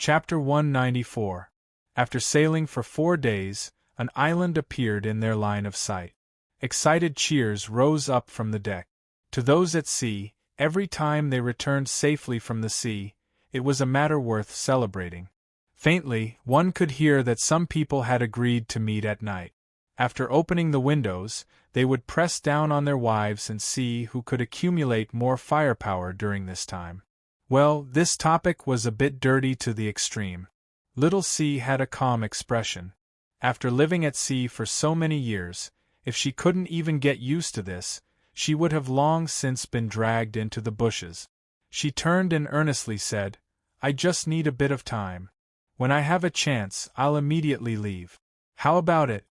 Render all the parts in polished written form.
Chapter 194. After sailing for 4 days, an island appeared in their line of sight. Excited cheers rose up from the deck. To those at sea, every time they returned safely from the sea, it was a matter worth celebrating. Faintly, one could hear that some people had agreed to meet at night. After opening the windows, they would press down on their wives and see who could accumulate more firepower during this time. Well, this topic was a bit dirty to the extreme. Little C had a calm expression. After living at sea for so many years, if she couldn't even get used to this, she would have long since been dragged into the bushes. She turned and earnestly said, "I just need a bit of time. When I have a chance, I'll immediately leave. How about it?"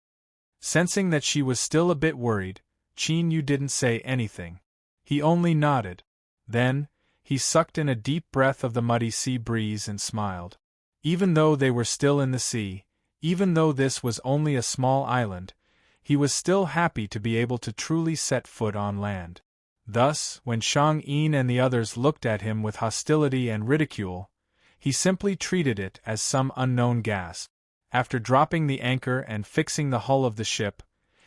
Sensing that she was still a bit worried, Chin Yu didn't say anything. He only nodded. Then, he sucked in a deep breath of the muddy sea breeze and smiled. Even though they were still in the sea, even though this was only a small island, he was still happy to be able to truly set foot on land. Thus, when Shang Yin and the others looked at him with hostility and ridicule, he simply treated it as some unknown gas. After dropping the anchor and fixing the hull of the ship,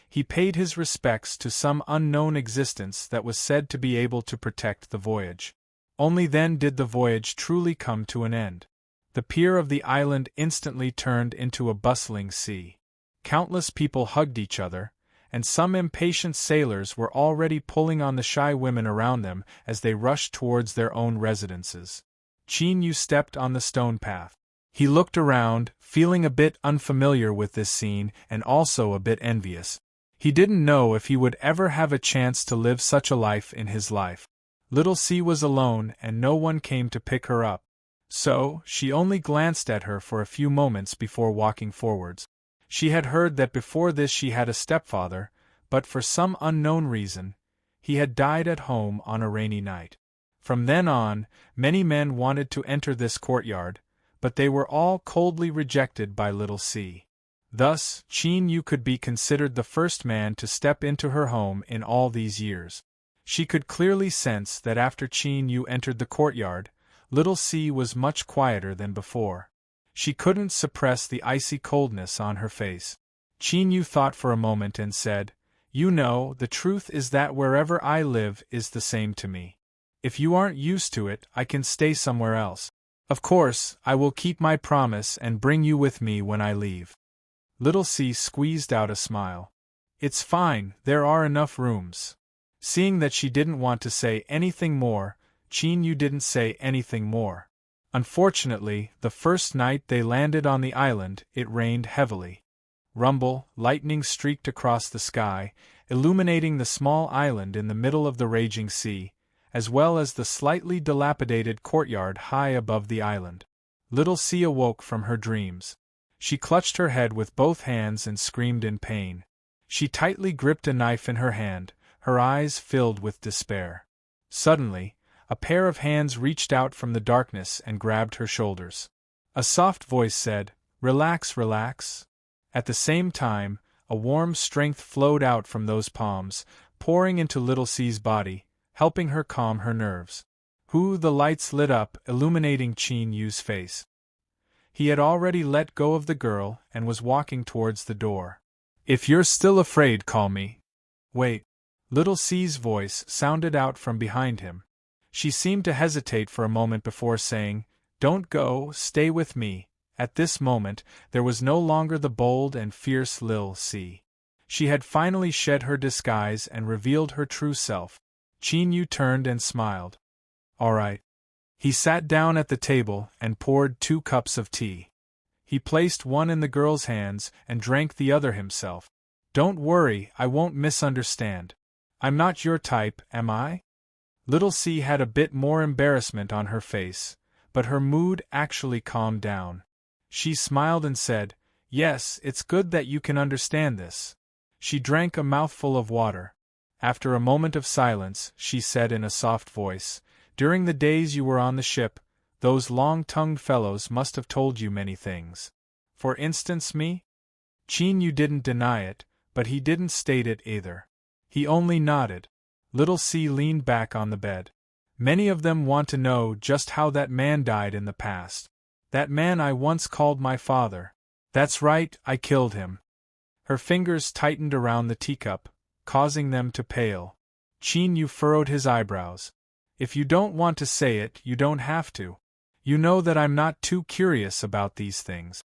he paid his respects to some unknown existence that was said to be able to protect the voyage. Only then did the voyage truly come to an end. The pier of the island instantly turned into a bustling sea. Countless people hugged each other, and some impatient sailors were already pulling on the shy women around them as they rushed towards their own residences. Chin Yu stepped on the stone path. He looked around, feeling a bit unfamiliar with this scene and also a bit envious. He didn't know if he would ever have a chance to live such a life in his life. Little C was alone and no one came to pick her up. So, she only glanced at her for a few moments before walking forwards. She had heard that before this she had a stepfather, but for some unknown reason, he had died at home on a rainy night. From then on, many men wanted to enter this courtyard, but they were all coldly rejected by Little C. Thus, Chin Yu could be considered the first man to step into her home in all these years. She could clearly sense that after Chin Yu entered the courtyard, Little C was much quieter than before. She couldn't suppress the icy coldness on her face. Chin Yu thought for a moment and said, "You know, the truth is that wherever I live is the same to me. If you aren't used to it, I can stay somewhere else. Of course, I will keep my promise and bring you with me when I leave." Little C squeezed out a smile. "It's fine, there are enough rooms." Seeing that she didn't want to say anything more, Chin Yu didn't say anything more. Unfortunately, the first night they landed on the island, it rained heavily. Lightning streaked across the sky, illuminating the small island in the middle of the raging sea, as well as the slightly dilapidated courtyard high above the island. Little C awoke from her dreams. She clutched her head with both hands and screamed in pain. She tightly gripped a knife in her hand, her eyes filled with despair. Suddenly, a pair of hands reached out from the darkness and grabbed her shoulders. A soft voice said, "Relax, relax." At the same time, a warm strength flowed out from those palms, pouring into Little C's body, helping her calm her nerves. The lights lit up, illuminating Chin Yu's face. He had already let go of the girl and was walking towards the door. "If you're still afraid, call me." "Wait." Little C's voice sounded out from behind him. She seemed to hesitate for a moment before saying, "Don't go, stay with me." At this moment, there was no longer the bold and fierce Lil C. She had finally shed her disguise and revealed her true self. Chin Yu turned and smiled. "All right." He sat down at the table and poured 2 cups of tea. He placed one in the girl's hands and drank the other himself. "Don't worry, I won't misunderstand. I'm not your type, am I?" Little C had a bit more embarrassment on her face, but her mood actually calmed down. She smiled and said, "Yes, it's good that you can understand this." She drank a mouthful of water. After a moment of silence, she said in a soft voice, "During the days you were on the ship, those long-tongued fellows must have told you many things. For instance me?" Chin Yu didn't deny it, but he didn't state it either. He only nodded. Little C leaned back on the bed. "Many of them want to know just how that man died in the past." That man I once called my father. That's right, I killed him. Her fingers tightened around the teacup, causing them to pale. Qin Yu furrowed his eyebrows. If you don't want to say it, you don't have to. You know that I'm not too curious about these things.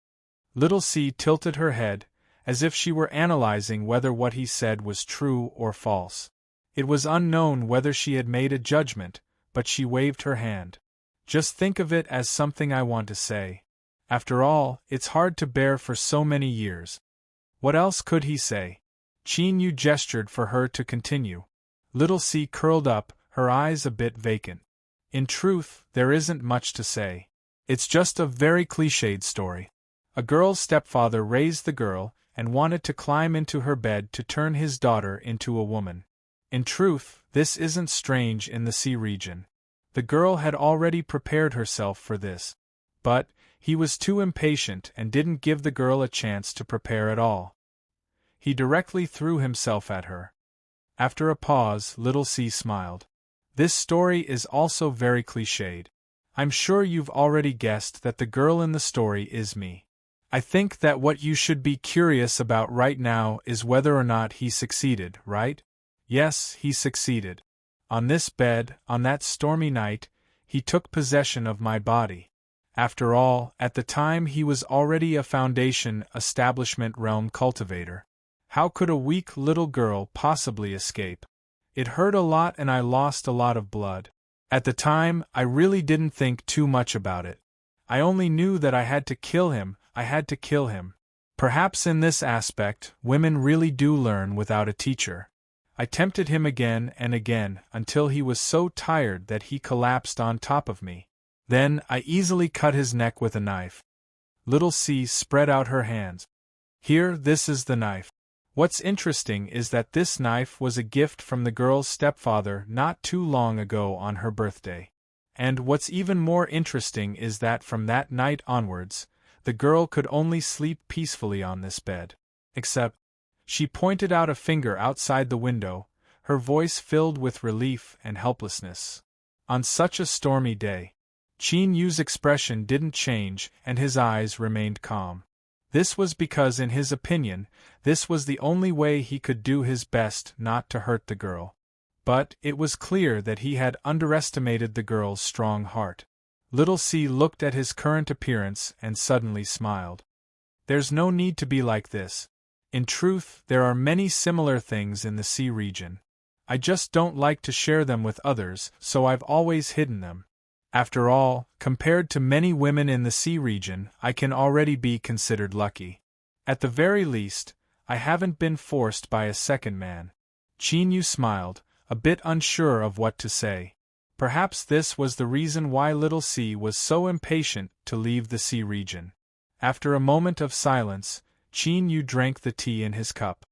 Little C tilted her head, as if she were analyzing whether what he said was true or false. It was unknown whether she had made a judgment, but she waved her hand. Just think of it as something I want to say. After all, it's hard to bear for so many years. What else could he say? Qin Yu gestured for her to continue. Little C curled up, her eyes a bit vacant. In truth, there isn't much to say. It's just a very cliched story. A girl's stepfather raised the girl and wanted to climb into her bed to turn his daughter into a woman. In truth, this isn't strange in the sea region. The girl had already prepared herself for this. But he was too impatient and didn't give the girl a chance to prepare at all. He directly threw himself at her. After a pause, Little C smiled. This story is also very cliched. I'm sure you've already guessed that the girl in the story is me. I think that what you should be curious about right now is whether or not he succeeded, right? Yes, he succeeded. On this bed, on that stormy night, he took possession of my body. After all, at the time he was already a Foundation establishment realm cultivator. How could a weak little girl possibly escape? It hurt a lot and I lost a lot of blood. At the time, I really didn't think too much about it. I only knew that I had to kill him. I had to kill him. Perhaps in this aspect, women really do learn without a teacher. I tempted him again and again until he was so tired that he collapsed on top of me. Then I easily cut his neck with a knife. Little C spread out her hands. Here, this is the knife. What's interesting is that this knife was a gift from the girl's stepfather not too long ago on her birthday. And what's even more interesting is that from that night onwards, the girl could only sleep peacefully on this bed. Except, she pointed out a finger outside the window, her voice filled with relief and helplessness. On such a stormy day, Qin Yu's expression didn't change and his eyes remained calm. This was because in his opinion, this was the only way he could do his best not to hurt the girl. But it was clear that he had underestimated the girl's strong heart. Little C looked at his current appearance and suddenly smiled. There's no need to be like this. In truth, there are many similar things in the sea region. I just don't like to share them with others, so I've always hidden them. After all, compared to many women in the sea region, I can already be considered lucky. At the very least, I haven't been forced by a second man. Qin Yu smiled, a bit unsure of what to say. Perhaps this was the reason why Little C was so impatient to leave the sea region. After a moment of silence, Qin Yu drank the tea in his cup.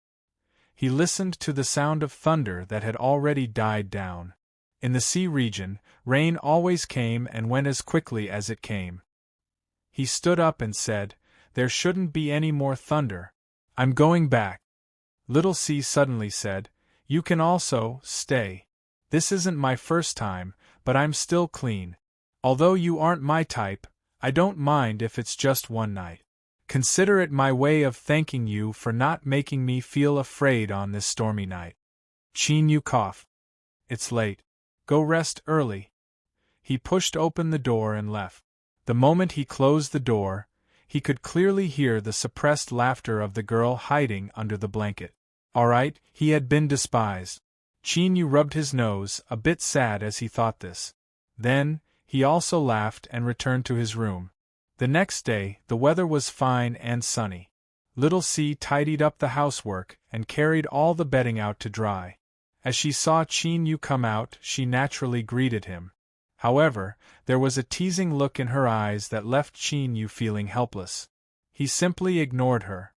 He listened to the sound of thunder that had already died down. In the sea region, rain always came and went as quickly as it came. He stood up and said, "There shouldn't be any more thunder. I'm going back." Little C suddenly said, "You can also stay. This isn't my first time, but I'm still clean. Although you aren't my type, I don't mind if it's just one night. Consider it my way of thanking you for not making me feel afraid on this stormy night." Qin Yu coughed. "It's late. Go rest early." He pushed open the door and left. The moment he closed the door, he could clearly hear the suppressed laughter of the girl hiding under the blanket. All right, he had been despised. Qin Yu rubbed his nose, a bit sad as he thought this. Then, he also laughed and returned to his room. The next day, the weather was fine and sunny. Little C tidied up the housework and carried all the bedding out to dry. As she saw Qin Yu come out, she naturally greeted him. However, there was a teasing look in her eyes that left Qin Yu feeling helpless. He simply ignored her.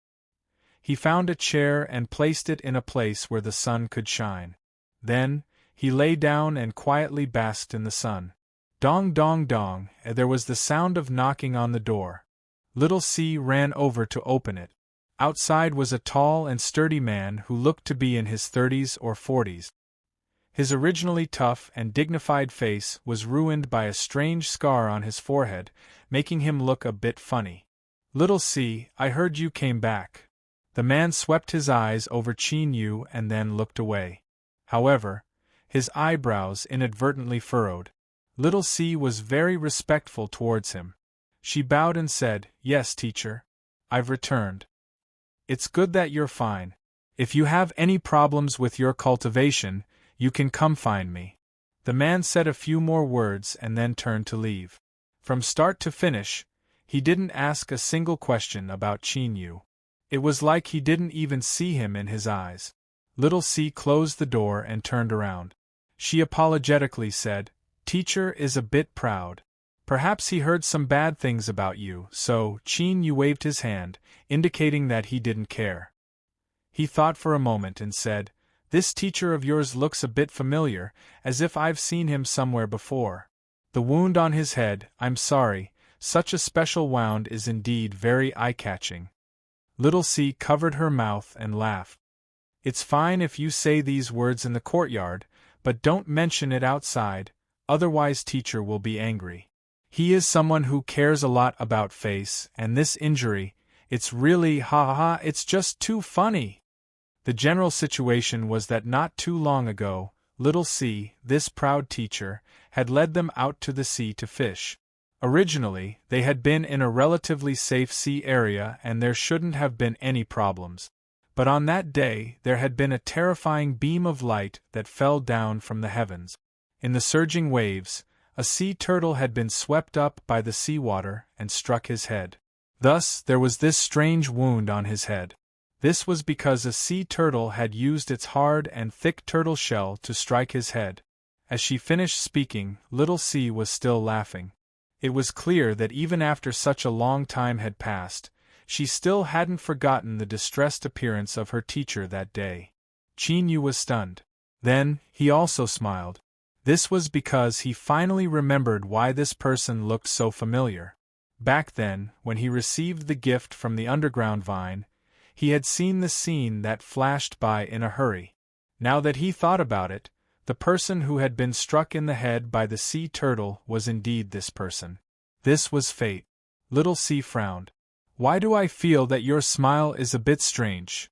He found a chair and placed it in a place where the sun could shine. Then, he lay down and quietly basked in the sun. Dong dong dong, there was the sound of knocking on the door. Little C ran over to open it. Outside was a tall and sturdy man who looked to be in his 30s or 40s. His originally tough and dignified face was ruined by a strange scar on his forehead, making him look a bit funny. "Little C, I heard you came back." The man swept his eyes over Qin Yu and then looked away. However, his eyebrows inadvertently furrowed. Little C was very respectful towards him. She bowed and said, "Yes, teacher. I've returned. It's good that you're fine. If you have any problems with your cultivation, you can come find me." The man said a few more words and then turned to leave. From start to finish, he didn't ask a single question about Qin Yu. It was like he didn't even see him in his eyes. Little C closed the door and turned around. She apologetically said, "Teacher is a bit proud. Perhaps he heard some bad things about you, so." Qin Yu waved his hand, indicating that he didn't care. He thought for a moment and said, "This teacher of yours looks a bit familiar, as if I've seen him somewhere before. The wound on his head, I'm sorry, such a special wound is indeed very eye-catching." Little C covered her mouth and laughed. "It's fine if you say these words in the courtyard, but don't mention it outside, otherwise teacher will be angry. He is someone who cares a lot about face, and this injury, it's really ha, it's just too funny." The general situation was that not too long ago, Little C, this proud teacher, had led them out to the sea to fish. Originally, they had been in a relatively safe sea area and there shouldn't have been any problems. But on that day there had been a terrifying beam of light that fell down from the heavens. In the surging waves, a sea turtle had been swept up by the seawater and struck his head. Thus, there was this strange wound on his head. This was because a sea turtle had used its hard and thick turtle shell to strike his head. As she finished speaking, Little C was still laughing. It was clear that even after such a long time had passed, she still hadn't forgotten the distressed appearance of her teacher that day. Qin Yu was stunned. Then, he also smiled. This was because he finally remembered why this person looked so familiar. Back then, when he received the gift from the underground vine, he had seen the scene that flashed by in a hurry. Now that he thought about it, the person who had been struck in the head by the sea turtle was indeed this person. This was fate. Little C frowned. "Why do I feel that your smile is a bit strange?"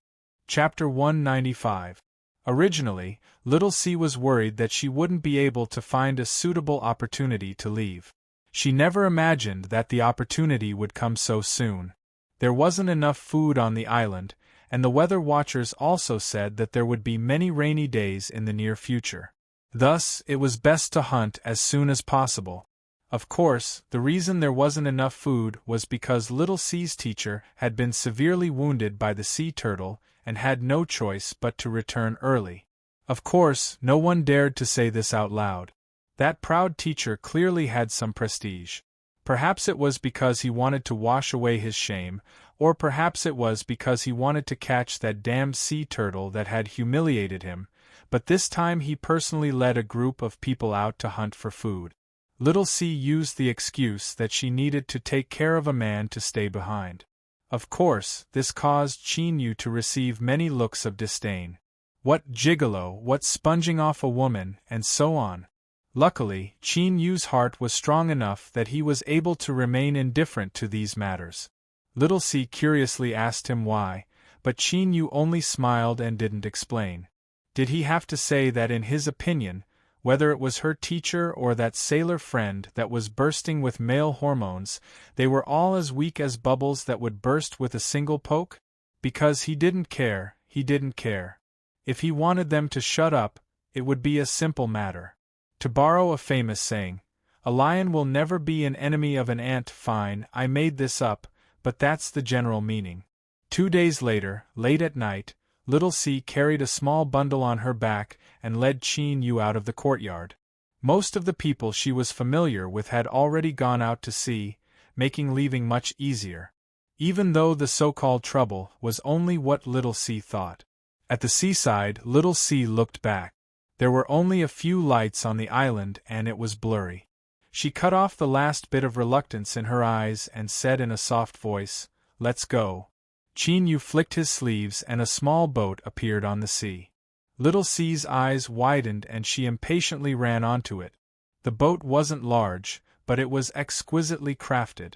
Chapter 195. Originally, Little C was worried that she wouldn't be able to find a suitable opportunity to leave. She never imagined that the opportunity would come so soon. There wasn't enough food on the island, and the weather watchers also said that there would be many rainy days in the near future. Thus, it was best to hunt as soon as possible. Of course, the reason there wasn't enough food was because Little C's teacher had been severely wounded by the sea turtle and had no choice but to return early. Of course, no one dared to say this out loud. That proud teacher clearly had some prestige. Perhaps it was because he wanted to wash away his shame, or perhaps it was because he wanted to catch that damned sea turtle that had humiliated him, but this time he personally led a group of people out to hunt for food. Little C used the excuse that she needed to take care of a man to stay behind. Of course, this caused Qin Yu to receive many looks of disdain. What gigolo, what sponging off a woman, and so on. Luckily, Qin Yu's heart was strong enough that he was able to remain indifferent to these matters. Little C curiously asked him why, but Qin Yu only smiled and didn't explain. Did he have to say that in his opinion, whether it was her teacher or that sailor friend that was bursting with male hormones, they were all as weak as bubbles that would burst with a single poke? Because he didn't care, he didn't care. If he wanted them to shut up, it would be a simple matter. To borrow a famous saying, a lion will never be an enemy of an ant. Fine, I made this up, but that's the general meaning. 2 days later, late at night, Little C carried a small bundle on her back and led Qin Yu out of the courtyard. Most of the people she was familiar with had already gone out to sea, making leaving much easier. Even though the so-called trouble was only what Little C thought. At the seaside, Little C looked back. There were only a few lights on the island and it was blurry. She cut off the last bit of reluctance in her eyes and said in a soft voice, "Let's go." Qin Yu flicked his sleeves and a small boat appeared on the sea. Little C's eyes widened and she impatiently ran onto it. The boat wasn't large, but it was exquisitely crafted.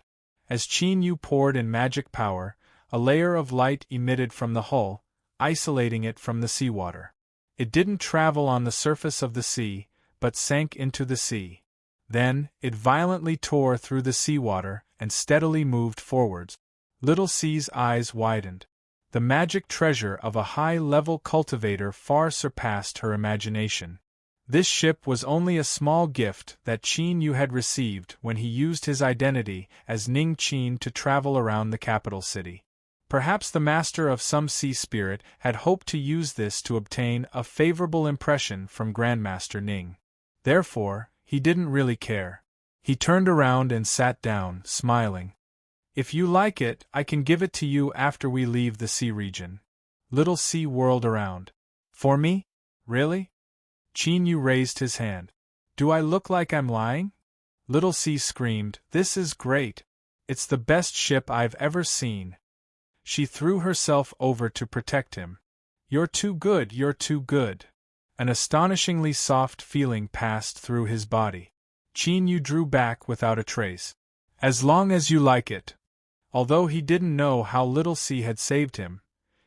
As Qin Yu poured in magic power, a layer of light emitted from the hull, isolating it from the seawater. It didn't travel on the surface of the sea, but sank into the sea. Then, it violently tore through the seawater and steadily moved forwards. Little C's eyes widened. The magic treasure of a high-level cultivator far surpassed her imagination. This ship was only a small gift that Qin Yu had received when he used his identity as Ning Qin to travel around the capital city. Perhaps the master of some sea spirit had hoped to use this to obtain a favorable impression from Grandmaster Ning. Therefore, he didn't really care. He turned around and sat down, smiling. If you like it, I can give it to you after we leave the sea region. Little C whirled around. For me? Really? Qin Yu raised his hand. Do I look like I'm lying? Little C screamed, This is great. It's the best ship I've ever seen. She threw herself over to protect him. You're too good, you're too good. An astonishingly soft feeling passed through his body. Qin Yu drew back without a trace. As long as you like it. Although he didn't know how Little C had saved him,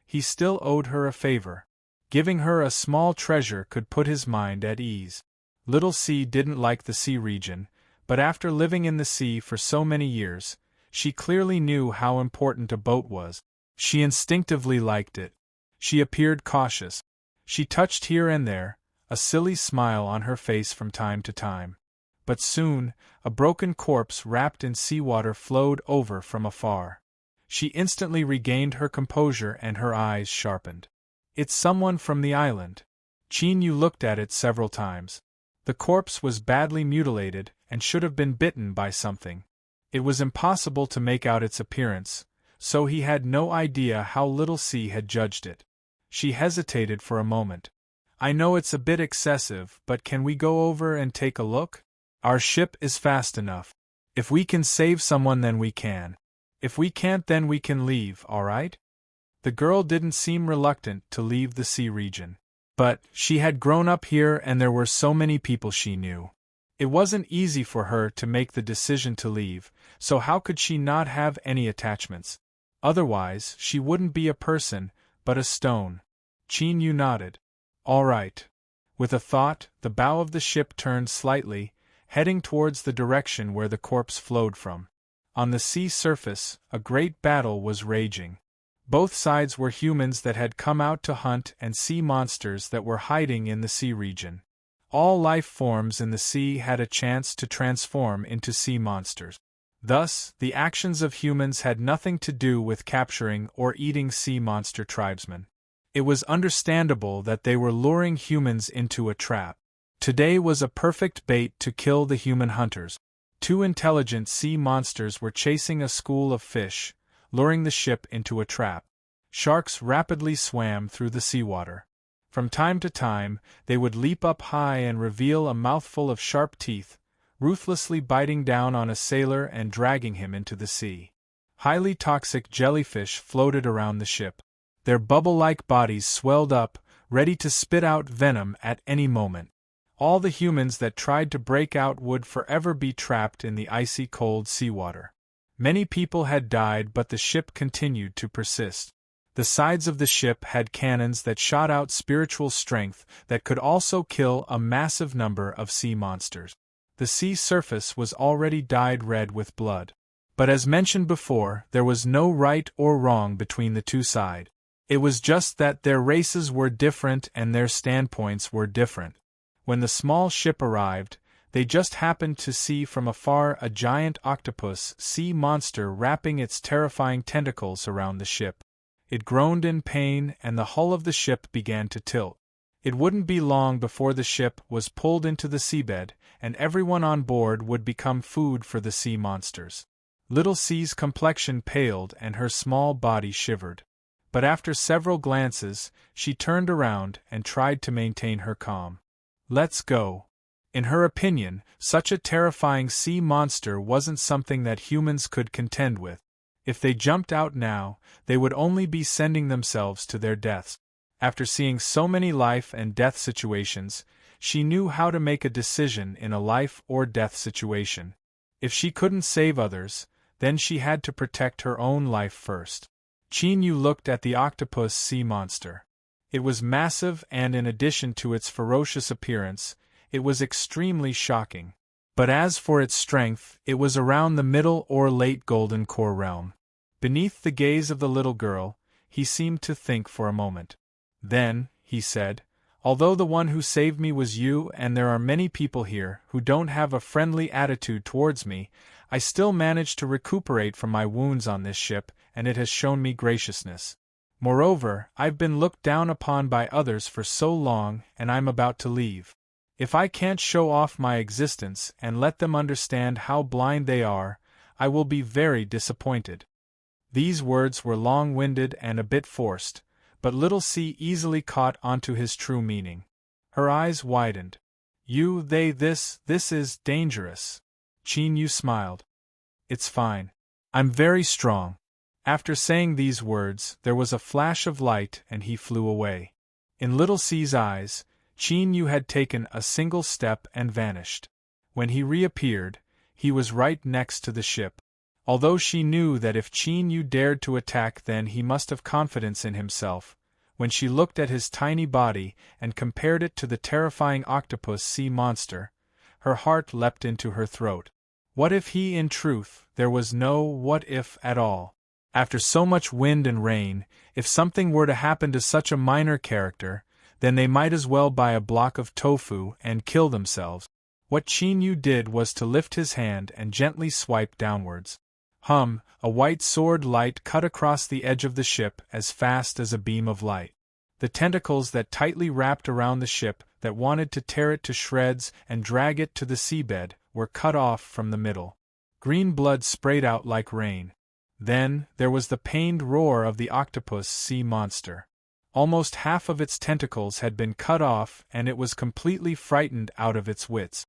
he still owed her a favor. Giving her a small treasure could put his mind at ease. Little C didn't like the sea region, but after living in the sea for so many years, she clearly knew how important a boat was. She instinctively liked it. She appeared cautious. She touched here and there, a silly smile on her face from time to time. But soon, a broken corpse wrapped in seawater flowed over from afar. She instantly regained her composure and her eyes sharpened. It's someone from the island. Qin Yu looked at it several times. The corpse was badly mutilated and should have been bitten by something. It was impossible to make out its appearance, so he had no idea how Little C had judged it. She hesitated for a moment. I know it's a bit excessive, but can we go over and take a look? Our ship is fast enough. If we can save someone, then we can. If we can't, then we can leave, all right? The girl didn't seem reluctant to leave the sea region. But she had grown up here and there were so many people she knew. It wasn't easy for her to make the decision to leave, so how could she not have any attachments? Otherwise, she wouldn't be a person, but a stone. Qin Yu nodded. All right. With a thought, the bow of the ship turned slightly, heading towards the direction where the corpse flowed from. On the sea surface, a great battle was raging. Both sides were humans that had come out to hunt and sea monsters that were hiding in the sea region. All life forms in the sea had a chance to transform into sea monsters. Thus, the actions of humans had nothing to do with capturing or eating sea monster tribesmen. It was understandable that they were luring humans into a trap. Today was a perfect bait to kill the human hunters. Two intelligent sea monsters were chasing a school of fish, luring the ship into a trap. Sharks rapidly swam through the seawater. From time to time, they would leap up high and reveal a mouthful of sharp teeth, ruthlessly biting down on a sailor and dragging him into the sea. Highly toxic jellyfish floated around the ship. Their bubble-like bodies swelled up, ready to spit out venom at any moment. All the humans that tried to break out would forever be trapped in the icy cold seawater. Many people had died, but the ship continued to persist. The sides of the ship had cannons that shot out spiritual strength that could also kill a massive number of sea monsters. The sea surface was already dyed red with blood. But as mentioned before, there was no right or wrong between the two sides. It was just that their races were different and their standpoints were different. When the small ship arrived, they just happened to see from afar a giant octopus sea monster wrapping its terrifying tentacles around the ship. It groaned in pain and the hull of the ship began to tilt. It wouldn't be long before the ship was pulled into the seabed, and everyone on board would become food for the sea monsters. Little C's complexion paled and her small body shivered. But after several glances, she turned around and tried to maintain her calm. Let's go. In her opinion, such a terrifying sea monster wasn't something that humans could contend with. If they jumped out now, they would only be sending themselves to their deaths. After seeing so many life and death situations, she knew how to make a decision in a life or death situation. If she couldn't save others, then she had to protect her own life first. Qin Yu looked at the octopus sea monster. It was massive and in addition to its ferocious appearance, it was extremely shocking. But as for its strength, it was around the middle or late golden core realm. Beneath the gaze of the little girl, he seemed to think for a moment. Then, he said, although the one who saved me was you and there are many people here who don't have a friendly attitude towards me, I still managed to recuperate from my wounds on this ship, and it has shown me graciousness. Moreover, I've been looked down upon by others for so long, and I'm about to leave. If I can't show off my existence and let them understand how blind they are, I will be very disappointed. These words were long-winded and a bit forced, but Little C easily caught onto his true meaning. Her eyes widened. You, they, this is dangerous. Qin Yu smiled. It's fine. I'm very strong. After saying these words, there was a flash of light and he flew away. In Little C's eyes, Qin Yu had taken a single step and vanished. When he reappeared, he was right next to the ship. Although she knew that if Qin Yu dared to attack then he must have confidence in himself, when she looked at his tiny body and compared it to the terrifying octopus sea monster, her heart leapt into her throat. What if he in truth, there was no what if at all. After so much wind and rain, if something were to happen to such a minor character, then they might as well buy a block of tofu and kill themselves. What Qin Yu did was to lift his hand and gently swipe downwards. A white sword light cut across the edge of the ship as fast as a beam of light. The tentacles that tightly wrapped around the ship, that wanted to tear it to shreds and drag it to the seabed, were cut off from the middle. Green blood sprayed out like rain. Then, there was the pained roar of the octopus sea monster. Almost half of its tentacles had been cut off and it was completely frightened out of its wits.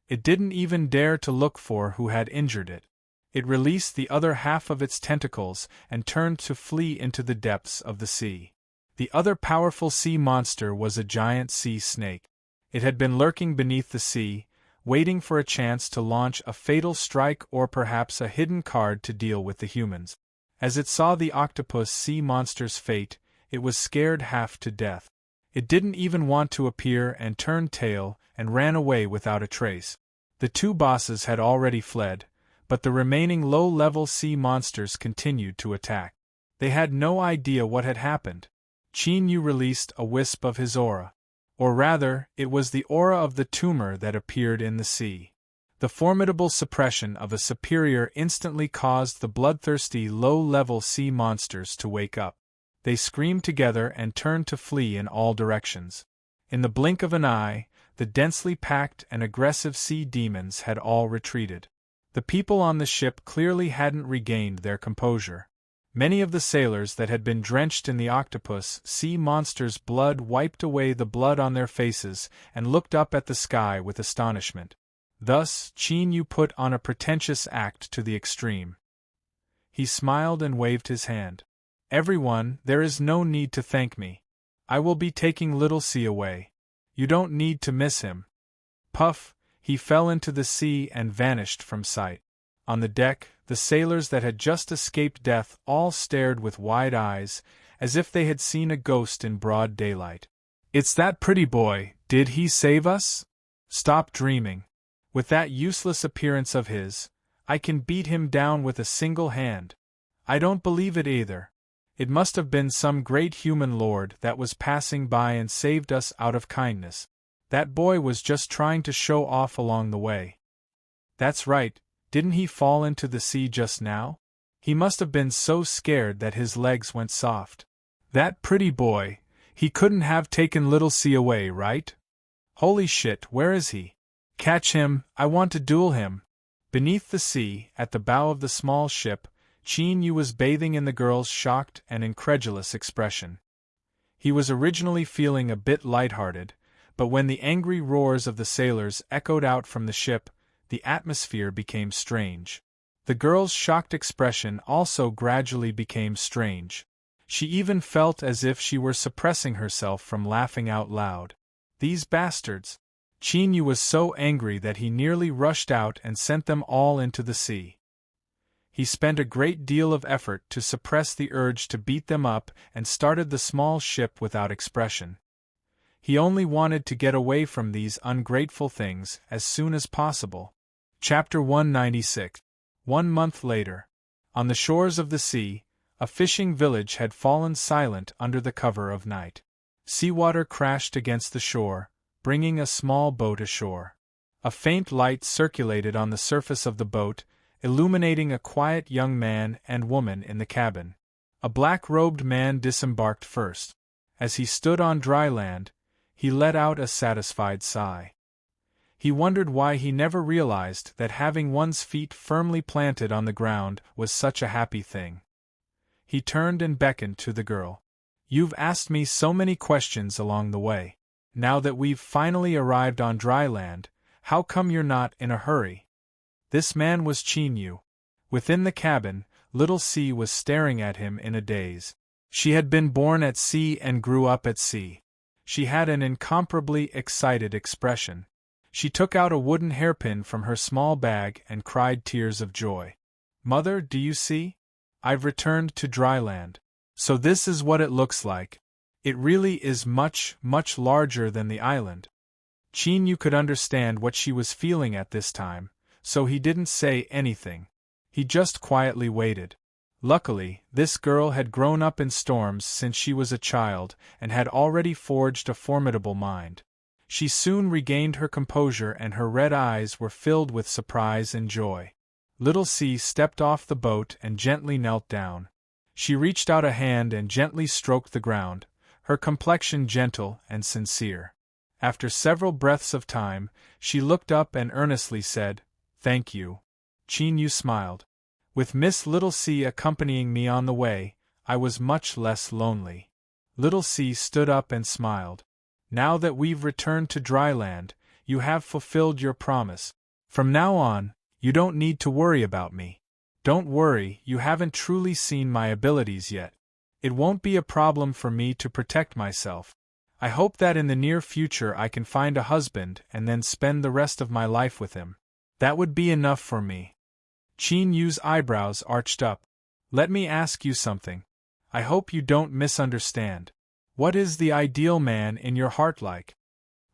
It didn't even dare to look for who had injured it. It released the other half of its tentacles and turned to flee into the depths of the sea. The other powerful sea monster was a giant sea snake. It had been lurking beneath the sea, waiting for a chance to launch a fatal strike or perhaps a hidden card to deal with the humans. As it saw the octopus sea monster's fate, it was scared half to death. It didn't even want to appear and turned tail and ran away without a trace. The two bosses had already fled, but the remaining low-level sea monsters continued to attack. They had no idea what had happened. Qin Yu released a wisp of his aura. Or rather, it was the aura of the tumor that appeared in the sea. The formidable suppression of a superior instantly caused the bloodthirsty low-level sea monsters to wake up. They screamed together and turned to flee in all directions. In the blink of an eye, the densely packed and aggressive sea demons had all retreated. The people on the ship clearly hadn't regained their composure. Many of the sailors that had been drenched in the octopus sea monster's blood wiped away the blood on their faces and looked up at the sky with astonishment. Thus, Qin Yu put on a pretentious act to the extreme. He smiled and waved his hand. Everyone, there is no need to thank me. I will be taking Little C away. You don't need to miss him. Puff, he fell into the sea and vanished from sight. On the deck, the sailors that had just escaped death all stared with wide eyes, as if they had seen a ghost in broad daylight. It's that pretty boy, did he save us? Stop dreaming. With that useless appearance of his, I can beat him down with a single hand. I don't believe it either. It must have been some great human lord that was passing by and saved us out of kindness. That boy was just trying to show off along the way. That's right, didn't he fall into the sea just now? He must have been so scared that his legs went soft. That pretty boy, he couldn't have taken Little C away, right? Holy shit, where is he? Catch him, I want to duel him. Beneath the sea, at the bow of the small ship, Qin Yu was bathing in the girl's shocked and incredulous expression. He was originally feeling a bit lighthearted, but when the angry roars of the sailors echoed out from the ship, the atmosphere became strange. The girl's shocked expression also gradually became strange. She even felt as if she were suppressing herself from laughing out loud. These bastards! Qin Yu was so angry that he nearly rushed out and sent them all into the sea. He spent a great deal of effort to suppress the urge to beat them up and started the small ship without expression. He only wanted to get away from these ungrateful things as soon as possible. Chapter 196. 1 month later. On the shores of the sea, a fishing village had fallen silent under the cover of night. Seawater crashed against the shore, bringing a small boat ashore. A faint light circulated on the surface of the boat, illuminating a quiet young man and woman in the cabin. A black-robed man disembarked first. As he stood on dry land, he let out a satisfied sigh. He wondered why he never realized that having one's feet firmly planted on the ground was such a happy thing. He turned and beckoned to the girl. "You've asked me so many questions along the way. Now that we've finally arrived on dry land, how come you're not in a hurry?" This man was Qin Yu. Within the cabin, little C was staring at him in a daze. She had been born at sea and grew up at sea. She had an incomparably excited expression. She took out a wooden hairpin from her small bag and cried tears of joy. "Mother, do you see? I've returned to dry land. So this is what it looks like. It really is much, much larger than the island." Qin Yu could understand what she was feeling at this time, so he didn't say anything. He just quietly waited. Luckily, this girl had grown up in storms since she was a child and had already forged a formidable mind. She soon regained her composure and her red eyes were filled with surprise and joy. Little C stepped off the boat and gently knelt down. She reached out a hand and gently stroked the ground, her complexion gentle and sincere. After several breaths of time, she looked up and earnestly said, "Thank you." Qin Yu smiled. With Miss Little C accompanying me on the way, I was much less lonely. Little C stood up and smiled. "Now that we've returned to dry land, you have fulfilled your promise. From now on, you don't need to worry about me. Don't worry, you haven't truly seen my abilities yet. It won't be a problem for me to protect myself. I hope that in the near future I can find a husband and then spend the rest of my life with him. That would be enough for me." Qin Yu's eyebrows arched up. "Let me ask you something. I hope you don't misunderstand. What is the ideal man in your heart like?"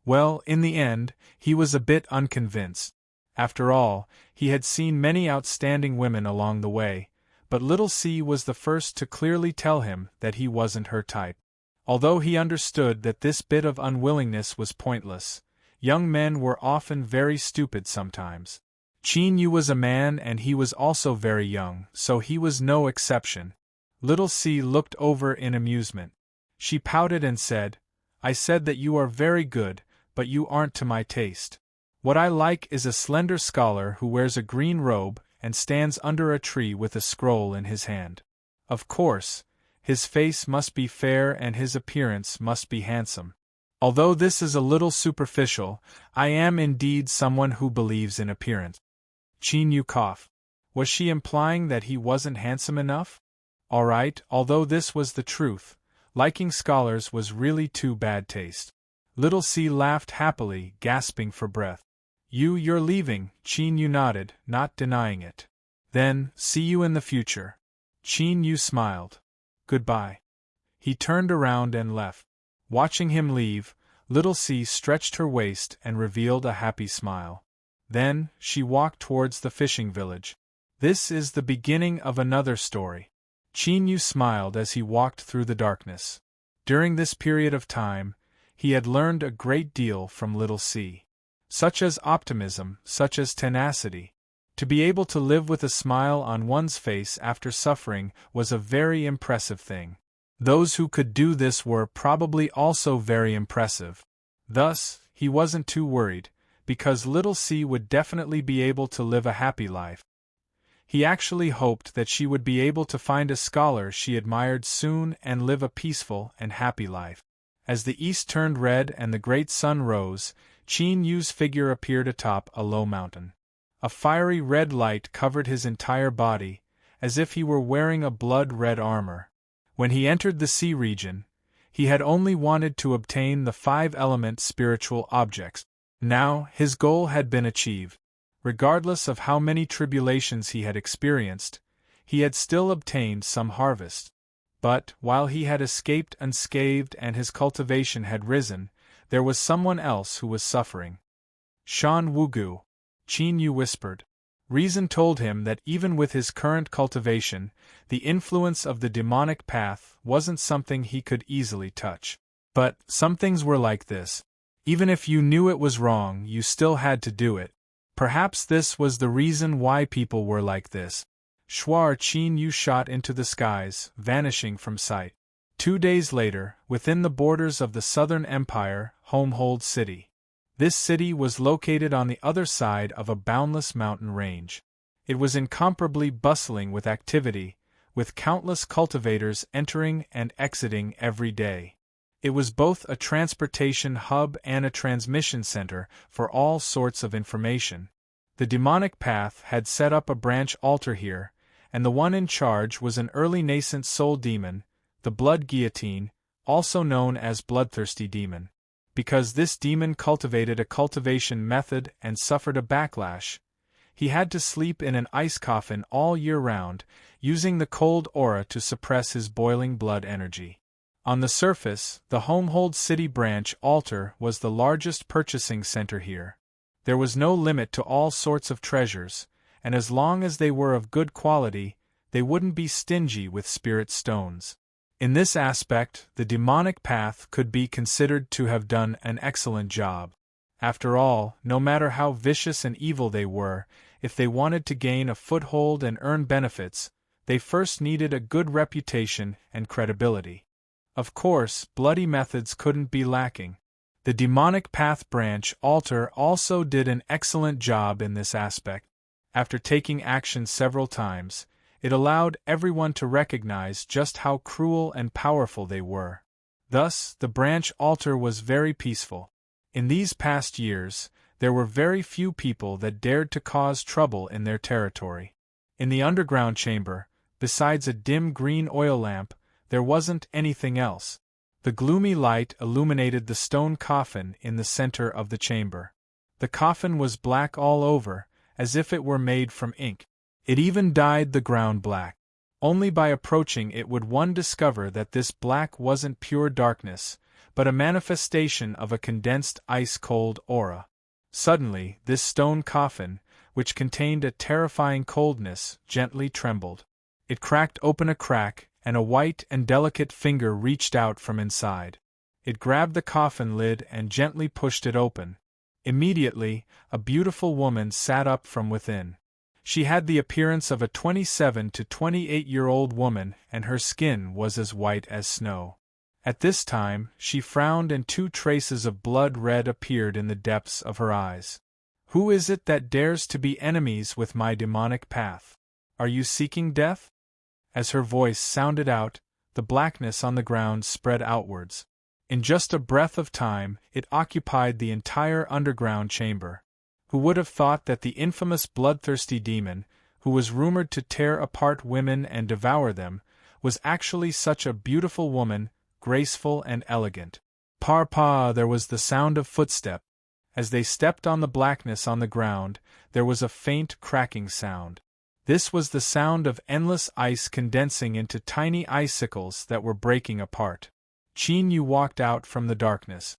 Well, in the end, he was a bit unconvinced. After all, he had seen many outstanding women along the way, but Little C was the first to clearly tell him that he wasn't her type. Although he understood that this bit of unwillingness was pointless, young men were often very stupid sometimes. Qin Yu was a man and he was also very young, so he was no exception. Little C looked over in amusement. She pouted and said, "I said that you are very good, but you aren't to my taste. What I like is a slender scholar who wears a green robe and stands under a tree with a scroll in his hand. Of course, his face must be fair and his appearance must be handsome. Although this is a little superficial, I am indeed someone who believes in appearance." Qin Yu coughed. Was she implying that he wasn't handsome enough? All right, although this was the truth, liking scholars was really too bad taste. Little C laughed happily, gasping for breath. You're leaving," Qin Yu nodded, not denying it. "Then, see you in the future." Qin Yu smiled. "Goodbye." He turned around and left. Watching him leave, Little C stretched her waist and revealed a happy smile. Then, she walked towards the fishing village. This is the beginning of another story. Qin Yu smiled as he walked through the darkness. During this period of time, he had learned a great deal from Little C. Such as optimism, such as tenacity. To be able to live with a smile on one's face after suffering was a very impressive thing. Those who could do this were probably also very impressive. Thus, he wasn't too worried, because Little C would definitely be able to live a happy life. He actually hoped that she would be able to find a scholar she admired soon and live a peaceful and happy life. As the east turned red and the great sun rose, Qin Yu's figure appeared atop a low mountain. A fiery red light covered his entire body, as if he were wearing a blood-red armor. When he entered the sea region, he had only wanted to obtain the 5-element spiritual objects. Now, his goal had been achieved. Regardless of how many tribulations he had experienced, he had still obtained some harvest. But, while he had escaped unscathed and his cultivation had risen, there was someone else who was suffering. Shan Wugu, Qin Yu whispered. Reason told him that even with his current cultivation, the influence of the demonic path wasn't something he could easily touch. But, some things were like this. Even if you knew it was wrong, you still had to do it. Perhaps this was the reason why people were like this. Shuar Qin Yu shot into the skies, vanishing from sight. 2 days later, within the borders of the Southern Empire, Homehold City. This city was located on the other side of a boundless mountain range. It was incomparably bustling with activity, with countless cultivators entering and exiting every day. It was both a transportation hub and a transmission center for all sorts of information. The demonic path had set up a branch altar here, and the one in charge was an early nascent soul demon, the Blood Guillotine, also known as Bloodthirsty Demon. Because this demon cultivated a cultivation method and suffered a backlash, he had to sleep in an ice coffin all year round, using the cold aura to suppress his boiling blood energy. On the surface, the Homehold City branch altar was the largest purchasing center here. There was no limit to all sorts of treasures, and as long as they were of good quality, they wouldn't be stingy with spirit stones. In this aspect, the demonic path could be considered to have done an excellent job. After all, no matter how vicious and evil they were, if they wanted to gain a foothold and earn benefits, they first needed a good reputation and credibility. Of course, bloody methods couldn't be lacking. The demonic path branch altar also did an excellent job in this aspect. After taking action several times, it allowed everyone to recognize just how cruel and powerful they were. Thus, the branch altar was very peaceful. In these past years, there were very few people that dared to cause trouble in their territory. In the underground chamber, besides a dim green oil lamp, there wasn't anything else. The gloomy light illuminated the stone coffin in the center of the chamber. The coffin was black all over, as if it were made from ink. It even dyed the ground black. Only by approaching it would one discover that this black wasn't pure darkness, but a manifestation of a condensed ice-cold aura. Suddenly, this stone coffin, which contained a terrifying coldness, gently trembled. It cracked open a crack, and a white and delicate finger reached out from inside. It grabbed the coffin lid and gently pushed it open. Immediately, a beautiful woman sat up from within. She had the appearance of a 27 to 28-year-old woman, and her skin was as white as snow. At this time, she frowned and 2 traces of blood red appeared in the depths of her eyes. "Who is it that dares to be enemies with my demonic path? Are you seeking death?" As her voice sounded out, the blackness on the ground spread outwards. In just a breath of time, it occupied the entire underground chamber. Who would have thought that the infamous bloodthirsty demon, who was rumored to tear apart women and devour them, was actually such a beautiful woman, graceful and elegant. Pa, there was the sound of footsteps. As they stepped on the blackness on the ground, there was a faint cracking sound. This was the sound of endless ice condensing into tiny icicles that were breaking apart. Qin Yu walked out from the darkness.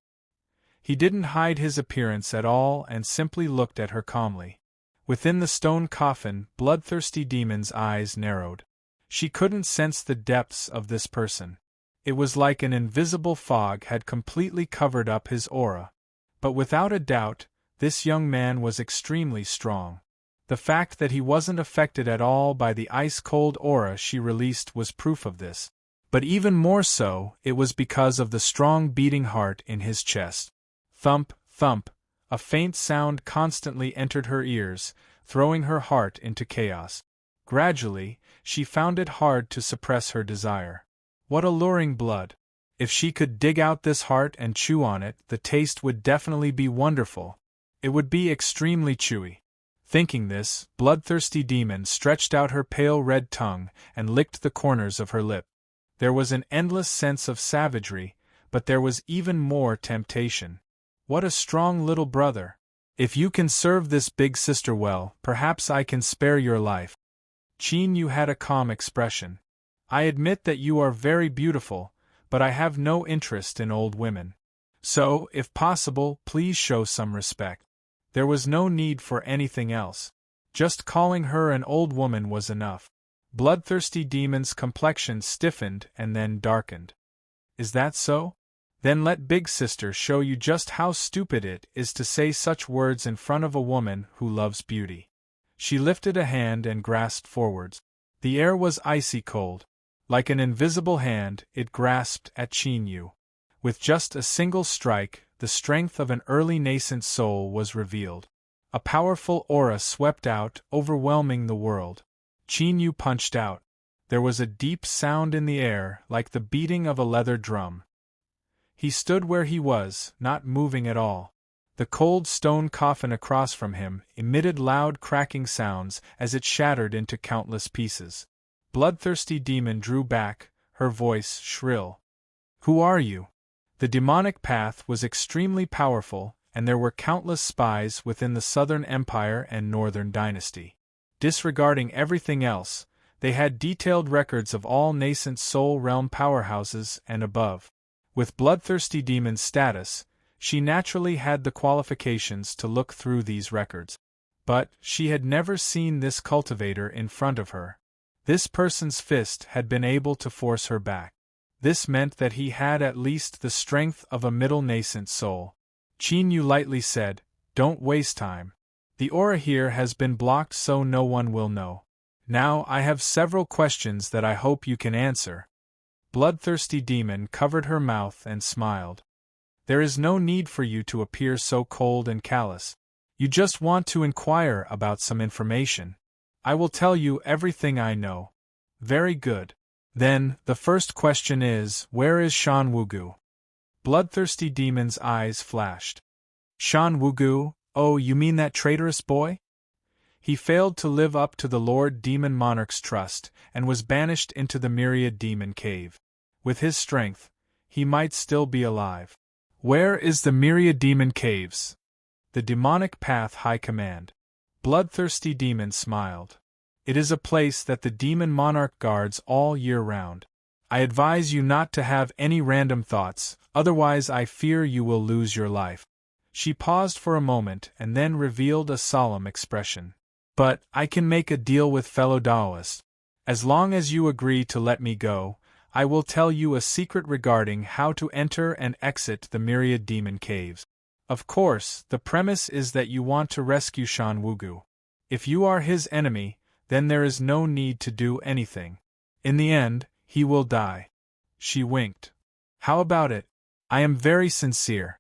He didn't hide his appearance at all and simply looked at her calmly. Within the stone coffin, bloodthirsty demon's eyes narrowed. She couldn't sense the depths of this person. It was like an invisible fog had completely covered up his aura. But without a doubt, this young man was extremely strong. The fact that he wasn't affected at all by the ice-cold aura she released was proof of this. But even more so, it was because of the strong beating heart in his chest. Thump, thump, a faint sound constantly entered her ears, throwing her heart into chaos. Gradually, she found it hard to suppress her desire. What alluring blood! If she could dig out this heart and chew on it, the taste would definitely be wonderful. It would be extremely chewy. Thinking this, bloodthirsty demon stretched out her pale red tongue and licked the corners of her lip. There was an endless sense of savagery, but there was even more temptation. What a strong little brother! If you can serve this big sister well, perhaps I can spare your life. Qin Yu had a calm expression. I admit that you are very beautiful, but I have no interest in old women. So, if possible, please show some respect. There was no need for anything else. Just calling her an old woman was enough. Bloodthirsty Demon's complexion stiffened and then darkened. Is that so? Then let Big Sister show you just how stupid it is to say such words in front of a woman who loves beauty. She lifted a hand and grasped forwards. The air was icy cold. Like an invisible hand, it grasped at Qin Yu. With just a single strike, the strength of an early nascent soul was revealed. A powerful aura swept out, overwhelming the world. Qin Yu punched out. There was a deep sound in the air, like the beating of a leather drum. He stood where he was, not moving at all. The cold stone coffin across from him emitted loud cracking sounds as it shattered into countless pieces. Bloodthirsty Demon drew back, her voice shrill. Who are you? The demonic path was extremely powerful, and there were countless spies within the Southern Empire and Northern Dynasty. Disregarding everything else, they had detailed records of all nascent soul realm powerhouses and above. With Bloodthirsty Demon's status, she naturally had the qualifications to look through these records. But she had never seen this cultivator in front of her. This person's fist had been able to force her back. This meant that he had at least the strength of a middle nascent soul. Qin Yu lightly said, "Don't waste time. The aura here has been blocked so no one will know. Now I have several questions that I hope you can answer." Bloodthirsty Demon covered her mouth and smiled. "There is no need for you to appear so cold and callous. You just want to inquire about some information. I will tell you everything I know." "Very good. Then, the first question is, where is Shan Wugu?" Bloodthirsty Demon's eyes flashed. "Shan Wugu? Oh, you mean that traitorous boy? He failed to live up to the Lord Demon Monarch's trust, and was banished into the Myriad Demon Cave. With his strength, he might still be alive." "Where is the Myriad Demon Caves?" "The Demonic Path High Command." Bloodthirsty Demon smiled. "It is a place that the Demon Monarch guards all year round. I advise you not to have any random thoughts, otherwise I fear you will lose your life." She paused for a moment and then revealed a solemn expression. "But I can make a deal with fellow Taoists. As long as you agree to let me go, I will tell you a secret regarding how to enter and exit the Myriad Demon Caves. Of course, the premise is that you want to rescue Shan Wugu. If you are his enemy, then there is no need to do anything. In the end, he will die." She winked. "How about it? I am very sincere.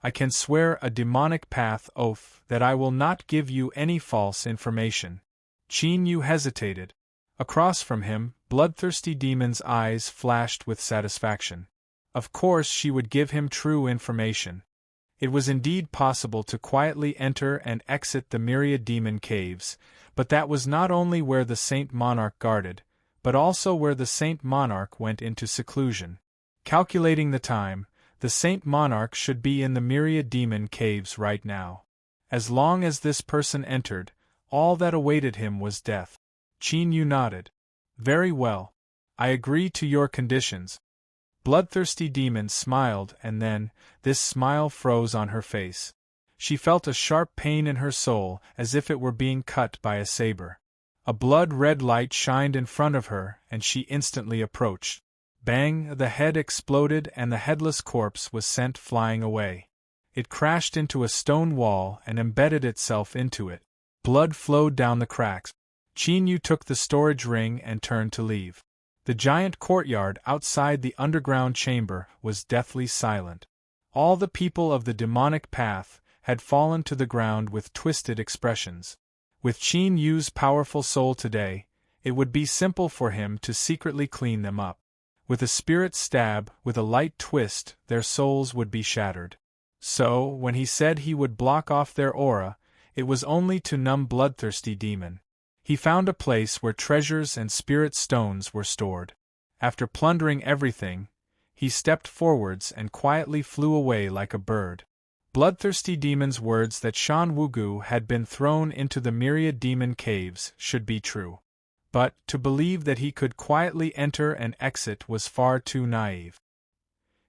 I can swear a demonic path oath that I will not give you any false information." Qin Yu hesitated. Across from him, Bloodthirsty Demon's eyes flashed with satisfaction. Of course she would give him true information. It was indeed possible to quietly enter and exit the Myriad Demon Caves, but that was not only where the Saint Monarch guarded, but also where the Saint Monarch went into seclusion. Calculating the time, the Saint Monarch should be in the Myriad Demon Caves right now. As long as this person entered, all that awaited him was death. Qin Yu nodded. "Very well. I agree to your conditions." Bloodthirsty Demon smiled and then, this smile froze on her face. She felt a sharp pain in her soul as if it were being cut by a saber. A blood-red light shined in front of her and she instantly approached. Bang! The head exploded and the headless corpse was sent flying away. It crashed into a stone wall and embedded itself into it. Blood flowed down the cracks. Qin Yu took the storage ring and turned to leave. The giant courtyard outside the underground chamber was deathly silent. All the people of the demonic path had fallen to the ground with twisted expressions. With Qin Yu's powerful soul today, it would be simple for him to secretly clean them up. With a spirit stab, with a light twist, their souls would be shattered. So, when he said he would block off their aura, it was only to numb Bloodthirsty Demon. He found a place where treasures and spirit stones were stored. After plundering everything, he stepped forwards and quietly flew away like a bird. Bloodthirsty demon's words that Shan Wugu had been thrown into the myriad demon caves should be true. But, to believe that he could quietly enter and exit was far too naive.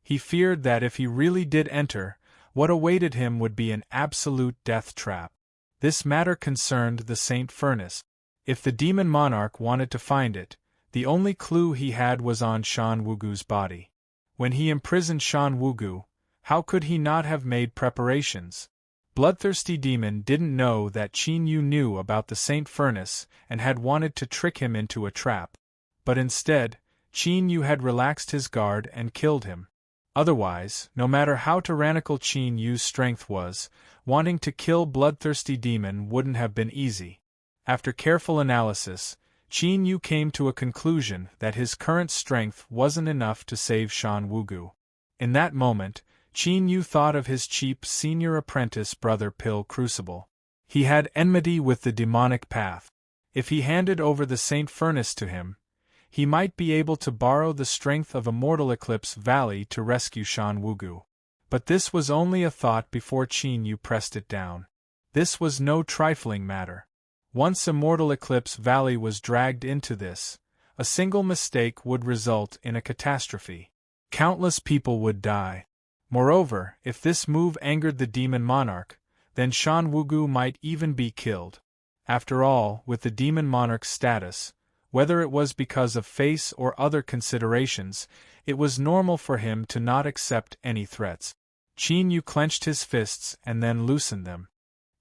He feared that if he really did enter, what awaited him would be an absolute death trap. This matter concerned the Saint Furnace. If the demon monarch wanted to find it, the only clue he had was on Shan Wugu's body. When he imprisoned Shan Wugu, how could he not have made preparations? Bloodthirsty demon didn't know that Qin Yu knew about the Saint Furnace and had wanted to trick him into a trap. But instead, Qin Yu had relaxed his guard and killed him. Otherwise, no matter how tyrannical Qin Yu's strength was, wanting to kill bloodthirsty demon wouldn't have been easy. After careful analysis, Qin Yu came to a conclusion that his current strength wasn't enough to save Shan Wugu. In that moment, Qin Yu thought of his cheap senior apprentice brother Pill Crucible. He had enmity with the demonic path. If he handed over the Saint Furnace to him, he might be able to borrow the strength of Immortal Eclipse Valley to rescue Shan Wugu. But this was only a thought before Qin Yu pressed it down. This was no trifling matter. Once Immortal Eclipse Valley was dragged into this, a single mistake would result in a catastrophe. Countless people would die. Moreover, if this move angered the demon monarch, then Shan Wugu might even be killed. After all, with the demon monarch's status, whether it was because of face or other considerations, it was normal for him to not accept any threats. Qin Yu clenched his fists and then loosened them.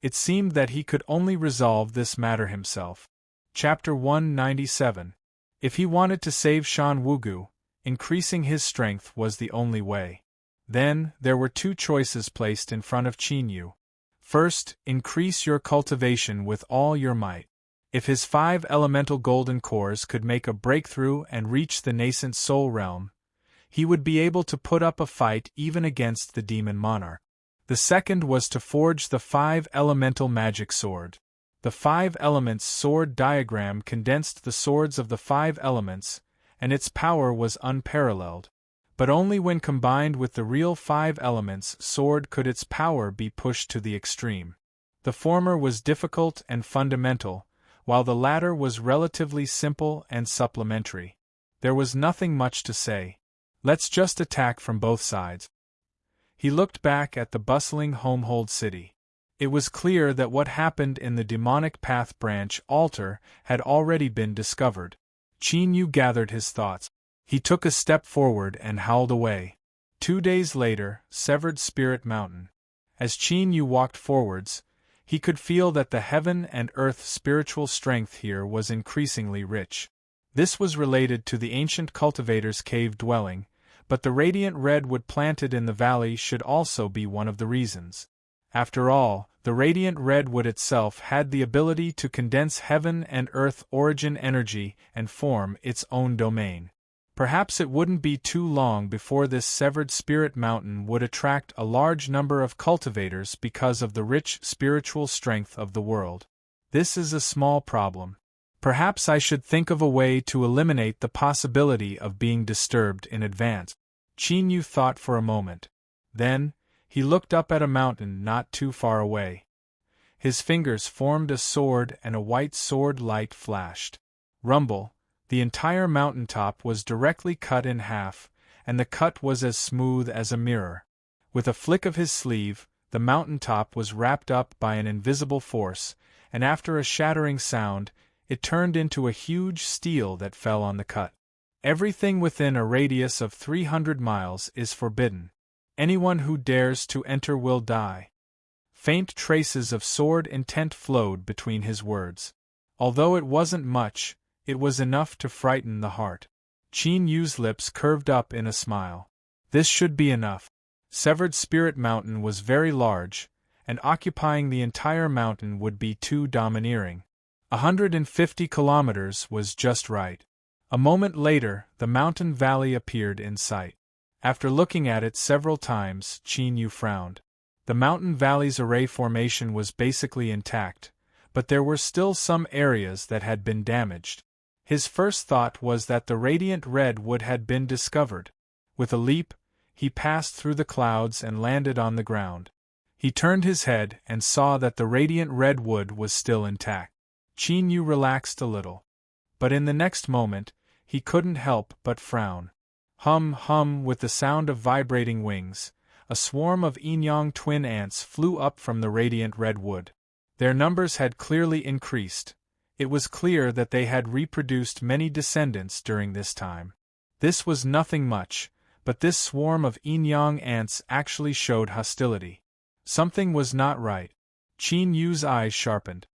It seemed that he could only resolve this matter himself. Chapter 197. If he wanted to save Shan Wugu, increasing his strength was the only way. Then, there were two choices placed in front of Qin Yu. First, increase your cultivation with all your might. If his 5 elemental golden cores could make a breakthrough and reach the nascent soul realm, he would be able to put up a fight even against the demon monarch. The second was to forge the 5 elemental magic sword. The 5 elements sword diagram condensed the swords of the 5 elements, and its power was unparalleled. But only when combined with the real 5 elements sword could its power be pushed to the extreme. The former was difficult and fundamental, while the latter was relatively simple and supplementary. There was nothing much to say. Let's just attack from both sides. He looked back at the bustling Homehold city. It was clear that what happened in the demonic path branch altar had already been discovered. Qin Yu gathered his thoughts. He took a step forward and howled away. 2 days later, Severed Spirit Mountain. As Qin Yu walked forwards, he could feel that the heaven and earth spiritual strength here was increasingly rich. This was related to the ancient cultivator's cave dwelling, but the radiant redwood planted in the valley should also be one of the reasons. After all, the radiant redwood itself had the ability to condense heaven and earth origin energy and form its own domain. Perhaps it wouldn't be too long before this Severed Spirit Mountain would attract a large number of cultivators because of the rich spiritual strength of the world. This is a small problem. Perhaps I should think of a way to eliminate the possibility of being disturbed in advance. Qin Yu thought for a moment. Then, he looked up at a mountain not too far away. His fingers formed a sword and a white sword light flashed. Rumble. The entire mountaintop was directly cut in half, and the cut was as smooth as a mirror. With a flick of his sleeve, the mountaintop was wrapped up by an invisible force, and after a shattering sound, it turned into a huge steel that fell on the cut. Everything within a radius of 300 miles is forbidden. Anyone who dares to enter will die. Faint traces of sword intent flowed between his words. Although it wasn't much, it was enough to frighten the heart. Qin Yu's lips curved up in a smile. This should be enough. Severed Spirit Mountain was very large, and occupying the entire mountain would be too domineering. 150 kilometers was just right. A moment later, the mountain valley appeared in sight. After looking at it several times, Qin Yu frowned. The mountain valley's array formation was basically intact, but there were still some areas that had been damaged. His first thought was that the radiant redwood had been discovered. With a leap, he passed through the clouds and landed on the ground. He turned his head and saw that the radiant redwood was still intact. Qin Yu relaxed a little. But in the next moment, he couldn't help but frown. Hum, hum, with the sound of vibrating wings, a swarm of yin-yang twin ants flew up from the radiant redwood. Their numbers had clearly increased. It was clear that they had reproduced many descendants during this time. This was nothing much, but this swarm of yin-yang ants actually showed hostility. Something was not right. Qin Yu's eyes sharpened.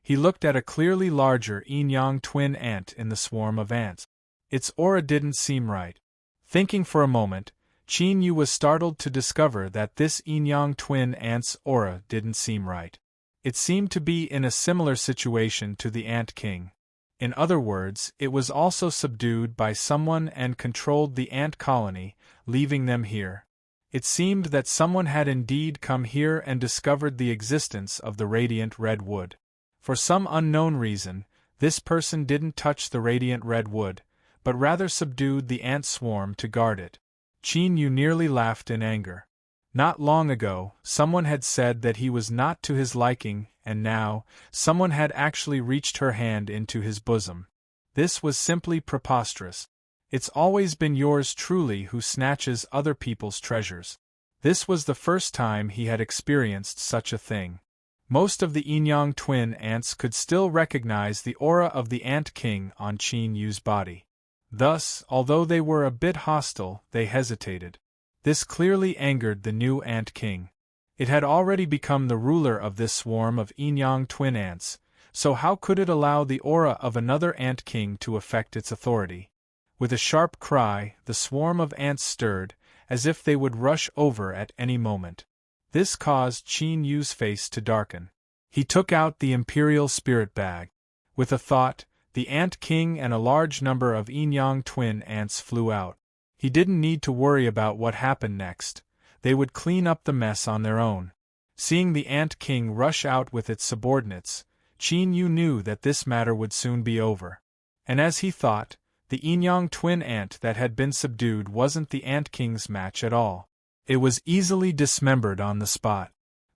He looked at a clearly larger yin-yang twin ant in the swarm of ants. Its aura didn't seem right. Thinking for a moment, Qin Yu was startled to discover that this yin-yang twin ant's aura didn't seem right. It seemed to be in a similar situation to the Ant King. In other words, it was also subdued by someone and controlled the ant colony, leaving them here. It seemed that someone had indeed come here and discovered the existence of the radiant redwood. For some unknown reason, this person didn't touch the radiant redwood, but rather subdued the ant swarm to guard it. Qin Yu nearly laughed in anger. Not long ago, someone had said that he was not to his liking, and now, someone had actually reached her hand into his bosom. This was simply preposterous. It's always been yours truly who snatches other people's treasures. This was the first time he had experienced such a thing. Most of the yin-yang twin ants could still recognize the aura of the Ant King on Qin Yu's body. Thus, although they were a bit hostile, they hesitated. This clearly angered the new Ant King. It had already become the ruler of this swarm of yin-yang twin ants, so how could it allow the aura of another Ant King to affect its authority? With a sharp cry, the swarm of ants stirred, as if they would rush over at any moment. This caused Qin Yu's face to darken. He took out the imperial spirit bag. With a thought, the Ant King and a large number of yin-yang twin ants flew out. He didn't need to worry about what happened next. They would clean up the mess on their own. Seeing the Ant King rush out with its subordinates, Qin Yu knew that this matter would soon be over. And as he thought, the yin-yang twin ant that had been subdued wasn't the Ant King's match at all. It was easily dismembered on the spot.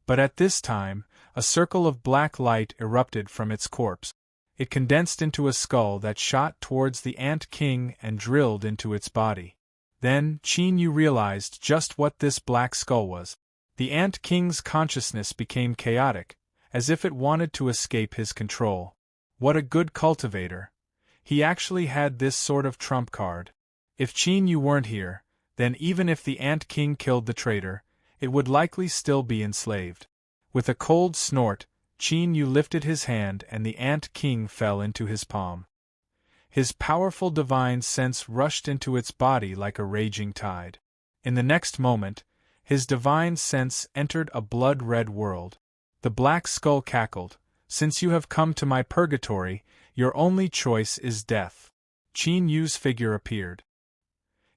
But at this time, a circle of black light erupted from its corpse. It condensed into a skull that shot towards the Ant King and drilled into its body. Then, Qin Yu realized just what this black skull was. The Ant King's consciousness became chaotic, as if it wanted to escape his control. What a good cultivator. He actually had this sort of trump card. If Qin Yu weren't here, then even if the Ant King killed the traitor, it would likely still be enslaved. With a cold snort, Qin Yu lifted his hand and the Ant King fell into his palm. His powerful divine sense rushed into its body like a raging tide. In the next moment, his divine sense entered a blood-red world. The black skull cackled. "Since you have come to my purgatory, your only choice is death." Qin Yu's figure appeared.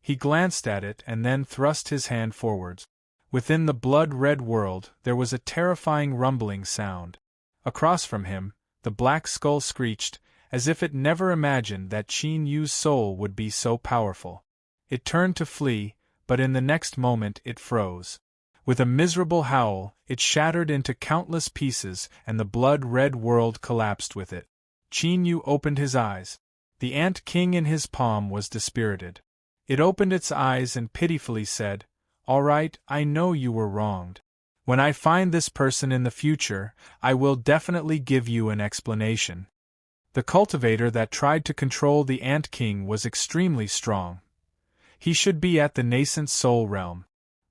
He glanced at it and then thrust his hand forwards. Within the blood-red world, there was a terrifying rumbling sound. Across from him, the black skull screeched, as if it never imagined that Qin Yu's soul would be so powerful. It turned to flee, but in the next moment it froze. With a miserable howl, it shattered into countless pieces and the blood-red world collapsed with it. Qin Yu opened his eyes. The Ant King in his palm was dispirited. It opened its eyes and pitifully said, "All right, I know you were wronged. When I find this person in the future, I will definitely give you an explanation." The cultivator that tried to control the Ant King was extremely strong. He should be at the nascent soul realm.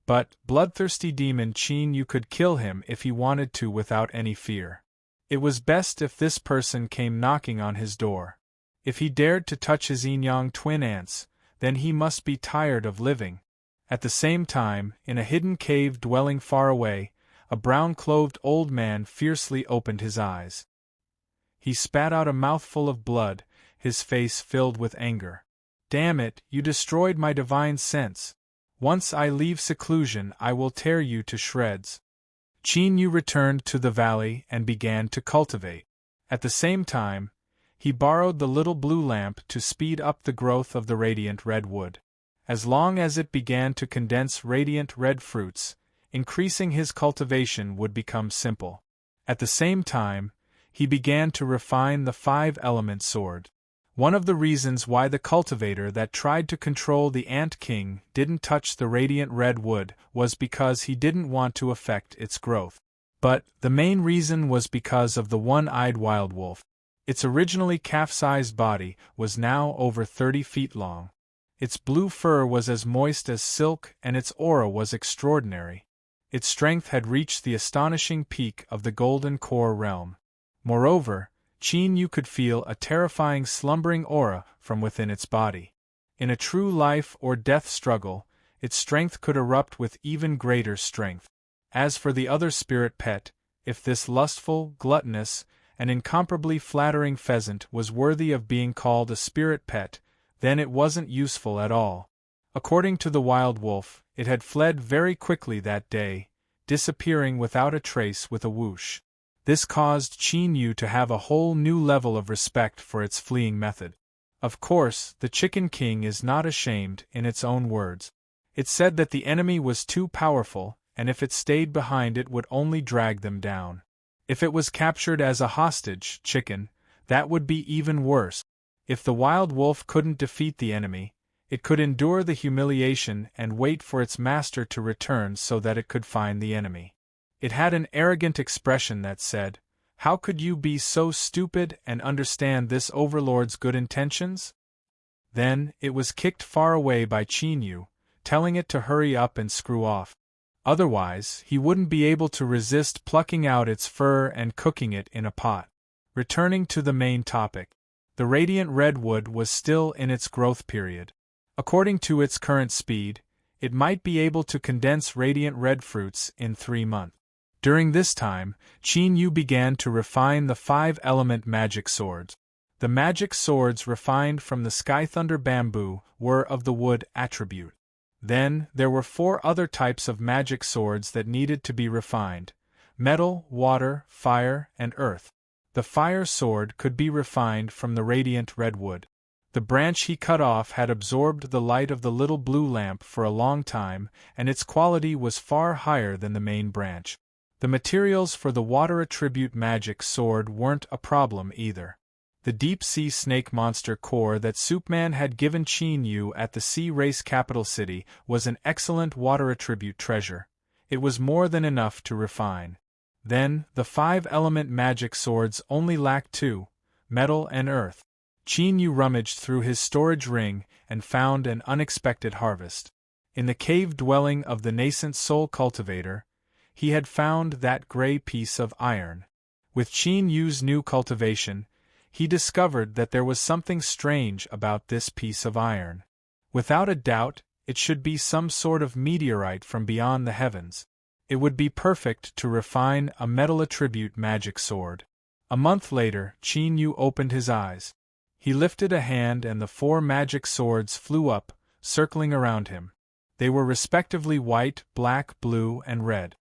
But, bloodthirsty demon Qin Yu could kill him if he wanted to without any fear. It was best if this person came knocking on his door. If he dared to touch his yin-yang twin ants, then he must be tired of living. At the same time, in a hidden cave dwelling far away, a brown-clothed old man fiercely opened his eyes. He spat out a mouthful of blood, his face filled with anger. "Damn it, you destroyed my divine sense. Once I leave seclusion I will tear you to shreds." Qin Yu returned to the valley and began to cultivate. At the same time, He borrowed the little blue lamp to speed up the growth of the radiant red wood. As long as it began to condense radiant red fruits, increasing his cultivation would become simple. At the same time, he began to refine the five-element sword. One of the reasons why the cultivator that tried to control the ant king didn't touch the radiant red wood was because he didn't want to affect its growth. But the main reason was because of the one-eyed wild wolf. Its originally calf-sized body was now over 30 feet long. Its blue fur was as moist as silk and its aura was extraordinary. Its strength had reached the astonishing peak of the golden core realm. Moreover, Qin Yu could feel a terrifying slumbering aura from within its body. In a true life or death struggle, its strength could erupt with even greater strength. As for the other spirit pet, if this lustful, gluttonous, and incomparably flattering pheasant was worthy of being called a spirit pet, then it wasn't useful at all. According to the wild wolf, it had fled very quickly that day, disappearing without a trace with a whoosh. This caused Qin Yu to have a whole new level of respect for its fleeing method. Of course, the Chicken King is not ashamed, in its own words. It said that the enemy was too powerful, and if it stayed behind it would only drag them down. If it was captured as a hostage chicken, that would be even worse. If the wild wolf couldn't defeat the enemy, it could endure the humiliation and wait for its master to return so that it could find the enemy. It had an arrogant expression that said, "How could you be so stupid and understand this overlord's good intentions?" Then, it was kicked far away by Qin Yu, telling it to hurry up and screw off. Otherwise, he wouldn't be able to resist plucking out its fur and cooking it in a pot. Returning to the main topic, the radiant red wood was still in its growth period. According to its current speed, it might be able to condense radiant red fruits in 3 months. During this time, Qin Yu began to refine the five-element magic swords. The magic swords refined from the Sky Thunder bamboo were of the wood attribute. Then, there were 4 other types of magic swords that needed to be refined: metal, water, fire, and earth. The fire sword could be refined from the radiant red wood. The branch he cut off had absorbed the light of the little blue lamp for a long time, and its quality was far higher than the main branch. The materials for the water attribute magic sword weren't a problem either. The deep-sea snake monster core that Soupman had given Qin Yu at the sea race capital city was an excellent water attribute treasure. It was more than enough to refine. Then, the five-element magic swords only lacked 2, metal and earth. Qin Yu rummaged through his storage ring and found an unexpected harvest. In the cave dwelling of the nascent soul cultivator, he had found that gray piece of iron. With Qin Yu's new cultivation, he discovered that there was something strange about this piece of iron. Without a doubt, it should be some sort of meteorite from beyond the heavens. It would be perfect to refine a metal attribute magic sword. A month later, Qin Yu opened his eyes. He lifted a hand and the 4 magic swords flew up, circling around him. They were respectively white, black, blue, and red.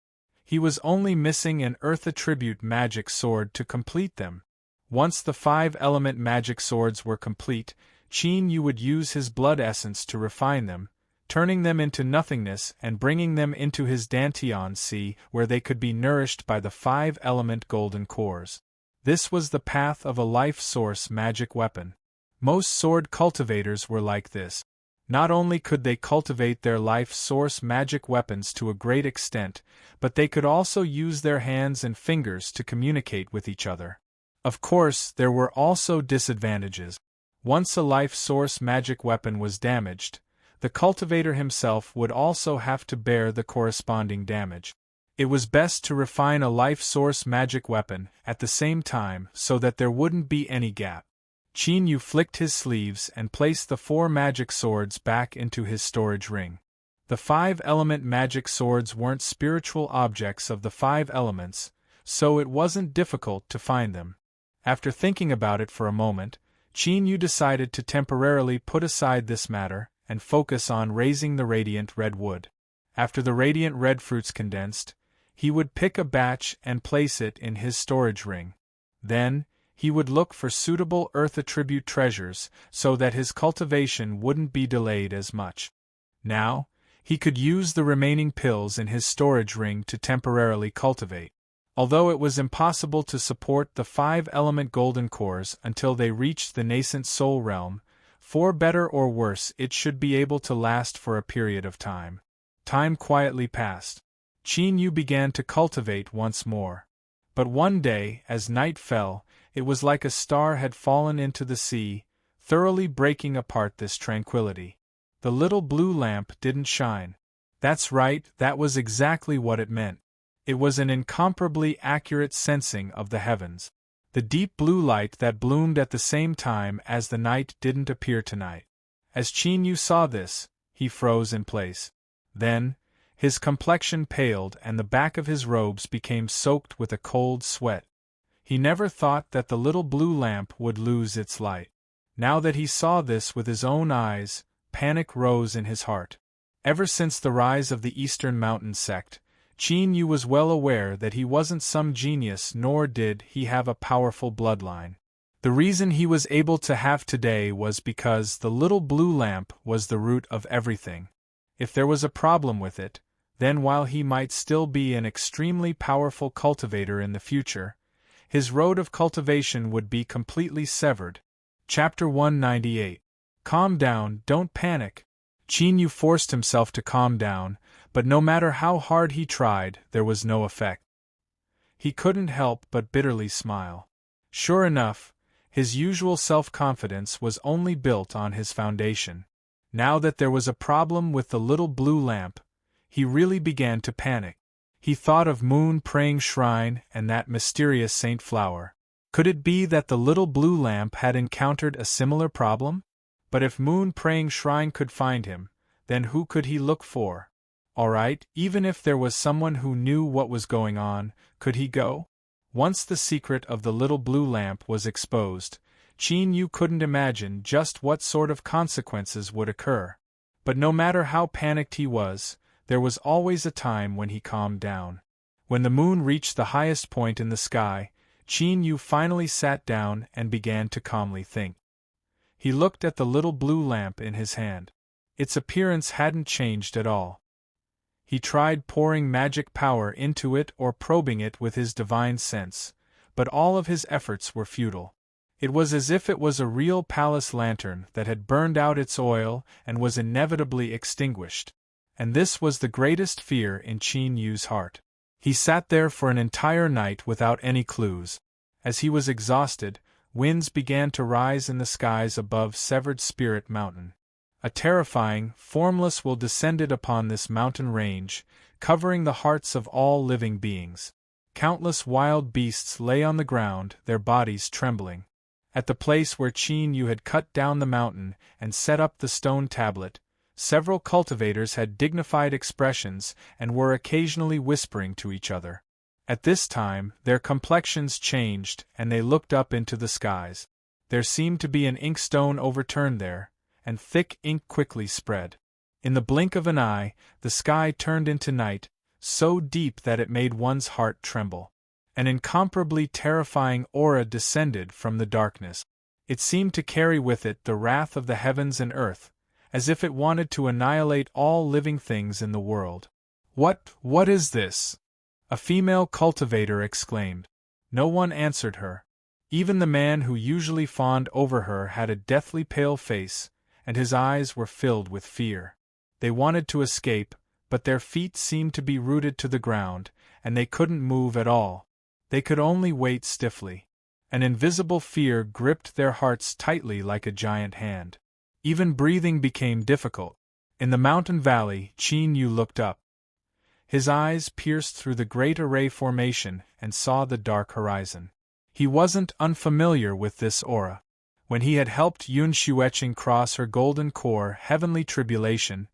He was only missing an earth attribute magic sword to complete them. Once the 5-element magic swords were complete, Qin Yu would use his blood essence to refine them, turning them into nothingness and bringing them into his Dantian Sea where they could be nourished by the 5-element golden cores. This was the path of a life source magic weapon. Most sword cultivators were like this. Not only could they cultivate their life source magic weapons to a great extent, but they could also use their hands and fingers to communicate with each other. Of course, there were also disadvantages. Once a life source magic weapon was damaged, the cultivator himself would also have to bear the corresponding damage. It was best to refine a life source magic weapon at the same time so that there wouldn't be any gap. Qin Yu flicked his sleeves and placed the 4 magic swords back into his storage ring. The 5-element magic swords weren't spiritual objects of the 5 elements, so it wasn't difficult to find them. After thinking about it for a moment, Qin Yu decided to temporarily put aside this matter and focus on raising the radiant red wood. After the radiant red fruits condensed, he would pick a batch and place it in his storage ring. Then, he would look for suitable earth attribute treasures so that his cultivation wouldn't be delayed as much. Now, he could use the remaining pills in his storage ring to temporarily cultivate. Although it was impossible to support the 5-element golden cores until they reached the nascent soul realm, for better or worse it should be able to last for a period of time. Time quietly passed. Qin Yu began to cultivate once more. But one day, as night fell, it was like a star had fallen into the sea, thoroughly breaking apart this tranquility. The little blue lamp didn't shine. That's right, that was exactly what it meant. It was an incomparably accurate sensing of the heavens. The deep blue light that bloomed at the same time as the night didn't appear tonight. As Qin Yu saw this, he froze in place. Then, his complexion paled and the back of his robes became soaked with a cold sweat. He never thought that the little blue lamp would lose its light. Now that he saw this with his own eyes, panic rose in his heart. Ever since the rise of the Eastern Mountain sect, Qin Yu was well aware that he wasn't some genius nor did he have a powerful bloodline. The reason he was able to have today was because the little blue lamp was the root of everything. If there was a problem with it, then while he might still be an extremely powerful cultivator in the future, his road of cultivation would be completely severed. Chapter 198. Calm down, don't panic. Qin Yu forced himself to calm down, but no matter how hard he tried, there was no effect. He couldn't help but bitterly smile. Sure enough, his usual self-confidence was only built on his foundation. Now that there was a problem with the little blue lamp, he really began to panic. He thought of Moon Praying Shrine and that mysterious Saint Flower. Could it be that the little blue lamp had encountered a similar problem? But if Moon Praying Shrine could find him, then who could he look for? Alright, even if there was someone who knew what was going on, could he go? Once the secret of the little blue lamp was exposed, Qin Yu couldn't imagine just what sort of consequences would occur. But no matter how panicked he was, there was always a time when he calmed down. When the moon reached the highest point in the sky, Qin Yu finally sat down and began to calmly think. He looked at the little blue lamp in his hand. Its appearance hadn't changed at all. He tried pouring magic power into it or probing it with his divine sense, but all of his efforts were futile. It was as if it was a real palace lantern that had burned out its oil and was inevitably extinguished. And this was the greatest fear in Qin Yu's heart. He sat there for an entire night without any clues. As he was exhausted, winds began to rise in the skies above Severed Spirit Mountain. A terrifying, formless will descended upon this mountain range, covering the hearts of all living beings. Countless wild beasts lay on the ground, their bodies trembling. At the place where Qin Yu had cut down the mountain and set up the stone tablet, several cultivators had dignified expressions and were occasionally whispering to each other. At this time, their complexions changed and they looked up into the skies. There seemed to be an inkstone overturned there, and thick ink quickly spread. In the blink of an eye, the sky turned into night, so deep that it made one's heart tremble. An incomparably terrifying aura descended from the darkness. It seemed to carry with it the wrath of the heavens and earth, as if it wanted to annihilate all living things in the world. What is this?" a female cultivator exclaimed. No one answered her. Even the man who usually fawned over her had a deathly pale face, and his eyes were filled with fear. They wanted to escape, but their feet seemed to be rooted to the ground, and they couldn't move at all. They could only wait stiffly. An invisible fear gripped their hearts tightly like a giant hand. Even breathing became difficult. In the mountain valley, Qin Yu looked up. His eyes pierced through the great array formation and saw the dark horizon. He wasn't unfamiliar with this aura. When he had helped Yun Xueqing cross her golden core heavenly tribulation,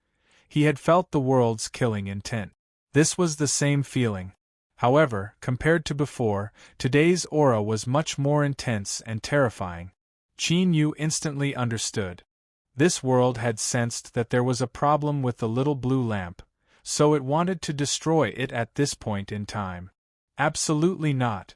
he had felt the world's killing intent. This was the same feeling. However, compared to before, today's aura was much more intense and terrifying. Qin Yu instantly understood. This world had sensed that there was a problem with the little blue lamp, so it wanted to destroy it at this point in time. Absolutely not.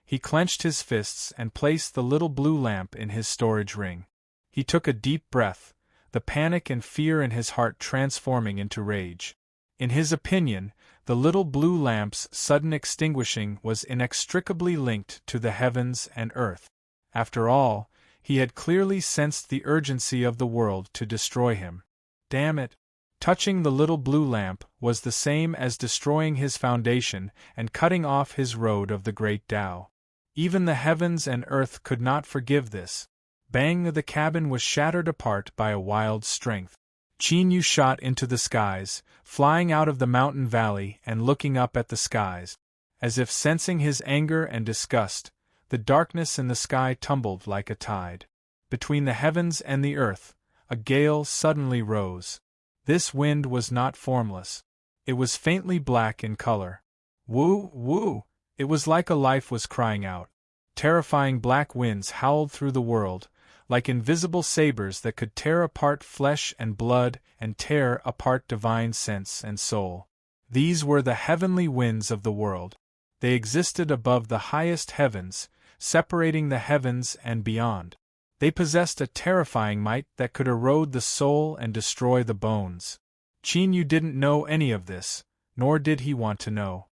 He clenched his fists and placed the little blue lamp in his storage ring. He took a deep breath, the panic and fear in his heart transforming into rage. In his opinion, the little blue lamp's sudden extinguishing was inextricably linked to the heavens and earth. After all, he had clearly sensed the urgency of the world to destroy him. Damn it! Touching the little blue lamp was the same as destroying his foundation and cutting off his road of the great Tao. Even the heavens and earth could not forgive this. Bang! The cabin was shattered apart by a wild strength. Qin Yu shot into the skies, flying out of the mountain valley and looking up at the skies. As if sensing his anger and disgust, the darkness in the sky tumbled like a tide. Between the heavens and the earth, a gale suddenly rose. This wind was not formless. It was faintly black in color. Woo, woo! It was like a life was crying out. Terrifying black winds howled through the world, like invisible sabers that could tear apart flesh and blood and tear apart divine sense and soul. These were the heavenly winds of the world. They existed above the highest heavens, separating the heavens and beyond. They possessed a terrifying might that could erode the soul and destroy the bones. Qin Yu didn't know any of this, nor did he want to know.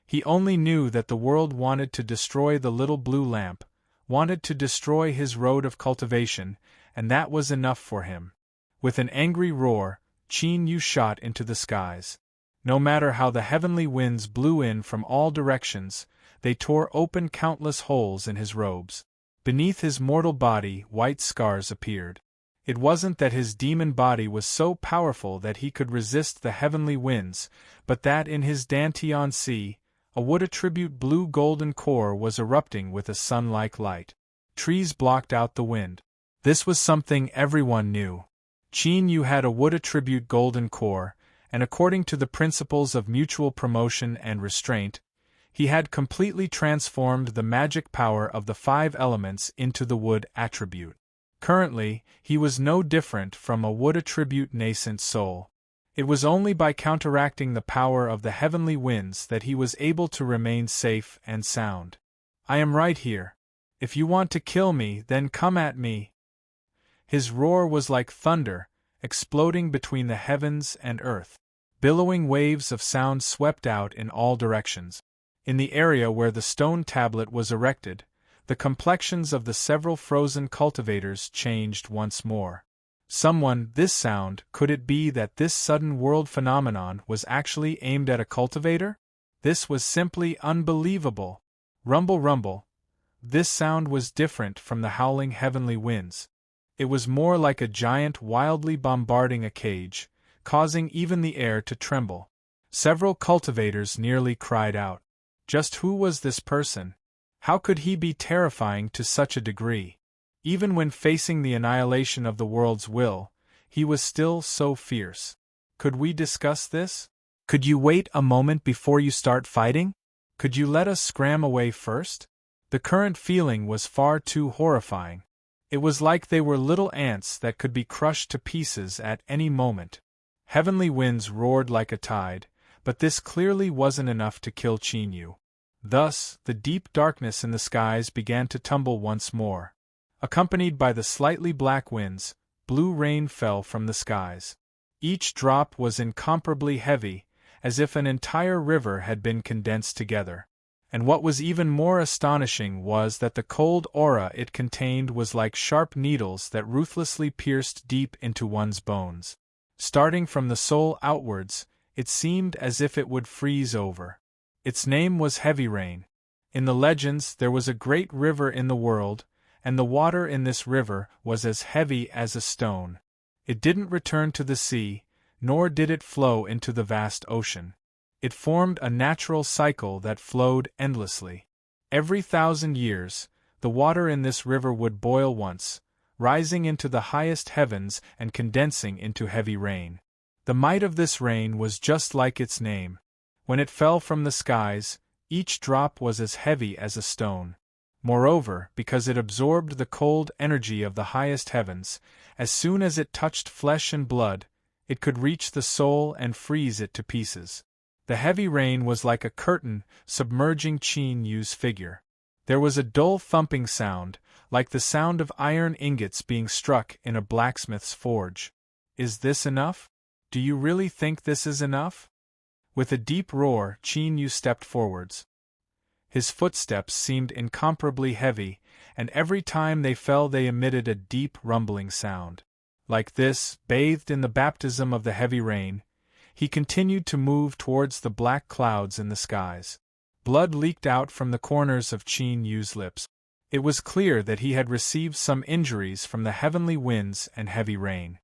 He only knew that the world wanted to destroy the little blue lamp, wanted to destroy his road of cultivation, and that was enough for him. With an angry roar, Qin Yu shot into the skies. No matter how the heavenly winds blew in from all directions, they tore open countless holes in his robes. Beneath his mortal body, white scars appeared. It wasn't that his demon body was so powerful that he could resist the heavenly winds, but that in his Dantian Sea, a wood attribute blue-golden core was erupting with a sun-like light. Trees blocked out the wind. This was something everyone knew. Qin Yu had a wood attribute golden core, and according to the principles of mutual promotion and restraint, he had completely transformed the magic power of the 5 elements into the wood attribute. Currently, he was no different from a wood attribute nascent soul. It was only by counteracting the power of the heavenly winds that he was able to remain safe and sound. I am right here. If you want to kill me, then come at me. His roar was like thunder, exploding between the heavens and earth. Billowing waves of sound swept out in all directions. In the area where the stone tablet was erected, the complexions of the several frozen cultivators changed once more. This sound, could it be that this sudden world phenomenon was actually aimed at a cultivator? This was simply unbelievable. Rumble, rumble. This sound was different from the howling heavenly winds. It was more like a giant wildly bombarding a cage, causing even the air to tremble. Several cultivators nearly cried out. Just who was this person? How could he be terrifying to such a degree? Even when facing the annihilation of the world's will, he was still so fierce. Could we discuss this? Could you wait a moment before you start fighting? Could you let us scram away first? The current feeling was far too horrifying. It was like they were little ants that could be crushed to pieces at any moment. Heavenly winds roared like a tide, but this clearly wasn't enough to kill Qin Yu. Thus, the deep darkness in the skies began to tumble once more. Accompanied by the slightly black winds, blue rain fell from the skies. Each drop was incomparably heavy, as if an entire river had been condensed together. And what was even more astonishing was that the cold aura it contained was like sharp needles that ruthlessly pierced deep into one's bones. Starting from the soul outwards, it seemed as if it would freeze over. Its name was Heavy Rain. In the legends there was a great river in the world, and the water in this river was as heavy as a stone. It didn't return to the sea, nor did it flow into the vast ocean. It formed a natural cycle that flowed endlessly. Every 1,000 years, the water in this river would boil once, rising into the highest heavens and condensing into heavy rain. The might of this rain was just like its name. When it fell from the skies, each drop was as heavy as a stone. Moreover, because it absorbed the cold energy of the highest heavens, as soon as it touched flesh and blood, it could reach the soul and freeze it to pieces. The heavy rain was like a curtain submerging Qin Yu's figure. There was a dull thumping sound, like the sound of iron ingots being struck in a blacksmith's forge. Is this enough? Do you really think this is enough? With a deep roar, Qin Yu stepped forwards. His footsteps seemed incomparably heavy, and every time they fell they emitted a deep rumbling sound. Like this, bathed in the baptism of the heavy rain, he continued to move towards the black clouds in the skies. Blood leaked out from the corners of Qin Yu's lips. It was clear that he had received some injuries from the heavenly winds and heavy rain.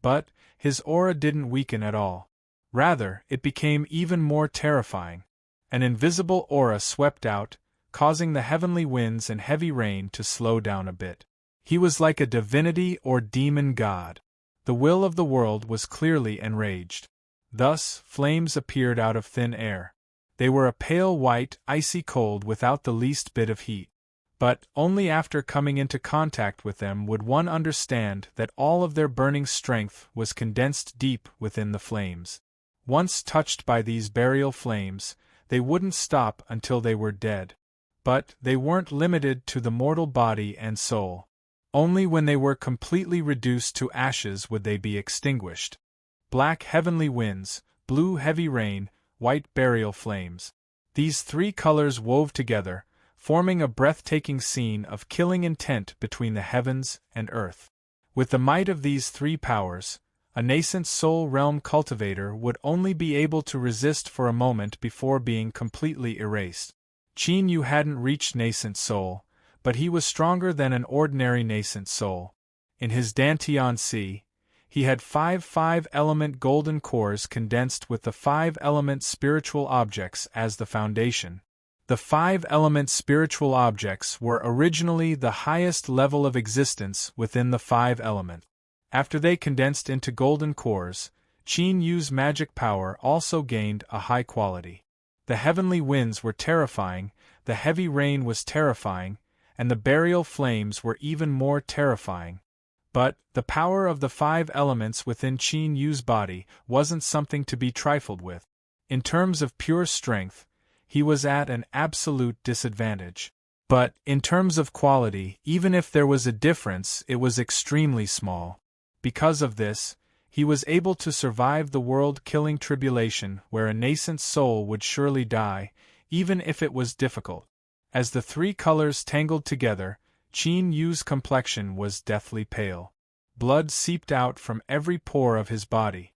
But his aura didn't weaken at all. Rather, it became even more terrifying. An invisible aura swept out, causing the heavenly winds and heavy rain to slow down a bit. He was like a divinity or demon god. The will of the world was clearly enraged. Thus, flames appeared out of thin air. They were a pale white, icy cold without the least bit of heat. But only after coming into contact with them would one understand that all of their burning strength was condensed deep within the flames. Once touched by these burial flames, they wouldn't stop until they were dead. But they weren't limited to the mortal body and soul. Only when they were completely reduced to ashes would they be extinguished. Black heavenly winds, blue heavy rain, white burial flames. These three colors wove together, forming a breathtaking scene of killing intent between the heavens and earth. With the might of these three powers, a nascent soul realm cultivator would only be able to resist for a moment before being completely erased. Qin Yu hadn't reached nascent soul, but he was stronger than an ordinary nascent soul. In his Dantian Sea, he had 5 5-element golden cores condensed with the 5-element spiritual objects as the foundation. The 5-element spiritual objects were originally the highest level of existence within the 5-element. After they condensed into golden cores, Qin Yu's magic power also gained a high quality. The heavenly winds were terrifying, the heavy rain was terrifying, and the burial flames were even more terrifying. But the power of the 5 elements within Qin Yu's body wasn't something to be trifled with. In terms of pure strength, he was at an absolute disadvantage. But, in terms of quality, even if there was a difference, it was extremely small. Because of this, he was able to survive the world-killing tribulation where a nascent soul would surely die, even if it was difficult. As the three colors tangled together, Qin Yu's complexion was deathly pale. Blood seeped out from every pore of his body.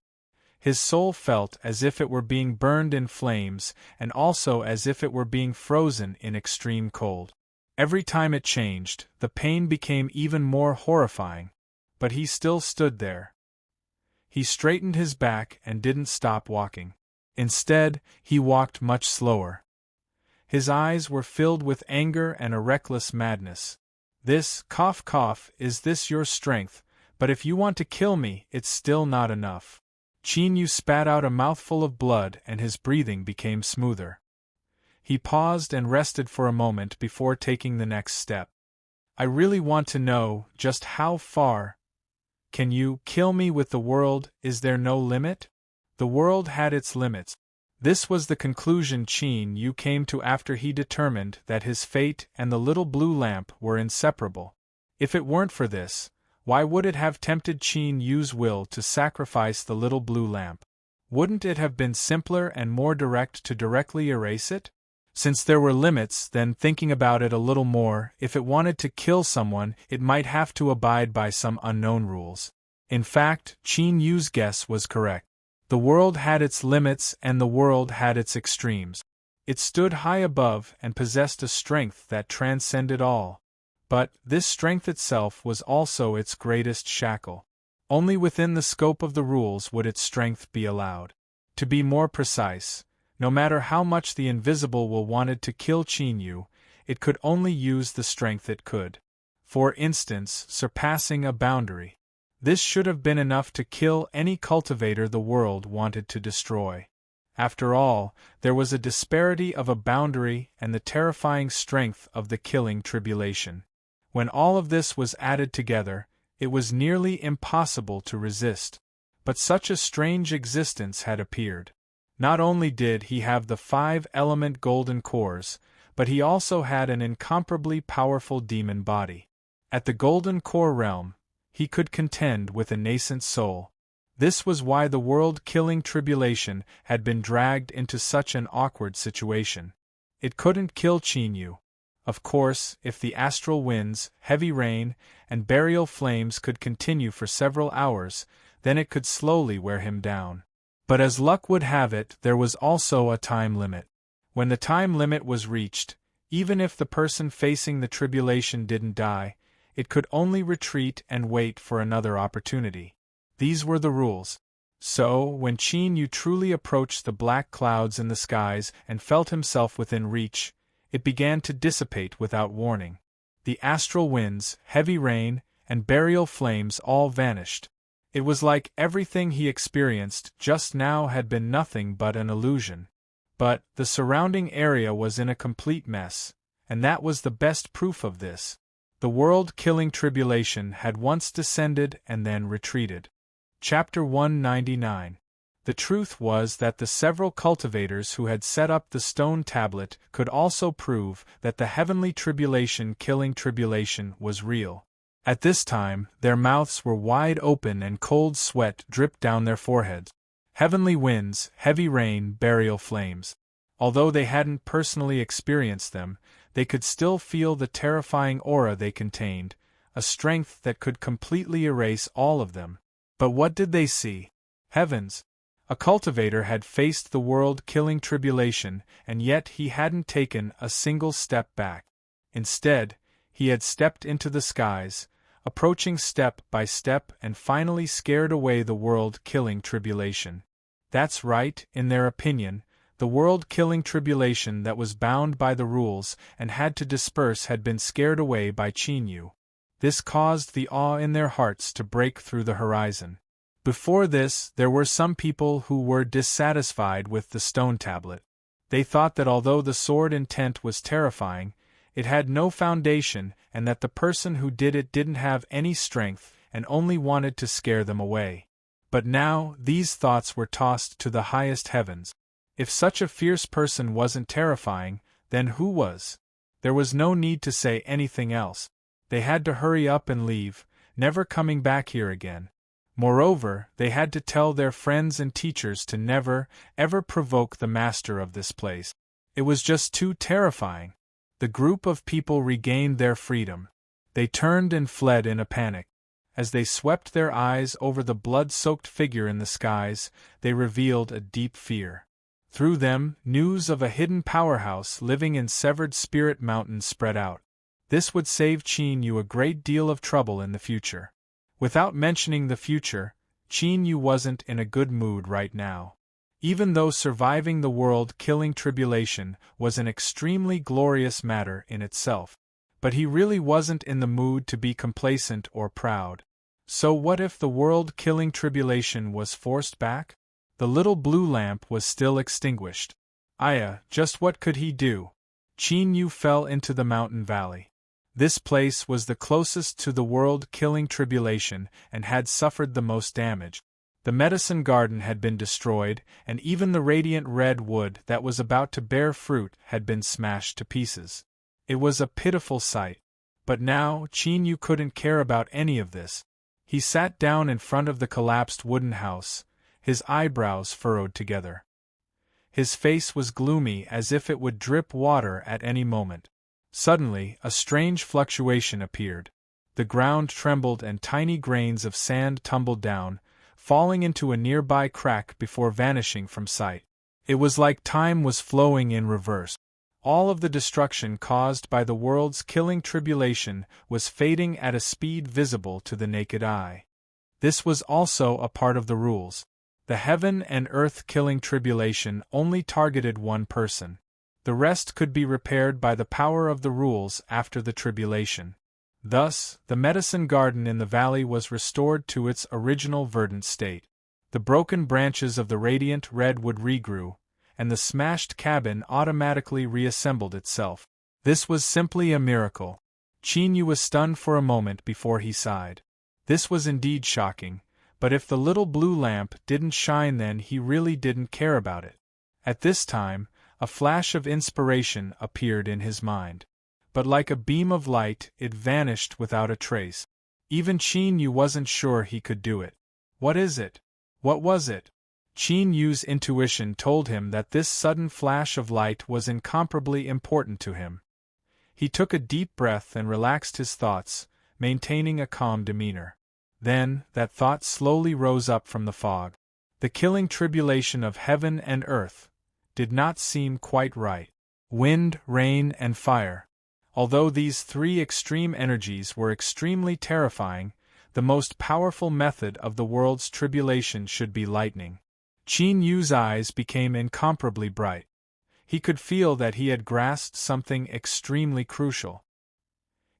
His soul felt as if it were being burned in flames, and also as if it were being frozen in extreme cold. Every time it changed, the pain became even more horrifying. But he still stood there. He straightened his back and didn't stop walking. Instead, he walked much slower. His eyes were filled with anger and a reckless madness. This, cough cough, is this your strength, but if you want to kill me, it's still not enough. Qin Yu spat out a mouthful of blood and his breathing became smoother. He paused and rested for a moment before taking the next step. I really want to know just how far. Can you kill me with the world? Is there no limit? The world had its limits. This was the conclusion Qin Yu came to after he determined that his fate and the little blue lamp were inseparable. If it weren't for this, why would it have tempted Qin Yu's will to sacrifice the little blue lamp? Wouldn't it have been simpler and more direct to directly erase it? Since there were limits, then thinking about it a little more, if it wanted to kill someone, it might have to abide by some unknown rules. In fact, Qin Yu's guess was correct. The world had its limits and the world had its extremes. It stood high above and possessed a strength that transcended all. But this strength itself was also its greatest shackle. Only within the scope of the rules would its strength be allowed. To be more precise, no matter how much the invisible will wanted to kill Qin Yu, it could only use the strength it could. For instance, surpassing a boundary. This should have been enough to kill any cultivator the world wanted to destroy. After all, there was a disparity of a boundary and the terrifying strength of the killing tribulation. When all of this was added together, it was nearly impossible to resist. But such a strange existence had appeared. Not only did he have the 5-element golden cores, but he also had an incomparably powerful demon body. At the Golden Core realm, he could contend with a nascent soul. This was why the world-killing tribulation had been dragged into such an awkward situation. It couldn't kill Chinyu. Of course, if the astral winds, heavy rain, and burial flames could continue for several hours, then it could slowly wear him down. But as luck would have it, there was also a time limit. When the time limit was reached, even if the person facing the tribulation didn't die, it could only retreat and wait for another opportunity. These were the rules. So, when Chinyu truly approached the black clouds in the skies and felt himself within reach, it began to dissipate without warning. The astral winds, heavy rain, and burial flames all vanished. It was like everything he experienced just now had been nothing but an illusion. But the surrounding area was in a complete mess, and that was the best proof of this. The world-killing tribulation had once descended and then retreated. Chapter 199. The truth was that the several cultivators who had set up the stone tablet could also prove that the heavenly tribulation-killing tribulation was real. At this time, their mouths were wide open and cold sweat dripped down their foreheads. Heavenly winds, heavy rain, burial flames. Although they hadn't personally experienced them, they could still feel the terrifying aura they contained, a strength that could completely erase all of them. But what did they see? Heavens! A cultivator had faced the world-killing tribulation, and yet he hadn't taken a single step back. Instead, he had stepped into the skies, approaching step by step and finally scared away the world-killing tribulation. That's right, in their opinion, the world-killing tribulation that was bound by the rules and had to disperse had been scared away by Chinyu. This caused the awe in their hearts to break through the horizon. Before this, there were some people who were dissatisfied with the stone tablet. They thought that although the sword intent was terrifying, it had no foundation and that the person who did it didn't have any strength and only wanted to scare them away. But now, these thoughts were tossed to the highest heavens. If such a fierce person wasn't terrifying, then who was? There was no need to say anything else. They had to hurry up and leave, never coming back here again. Moreover, they had to tell their friends and teachers to never, ever provoke the master of this place. It was just too terrifying. The group of people regained their freedom. They turned and fled in a panic. As they swept their eyes over the blood-soaked figure in the skies, they revealed a deep fear. Through them, news of a hidden powerhouse living in Severed Spirit Mountain spread out. This would save Chinyu a great deal of trouble in the future. Without mentioning the future, Chinyu wasn't in a good mood right now. Even though surviving the world-killing tribulation was an extremely glorious matter in itself, but he really wasn't in the mood to be complacent or proud. So what if the world-killing tribulation was forced back? The little blue lamp was still extinguished. Just what could he do? Chinyu fell into the mountain valley. This place was the closest to the world-killing tribulation and had suffered the most damage. The medicine garden had been destroyed, and even the radiant red wood that was about to bear fruit had been smashed to pieces. It was a pitiful sight. But now, Chinyu couldn't care about any of this. He sat down in front of the collapsed wooden house, his eyebrows furrowed together. His face was gloomy as if it would drip water at any moment. Suddenly, a strange fluctuation appeared. The ground trembled and tiny grains of sand tumbled down, falling into a nearby crack before vanishing from sight. It was like time was flowing in reverse. All of the destruction caused by the world's killing tribulation was fading at a speed visible to the naked eye. This was also a part of the rules. The heaven and earth killing tribulation only targeted one person. The rest could be repaired by the power of the rules after the tribulation. Thus, the medicine garden in the valley was restored to its original verdant state. The broken branches of the radiant redwood regrew, and the smashed cabin automatically reassembled itself. This was simply a miracle. Chinyu was stunned for a moment before he sighed. This was indeed shocking, but if the little blue lamp didn't shine then he really didn't care about it. At this time, a flash of inspiration appeared in his mind. But like a beam of light, it vanished without a trace. Even Qin Yu wasn't sure he could do it. What is it? What was it? Qin Yu's intuition told him that this sudden flash of light was incomparably important to him. He took a deep breath and relaxed his thoughts, maintaining a calm demeanor. Then, that thought slowly rose up from the fog. The killing tribulation of heaven and earth did not seem quite right. Wind, rain, and fire. Although these three extreme energies were extremely terrifying, the most powerful method of the world's tribulation should be lightning. Qin Yu's eyes became incomparably bright. He could feel that he had grasped something extremely crucial.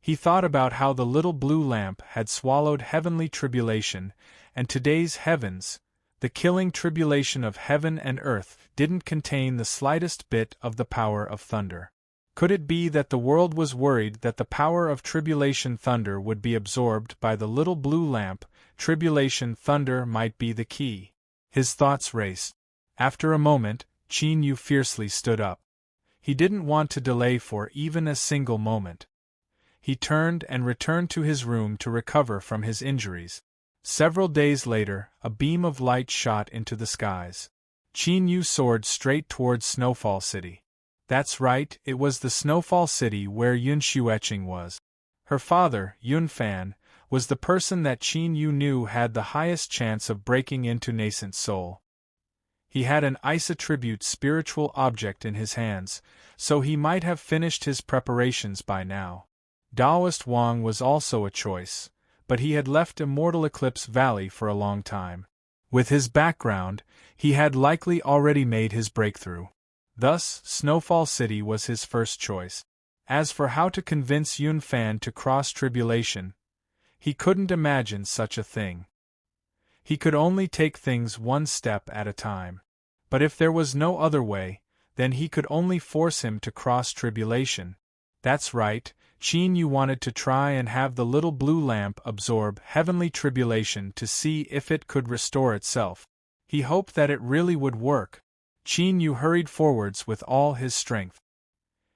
He thought about how the little blue lamp had swallowed heavenly tribulation, and today's heavens, the killing tribulation of heaven and earth, didn't contain the slightest bit of the power of thunder. Could it be that the world was worried that the power of tribulation thunder would be absorbed by the little blue lamp? Tribulation thunder might be the key. His thoughts raced. After a moment, Qin Yu fiercely stood up. He didn't want to delay for even a single moment. He turned and returned to his room to recover from his injuries. Several days later, a beam of light shot into the skies. Qin Yu soared straight towards Snowfall City. That's right, it was the Snowfall City where Yun Xueqing was. Her father, Yun Fan, was the person that Qin Yu knew had the highest chance of breaking into Nascent Soul. He had an ice attribute spiritual object in his hands, so he might have finished his preparations by now. Daoist Wang was also a choice, but he had left Immortal Eclipse Valley for a long time. With his background, he had likely already made his breakthrough. Thus, Snowfall City was his first choice. As for how to convince Yun Fan to cross tribulation, he couldn't imagine such a thing. He could only take things one step at a time. But if there was no other way, then he could only force him to cross tribulation. That's right, Qin Yu wanted to try and have the little blue lamp absorb heavenly tribulation to see if it could restore itself. He hoped that it really would work. Qin Yu hurried forwards with all his strength.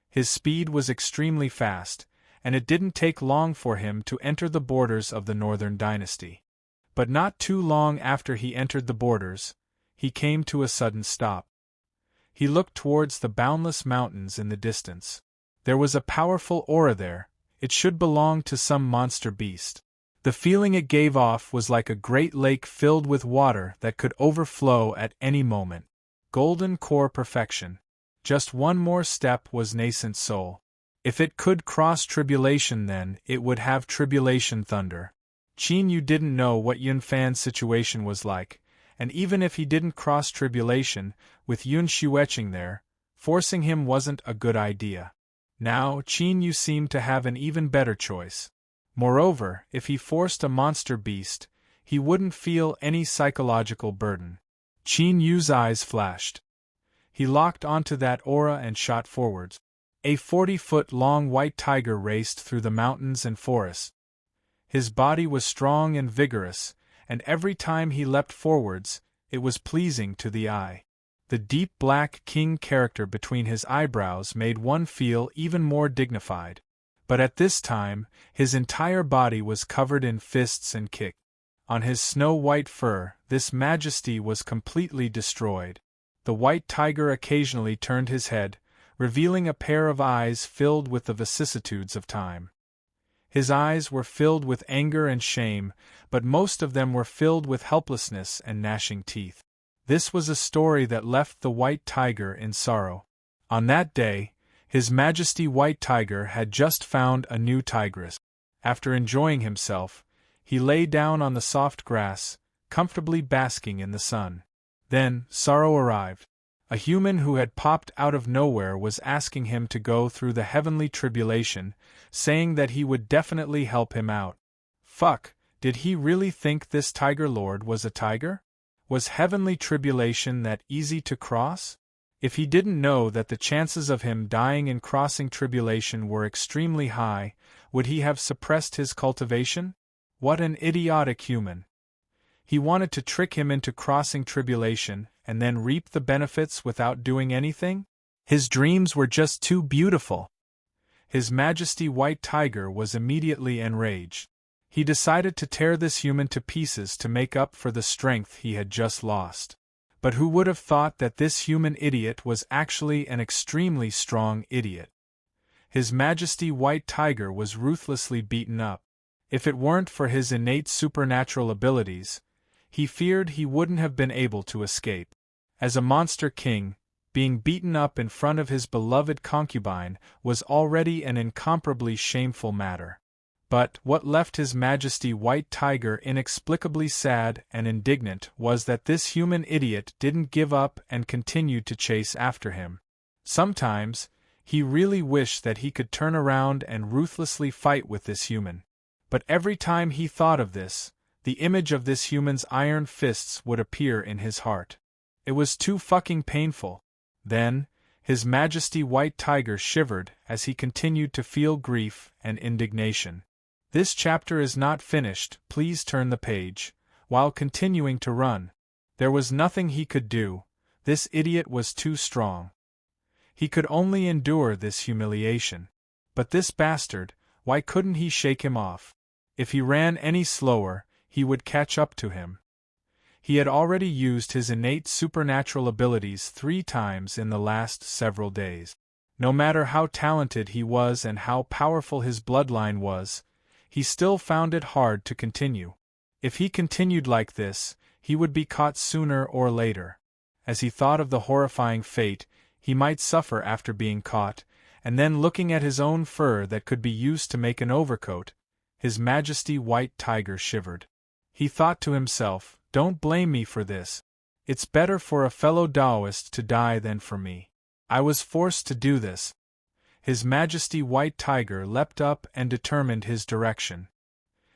His speed was extremely fast, and it didn't take long for him to enter the borders of the Northern Dynasty. But not too long after he entered the borders, he came to a sudden stop. He looked towards the boundless mountains in the distance. There was a powerful aura there. It should belong to some monster beast. The feeling it gave off was like a great lake filled with water that could overflow at any moment. Golden core perfection. Just one more step was Nascent Soul. If it could cross tribulation, then it would have tribulation thunder. Qin Yu didn't know what Yun Fan's situation was like, and even if he didn't cross tribulation, with Yun Xueqing there, forcing him wasn't a good idea. Now, Qin Yu seemed to have an even better choice. Moreover, if he forced a monster beast, he wouldn't feel any psychological burden. Qin Yu's eyes flashed. He locked onto that aura and shot forwards. A 40-foot-long white tiger raced through the mountains and forests. His body was strong and vigorous, and every time he leapt forwards, it was pleasing to the eye. The deep black king character between his eyebrows made one feel even more dignified. But at this time, his entire body was covered in fists and kicks. On his snow-white fur, this majesty was completely destroyed. The white tiger occasionally turned his head, revealing a pair of eyes filled with the vicissitudes of time. His eyes were filled with anger and shame, but most of them were filled with helplessness and gnashing teeth. This was a story that left the white tiger in sorrow. On that day, His Majesty White Tiger had just found a new tigress. After enjoying himself, he lay down on the soft grass, comfortably basking in the sun. Then, sorrow arrived. A human who had popped out of nowhere was asking him to go through the heavenly tribulation, saying that he would definitely help him out. Fuck, did he really think this Tiger Lord was a tiger? Was heavenly tribulation that easy to cross? If he didn't know that the chances of him dying in crossing tribulation were extremely high, would he have suppressed his cultivation? What an idiotic human. He wanted to trick him into crossing tribulation, and then reap the benefits without doing anything? His dreams were just too beautiful. His Majesty White Tiger was immediately enraged. He decided to tear this human to pieces to make up for the strength he had just lost. But who would have thought that this human idiot was actually an extremely strong idiot? His Majesty White Tiger was ruthlessly beaten up. If it weren't for his innate supernatural abilities, he feared he wouldn't have been able to escape. As a monster king, being beaten up in front of his beloved concubine was already an incomparably shameful matter. But what left His Majesty White Tiger inexplicably sad and indignant was that this human idiot didn't give up and continued to chase after him. Sometimes, he really wished that he could turn around and ruthlessly fight with this human. But every time he thought of this, the image of this human's iron fists would appear in his heart. It was too fucking painful. Then, His Majesty White Tiger shivered as he continued to feel grief and indignation. This chapter is not finished, please turn the page. While continuing to run, there was nothing he could do, this idiot was too strong. He could only endure this humiliation. But this bastard, why couldn't he shake him off? If he ran any slower, he would catch up to him. He had already used his innate supernatural abilities 3 times in the last several days. No matter how talented he was and how powerful his bloodline was, he still found it hard to continue. If he continued like this, he would be caught sooner or later. As he thought of the horrifying fate he might suffer after being caught, and then looking at his own fur that could be used to make an overcoat, His Majesty White Tiger shivered. He thought to himself, "Don't blame me for this. It's better for a fellow Taoist to die than for me. I was forced to do this." His Majesty White Tiger leapt up and determined his direction.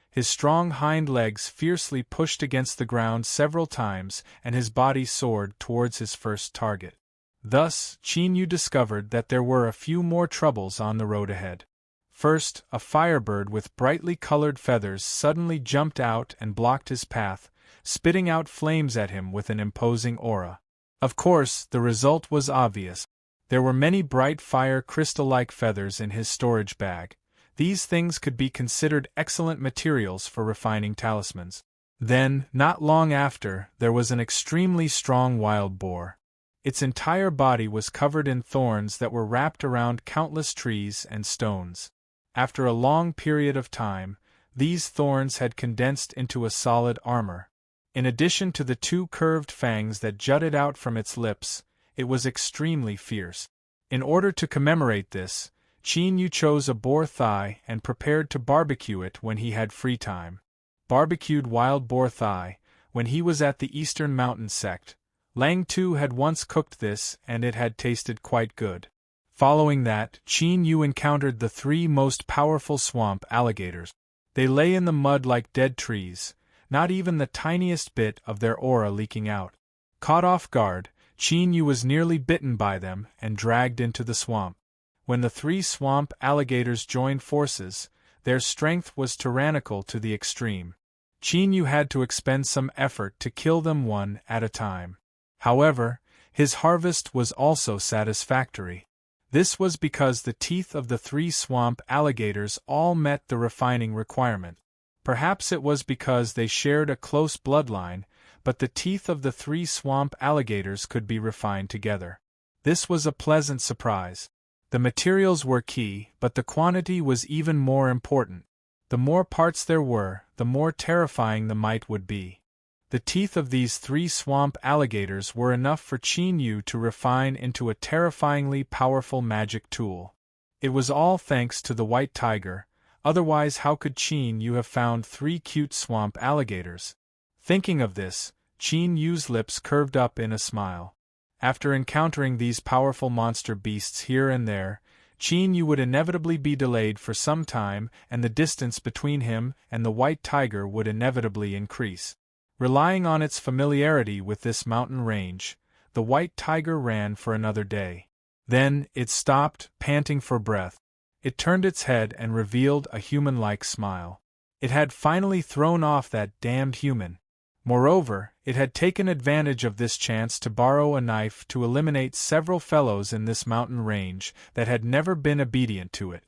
His strong hind legs fiercely pushed against the ground several times and his body soared towards his first target. Thus, Qin Yu discovered that there were a few more troubles on the road ahead. First, a firebird with brightly colored feathers suddenly jumped out and blocked his path, spitting out flames at him with an imposing aura. Of course, the result was obvious. There were many bright fire crystal-like feathers in his storage bag. These things could be considered excellent materials for refining talismans. Then, not long after, there was an extremely strong wild boar. Its entire body was covered in thorns that were wrapped around countless trees and stones. After a long period of time, these thorns had condensed into a solid armor. In addition to the 2 curved fangs that jutted out from its lips, it was extremely fierce. In order to commemorate this, Qin Yu chose a boar thigh and prepared to barbecue it when he had free time. Barbecued wild boar thigh, when he was at the Eastern Mountain sect, Lang Tu had once cooked this and it had tasted quite good. Following that, Qin Yu encountered the 3 most powerful swamp alligators. They lay in the mud like dead trees, not even the tiniest bit of their aura leaking out. Caught off guard, Qin Yu was nearly bitten by them and dragged into the swamp. When the 3 swamp alligators joined forces, their strength was tyrannical to the extreme. Qin Yu had to expend some effort to kill them one at a time. However, his harvest was also satisfactory. This was because the teeth of the 3 swamp alligators all met the refining requirement. Perhaps it was because they shared a close bloodline, but the teeth of the 3 swamp alligators could be refined together. This was a pleasant surprise. The materials were key, but the quantity was even more important. The more parts there were, the more terrifying the might would be. The teeth of these 3 swamp alligators were enough for Qin Yu to refine into a terrifyingly powerful magic tool. It was all thanks to the White Tiger, otherwise how could Qin Yu have found 3 cute swamp alligators? Thinking of this, Qin Yu's lips curved up in a smile. After encountering these powerful monster beasts here and there, Qin Yu would inevitably be delayed for some time and the distance between him and the White Tiger would inevitably increase. Relying on its familiarity with this mountain range, the White Tiger ran for another day. Then, it stopped, panting for breath. It turned its head and revealed a human-like smile. It had finally thrown off that damned human. Moreover, it had taken advantage of this chance to borrow a knife to eliminate several fellows in this mountain range that had never been obedient to it.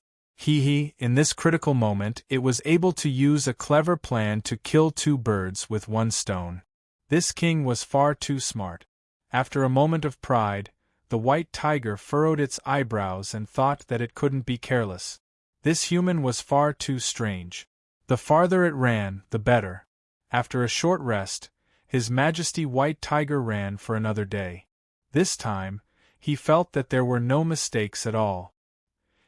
In this critical moment, it was able to use a clever plan to kill two birds with one stone. This king was far too smart. After a moment of pride, the white tiger furrowed its eyebrows and thought that it couldn't be careless. This human was far too strange. The farther it ran, the better. After a short rest, His Majesty White Tiger ran for another day. This time, he felt that there were no mistakes at all.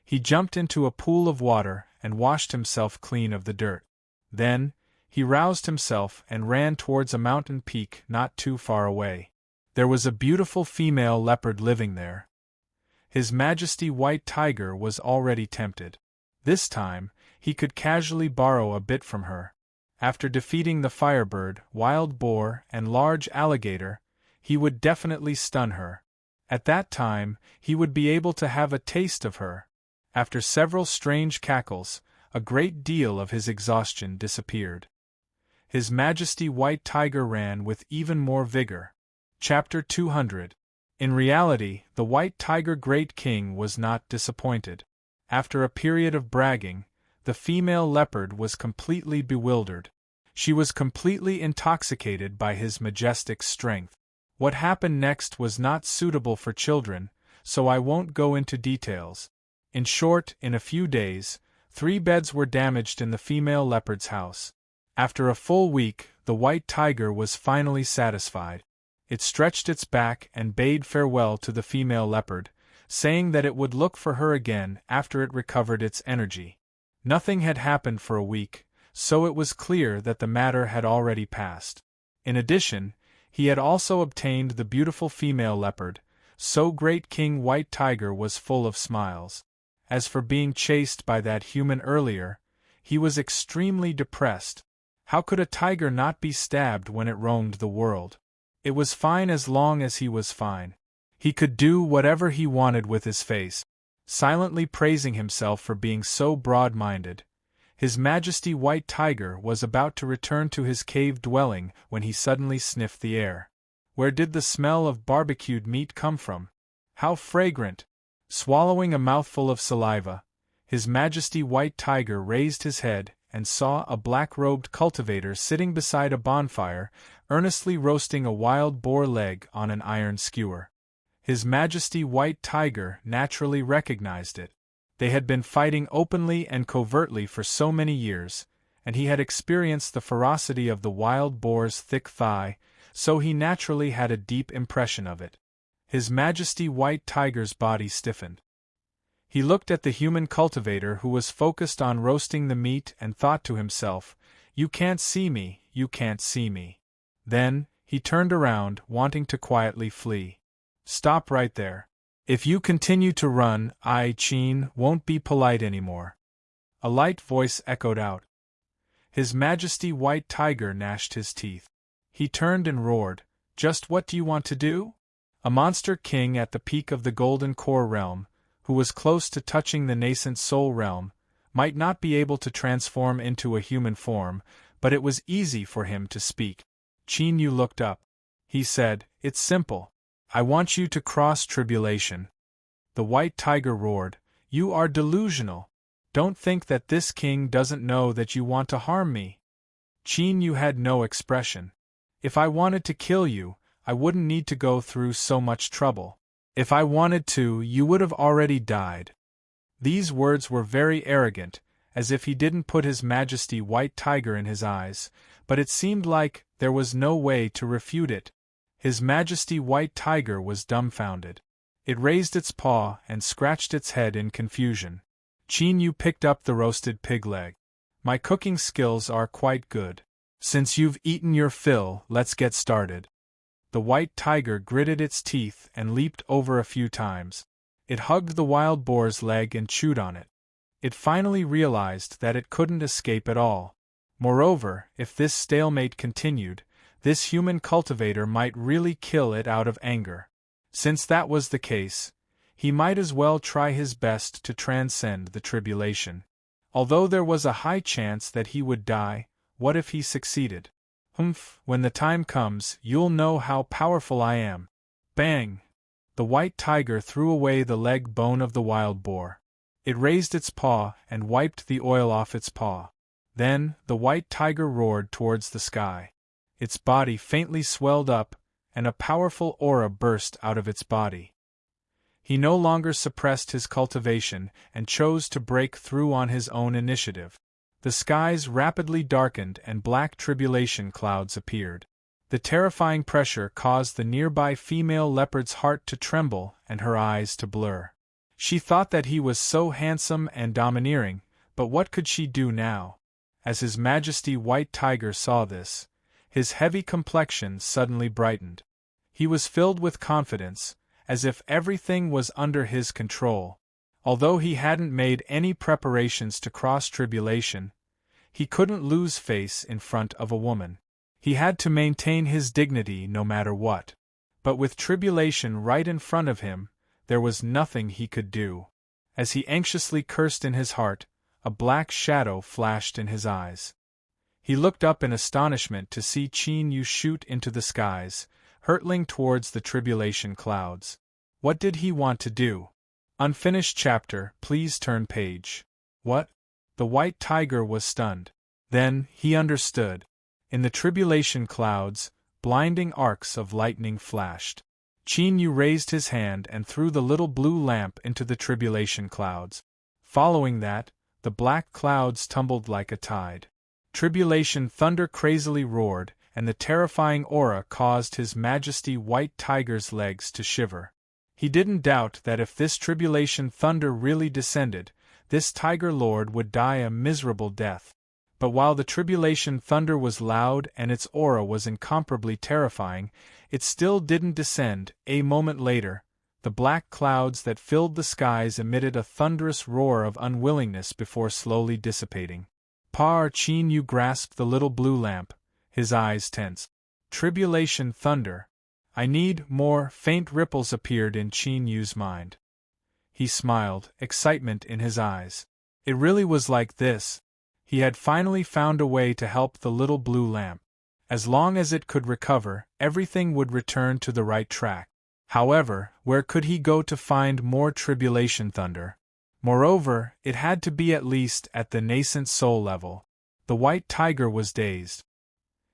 He jumped into a pool of water and washed himself clean of the dirt. Then, he roused himself and ran towards a mountain peak not too far away. There was a beautiful female leopard living there. His Majesty White Tiger was already tempted. This time, he could casually borrow a bit from her. After defeating the firebird, wild boar, and large alligator, he would definitely stun her. At that time, he would be able to have a taste of her. After several strange cackles, a great deal of his exhaustion disappeared. His Majesty White Tiger ran with even more vigor. Chapter 200. In reality, the White Tiger Great King was not disappointed. After a period of bragging, the female leopard was completely bewildered. She was completely intoxicated by his majestic strength. What happened next was not suitable for children, so I won't go into details. In short, in a few days, 3 beds were damaged in the female leopard's house. After a full week, the white tiger was finally satisfied. It stretched its back and bade farewell to the female leopard, saying that it would look for her again after it recovered its energy. Nothing had happened for a week, so it was clear that the matter had already passed. In addition, he had also obtained the beautiful female leopard, so Great King White Tiger was full of smiles. As for being chased by that human earlier, he was extremely depressed. How could a tiger not be stabbed when it roamed the world? It was fine as long as he was fine. He could do whatever he wanted with his face. Silently praising himself for being so broad-minded, His Majesty White Tiger was about to return to his cave dwelling when he suddenly sniffed the air. Where did the smell of barbecued meat come from? How fragrant! Swallowing a mouthful of saliva, His Majesty White Tiger raised his head and saw a black-robed cultivator sitting beside a bonfire, earnestly roasting a wild boar leg on an iron skewer. His Majesty White Tiger naturally recognized it. They had been fighting openly and covertly for so many years, and he had experienced the ferocity of the wild boar's thick thigh, so he naturally had a deep impression of it. His Majesty White Tiger's body stiffened. He looked at the human cultivator who was focused on roasting the meat and thought to himself, "You can't see me, you can't see me." Then, he turned around, wanting to quietly flee. "Stop right there. If you continue to run, Chin won't be polite anymore." A light voice echoed out. His Majesty White Tiger gnashed his teeth. He turned and roared, "Just what do you want to do?" A monster king at the peak of the Golden Core realm, who was close to touching the nascent soul realm, might not be able to transform into a human form, but it was easy for him to speak. Chin Yu looked up. He said, "It's simple. I want you to cross tribulation." The white tiger roared, "You are delusional. Don't think that this king doesn't know that you want to harm me." Chin Yu had no expression. "If I wanted to kill you, I wouldn't need to go through so much trouble. If I wanted to, you would have already died." These words were very arrogant, as if he didn't put His Majesty White Tiger in his eyes, but it seemed like there was no way to refute it. His Majesty White Tiger was dumbfounded. It raised its paw and scratched its head in confusion. Chin Yu picked up the roasted pig leg. "My cooking skills are quite good. Since you've eaten your fill, let's get started." The white tiger gritted its teeth and leaped over a few times. It hugged the wild boar's leg and chewed on it. It finally realized that it couldn't escape at all. Moreover, if this stalemate continued, this human cultivator might really kill it out of anger. Since that was the case, he might as well try his best to transcend the tribulation. Although there was a high chance that he would die, what if he succeeded? Humph, when the time comes, you'll know how powerful I am. Bang! The white tiger threw away the leg bone of the wild boar. It raised its paw and wiped the oil off its paw. Then, the white tiger roared towards the sky. Its body faintly swelled up, and a powerful aura burst out of its body. He no longer suppressed his cultivation and chose to break through on his own initiative. The skies rapidly darkened and black tribulation clouds appeared. The terrifying pressure caused the nearby female leopard's heart to tremble and her eyes to blur. She thought that he was so handsome and domineering, but what could she do now? As His Majesty White Tiger saw this, his heavy complexion suddenly brightened. He was filled with confidence, as if everything was under his control. Although he hadn't made any preparations to cross tribulation, he couldn't lose face in front of a woman. He had to maintain his dignity no matter what. But with tribulation right in front of him, there was nothing he could do. As he anxiously cursed in his heart, a black shadow flashed in his eyes. He looked up in astonishment to see Qin Yu shoot into the skies, hurtling towards the tribulation clouds. What did he want to do? Unfinished chapter, please turn page. What? The white tiger was stunned. Then, he understood. In the tribulation clouds, blinding arcs of lightning flashed. Qin Yu raised his hand and threw the little blue lamp into the tribulation clouds. Following that, the black clouds tumbled like a tide. Tribulation thunder crazily roared, and the terrifying aura caused His Majesty White Tiger's legs to shiver. He didn't doubt that if this tribulation thunder really descended, this Tiger Lord would die a miserable death. But while the tribulation thunder was loud and its aura was incomparably terrifying, it still didn't descend. A moment later, the black clouds that filled the skies emitted a thunderous roar of unwillingness before slowly dissipating. Qin Yu grasped the little blue lamp, his eyes tense. Tribulation thunder. I need more. Faint ripples appeared in Qin Yu's mind. He smiled, excitement in his eyes. It really was like this. He had finally found a way to help the little blue lamp. As long as it could recover, everything would return to the right track. However, where could he go to find more tribulation thunder? Moreover, it had to be at least at the nascent soul level. The white tiger was dazed.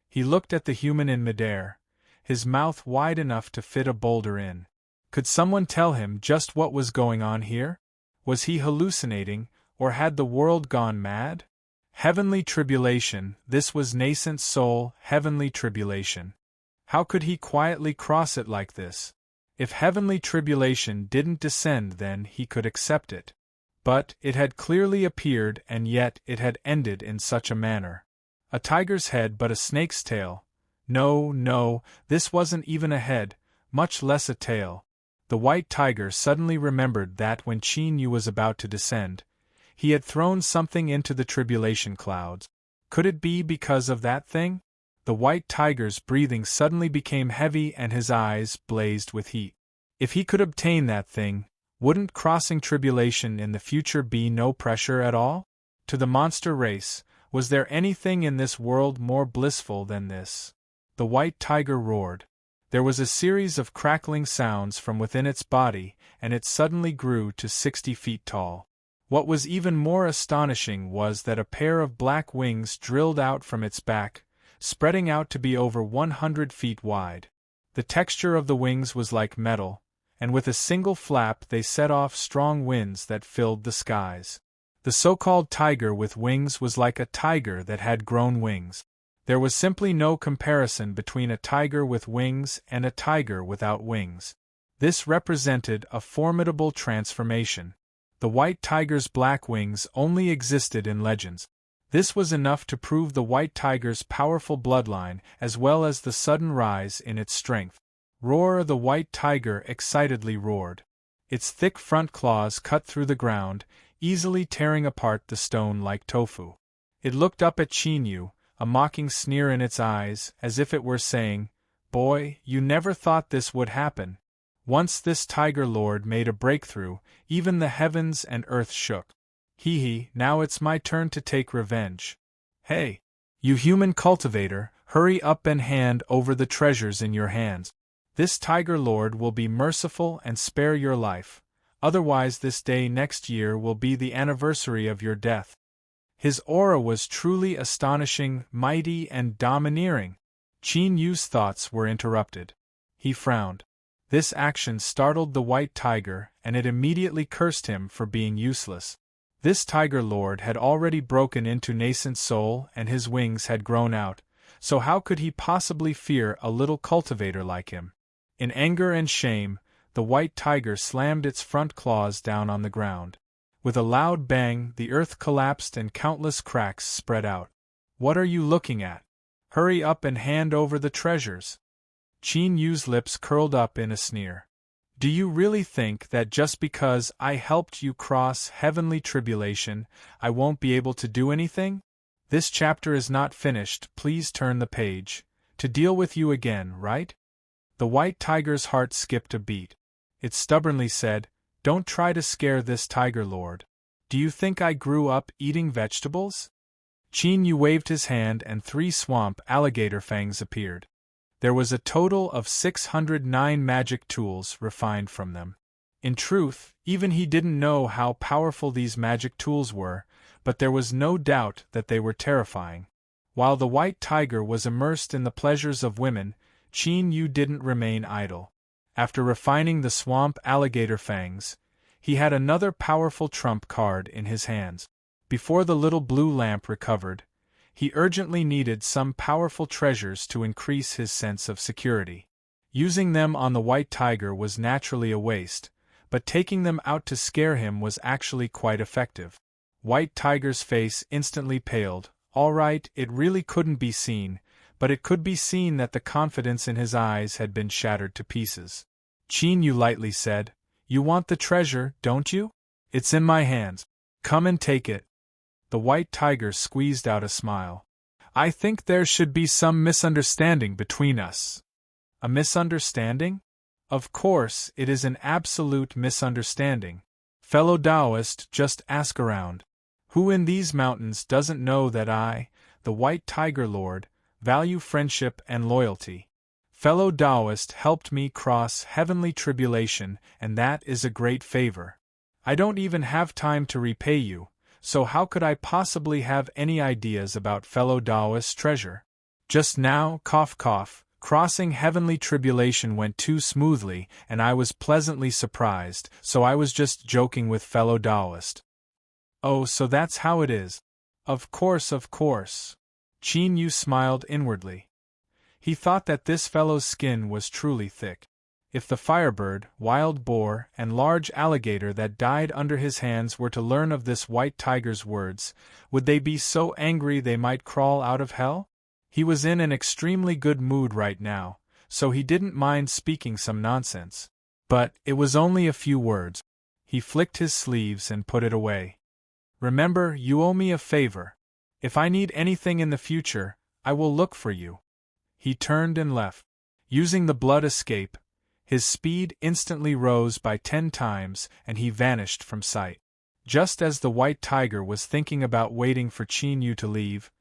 He looked at the human in midair, his mouth wide enough to fit a boulder in. Could someone tell him just what was going on here? Was he hallucinating, or had the world gone mad? Heavenly tribulation, this was nascent soul, heavenly tribulation. How could he quietly cross it like this? If heavenly tribulation didn't descend, then he could accept it. But it had clearly appeared, and yet it had ended in such a manner. A tiger's head but a snake's tail. No, this wasn't even a head, much less a tail. The white tiger suddenly remembered that when Qin Yu was about to descend, he had thrown something into the tribulation clouds. Could it be because of that thing? The white tiger's breathing suddenly became heavy and his eyes blazed with heat. If he could obtain that thing, wouldn't crossing tribulation in the future be no pressure at all? To the monster race, was there anything in this world more blissful than this? The white tiger roared. There was a series of crackling sounds from within its body, and it suddenly grew to 60 feet tall. What was even more astonishing was that a pair of black wings drilled out from its back, spreading out to be over 100 feet wide. The texture of the wings was like metal, and with a single flap they set off strong winds that filled the skies. The so-called tiger with wings was like a tiger that had grown wings. There was simply no comparison between a tiger with wings and a tiger without wings. This represented a formidable transformation. The white tiger's black wings only existed in legends. This was enough to prove the white tiger's powerful bloodline as well as the sudden rise in its strength. Roar! The white tiger excitedly roared. Its thick front claws cut through the ground, easily tearing apart the stone like tofu. It looked up at Qin Yu, a mocking sneer in its eyes, as if it were saying, "Boy, you never thought this would happen." Once this Tiger Lord made a breakthrough, even the heavens and earth shook. Hee, now it's my turn to take revenge. Hey, you human cultivator, Hurry up and hand over the treasures in your hands. This Tiger Lord will be merciful and spare your life, otherwise this day next year will be the anniversary of your death." His aura was truly astonishing, mighty, and domineering. Qin Yu's thoughts were interrupted. He frowned. This action startled the white tiger, and it immediately cursed him for being useless. This Tiger Lord had already broken into nascent soul and his wings had grown out, so how could he possibly fear a little cultivator like him? In anger and shame, the white tiger slammed its front claws down on the ground. With a loud bang, the earth collapsed and countless cracks spread out. "What are you looking at? Hurry up and hand over the treasures." Qin Yu's lips curled up in a sneer. "Do you really think that just because I helped you cross heavenly tribulation, I won't be able to do anything? This chapter is not finished, please turn the page. To deal with you again, right?" The white tiger's heart skipped a beat. It stubbornly said, "Don't try to scare this Tiger Lord. Do you think I grew up eating vegetables?" Qin Yu waved his hand and 3 swamp alligator fangs appeared. There was a total of 609 magic tools refined from them. In truth, even he didn't know how powerful these magic tools were, but there was no doubt that they were terrifying. While the white tiger was immersed in the pleasures of women, Qin Yu didn't remain idle. After refining the swamp alligator fangs, he had another powerful trump card in his hands. Before the little blue lamp recovered, he urgently needed some powerful treasures to increase his sense of security. Using them on the white tiger was naturally a waste, but taking them out to scare him was actually quite effective. White Tiger's face instantly paled. All right, it really couldn't be seen, but it could be seen that the confidence in his eyes had been shattered to pieces. Qin Yu lightly said, "You want the treasure, don't you? It's in my hands. Come and take it." The white tiger squeezed out a smile. "I think there should be some misunderstanding between us." "A misunderstanding? Of course, it is an absolute misunderstanding. Fellow Taoist, just ask around. Who in these mountains doesn't know that I, the White Tiger Lord, value friendship and loyalty? Fellow Taoist helped me cross heavenly tribulation, and that is a great favor. I don't even have time to repay you, so how could I possibly have any ideas about fellow Taoist's treasure? Just now, cough cough, crossing heavenly tribulation went too smoothly, and I was pleasantly surprised, so I was just joking with fellow Taoist." "Oh, so that's how it is. Of course, of course." Qin Yu smiled inwardly. He thought that this fellow's skin was truly thick. If the firebird, wild boar, and large alligator that died under his hands were to learn of this white tiger's words, would they be so angry they might crawl out of hell? He was in an extremely good mood right now, so he didn't mind speaking some nonsense. But it was only a few words. He flicked his sleeves and put it away. "Remember, you owe me a favor. If I need anything in the future, I will look for you." He turned and left. Using the blood escape, his speed instantly rose by 10 times and he vanished from sight. Just as the white tiger was thinking about waiting for Qin Yu to leave,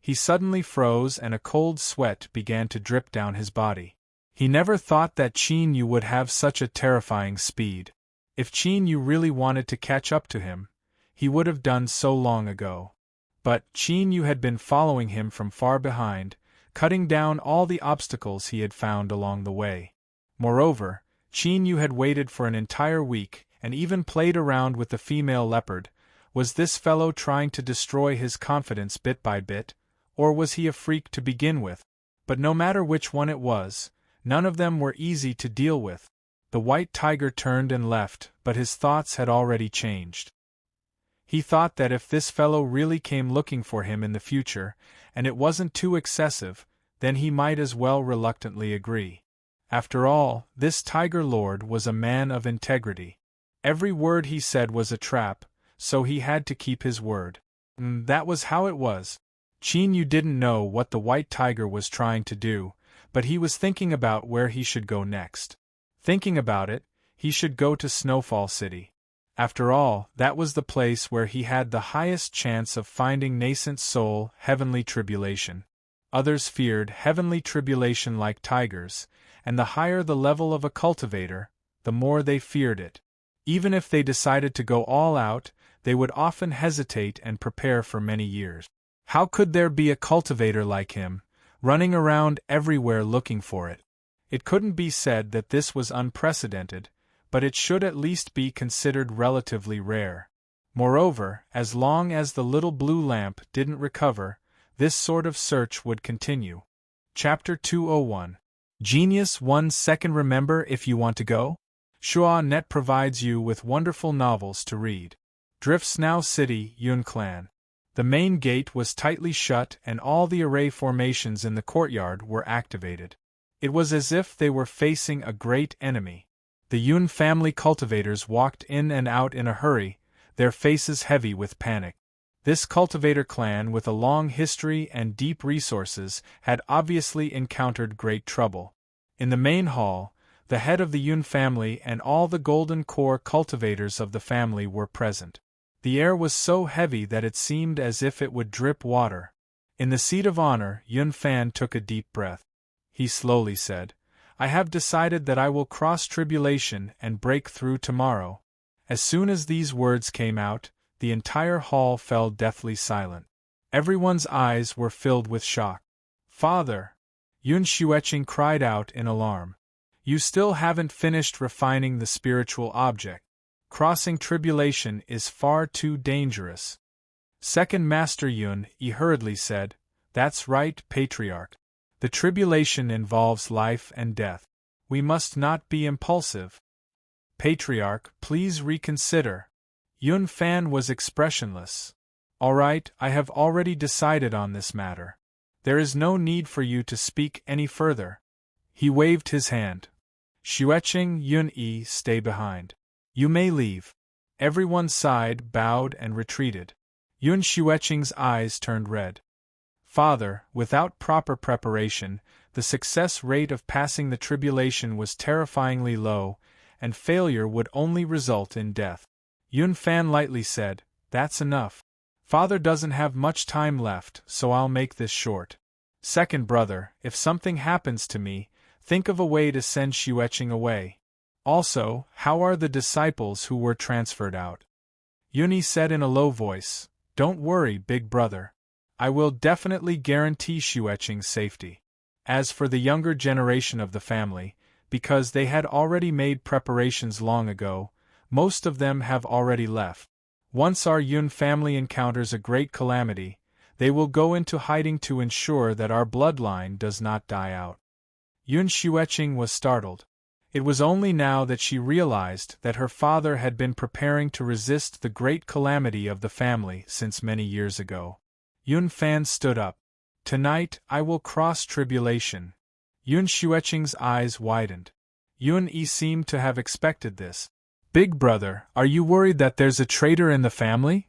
he suddenly froze and a cold sweat began to drip down his body. He never thought that Qin Yu would have such a terrifying speed. If Qin Yu really wanted to catch up to him, he would have done so long ago. But Qin Yu had been following him from far behind, cutting down all the obstacles he had found along the way. Moreover, Qin Yu had waited for an entire week, and even played around with the female leopard. Was this fellow trying to destroy his confidence bit by bit, or was he a freak to begin with? But no matter which one it was, none of them were easy to deal with. The white tiger turned and left, but his thoughts had already changed. He thought that if this fellow really came looking for him in the future, and it wasn't too excessive, then he might as well reluctantly agree. After all, this Tiger Lord was a man of integrity. Every word he said was a trap, so he had to keep his word. That was how it was. Qin Yu didn't know what the white tiger was trying to do, but he was thinking about where he should go next. Thinking about it, he should go to Snowfall City. After all, that was the place where he had the highest chance of finding nascent soul heavenly tribulation. Others feared heavenly tribulation like tigers, and the higher the level of a cultivator, the more they feared it. Even if they decided to go all out, they would often hesitate and prepare for many years. How could there be a cultivator like him, running around everywhere looking for it? It couldn't be said that this was unprecedented, but it should at least be considered relatively rare. Moreover, as long as the little blue lamp didn't recover, this sort of search would continue. Chapter 201. Genius 1 second. Remember, if you want to go? Net provides you with wonderful novels to read. Drifts Now City, Yun Clan. The main gate was tightly shut and all the array formations in the courtyard were activated. It was as if they were facing a great enemy. The Yun family cultivators walked in and out in a hurry, their faces heavy with panic. This cultivator clan, with a long history and deep resources, had obviously encountered great trouble. In the main hall, the head of the Yun family and all the golden core cultivators of the family were present. The air was so heavy that it seemed as if it would drip water. In the seat of honor, Yun Fan took a deep breath. He slowly said, "I have decided that I will cross tribulation and break through tomorrow." As soon as these words came out, the entire hall fell deathly silent. Everyone's eyes were filled with shock. "Father!" Yun Xueqing cried out in alarm. "You still haven't finished refining the spiritual object. Crossing tribulation is far too dangerous." Second Master Yun hurriedly said, "That's right, Patriarch. The tribulation involves life and death. We must not be impulsive." "Patriarch, please reconsider." Yun Fan was expressionless. "All right, I have already decided on this matter. There is no need for you to speak any further." He waved his hand. "Xueqing, Yun stay behind. You may leave." Everyone sighed, bowed, and retreated. Yun Xueqing's eyes turned red. "Father, without proper preparation, the success rate of passing the tribulation was terrifyingly low, and failure would only result in death." Yun Fan lightly said, "That's enough. Father doesn't have much time left, so I'll make this short. Second brother, if something happens to me, think of a way to send Xueqing away. Also, how are the disciples who were transferred out?" Yuni said in a low voice, "Don't worry, big brother. I will definitely guarantee Xueqing's safety. As for the younger generation of the family, because they had already made preparations long ago, most of them have already left. Once our Yun family encounters a great calamity, they will go into hiding to ensure that our bloodline does not die out." Yun Xueqing was startled. It was only now that she realized that her father had been preparing to resist the great calamity of the family since many years ago. Yun Fan stood up. "Tonight I will cross tribulation." Yun Xueqing's eyes widened. Yun seemed to have expected this. "Big brother, are you worried that there's a traitor in the family?"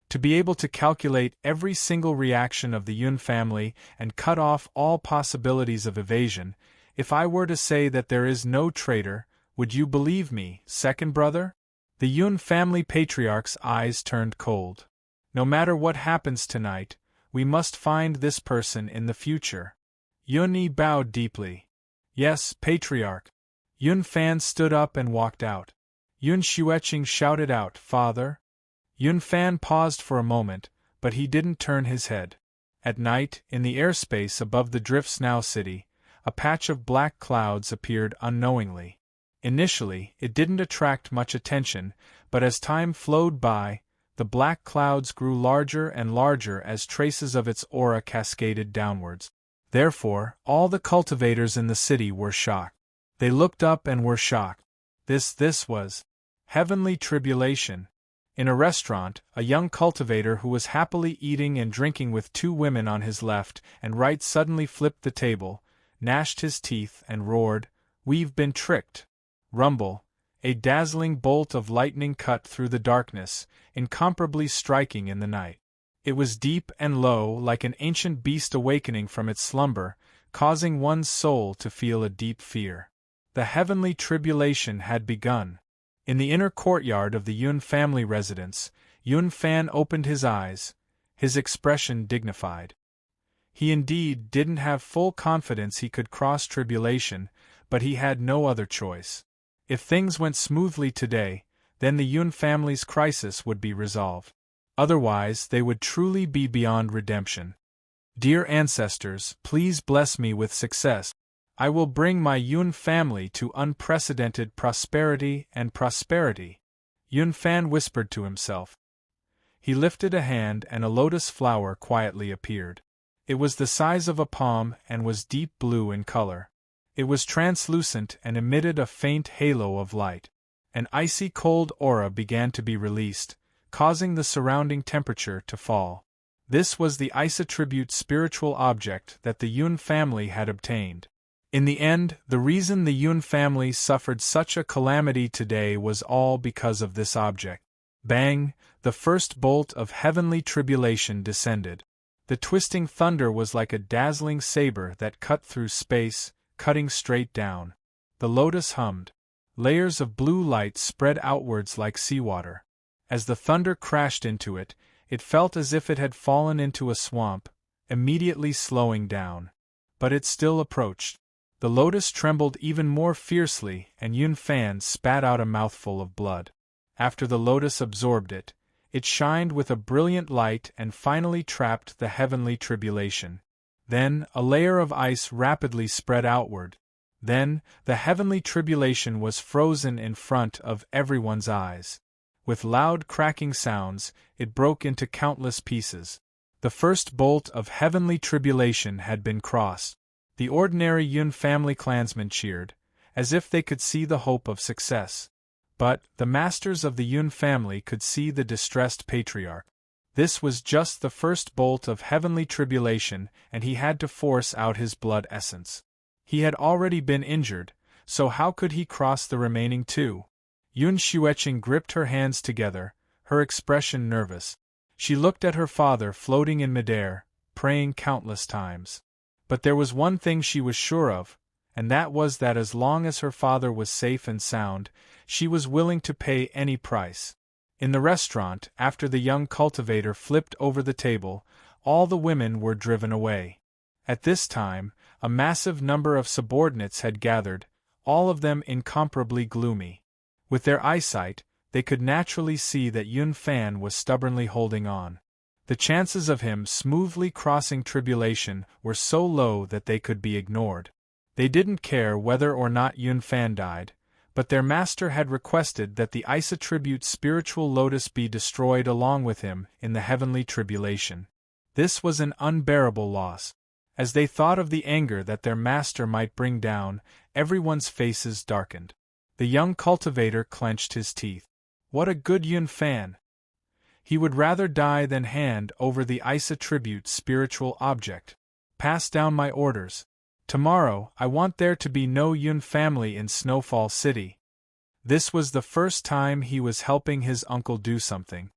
To be able to calculate every single reaction of the Yun family and cut off all possibilities of evasion, if I were to say that there is no traitor, would you believe me, second brother? The Yun family patriarch's eyes turned cold. "No matter what happens tonight, we must find this person in the future." Yun bowed deeply. "Yes, patriarch." Yun Fan stood up and walked out. Yun Xueqing shouted out, "Father?" Yun Fan paused for a moment, but he didn't turn his head. At night, in the airspace above the Drifts Now City, a patch of black clouds appeared unknowingly. Initially, it didn't attract much attention, but as time flowed by, the black clouds grew larger and larger as traces of its aura cascaded downwards. Therefore, all the cultivators in the city were shocked. They looked up and were shocked. This was heavenly tribulation. In a restaurant, a young cultivator who was happily eating and drinking with two women on his left and right suddenly flipped the table, gnashed his teeth, and roared, "We've been tricked!" Rumble. A dazzling bolt of lightning cut through the darkness, incomparably striking in the night. It was deep and low, like an ancient beast awakening from its slumber, causing one's soul to feel a deep fear. The heavenly tribulation had begun. In the inner courtyard of the Yun family residence, Yun Fan opened his eyes, his expression dignified. He indeed didn't have full confidence he could cross tribulation, but he had no other choice. If things went smoothly today, then the Yun family's crisis would be resolved. Otherwise, they would truly be beyond redemption. Dear ancestors, please bless me with success. I will bring my Yun family to unprecedented prosperity and prosperity. Yun Fan whispered to himself. He lifted a hand and a lotus flower quietly appeared. It was the size of a palm and was deep blue in color. It was translucent and emitted a faint halo of light. An icy cold aura began to be released, causing the surrounding temperature to fall. This was the ice attribute spiritual object that the Yun family had obtained. In the end, the reason the Yun family suffered such a calamity today was all because of this object. Bang! The first bolt of heavenly tribulation descended. The twisting thunder was like a dazzling saber that cut through space, cutting straight down. The lotus hummed. Layers of blue light spread outwards like seawater. As the thunder crashed into it, it felt as if it had fallen into a swamp, immediately slowing down. But it still approached. The lotus trembled even more fiercely, and Yun Fan spat out a mouthful of blood. After the lotus absorbed it, it shined with a brilliant light and finally trapped the heavenly tribulation. Then, a layer of ice rapidly spread outward. Then, the heavenly tribulation was frozen in front of everyone's eyes. With loud cracking sounds, it broke into countless pieces. The first bolt of heavenly tribulation had been crossed. The ordinary Yun family clansmen cheered, as if they could see the hope of success. But the masters of the Yun family could see the distressed patriarch. This was just the first bolt of heavenly tribulation, and he had to force out his blood essence. He had already been injured, so how could he cross the remaining two? Yun Xueqing gripped her hands together, her expression nervous. She looked at her father floating in midair, praying countless times. But there was one thing she was sure of, and that was that as long as her father was safe and sound, she was willing to pay any price. In the restaurant, after the young cultivator flipped over the table, all the women were driven away. At this time, a massive number of subordinates had gathered, all of them incomparably gloomy. With their eyesight, they could naturally see that Yun Fan was stubbornly holding on. The chances of him smoothly crossing tribulation were so low that they could be ignored. They didn't care whether or not Yun Fan died, but their master had requested that the ice attribute spiritual lotus be destroyed along with him in the heavenly tribulation. This was an unbearable loss. As they thought of the anger that their master might bring down, everyone's faces darkened. The young cultivator clenched his teeth. What a good Yun Fan! He would rather die than hand over the ice attribute spiritual object. Pass down my orders. Tomorrow, I want there to be no Yun family in Snowfall City. This was the first time he was helping his uncle do something.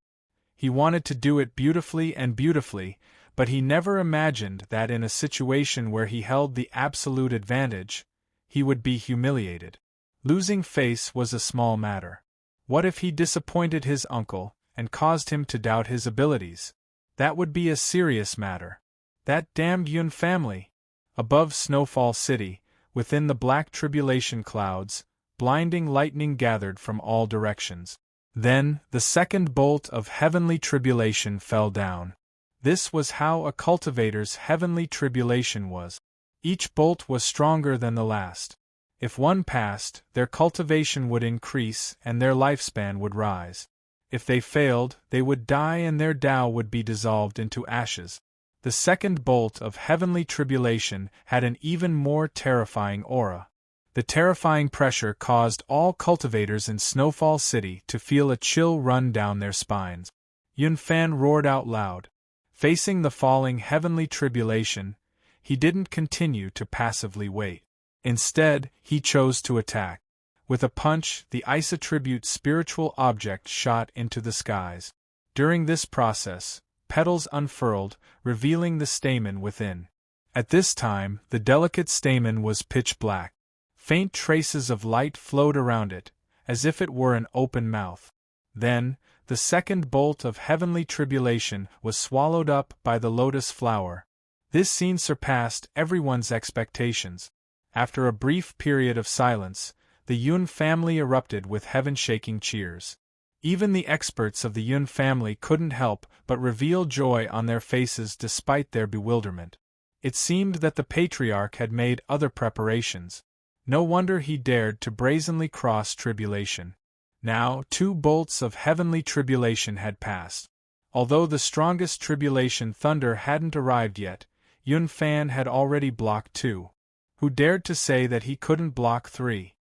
He wanted to do it beautifully, but he never imagined that in a situation where he held the absolute advantage, he would be humiliated. Losing face was a small matter. What if he disappointed his uncle and caused him to doubt his abilities? That would be a serious matter. That damned Yun family! Above Snowfall City, within the black tribulation clouds, blinding lightning gathered from all directions. Then, the second bolt of heavenly tribulation fell down. This was how a cultivator's heavenly tribulation was. Each bolt was stronger than the last. If one passed, their cultivation would increase and their lifespan would rise. If they failed, they would die and their Tao would be dissolved into ashes. The second bolt of heavenly tribulation had an even more terrifying aura. The terrifying pressure caused all cultivators in Snowfall City to feel a chill run down their spines. Yun Fan roared out loud. Facing the falling heavenly tribulation, he didn't continue to passively wait. Instead, he chose to attack. With a punch, the ice attribute spiritual object shot into the skies. During this process, petals unfurled, revealing the stamen within. At this time, the delicate stamen was pitch black. Faint traces of light flowed around it, as if it were an open mouth. Then, the second bolt of heavenly tribulation was swallowed up by the lotus flower. This scene surpassed everyone's expectations. After a brief period of silence, the Yun family erupted with heaven-shaking cheers. Even the experts of the Yun family couldn't help but reveal joy on their faces despite their bewilderment. It seemed that the patriarch had made other preparations. No wonder he dared to brazenly cross tribulation. Now, 2 bolts of heavenly tribulation had passed. Although the strongest tribulation thunder hadn't arrived yet, Yun Fan had already blocked 2. Who dared to say that he couldn't block 3?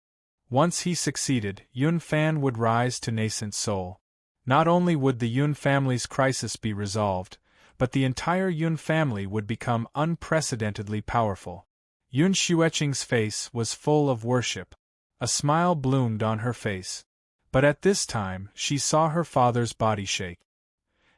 Once he succeeded, Yun Fan would rise to nascent soul. Not only would the Yun family's crisis be resolved, but the entire Yun family would become unprecedentedly powerful. Yun Xueqing's face was full of worship. A smile bloomed on her face. But at this time, she saw her father's body shake.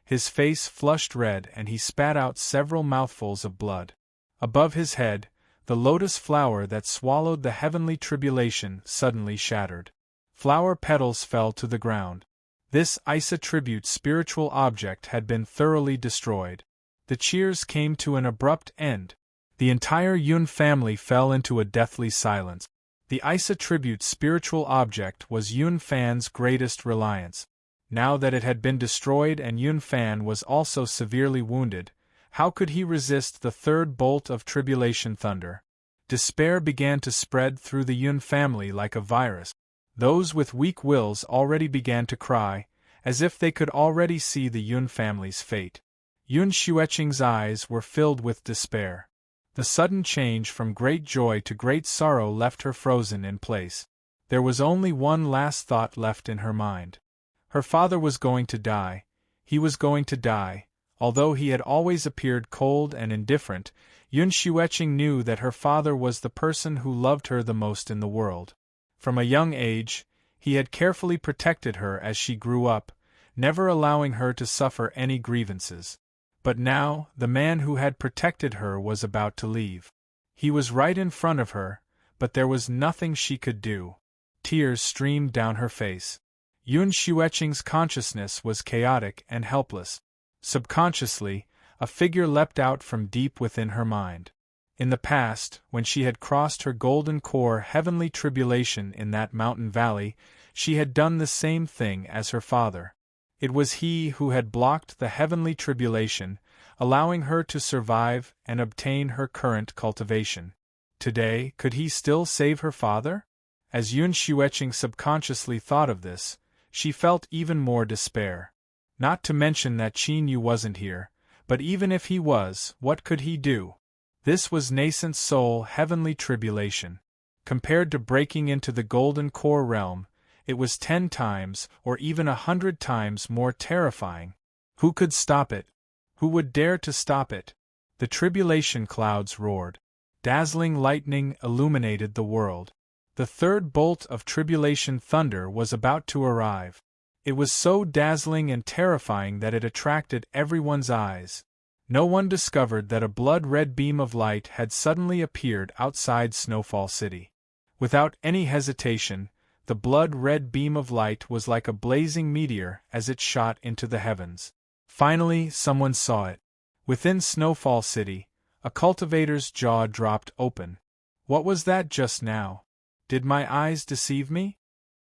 His face flushed red and he spat out several mouthfuls of blood. Above his head, the lotus flower that swallowed the heavenly tribulation suddenly shattered. Flower petals fell to the ground. This ice-attribute spiritual object had been thoroughly destroyed. The cheers came to an abrupt end. The entire Yun family fell into a deathly silence. The ice-attribute spiritual object was Yun Fan's greatest reliance. Now that it had been destroyed and Yun Fan was also severely wounded, how could he resist the 3rd bolt of tribulation thunder? Despair began to spread through the Yun family like a virus. Those with weak wills already began to cry, as if they could already see the Yun family's fate. Yun Xueqing's eyes were filled with despair. The sudden change from great joy to great sorrow left her frozen in place. There was only one last thought left in her mind. Her father was going to die. He was going to die. Although he had always appeared cold and indifferent, Yun Xueqing knew that her father was the person who loved her the most in the world. From a young age, he had carefully protected her as she grew up, never allowing her to suffer any grievances. But now, the man who had protected her was about to leave. He was right in front of her, but there was nothing she could do. Tears streamed down her face. Yun Xueqing's consciousness was chaotic and helpless. Subconsciously, a figure leapt out from deep within her mind. In the past, when she had crossed her golden core heavenly tribulation in that mountain valley, she had done the same thing as her father. It was he who had blocked the heavenly tribulation, allowing her to survive and obtain her current cultivation. Today, could he still save her father? As Yun Xueqing subconsciously thought of this, she felt even more despair. Not to mention that Qin Yu wasn't here, but even if he was, what could he do? This was nascent soul heavenly tribulation. Compared to breaking into the golden core realm, it was 10 times or even 100 times more terrifying. Who could stop it? Who would dare to stop it? The tribulation clouds roared. Dazzling lightning illuminated the world. The 3rd bolt of tribulation thunder was about to arrive. It was so dazzling and terrifying that it attracted everyone's eyes. No one discovered that a blood-red beam of light had suddenly appeared outside Snowfall City. Without any hesitation, the blood-red beam of light was like a blazing meteor as it shot into the heavens. Finally, someone saw it. Within Snowfall City, a cultivator's jaw dropped open. What was that just now? Did my eyes deceive me?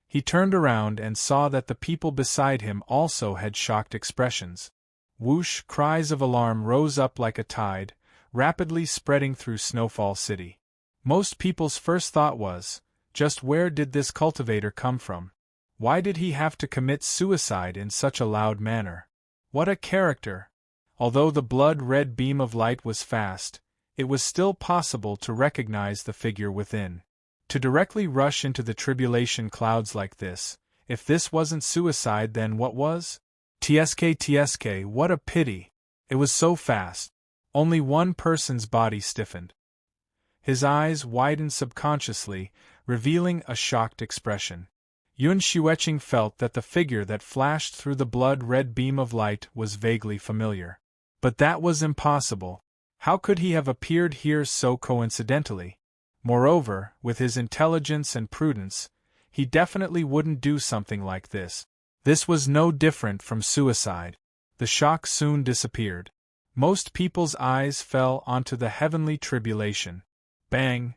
He turned around and saw that the people beside him also had shocked expressions. Whoosh! Cries of alarm rose up like a tide, rapidly spreading through Snowfall City. Most people's first thought was, just where did this cultivator come from? Why did he have to commit suicide in such a loud manner? What a character! Although the blood-red beam of light was fast, it was still possible to recognize the figure within. To directly rush into the tribulation clouds like this, if this wasn't suicide then what was? TSK, what a pity. It was so fast. Only one person's body stiffened. His eyes widened subconsciously, revealing a shocked expression. Yun Xueqing felt that the figure that flashed through the blood-red beam of light was vaguely familiar. But that was impossible. How could he have appeared here so coincidentally? Moreover, with his intelligence and prudence, he definitely wouldn't do something like this. This was no different from suicide. The shock soon disappeared. Most people's eyes fell onto the heavenly tribulation. Bang!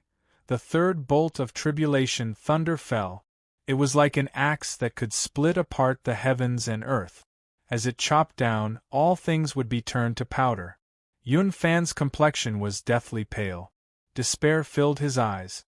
The third bolt of tribulation thunder fell. It was like an axe that could split apart the heavens and earth. As it chopped down, all things would be turned to powder. Yun Fan's complexion was deathly pale. Despair filled his eyes.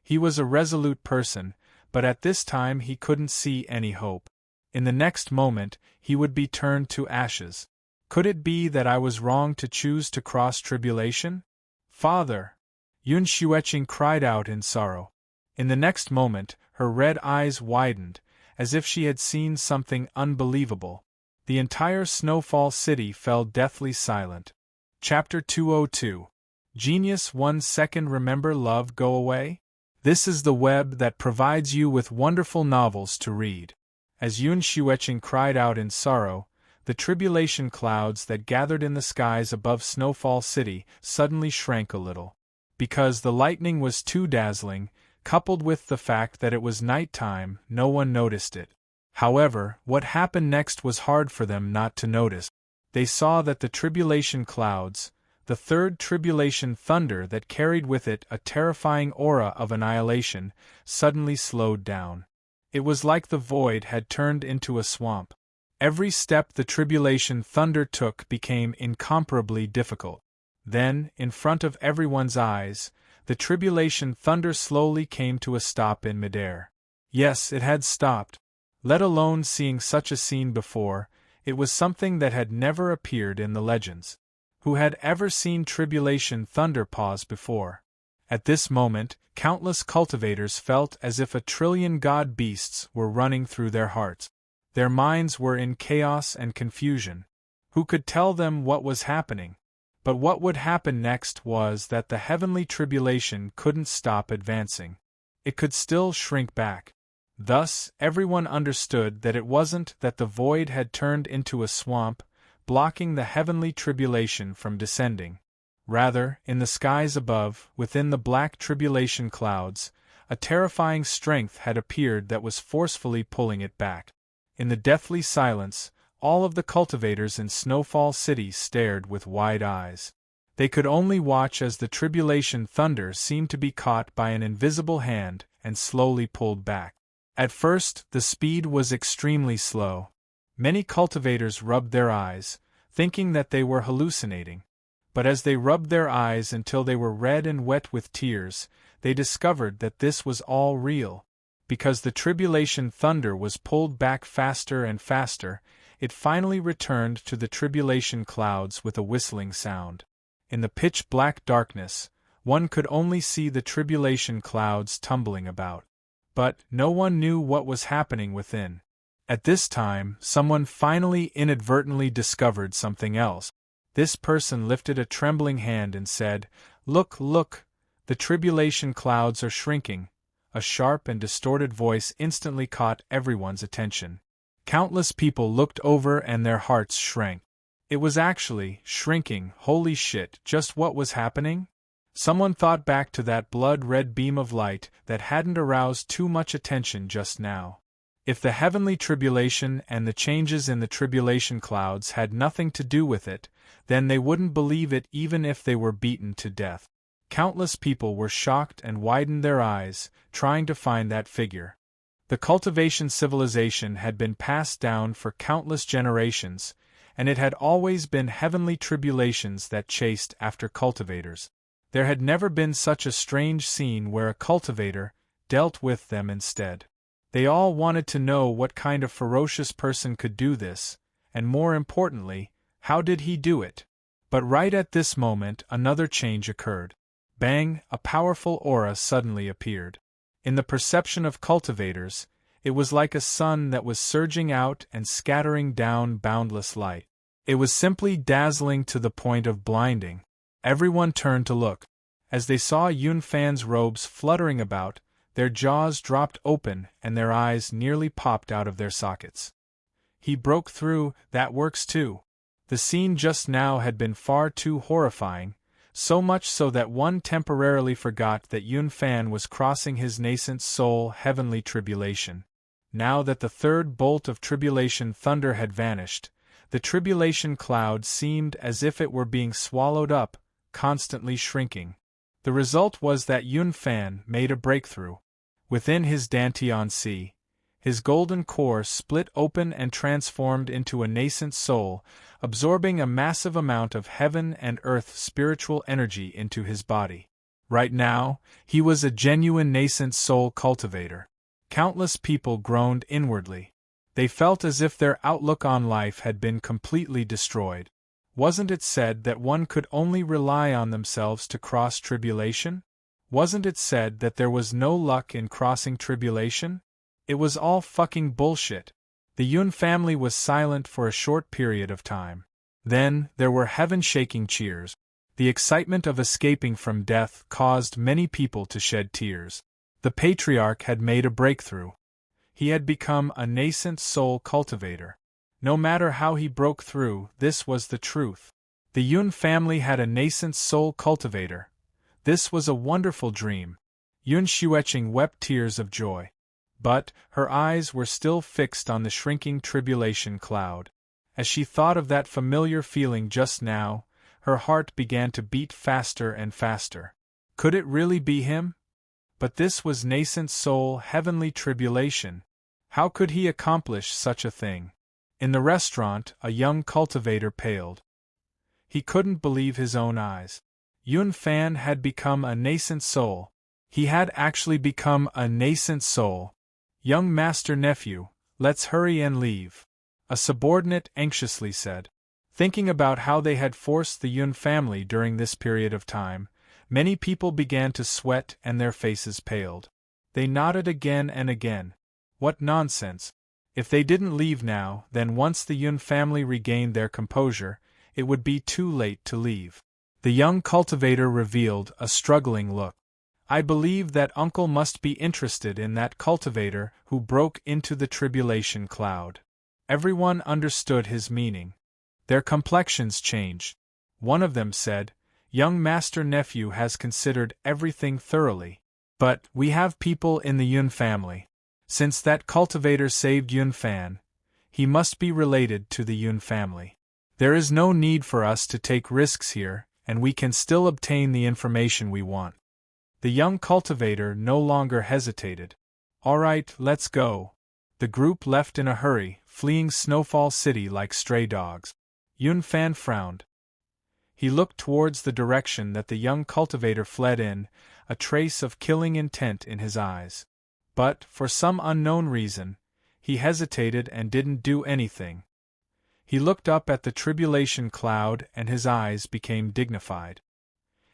He was a resolute person, but at this time he couldn't see any hope. In the next moment, he would be turned to ashes. Could it be that I was wrong to choose to cross tribulation? Father! Yun Xueqing cried out in sorrow. In the next moment, her red eyes widened, as if she had seen something unbelievable. The entire Snowfall City fell deathly silent. Chapter 202. Genius 1 second. Remember love go away? This is the web that provides you with wonderful novels to read. As Yun Xueqing cried out in sorrow, the tribulation clouds that gathered in the skies above Snowfall City suddenly shrank a little. Because the lightning was too dazzling, coupled with the fact that it was night time, no one noticed it. However, what happened next was hard for them not to notice. They saw that the tribulation clouds, the third tribulation thunder that carried with it a terrifying aura of annihilation, suddenly slowed down. It was like the void had turned into a swamp. Every step the tribulation thunder took became incomparably difficult. Then, in front of everyone's eyes, the tribulation thunder slowly came to a stop in midair. Yes, it had stopped. Let alone seeing such a scene before, it was something that had never appeared in the legends. Who had ever seen tribulation thunder pause before? At this moment, countless cultivators felt as if 1,000,000,000,000 god beasts were running through their hearts. Their minds were in chaos and confusion. Who could tell them what was happening? But what would happen next was that the heavenly tribulation couldn't stop advancing. It could still shrink back. Thus, everyone understood that it wasn't that the void had turned into a swamp, blocking the heavenly tribulation from descending. Rather, in the skies above, within the black tribulation clouds, a terrifying strength had appeared that was forcefully pulling it back. In the deathly silence, all of the cultivators in Snowfall City stared with wide eyes. They could only watch as the tribulation thunder seemed to be caught by an invisible hand and slowly pulled back. At first, the speed was extremely slow. Many cultivators rubbed their eyes, thinking that they were hallucinating. But as they rubbed their eyes until they were red and wet with tears, they discovered that this was all real. Because the tribulation thunder was pulled back faster and faster, it finally returned to the tribulation clouds with a whistling sound. In the pitch-black darkness, one could only see the tribulation clouds tumbling about. But no one knew what was happening within. At this time, someone finally inadvertently discovered something else. This person lifted a trembling hand and said, "Look, look, the tribulation clouds are shrinking." A sharp and distorted voice instantly caught everyone's attention. Countless people looked over and their hearts shrank. It was actually shrinking. Holy shit, just what was happening? Someone thought back to that blood-red beam of light that hadn't aroused too much attention just now. If the heavenly tribulation and the changes in the tribulation clouds had nothing to do with it, then they wouldn't believe it even if they were beaten to death. Countless people were shocked and widened their eyes, trying to find that figure. The cultivation civilization had been passed down for countless generations, and it had always been heavenly tribulations that chased after cultivators. There had never been such a strange scene where a cultivator dealt with them instead. They all wanted to know what kind of ferocious person could do this, and more importantly, how did he do it? But right at this moment another change occurred. Bang! A powerful aura suddenly appeared. In the perception of cultivators, it was like a sun that was surging out and scattering down boundless light. It was simply dazzling to the point of blinding. Everyone turned to look. As they saw Yun Fan's robes fluttering about, their jaws dropped open and their eyes nearly popped out of their sockets. He broke through, that works too. The scene just now had been far too horrifying, so much so that one temporarily forgot that Yun Fan was crossing his nascent soul heavenly tribulation. Now that the third bolt of tribulation thunder had vanished, The tribulation cloud seemed as if it were being swallowed up, constantly shrinking. The result was that Yun Fan made a breakthrough. Within his Dantian sea, his golden core split open and transformed into a nascent soul, absorbing a massive amount of heaven and earth spiritual energy into his body. Right now, he was a genuine nascent soul cultivator. Countless people groaned inwardly. They felt as if their outlook on life had been completely destroyed. Wasn't it said that one could only rely on themselves to cross tribulation? Wasn't it said that there was no luck in crossing tribulation? It was all fucking bullshit. The Yun family was silent for a short period of time. Then, there were heaven-shaking cheers. The excitement of escaping from death caused many people to shed tears. The patriarch had made a breakthrough. He had become a nascent soul cultivator. No matter how he broke through, this was the truth. The Yun family had a nascent soul cultivator. This was a wonderful dream. Yun Xueqing wept tears of joy. But her eyes were still fixed on the shrinking tribulation cloud. As she thought of that familiar feeling just now, her heart began to beat faster and faster. Could it really be him? But this was nascent soul heavenly tribulation. How could he accomplish such a thing? In the restaurant, a young cultivator paled. He couldn't believe his own eyes. Yun Fan had become a nascent soul. He had actually become a nascent soul. Young master nephew, let's hurry and leave, a subordinate anxiously said. Thinking about how they had forced the Yun family during this period of time, many people began to sweat and their faces paled. They nodded again and again. What nonsense. If they didn't leave now, then once the Yun family regained their composure, it would be too late to leave. The young cultivator revealed a struggling look. I believe that uncle must be interested in that cultivator who broke into the tribulation cloud. Everyone understood his meaning. Their complexions changed. One of them said, young master nephew has considered everything thoroughly. But we have people in the Yun family. Since that cultivator saved Yun Fan, he must be related to the Yun family. There is no need for us to take risks here, and we can still obtain the information we want. The young cultivator no longer hesitated. All right, let's go. The group left in a hurry, fleeing Snowfall City like stray dogs. Yun Fan frowned. He looked towards the direction that the young cultivator fled in, a trace of killing intent in his eyes. But, for some unknown reason, he hesitated and didn't do anything. He looked up at the tribulation cloud and his eyes became dignified.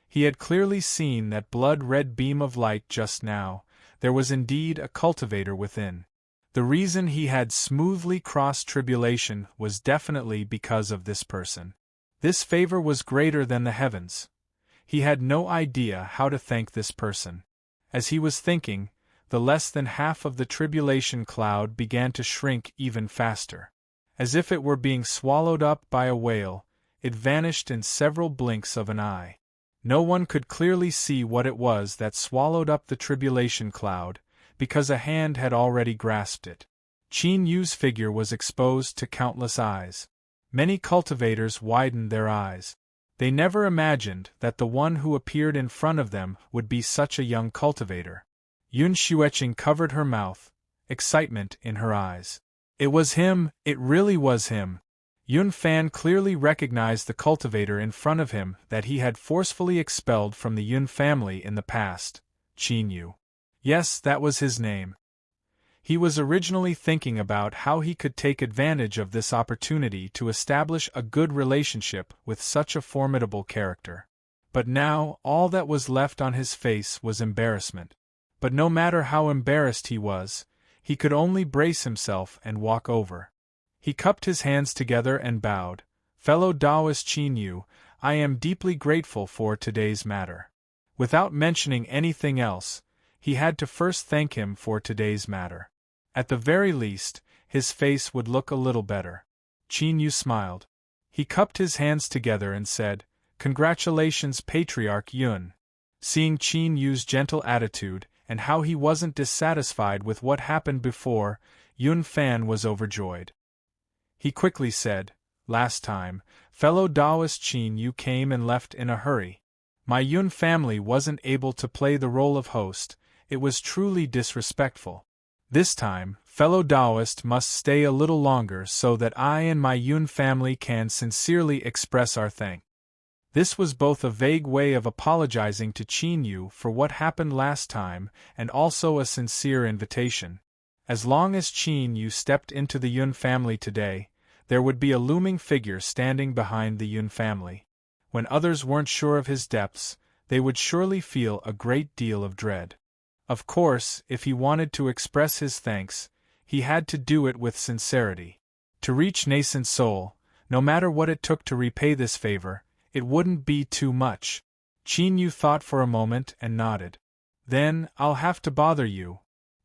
He had clearly seen that blood-red beam of light just now. There was indeed a cultivator within. The reason he had smoothly crossed tribulation was definitely because of this person. This favor was greater than the heavens. He had no idea how to thank this person. As he was thinking, the less than half of the tribulation cloud began to shrink even faster. As if it were being swallowed up by a whale, it vanished in several blinks of an eye. No one could clearly see what it was that swallowed up the tribulation cloud, because a hand had already grasped it. Qin Yu's figure was exposed to countless eyes. Many cultivators widened their eyes. They never imagined that the one who appeared in front of them would be such a young cultivator. Yun Xueqing covered her mouth, excitement in her eyes. It was him, it really was him. Yun Fan clearly recognized the cultivator in front of him that he had forcefully expelled from the Yun family in the past, Qin Yu. Yes, that was his name. He was originally thinking about how he could take advantage of this opportunity to establish a good relationship with such a formidable character. But now, all that was left on his face was embarrassment. But no matter how embarrassed he was, he could only brace himself and walk over. He cupped his hands together and bowed. Fellow Taoist Qin Yu, I am deeply grateful for today's matter. Without mentioning anything else, he had to first thank him for today's matter. At the very least, his face would look a little better. Qin Yu smiled. He cupped his hands together and said, Congratulations, Patriarch Yun. Seeing Qin Yu's gentle attitude, and how he wasn't dissatisfied with what happened before, Yun Fan was overjoyed. He quickly said, last time, fellow Taoist Qin Yu came and left in a hurry. My Yun family wasn't able to play the role of host, it was truly disrespectful. This time, fellow Taoist must stay a little longer so that I and my Yun family can sincerely express our thanks. This was both a vague way of apologizing to Qin Yu for what happened last time and also a sincere invitation. As long as Qin Yu stepped into the Yun family today, there would be a looming figure standing behind the Yun family. When others weren't sure of his depths, they would surely feel a great deal of dread. Of course, if he wanted to express his thanks, he had to do it with sincerity. To reach nascent soul, no matter what it took to repay this favor, it wouldn't be too much. Qin Yu thought for a moment and nodded. Then, I'll have to bother you.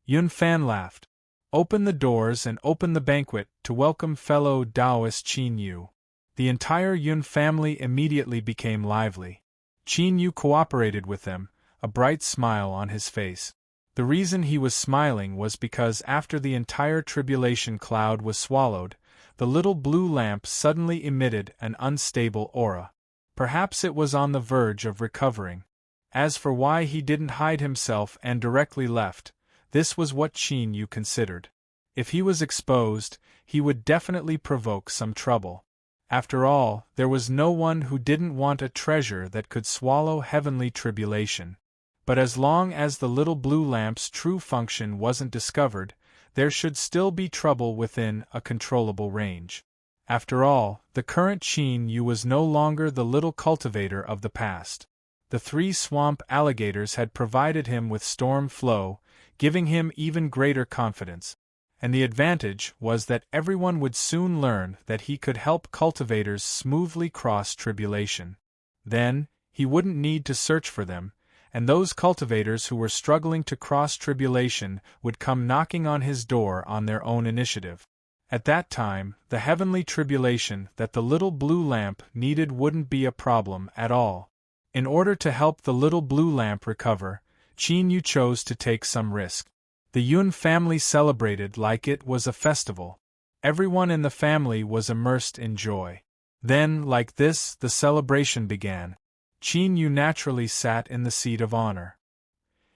Yun Fan laughed. Open the doors and open the banquet to welcome fellow Taoist Qin Yu. The entire Yun family immediately became lively. Qin Yu cooperated with them, a bright smile on his face. The reason he was smiling was because after the entire tribulation cloud was swallowed, the little blue lamp suddenly emitted an unstable aura. Perhaps it was on the verge of recovering. As for why he didn't hide himself and directly left, this was what Qin Yu considered. If he was exposed, he would definitely provoke some trouble. After all, there was no one who didn't want a treasure that could swallow heavenly tribulation. But as long as the little blue lamp's true function wasn't discovered, there should still be trouble within a controllable range. After all, the current Qin Yu was no longer the little cultivator of the past. The 3 swamp alligators had provided him with storm flow, giving him even greater confidence. And the advantage was that everyone would soon learn that he could help cultivators smoothly cross tribulation. Then, he wouldn't need to search for them, and those cultivators who were struggling to cross tribulation would come knocking on his door on their own initiative. At that time, the heavenly tribulation that the little blue lamp needed wouldn't be a problem at all. In order to help the little blue lamp recover, Qin Yu chose to take some risk. The Yun family celebrated like it was a festival. Everyone in the family was immersed in joy. Then, like this, the celebration began. Qin Yu naturally sat in the seat of honor.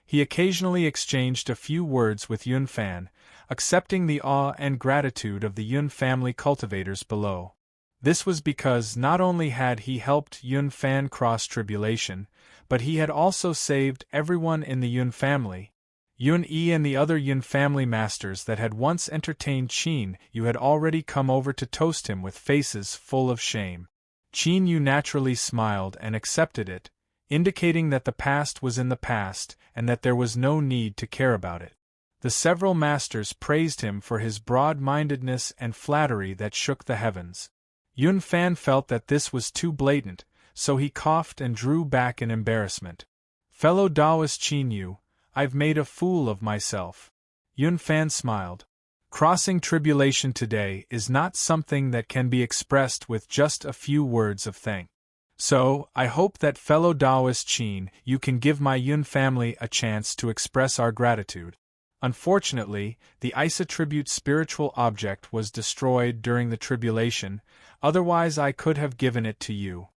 He occasionally exchanged a few words with Yun Fan, accepting the awe and gratitude of the Yun family cultivators below. This was because not only had he helped Yun Fan cross tribulation, but he had also saved everyone in the Yun family. Yun Yi and the other Yun family masters that had once entertained Qin Yu had already come over to toast him with faces full of shame. Qin Yu naturally smiled and accepted it, indicating that the past was in the past and that there was no need to care about it. The several masters praised him for his broad-mindedness and flattery that shook the heavens. Yun Fan felt that this was too blatant, so he coughed and drew back in embarrassment. Fellow Taoist Qin Yu, I've made a fool of myself. Yun Fan smiled. Crossing tribulation today is not something that can be expressed with just a few words of thanks. So, I hope that fellow Taoist Qin Yu can give my Yun family a chance to express our gratitude. Unfortunately, the Isa-tribute spiritual object was destroyed during the tribulation, otherwise I could have given it to you.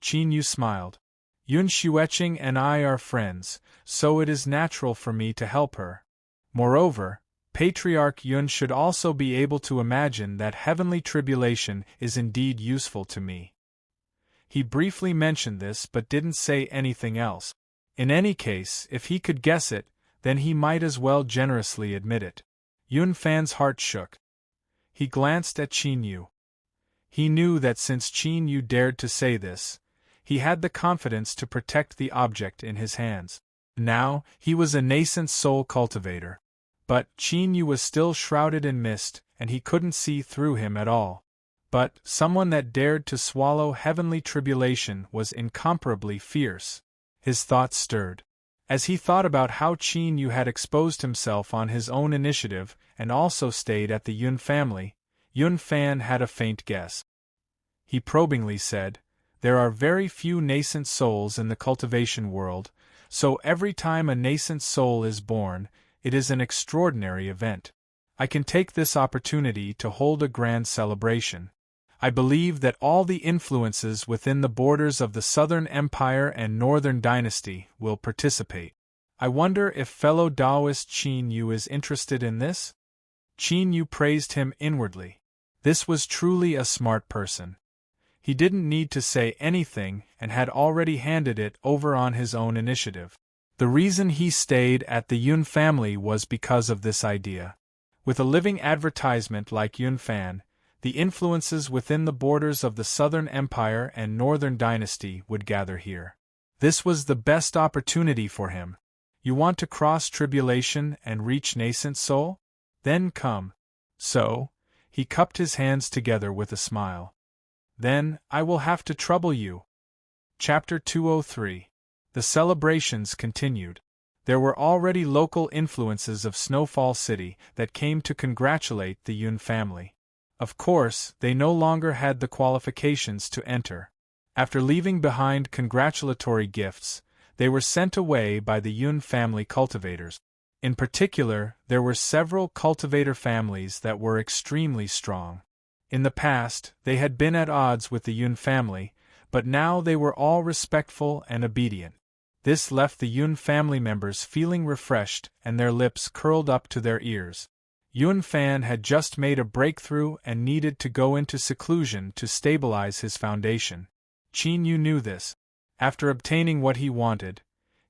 Qin Yu smiled. Yun Xueqing and I are friends, so it is natural for me to help her. Moreover, Patriarch Yun should also be able to imagine that heavenly tribulation is indeed useful to me. He briefly mentioned this but didn't say anything else. In any case, if he could guess it, then he might as well generously admit it. Yun Fan's heart shook. He glanced at Qin Yu. He knew that since Qin Yu dared to say this, he had the confidence to protect the object in his hands. Now, he was a nascent soul cultivator. But Qin Yu was still shrouded in mist, and he couldn't see through him at all. But someone that dared to swallow heavenly tribulation was incomparably fierce. His thoughts stirred. As he thought about how Qin Yu had exposed himself on his own initiative and also stayed at the Yun family, Yun Fan had a faint guess. He probingly said, "There are very few nascent souls in the cultivation world, so every time a nascent soul is born, it is an extraordinary event. I can take this opportunity to hold a grand celebration. I believe that all the influences within the borders of the Southern Empire and Northern Dynasty will participate. I wonder if fellow Taoist Qin Yu is interested in this? Qin Yu praised him inwardly. This was truly a smart person. He didn't need to say anything and had already handed it over on his own initiative. The reason he stayed at the Yun family was because of this idea. With a living advertisement like Yun Fan, the influences within the borders of the Southern Empire and Northern Dynasty would gather here. This was the best opportunity for him. You want to cross tribulation and reach nascent soul? Then come. So, he cupped his hands together with a smile. Then, I will have to trouble you. Chapter 203. The celebrations continued. There were already local influences of Snowfall City that came to congratulate the Yun family. Of course, they no longer had the qualifications to enter. After leaving behind congratulatory gifts, they were sent away by the Yun family cultivators. In particular, there were several cultivator families that were extremely strong. In the past, they had been at odds with the Yun family, but now they were all respectful and obedient. This left the Yun family members feeling refreshed and their lips curled up to their ears. Yun Fan had just made a breakthrough and needed to go into seclusion to stabilize his foundation. Qin Yu knew this. After obtaining what he wanted,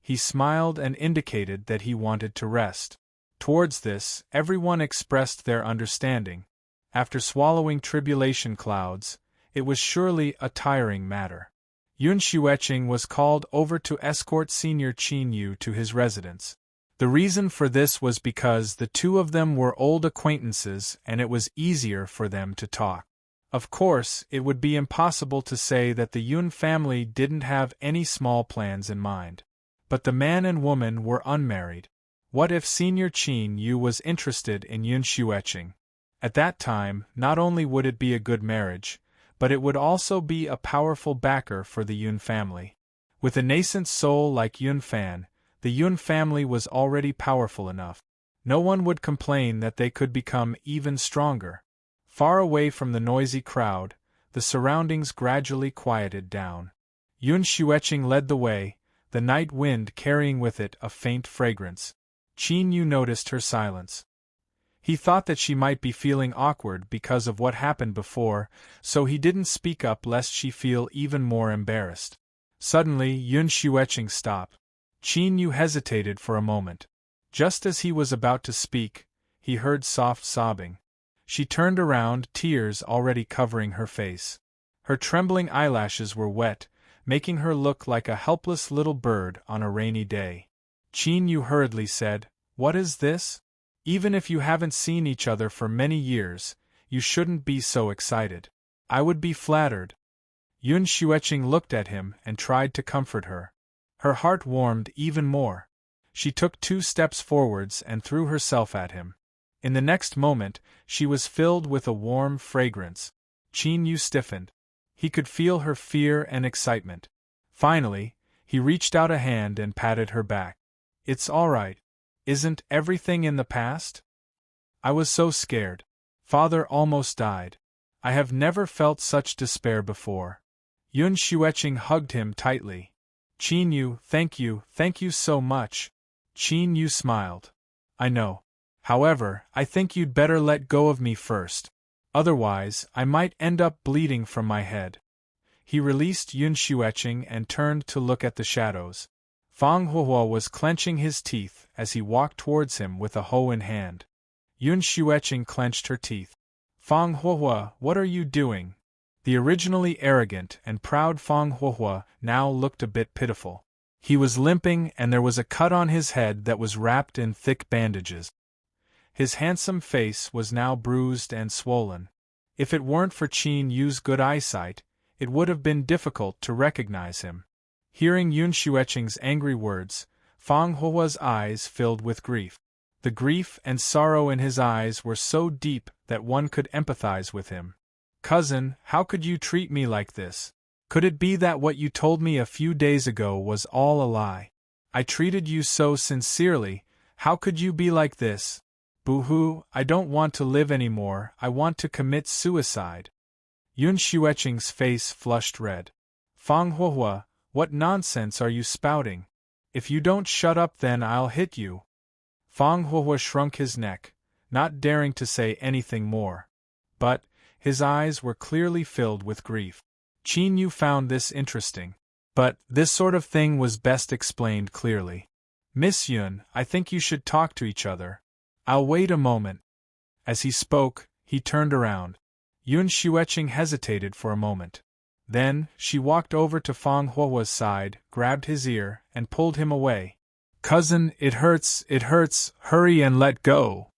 he smiled and indicated that he wanted to rest. Towards this, everyone expressed their understanding. After swallowing tribulation clouds, it was surely a tiring matter. Yun Xueqing was called over to escort Senior Qin Yu to his residence. The reason for this was because the two of them were old acquaintances and it was easier for them to talk. Of course, it would be impossible to say that the Yun family didn't have any small plans in mind. But the man and woman were unmarried. What if Senior Qin Yu was interested in Yun Xueqing? At that time, not only would it be a good marriage, but it would also be a powerful backer for the Yun family. With a nascent soul like Yun Fan, the Yun family was already powerful enough. No one would complain that they could become even stronger. Far away from the noisy crowd, the surroundings gradually quieted down. Yun Xueqing led the way, the night wind carrying with it a faint fragrance. Qin Yu noticed her silence. He thought that she might be feeling awkward because of what happened before, so he didn't speak up lest she feel even more embarrassed. Suddenly, Yun Xueqing stopped. Qin Yu hesitated for a moment. Just as he was about to speak, he heard soft sobbing. She turned around, tears already covering her face. Her trembling eyelashes were wet, making her look like a helpless little bird on a rainy day. Qin Yu hurriedly said, "What is this? Even if you haven't seen each other for many years, you shouldn't be so excited." "I would be flattered." Yun Xueqing looked at him and tried to comfort her. Her heart warmed even more. She took 2 steps forwards and threw herself at him. In the next moment, she was filled with a warm fragrance. Qin Yu stiffened. He could feel her fear and excitement. Finally, he reached out a hand and patted her back. "It's all right. Isn't everything in the past? I was so scared. Father almost died. I have never felt such despair before." Yun Xueqing hugged him tightly. "Qin Yu, thank you so much." Qin Yu smiled. "I know. However, I think you'd better let go of me first. Otherwise, I might end up bleeding from my head." He released Yun Xueqing and turned to look at the shadows. Fang Huohuo was clenching his teeth as he walked towards him with a hoe in hand. Yun Xueqing clenched her teeth. "Fang Huohuo, what are you doing?" The originally arrogant and proud Fang Huohuo now looked a bit pitiful. He was limping and there was a cut on his head that was wrapped in thick bandages. His handsome face was now bruised and swollen. If it weren't for Qin Yu's good eyesight, it would have been difficult to recognize him. Hearing Yun Xueqing's angry words, Fang Huohuo's eyes filled with grief. The grief and sorrow in his eyes were so deep that one could empathize with him. "Cousin, how could you treat me like this? Could it be that what you told me a few days ago was all a lie? I treated you so sincerely, how could you be like this? Boo-hoo, I don't want to live anymore, I want to commit suicide." Yun Xueqing's face flushed red. Fang Huohua, what nonsense are you spouting? If you don't shut up then I'll hit you. Fang Huohua shrunk his neck, not daring to say anything more. But his eyes were clearly filled with grief. Qin Yu found this interesting. But this sort of thing was best explained clearly. Miss Yun, I think you should talk to each other. I'll wait a moment. As he spoke, he turned around. Yun Xueqing hesitated for a moment. Then, she walked over to Fang Huohua's side, grabbed his ear, and pulled him away. Cousin, it hurts, hurry and let go.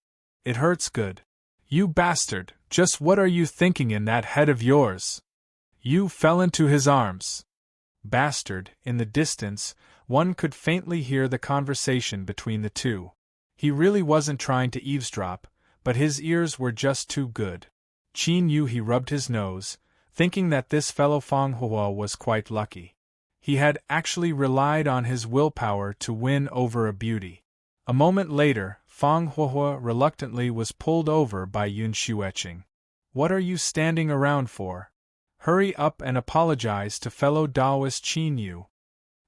It hurts good. You bastard, just what are you thinking in that head of yours? You fell into his arms. Bastard, in the distance, one could faintly hear the conversation between the two. He really wasn't trying to eavesdrop, but his ears were just too good. Qin Yu he rubbed his nose, thinking that this fellow Fang Huohua was quite lucky. He had actually relied on his willpower to win over a beauty. A moment later, Fang Huohua reluctantly was pulled over by Yun Xueqing. What are you standing around for? Hurry up and apologize to fellow Taoist Qin Yu.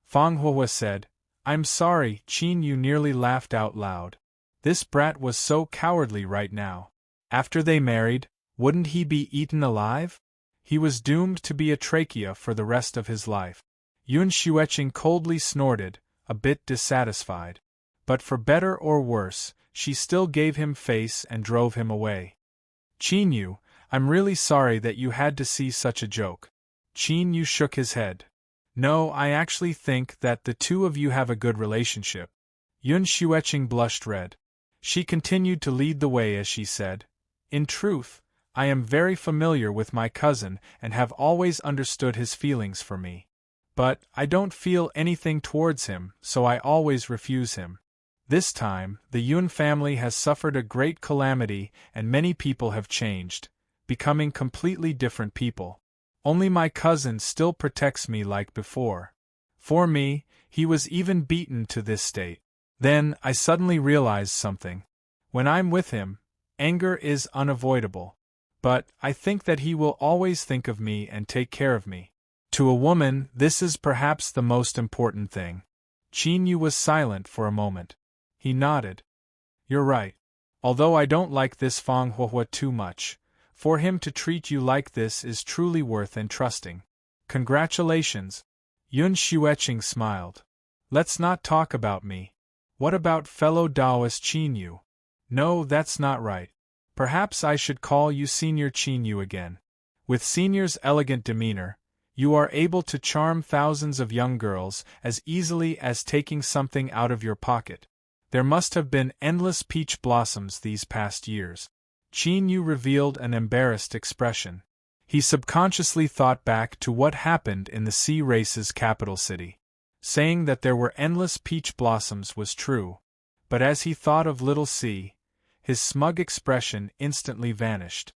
Fang Huohua said, I'm sorry. Qin Yu nearly laughed out loud. This brat was so cowardly right now. After they married, wouldn't he be eaten alive? He was doomed to be a trachea for the rest of his life. Yun Xueqing coldly snorted, a bit dissatisfied. But for better or worse, she still gave him face and drove him away. Qin Yu, I'm really sorry that you had to see such a joke. Qin Yu shook his head. No, I actually think that the two of you have a good relationship. Yun Xueqing blushed red. She continued to lead the way as she said, In truth, I am very familiar with my cousin and have always understood his feelings for me. But I don't feel anything towards him, so I always refuse him. This time, the Yun family has suffered a great calamity and many people have changed, becoming completely different people. Only my cousin still protects me like before. For me, he was even beaten to this state. Then, I suddenly realized something. When I'm with him, anger is unavoidable. But I think that he will always think of me and take care of me. To a woman, this is perhaps the most important thing. Qin Yu was silent for a moment. He nodded. You're right. Although I don't like this Fang Huohua too much, for him to treat you like this is truly worth entrusting. Congratulations. Yun Xueqing smiled. Let's not talk about me. What about fellow Taoist Qin Yu? No, that's not right. Perhaps I should call you Senior Qin Yu again. With Senior's elegant demeanor, you are able to charm thousands of young girls as easily as taking something out of your pocket. There must have been endless peach blossoms these past years. Qin Yu revealed an embarrassed expression. He subconsciously thought back to what happened in the sea race's capital city. Saying that there were endless peach blossoms was true, but as he thought of Little C, his smug expression instantly vanished.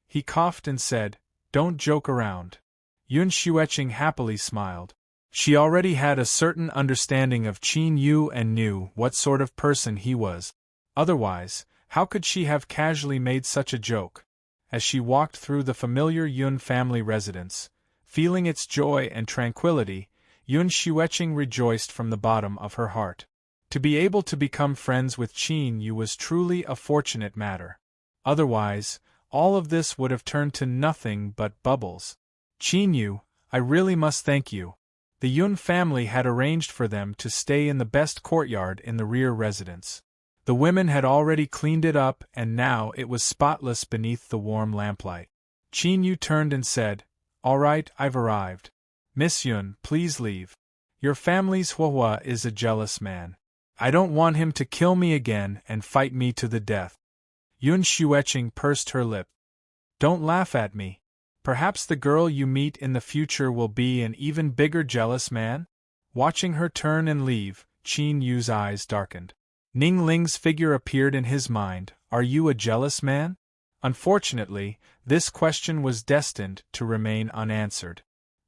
He coughed and said, Don't joke around. Yun Xueqing happily smiled. She already had a certain understanding of Qin Yu and knew what sort of person he was. Otherwise, how could she have casually made such a joke? As she walked through the familiar Yun family residence, feeling its joy and tranquility, Yun Xueqing rejoiced from the bottom of her heart. To be able to become friends with Qin Yu was truly a fortunate matter. Otherwise, all of this would have turned to nothing but bubbles. Qin Yu, I really must thank you. The Yun family had arranged for them to stay in the best courtyard in the rear residence. The women had already cleaned it up and now it was spotless beneath the warm lamplight. Qin Yu turned and said, All right, I've arrived. Miss Yun, please leave. Your family's Huohua is a jealous man. I don't want him to kill me again and fight me to the death. Yun Xueqing pursed her lip. Don't laugh at me. Perhaps the girl you meet in the future will be an even bigger jealous man? Watching her turn and leave, Qin Yu's eyes darkened. Ning Ling's figure appeared in his mind. Are you a jealous man? Unfortunately, this question was destined to remain unanswered.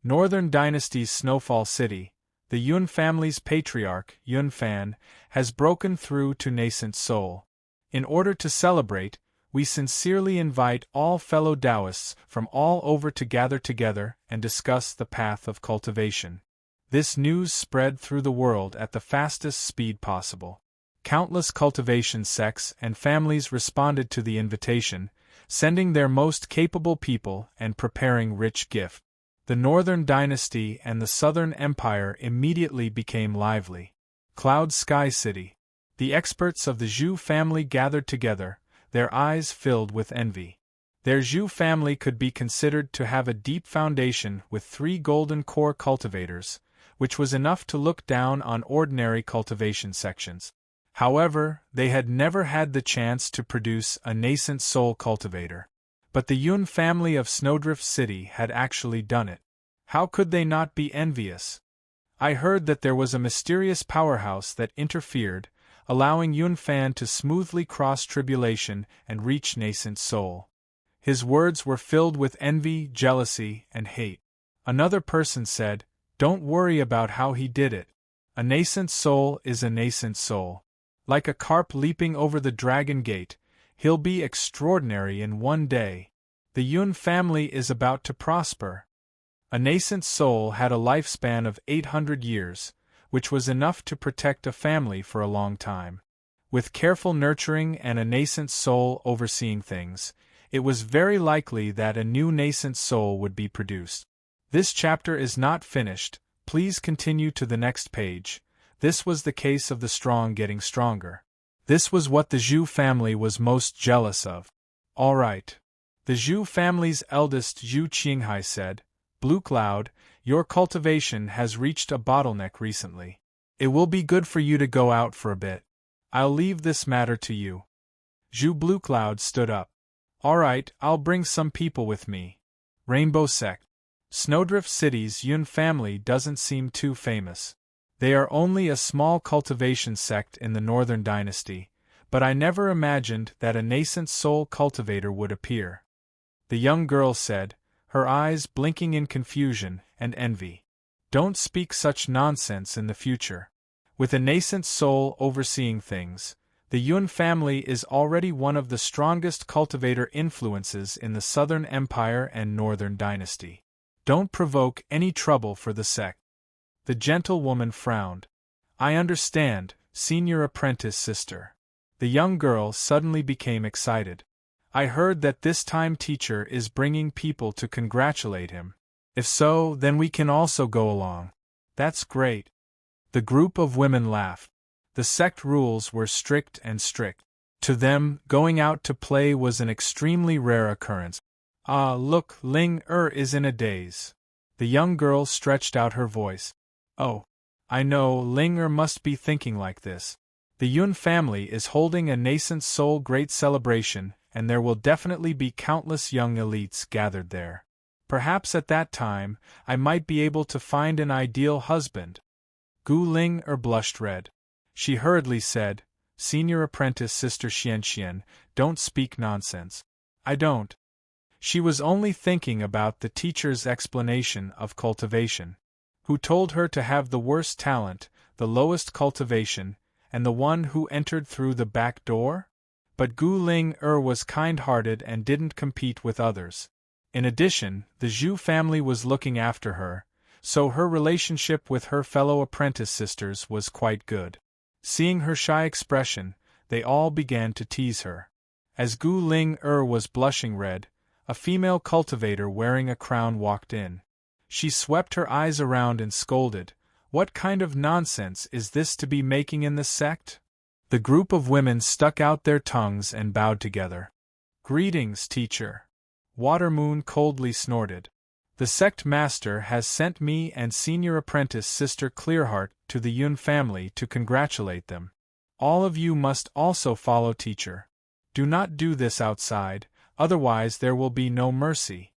Northern Dynasty's Snowfall City, the Yun family's patriarch, Yun Fan, has broken through to nascent Seoul. In order to celebrate, We sincerely invite all fellow Taoists from all over to gather together and discuss the path of cultivation. This news spread through the world at the fastest speed possible. Countless cultivation sects and families responded to the invitation, sending their most capable people and preparing rich gifts. The Northern Dynasty and the Southern Empire immediately became lively. Cloud Sky City. The experts of the Zhou family gathered together, their eyes filled with envy. Their Zhou family could be considered to have a deep foundation with 3 golden core cultivators, which was enough to look down on ordinary cultivation sections. However, they had never had the chance to produce a nascent soul cultivator. But the Yun family of Snowdrift City had actually done it. How could they not be envious? I heard that there was a mysterious powerhouse that interfered, allowing Yun Fan to smoothly cross tribulation and reach nascent soul. His words were filled with envy, jealousy, and hate. Another person said, "Don't worry about how he did it. A nascent soul is a nascent soul. Like a carp leaping over the dragon gate, he'll be extraordinary in one day. The Yun family is about to prosper." A nascent soul had a lifespan of 800 years, which was enough to protect a family for a long time. With careful nurturing and a nascent soul overseeing things, it was very likely that a new nascent soul would be produced. This chapter is not finished, please continue to the next page. This was the case of the strong getting stronger. This was what the Zhou family was most jealous of. All right. The Zhou family's eldest Zhou Qinghai said, "Blue Cloud, your cultivation has reached a bottleneck recently. It will be good for you to go out for a bit. I'll leave this matter to you." Zhou Blue Cloud stood up. "All right, I'll bring some people with me." Rainbow Sect. Snowdrift City's Yun family doesn't seem too famous. They are only a small cultivation sect in the Northern Dynasty, but I never imagined that a nascent soul cultivator would appear. The young girl said, her eyes blinking in confusion and envy. "Don't speak such nonsense in the future. With a nascent soul overseeing things, the Yun family is already one of the strongest cultivator influences in the Southern Empire and Northern Dynasty. Don't provoke any trouble for the sect." The gentlewoman frowned. "I understand, senior apprentice sister." The young girl suddenly became excited. "I heard that this time teacher is bringing people to congratulate him. If so, then we can also go along." "That's great." The group of women laughed. The sect rules were strict and strict. To them, going out to play was an extremely rare occurrence. "Ah, look, Ling is in a daze." The young girl stretched out her voice. "Oh, I know, Ling must be thinking like this. The Yun family is holding a nascent soul great celebration, and there will definitely be countless young elites gathered there. Perhaps at that time, I might be able to find an ideal husband." Gu Ling blushed red. She hurriedly said, "Senior apprentice Sister Xianxian, don't speak nonsense." "I don't." She was only thinking about the teacher's explanation of cultivation. Who told her to have the worst talent, the lowest cultivation, and the one who entered through the back door? But Gu Ling was kind-hearted and didn't compete with others. In addition, the Zhou family was looking after her, so her relationship with her fellow apprentice sisters was quite good. Seeing her shy expression, they all began to tease her. As Gu Ling was blushing red, a female cultivator wearing a crown walked in. She swept her eyes around and scolded, "What kind of nonsense is this to be making in the sect?" The group of women stuck out their tongues and bowed together. "Greetings, teacher." Watermoon coldly snorted. "The sect master has sent me and senior apprentice Sister Clearheart to the Yun family to congratulate them. All of you must also follow teacher. Do not do this outside, otherwise there will be no mercy."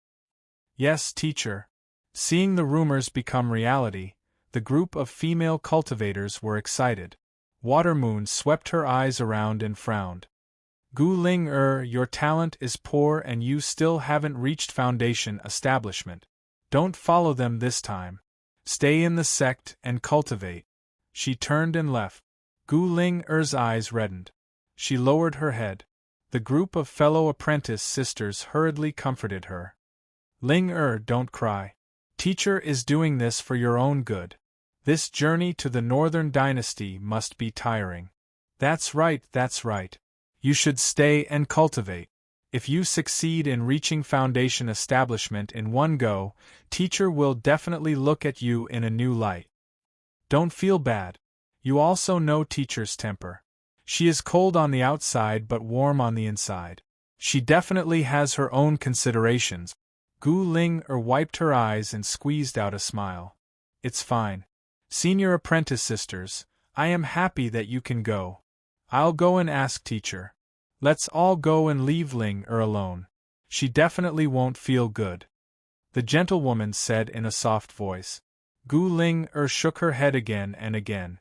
"Yes, teacher." Seeing the rumors become reality, the group of female cultivators were excited. Watermoon swept her eyes around and frowned. "Gu Ling your talent is poor and you still haven't reached foundation establishment. Don't follow them this time. Stay in the sect and cultivate." She turned and left. Gu Ling eyes reddened. She lowered her head. The group of fellow apprentice sisters hurriedly comforted her. Ling don't cry. Teacher is doing this for your own good. This journey to the Northern Dynasty must be tiring. That's right, that's right. You should stay and cultivate. If you succeed in reaching foundation establishment in one go, teacher will definitely look at you in a new light. Don't feel bad. You also know teacher's temper. She is cold on the outside but warm on the inside. She definitely has her own considerations. Gu Ling wiped her eyes and squeezed out a smile. It's fine. Senior apprentice sisters, I am happy that you can go. I'll go and ask teacher. Let's all go and leave Ling alone. She definitely won't feel good. The gentlewoman said in a soft voice. Gu Ling shook her head again and again.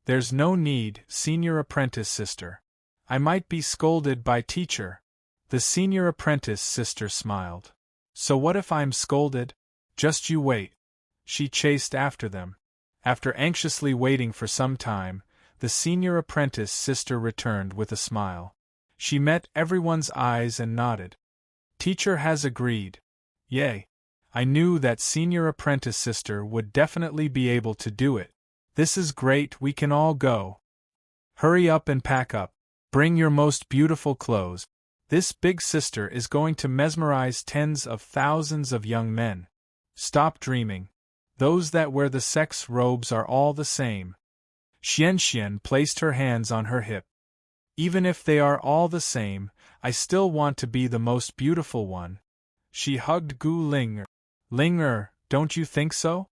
There's no need, senior apprentice sister. I might be scolded by teacher. The senior apprentice sister smiled. So what if I'm scolded? Just you wait. She chased after them. After anxiously waiting for some time, the senior apprentice sister returned with a smile. She met everyone's eyes and nodded. Teacher has agreed. Yay. I knew that senior apprentice sister would definitely be able to do it. This is great, we can all go. Hurry up and pack up. Bring your most beautiful clothes. This big sister is going to mesmerize tens of thousands of young men. Stop dreaming. Those that wear the sex robes are all the same. Xian placed her hands on her hip. Even if they are all the same, I still want to be the most beautiful one. She hugged Gu Ling. Ling don't you think so?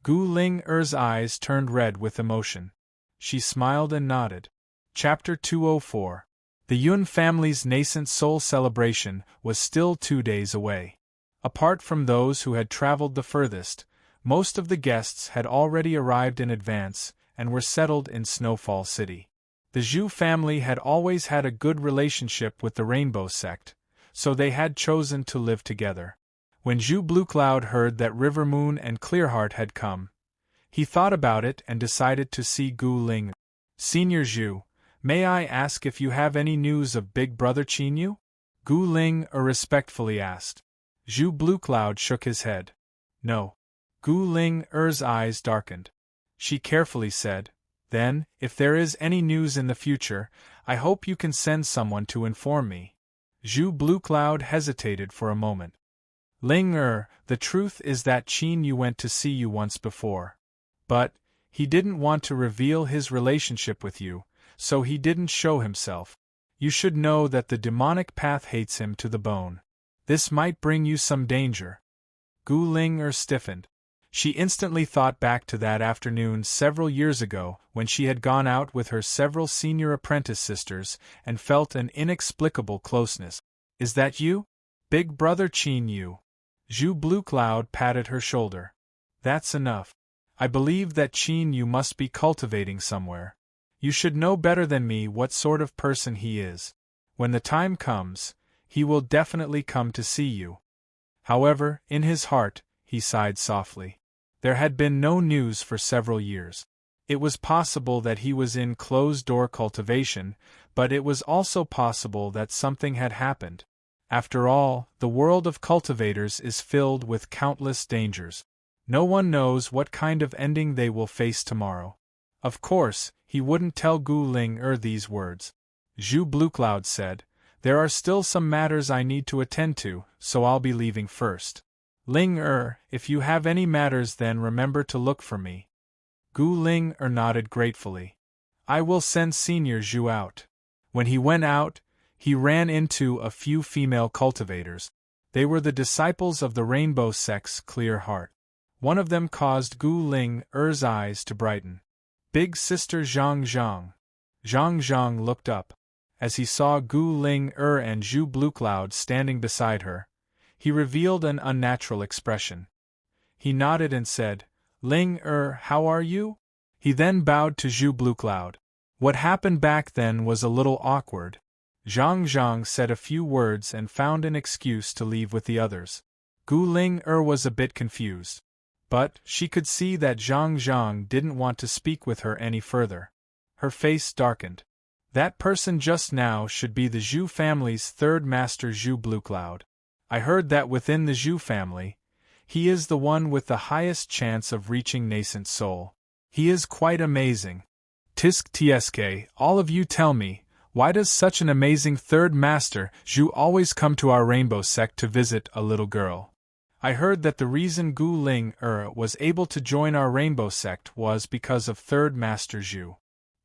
Gu Ling's eyes turned red with emotion. She smiled and nodded. Chapter 204. The Yun family's nascent soul celebration was still 2 days away. Apart from those who had traveled the furthest, most of the guests had already arrived in advance and were settled in Snowfall City. The Zhu family had always had a good relationship with the Rainbow Sect, so they had chosen to live together. When Zhu Bluecloud heard that River Moon and Clearheart had come, he thought about it and decided to see Gu Ling. Senior Zhu, may I ask if you have any news of Big Brother Qinyu? Gu Ling respectfully asked. Zhu Bluecloud shook his head. No. Gu Ling's eyes darkened. She carefully said, Then, if there is any news in the future, I hope you can send someone to inform me. Zhu Bluecloud hesitated for a moment. Ling the truth is that Qinyu went to see you once before. But, he didn't want to reveal his relationship with you, so he didn't show himself. You should know that the demonic path hates him to the bone. This might bring you some danger. Gu Ling stiffened. She instantly thought back to that afternoon several years ago when she had gone out with her several senior apprentice sisters and felt an inexplicable closeness. Is that you? Big Brother Qinyu. Zhu Bluecloud patted her shoulder. That's enough. I believe that Qinyu must be cultivating somewhere. You should know better than me what sort of person he is. When the time comes, he will definitely come to see you. However, in his heart, he sighed softly. There had been no news for several years. It was possible that he was in closed-door cultivation, but it was also possible that something had happened. After all, the world of cultivators is filled with countless dangers. No one knows what kind of ending they will face tomorrow. Of course, he wouldn't tell Gu Ling these words. Zhu Bluecloud said, There are still some matters I need to attend to, so I'll be leaving first. Ling if you have any matters then remember to look for me. Gu Ling nodded gratefully. I will send Senior Zhu out. When he went out, he ran into a few female cultivators. They were the disciples of the Rainbow Sect's Clearheart. One of them caused Gu Ling's eyes to brighten. Big Sister Zhang Zhang. Zhang Zhang looked up. As he saw Gu Ling and Zhu Bluecloud standing beside her, he revealed an unnatural expression. He nodded and said, Ling how are you? He then bowed to Zhu Bluecloud. What happened back then was a little awkward. Zhang Zhang said a few words and found an excuse to leave with the others. Gu Ling was a bit confused. But she could see that Zhang Zhang didn't want to speak with her any further. Her face darkened. That person just now should be the Zhu family's third master, Zhu Bluecloud. I heard that within the Zhu family, he is the one with the highest chance of reaching nascent soul. He is quite amazing. Tisk tsk, all of you tell me, why does such an amazing third master, Zhu, always come to our rainbow sect to visit a little girl? I heard that the reason Gu Ling was able to join our rainbow sect was because of third master Zhu.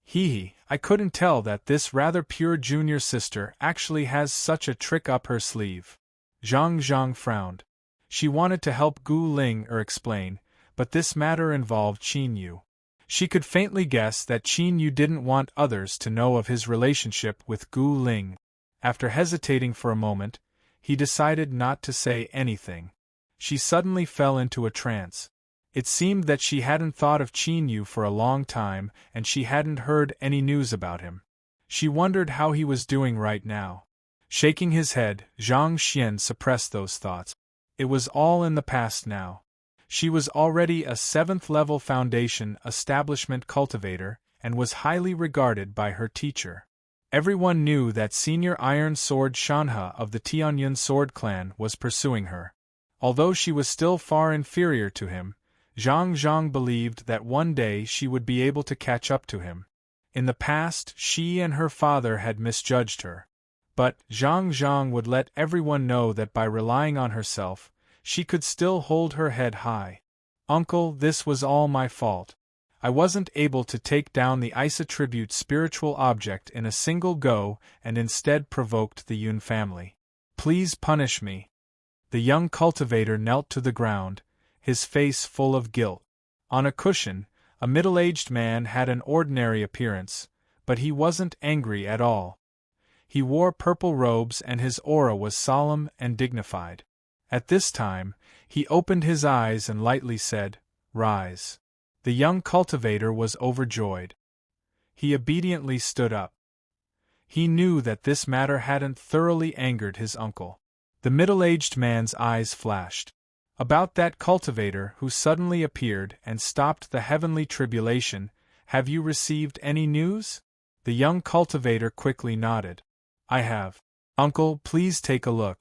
Hee, I couldn't tell that this rather pure junior sister actually has such a trick up her sleeve. Zhang frowned. She wanted to help Gu Ling explain, but this matter involved Qin Yu. She could faintly guess that Qin Yu didn't want others to know of his relationship with Gu Ling. After hesitating for a moment, he decided not to say anything. She suddenly fell into a trance. It seemed that she hadn't thought of Qin Yu for a long time, and she hadn't heard any news about him. She wondered how he was doing right now. Shaking his head, Zhang Xian suppressed those thoughts. It was all in the past now. She was already a 7th-level foundation establishment cultivator, and was highly regarded by her teacher. Everyone knew that Senior Iron Sword Shanhe of the Tianyun Sword Clan was pursuing her. Although she was still far inferior to him, Zhang believed that one day she would be able to catch up to him. In the past, she and her father had misjudged her. But Zhang would let everyone know that by relying on herself, she could still hold her head high. Uncle, this was all my fault. I wasn't able to take down the ice attribute spiritual object in a single go and instead provoked the Yun family. Please punish me. The young cultivator knelt to the ground, his face full of guilt. On a cushion, a middle-aged man had an ordinary appearance, but he wasn't angry at all. He wore purple robes and his aura was solemn and dignified. At this time, he opened his eyes and lightly said, "Rise." The young cultivator was overjoyed. He obediently stood up. He knew that this matter hadn't thoroughly angered his uncle. The middle-aged man's eyes flashed. About that cultivator who suddenly appeared and stopped the heavenly tribulation, have you received any news? The young cultivator quickly nodded. I have. Uncle, please take a look.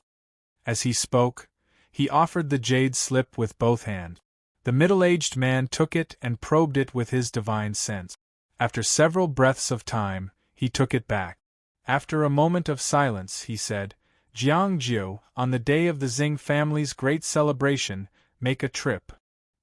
As he spoke, he offered the jade slip with both hands. The middle-aged man took it and probed it with his divine sense. After several breaths of time, he took it back. After a moment of silence, he said, Jiangjiu, on the day of the Xing family's great celebration, make a trip.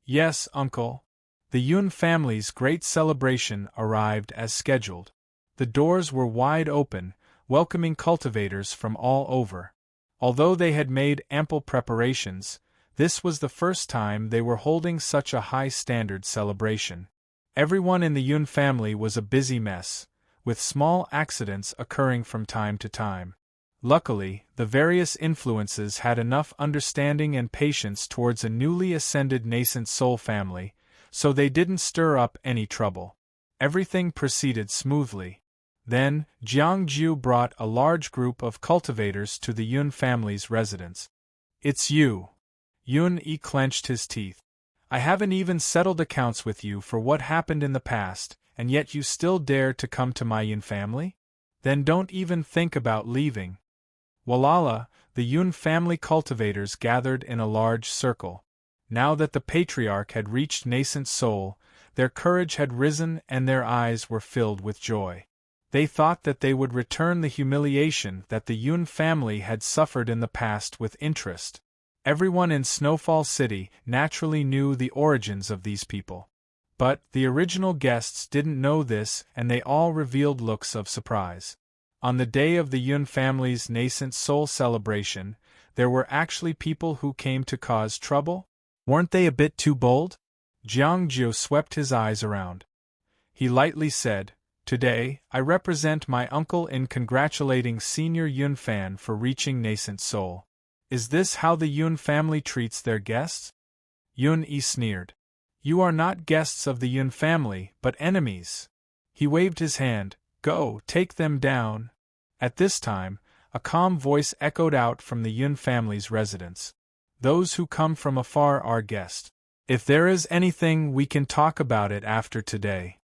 Yes, uncle. The Yun family's great celebration arrived as scheduled. The doors were wide open, welcoming cultivators from all over. Although they had made ample preparations, this was the first time they were holding such a high-standard celebration. Everyone in the Yun family was a busy mess, with small accidents occurring from time to time. Luckily, the various influences had enough understanding and patience towards a newly ascended nascent soul family, so they didn't stir up any trouble. Everything proceeded smoothly. Then, Jiangjiu brought a large group of cultivators to the Yun family's residence. It's you. Yun clenched his teeth. I haven't even settled accounts with you for what happened in the past, and yet you still dare to come to my Yun family? Then don't even think about leaving. Walala, the Yun family cultivators gathered in a large circle. Now that the patriarch had reached nascent soul, their courage had risen and their eyes were filled with joy. They thought that they would return the humiliation that the Yun family had suffered in the past with interest. Everyone in Snowfall City naturally knew the origins of these people. But the original guests didn't know this and they all revealed looks of surprise. On the day of the Yun family's nascent soul celebration, there were actually people who came to cause trouble? Weren't they a bit too bold? Jiangjiu swept his eyes around. He lightly said, Today, I represent my uncle in congratulating Senior Yun Fan for reaching nascent soul. Is this how the Yun family treats their guests? Yun sneered. You are not guests of the Yun family, but enemies. He waved his hand. Go, take them down. At this time, a calm voice echoed out from the Yun family's residence. Those who come from afar are guests. If there is anything, we can talk about it after today.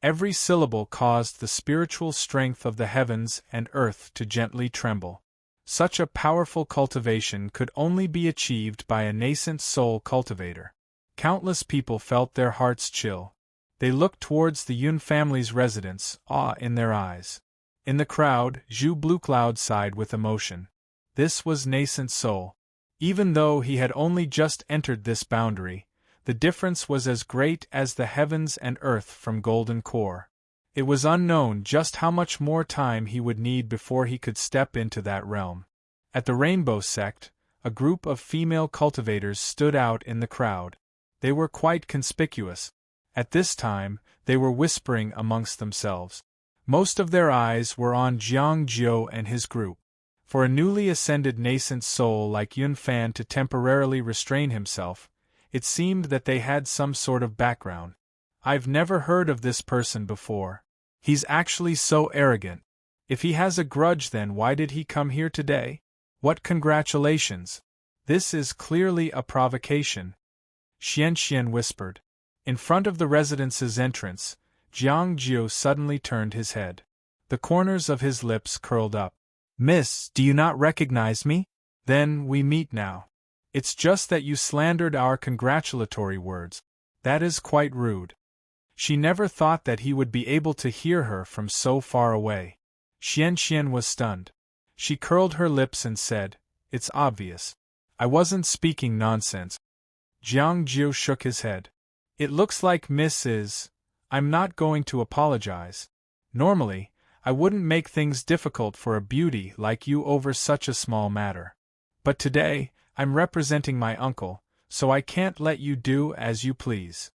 Every syllable caused the spiritual strength of the heavens and earth to gently tremble. Such a powerful cultivation could only be achieved by a nascent soul cultivator. Countless people felt their hearts chill. They looked towards the Yun family's residence, awe in their eyes. In the crowd, Zhu Bluecloud sighed with emotion. This was nascent soul. Even though he had only just entered this boundary, the difference was as great as the heavens and earth from golden core. It was unknown just how much more time he would need before he could step into that realm. At the Rainbow Sect, a group of female cultivators stood out in the crowd. They were quite conspicuous. At this time, they were whispering amongst themselves. Most of their eyes were on Jiang Jiu and his group. For a newly ascended nascent soul like Yun Fan to temporarily restrain himself, it seemed that they had some sort of background. I've never heard of this person before. He's actually so arrogant. If he has a grudge, then why did he come here today? What congratulations! This is clearly a provocation. Xian whispered. In front of the residence's entrance, Jiang Jiu suddenly turned his head. The corners of his lips curled up. Miss, do you not recognize me? Then we meet now. It's just that you slandered our congratulatory words. That is quite rude. She never thought that he would be able to hear her from so far away. Xian was stunned. She curled her lips and said, It's obvious. I wasn't speaking nonsense. Jiang Jiu shook his head. It looks like Miss is. I'm not going to apologize. Normally, I wouldn't make things difficult for a beauty like you over such a small matter. But today, I'm representing my uncle, so I can't let you do as you please.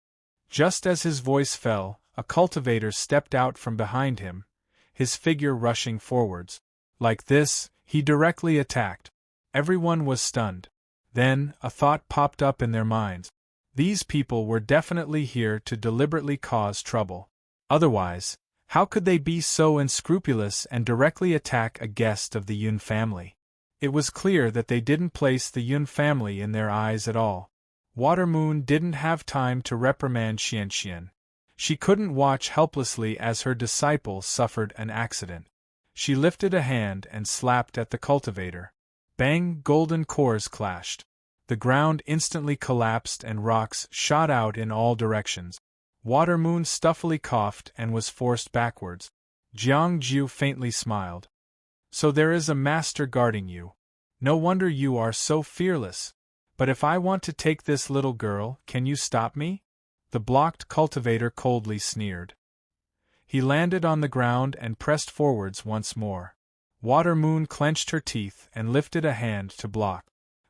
Just as his voice fell, a cultivator stepped out from behind him, his figure rushing forwards. Like this, he directly attacked. Everyone was stunned. Then, a thought popped up in their minds. These people were definitely here to deliberately cause trouble. Otherwise, how could they be so unscrupulous and directly attack a guest of the Yun family? It was clear that they didn't place the Yun family in their eyes at all. Watermoon didn't have time to reprimand Xian. She couldn't watch helplessly as her disciple suffered an accident. She lifted a hand and slapped at the cultivator. Bang! Golden cores clashed. The ground instantly collapsed and rocks shot out in all directions. Watermoon stuffily coughed and was forced backwards. Jiang Jiu faintly smiled. So there is a master guarding you. No wonder you are so fearless. But if I want to take this little girl, can you stop me? The blocked cultivator coldly sneered. He landed on the ground and pressed forwards once more. Watermoon clenched her teeth and lifted a hand to block.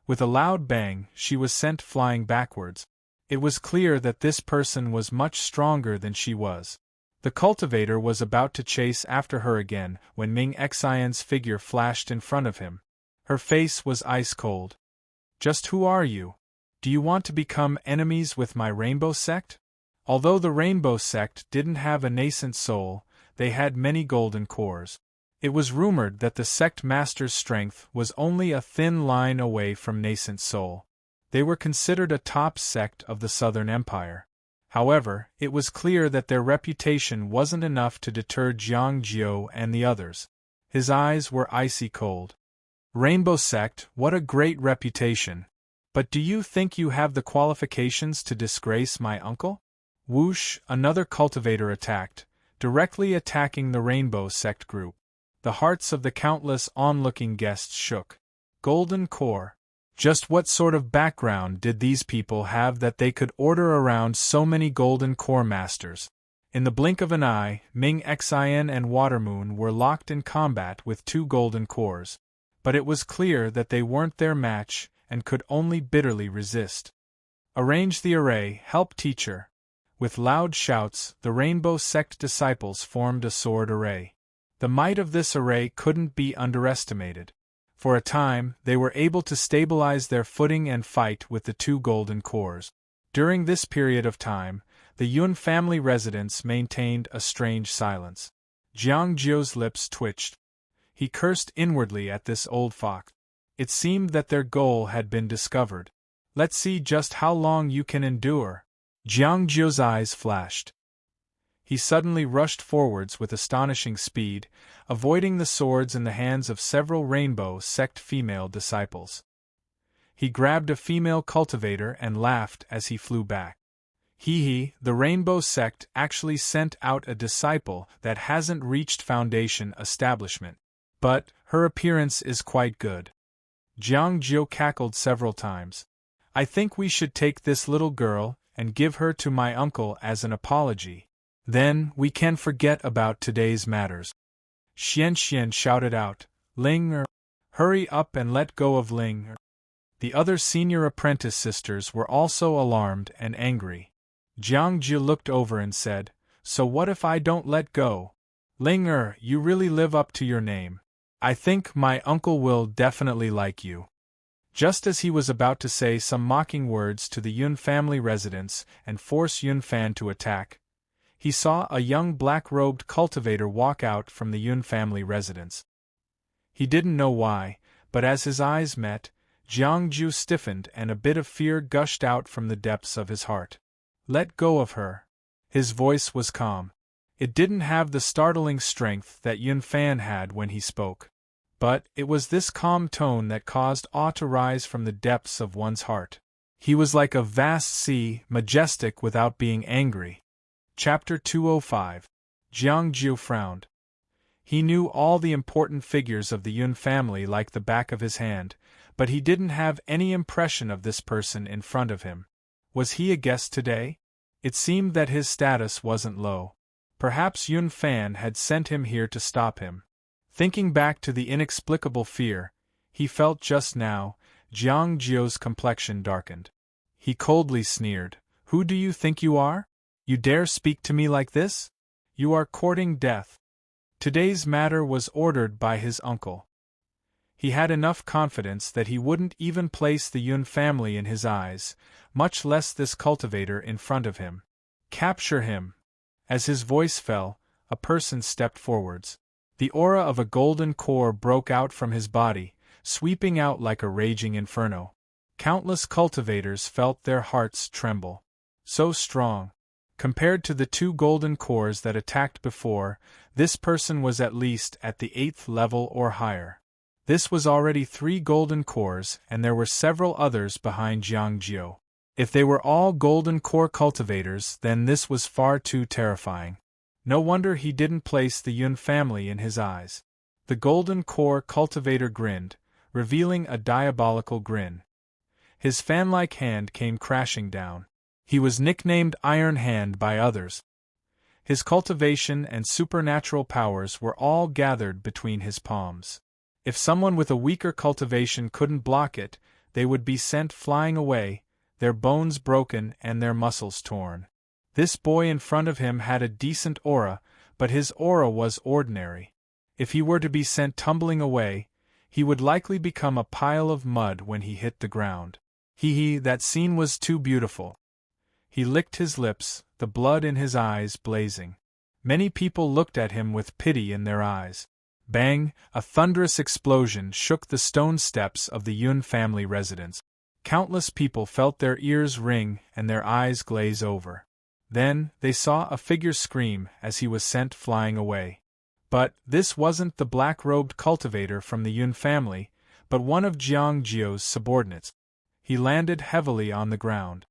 With a loud bang, she was sent flying backwards. It was clear that this person was much stronger than she was. The cultivator was about to chase after her again when Ming Xian's figure flashed in front of him. Her face was ice cold. Just who are you? Do you want to become enemies with my Rainbow Sect? Although the Rainbow Sect didn't have a nascent soul, they had many golden cores. It was rumored that the sect master's strength was only a thin line away from nascent soul. They were considered a top sect of the Southern Empire. However, it was clear that their reputation wasn't enough to deter Jiang Jiu and the others. His eyes were icy cold. Rainbow Sect, what a great reputation. But do you think you have the qualifications to disgrace my uncle? Whoosh! Another cultivator attacked, directly attacking the Rainbow Sect group. The hearts of the countless onlooking guests shook. Golden core. Just what sort of background did these people have that they could order around so many golden core masters? In the blink of an eye, Ming Xian and Watermoon were locked in combat with two golden cores. But it was clear that they weren't their match and could only bitterly resist. Arrange the array, help teacher. With loud shouts, the Rainbow Sect disciples formed a sword array. The might of this array couldn't be underestimated. For a time, they were able to stabilize their footing and fight with the two golden cores. During this period of time, the Yun family residence maintained a strange silence. Jiang Jiu's lips twitched. He cursed inwardly at this old fox. It seemed that their goal had been discovered. Let's see just how long you can endure. Jiang Jiu's eyes flashed. He suddenly rushed forwards with astonishing speed, avoiding the swords in the hands of several rainbow sect female disciples. He grabbed a female cultivator and laughed as he flew back. The rainbow sect actually sent out a disciple that hasn't reached foundation establishment. But her appearance is quite good. Jiang Jiu cackled several times. I think we should take this little girl and give her to my uncle as an apology. Then we can forget about today's matters. Xian shouted out, Ling, hurry up and let go of Ling. The other senior apprentice sisters were also alarmed and angry. Jiang Jiu looked over and said, So what if I don't let go? Ling, you really live up to your name. I think my uncle will definitely like you. Just as he was about to say some mocking words to the Yun family residents and force Yun Fan to attack, he saw a young black-robed cultivator walk out from the Yun family residence. He didn't know why, but as his eyes met, Jiang Jiu stiffened and a bit of fear gushed out from the depths of his heart. Let go of her. His voice was calm. It didn't have the startling strength that Yun Fan had when he spoke. But it was this calm tone that caused awe to rise from the depths of one's heart. He was like a vast sea, majestic without being angry. Chapter 205. Jiang Jiu frowned. He knew all the important figures of the Yun family like the back of his hand, but he didn't have any impression of this person in front of him. Was he a guest today? It seemed that his status wasn't low. Perhaps Yun Fan had sent him here to stop him. Thinking back to the inexplicable fear he felt just now, Jiang Jiu's complexion darkened. He coldly sneered, Who do you think you are? You dare speak to me like this? You are courting death. Today's matter was ordered by his uncle. He had enough confidence that he wouldn't even place the Yun family in his eyes, much less this cultivator in front of him. Capture him. As his voice fell, a person stepped forwards. The aura of a golden core broke out from his body, sweeping out like a raging inferno. Countless cultivators felt their hearts tremble. So strong. Compared to the 2 golden cores that attacked before, this person was at least at the 8th level or higher. This was already 3 golden cores, and there were several others behind Jiang Jiu. If they were all golden core cultivators, then this was far too terrifying. No wonder he didn't place the Yun family in his eyes. The golden core cultivator grinned, revealing a diabolical grin. His fan-like hand came crashing down. He was nicknamed Iron Hand by others. His cultivation and supernatural powers were all gathered between his palms. If someone with a weaker cultivation couldn't block it, they would be sent flying away, their bones broken and their muscles torn. This boy in front of him had a decent aura, but his aura was ordinary. If he were to be sent tumbling away, he would likely become a pile of mud when he hit the ground. That scene was too beautiful. He licked his lips, the blood in his eyes blazing. Many people looked at him with pity in their eyes. Bang! A thunderous explosion shook the stone steps of the Yun family residence. Countless people felt their ears ring and their eyes glaze over. Then, they saw a figure scream as he was sent flying away. But this wasn't the black-robed cultivator from the Yun family, but one of Jiang Jiu's subordinates. He landed heavily on the ground.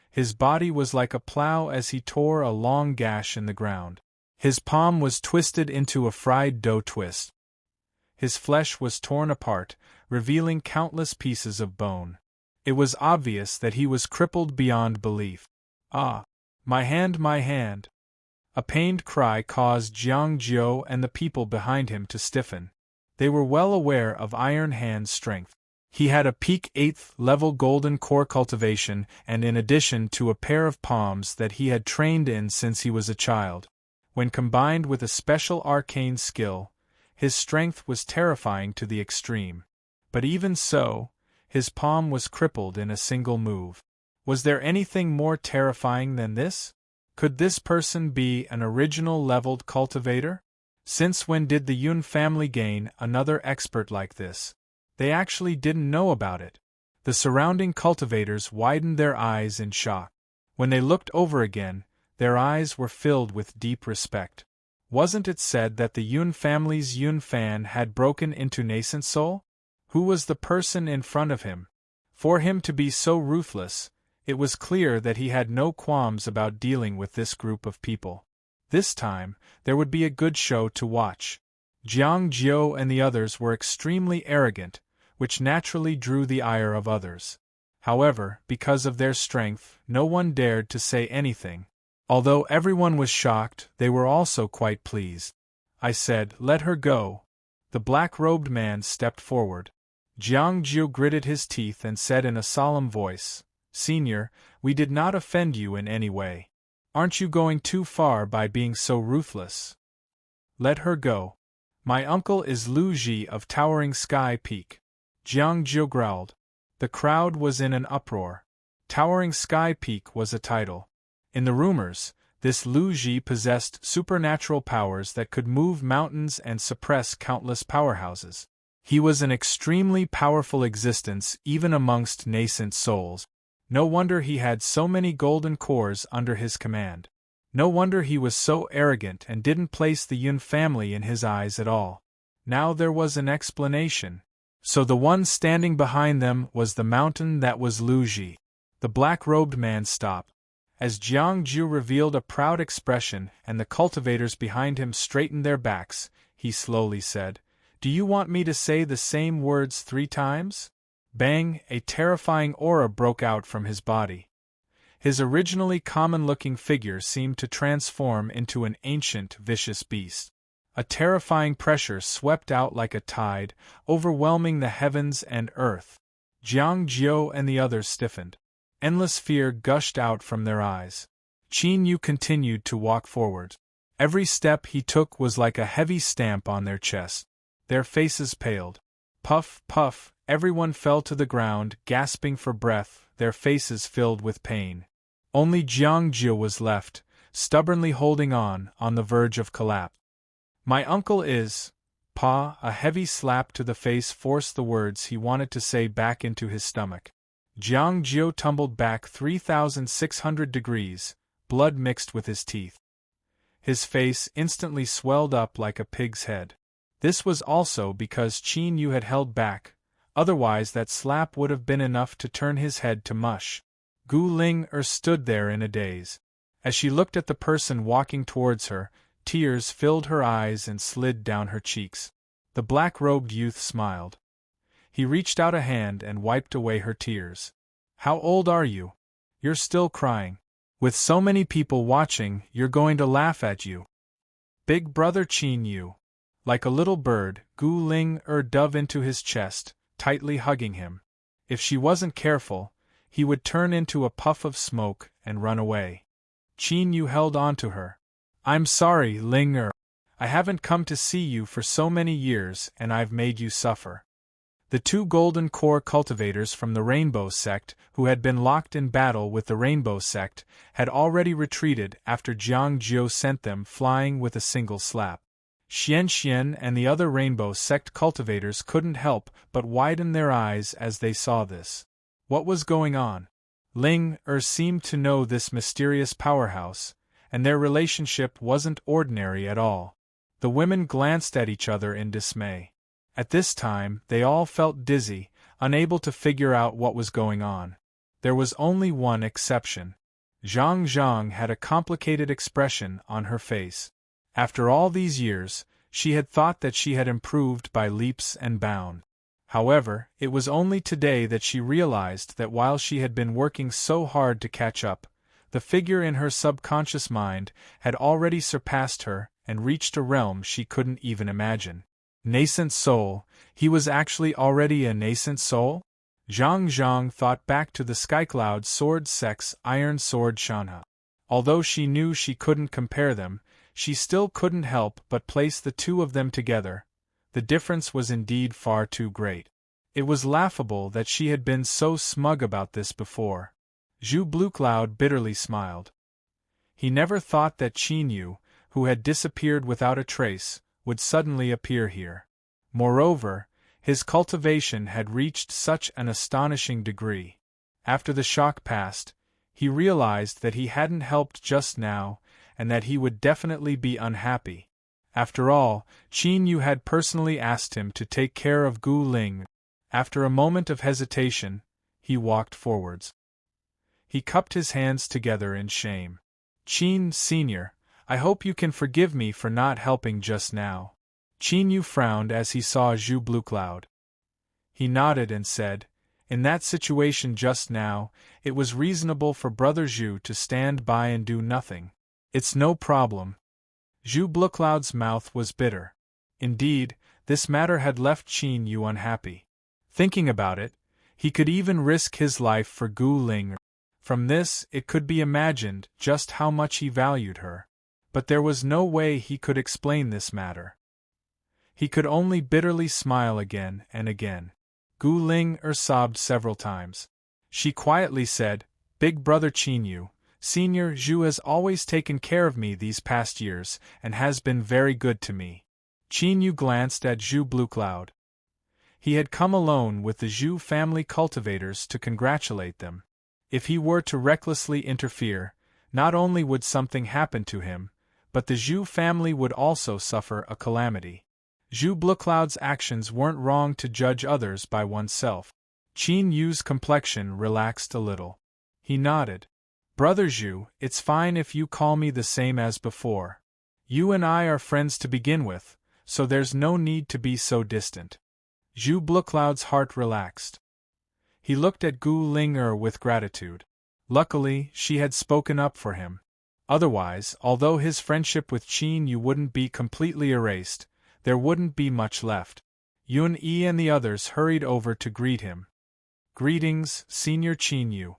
His body was like a plow as he tore a long gash in the ground. His palm was twisted into a fried dough twist. His flesh was torn apart, revealing countless pieces of bone. It was obvious that he was crippled beyond belief. Ah! My hand, my hand! A pained cry caused Jiang Jiu and the people behind him to stiffen. They were well aware of Iron Hand's strength. He had a peak 8th level golden core cultivation and in addition to a pair of palms that he had trained in since he was a child. When combined with a special arcane skill, his strength was terrifying to the extreme. But even so, his palm was crippled in a single move. Was there anything more terrifying than this? Could this person be an original leveled cultivator? Since when did the Yun family gain another expert like this? They actually didn't know about it. The surrounding cultivators widened their eyes in shock. When they looked over again, Their eyes were filled with deep respect. Wasn't it said that the Yun family's Yun fan had broken into nascent soul? Who was the person in front of him? For him to be so ruthless, it was clear that he had no qualms about dealing with this group of people. This time, there would be a good show to watch. Jiang Jiu and the others were extremely arrogant, which naturally drew the ire of others. However, because of their strength, no one dared to say anything. Although everyone was shocked, they were also quite pleased. I said, "Let her go." The black-robed man stepped forward. Jiang Jiu gritted his teeth and said in a solemn voice, "Senior, we did not offend you in any way. Aren't you going too far by being so ruthless? Let her go. My uncle is Lu Ji of Towering Sky Peak." Jiang Jiu growled. The crowd was in an uproar. Towering Sky Peak was a title. In the rumors, this Lu Ji possessed supernatural powers that could move mountains and suppress countless powerhouses. He was an extremely powerful existence even amongst nascent souls. No wonder he had so many golden cores under his command. No wonder he was so arrogant and didn't place the Yun family in his eyes at all. Now there was an explanation. So the one standing behind them was the mountain that was Lu Ji. The black-robed man stopped. As Jiang Jiu revealed a proud expression and the cultivators behind him straightened their backs, he slowly said, "Do you want me to say the same words 3 times? Bang! A terrifying aura broke out from his body. His originally common-looking figure seemed to transform into an ancient, vicious beast. A terrifying pressure swept out like a tide, overwhelming the heavens and earth. Jiang Jiu and the others stiffened. Endless fear gushed out from their eyes. Qin Yu continued to walk forward. Every step he took was like a heavy stamp on their chest. Their faces paled. Puff, puff, everyone fell to the ground, gasping for breath, their faces filled with pain. Only Jiang Jiu was left, stubbornly holding on the verge of collapse. "My uncle is..." Pa, a heavy slap to the face forced the words he wanted to say back into his stomach. Jiang Jiu tumbled back 3,600 degrees, blood mixed with his teeth. His face instantly swelled up like a pig's head. This was also because Qin Yu had held back, otherwise that slap would have been enough to turn his head to mush. Gu Ling stood there in a daze. As she looked at the person walking towards her, tears filled her eyes and slid down her cheeks. The black-robed youth smiled. He reached out a hand and wiped away her tears. "How old are you? You're still crying. With so many people watching, you're going to laugh at you." Big brother Qin Yu. Like a little bird, Gu Ling dove into his chest, tightly hugging him. If she wasn't careful, he would turn into a puff of smoke and run away. Qin Yu held on to her. "I'm sorry, Ling I haven't come to see you for so many years and I've made you suffer." The 2 golden core cultivators from the Rainbow Sect, who had been locked in battle with the Rainbow Sect, had already retreated after Jiang Jiu sent them flying with a single slap. Xian and the other Rainbow Sect cultivators couldn't help but widen their eyes as they saw this. What was going on? Ling seemed to know this mysterious powerhouse, and their relationship wasn't ordinary at all. The women glanced at each other in dismay. At this time, they all felt dizzy, unable to figure out what was going on. There was only one exception. Zhang Zhang had a complicated expression on her face. After all these years, she had thought that she had improved by leaps and bounds. However, it was only today that she realized that while she had been working so hard to catch up, the figure in her subconscious mind had already surpassed her and reached a realm she couldn't even imagine. Nascent soul, he was actually already a nascent soul? Zhang Zhang thought back to the Skycloud Sword Sect's Iron Sword Shanha. Although she knew she couldn't compare them, she still couldn't help but place the 2 of them together. The difference was indeed far too great. It was laughable that she had been so smug about this before. Zhu Bluecloud bitterly smiled. He never thought that Qin Yu, who had disappeared without a trace, would suddenly appear here. Moreover, his cultivation had reached such an astonishing degree. After the shock passed, He realized that he hadn't helped just now, and that he would definitely be unhappy. After all, Qin Yu had personally asked him to take care of Gu Ling. After a moment of hesitation, he walked forwards. He cupped his hands together in shame. Qin, Senior, I hope you can forgive me for not helping just now. Qin Yu frowned as he saw Zhu Bluecloud. He nodded and said, in that situation just now, it was reasonable for Brother Zhu to stand by and do nothing. It's no problem. Zhu Bluecloud's mouth was bitter. Indeed, this matter had left Qin Yu unhappy. Thinking about it, he could even risk his life for Gu Ling. From this, it could be imagined just how much he valued her. But there was no way he could explain this matter. He could only bitterly smile again and again. Gu Ling sobbed several times. She quietly said, Big Brother Qin Yu, Senior Zhu has always taken care of me these past years and has been very good to me. Qin Yu glanced at Zhu Bluecloud. He had come alone with the Zhu family cultivators to congratulate them. If he were to recklessly interfere, not only would something happen to him, but the Zhu family would also suffer a calamity. Zhu Bluecloud's actions weren't wrong to judge others by oneself. Qin Yu's complexion relaxed a little. He nodded. Brother Zhu, it's fine if you call me the same as before. You and I are friends to begin with, so there's no need to be so distant. Zhu Bluecloud's heart relaxed. He looked at Gu Ling with gratitude. Luckily, she had spoken up for him. Otherwise, although his friendship with Qin Yu wouldn't be completely erased, there wouldn't be much left. Yun Yi and the others hurried over to greet him. Greetings, Senior Qin Yu.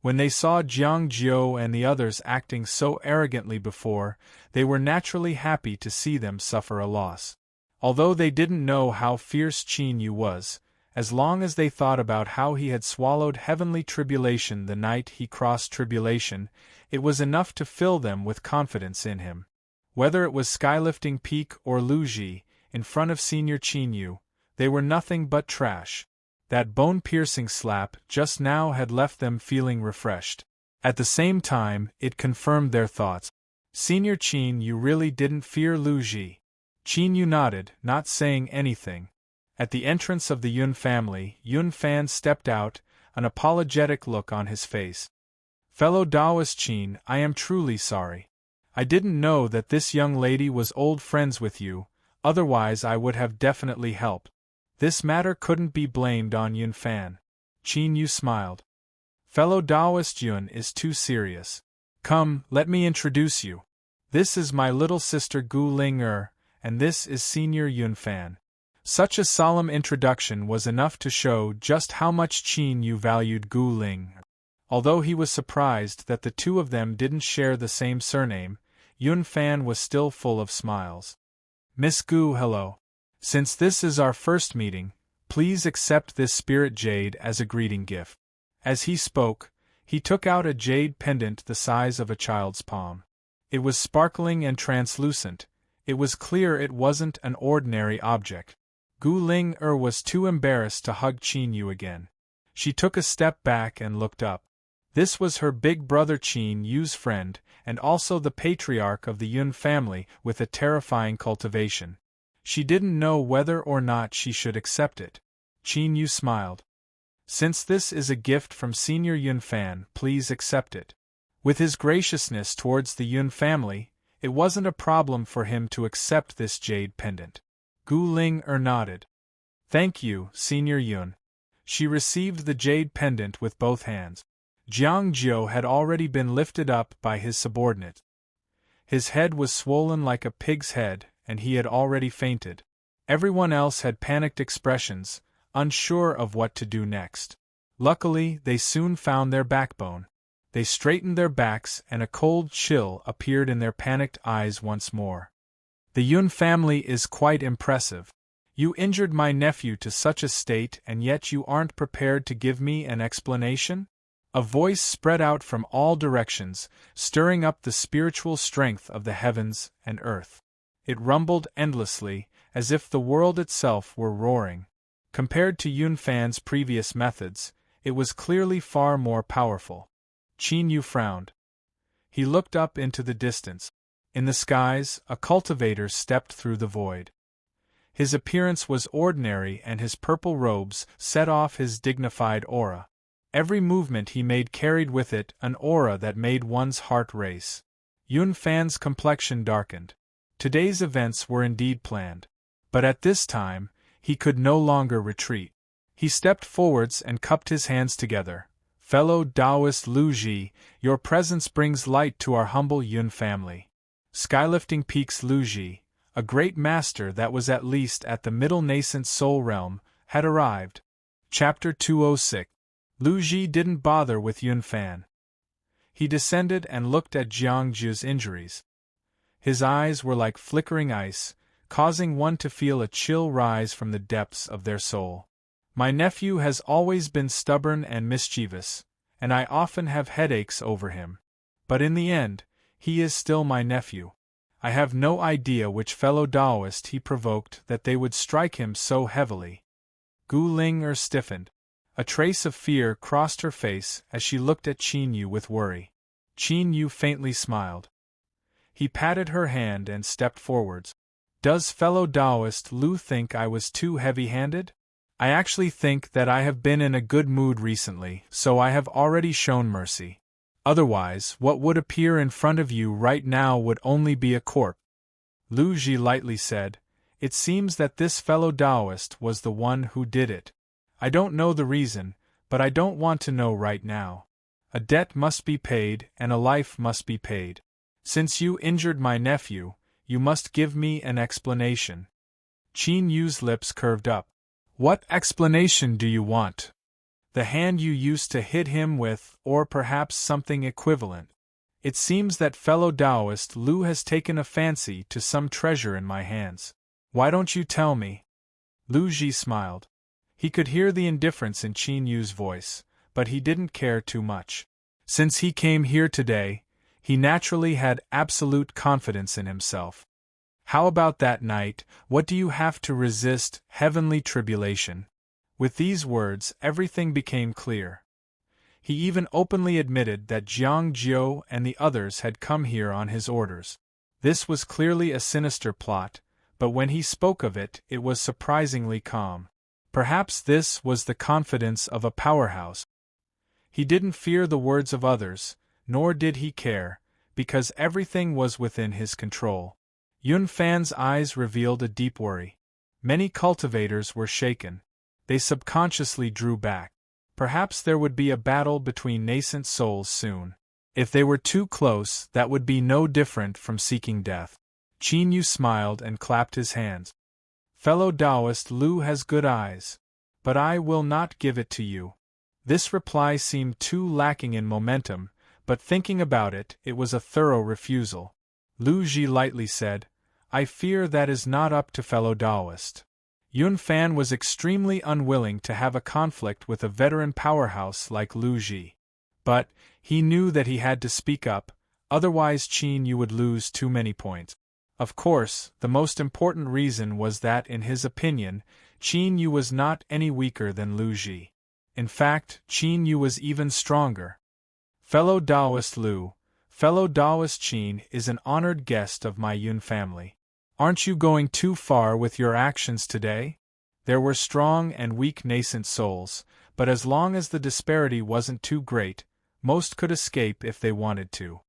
When they saw Jiang Jiu and the others acting so arrogantly before, they were naturally happy to see them suffer a loss. Although they didn't know how fierce Qin Yu was, as long as they thought about how he had swallowed heavenly tribulation the night he crossed tribulation, it was enough to fill them with confidence in him. Whether it was Skylifting Peak or Luji, in front of Senior Qin Yu, they were nothing but trash. That bone-piercing slap just now had left them feeling refreshed. At the same time, it confirmed their thoughts. Senior Qin Yu really didn't fear Luji. Qin Yu nodded, not saying anything. At the entrance of the Yun family, Yun Fan stepped out, an apologetic look on his face. Fellow Taoist Qin, I am truly sorry. I didn't know that this young lady was old friends with you, otherwise I would have definitely helped. This matter couldn't be blamed on Yun Fan. Qin Yu smiled. Fellow Taoist Yun is too serious. Come, let me introduce you. This is my little sister Gu Ling and this is Senior Yun Fan. Such a solemn introduction was enough to show just how much Qin Yu valued Gu Ling. Although he was surprised that the two of them didn't share the same surname, Yun Fan was still full of smiles. Miss Gu, hello. Since this is our first meeting, please accept this spirit jade as a greeting gift. As he spoke, he took out a jade pendant the size of a child's palm. It was sparkling and translucent. It was clear it wasn't an ordinary object. Gu Ling was too embarrassed to hug Qin Yu again. She took a step back and looked up. This was her big brother Qin Yu's friend, and also the patriarch of the Yun family with a terrifying cultivation. She didn't know whether or not she should accept it. Qin Yu smiled. Since this is a gift from Senior Yun Fan, please accept it. With his graciousness towards the Yun family, it wasn't a problem for him to accept this jade pendant. Gu Ling nodded. Thank you, Senior Yun. She received the jade pendant with both hands. Jiang Jiu had already been lifted up by his subordinate. His head was swollen like a pig's head, and he had already fainted. Everyone else had panicked expressions, unsure of what to do next. Luckily, they soon found their backbone. They straightened their backs and a cold chill appeared in their panicked eyes once more. The Yun family is quite impressive. You injured my nephew to such a state and yet you aren't prepared to give me an explanation? A voice spread out from all directions, stirring up the spiritual strength of the heavens and earth. It rumbled endlessly, as if the world itself were roaring. Compared to Yun Fan's previous methods, it was clearly far more powerful. Qin Yu frowned. He looked up into the distance. In the skies, a cultivator stepped through the void. His appearance was ordinary and his purple robes set off his dignified aura. Every movement he made carried with it an aura that made one's heart race. Yun Fan's complexion darkened. Today's events were indeed planned. But at this time, he could no longer retreat. He stepped forwards and cupped his hands together. Fellow Taoist Lu Ji, your presence brings light to our humble Yun family. Skylifting Peaks Lu Ji, a great master that was at least at the middle nascent soul realm, had arrived. Chapter 206. Lu Ji didn't bother with Yun Fan. He descended and looked at Jiang Jiu's injuries. His eyes were like flickering ice, causing one to feel a chill rise from the depths of their soul. My nephew has always been stubborn and mischievous, and I often have headaches over him. But in the end, he is still my nephew. I have no idea which fellow Taoist he provoked that they would strike him so heavily. Gu Ling stiffened. A trace of fear crossed her face as she looked at Qin Yu with worry. Qin Yu faintly smiled. He patted her hand and stepped forwards. Does fellow Taoist Lu think I was too heavy-handed? I actually think that I have been in a good mood recently, so I have already shown mercy. Otherwise, what would appear in front of you right now would only be a corpse. Lu Ji lightly said, It seems that this fellow Taoist was the one who did it. I don't know the reason, but I don't want to know right now. A debt must be paid and a life must be paid. Since you injured my nephew, you must give me an explanation. Qin Yu's lips curved up. What explanation do you want? The hand you used to hit him with, or perhaps something equivalent. It seems that fellow Taoist Lu has taken a fancy to some treasure in my hands. Why don't you tell me? Lu Ji smiled. He could hear the indifference in Qin Yu's voice, but he didn't care too much. Since he came here today, he naturally had absolute confidence in himself. How about that night? What do you have to resist, heavenly tribulation? With these words, everything became clear. He even openly admitted that Jiang Jiu and the others had come here on his orders. This was clearly a sinister plot, but when he spoke of it, it was surprisingly calm. Perhaps this was the confidence of a powerhouse. He didn't fear the words of others, nor did he care, because everything was within his control. Yun Fan's eyes revealed a deep worry. Many cultivators were shaken. They subconsciously drew back. Perhaps there would be a battle between nascent souls soon. If they were too close, that would be no different from seeking death. Qin Yu smiled and clapped his hands. Fellow Taoist Lu has good eyes. But I will not give it to you. This reply seemed too lacking in momentum, but thinking about it, it was a thorough refusal. Lu Ji lightly said, I fear that is not up to fellow Taoist. Yun Fan was extremely unwilling to have a conflict with a veteran powerhouse like Lu Ji. But, he knew that he had to speak up, otherwise Qin Yu would lose too many points. Of course, the most important reason was that in his opinion, Qin Yu was not any weaker than Lu Ji. In fact, Qin Yu was even stronger. Fellow Taoist Lu, fellow Taoist Qin is an honored guest of my Yun family. Aren't you going too far with your actions today? There were strong and weak nascent souls, but as long as the disparity wasn't too great, most could escape if they wanted to.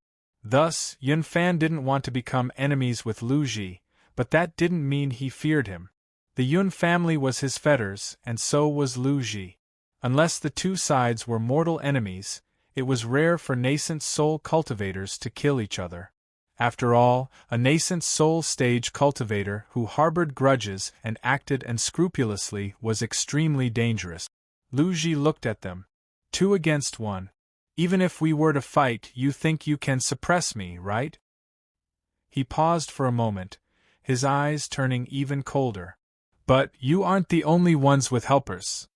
Thus, Yun Fan didn't want to become enemies with Lu Ji, but that didn't mean he feared him. The Yun family was his fetters, and so was Lu Ji. Unless the two sides were mortal enemies, it was rare for nascent soul cultivators to kill each other. After all, a nascent soul stage cultivator who harbored grudges and acted unscrupulously was extremely dangerous. Lu Ji looked at them. 2 against 1. Even if we were to fight, you think you can suppress me, right? He paused for a moment, his eyes turning even colder. But you aren't the only ones with helpers.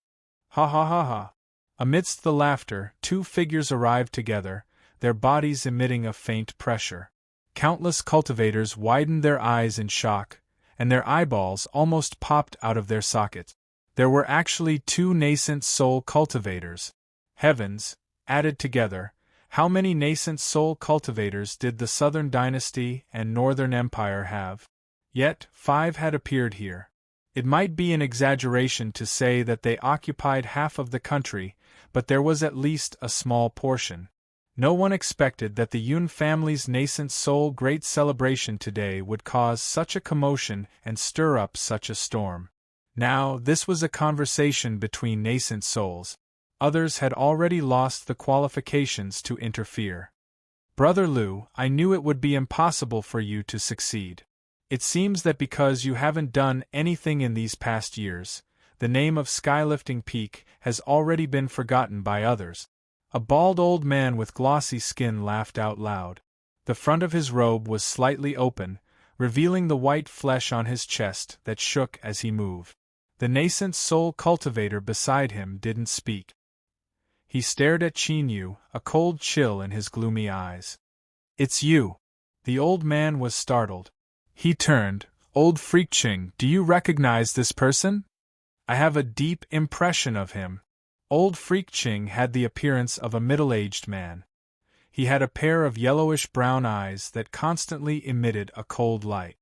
Ha ha ha ha. Amidst the laughter, 2 figures arrived together, their bodies emitting a faint pressure. Countless cultivators widened their eyes in shock, and their eyeballs almost popped out of their sockets. There were actually 2 nascent soul cultivators. Heavens, added together, How many nascent soul cultivators did the Southern Dynasty and Northern Empire have? Yet, 5 had appeared here. It might be an exaggeration to say that they occupied half of the country, but there was at least a small portion. No one expected that the Yun family's nascent soul great celebration today would cause such a commotion and stir up such a storm. Now, this was a conversation between nascent souls. Others had already lost the qualifications to interfere. Brother Lu, I knew it would be impossible for you to succeed. It seems that because you haven't done anything in these past years, the name of Skylifting Peak has already been forgotten by others. A bald old man with glossy skin laughed out loud. The front of his robe was slightly open, revealing the white flesh on his chest that shook as he moved. The nascent soul cultivator beside him didn't speak. He stared at Qin Yu, a cold chill in his gloomy eyes. "It's you." The old man was startled. He turned. "Old Freak Qing, do you recognize this person?" "I have a deep impression of him." Old Freak Qing had the appearance of a middle-aged man. He had a pair of yellowish-brown eyes that constantly emitted a cold light.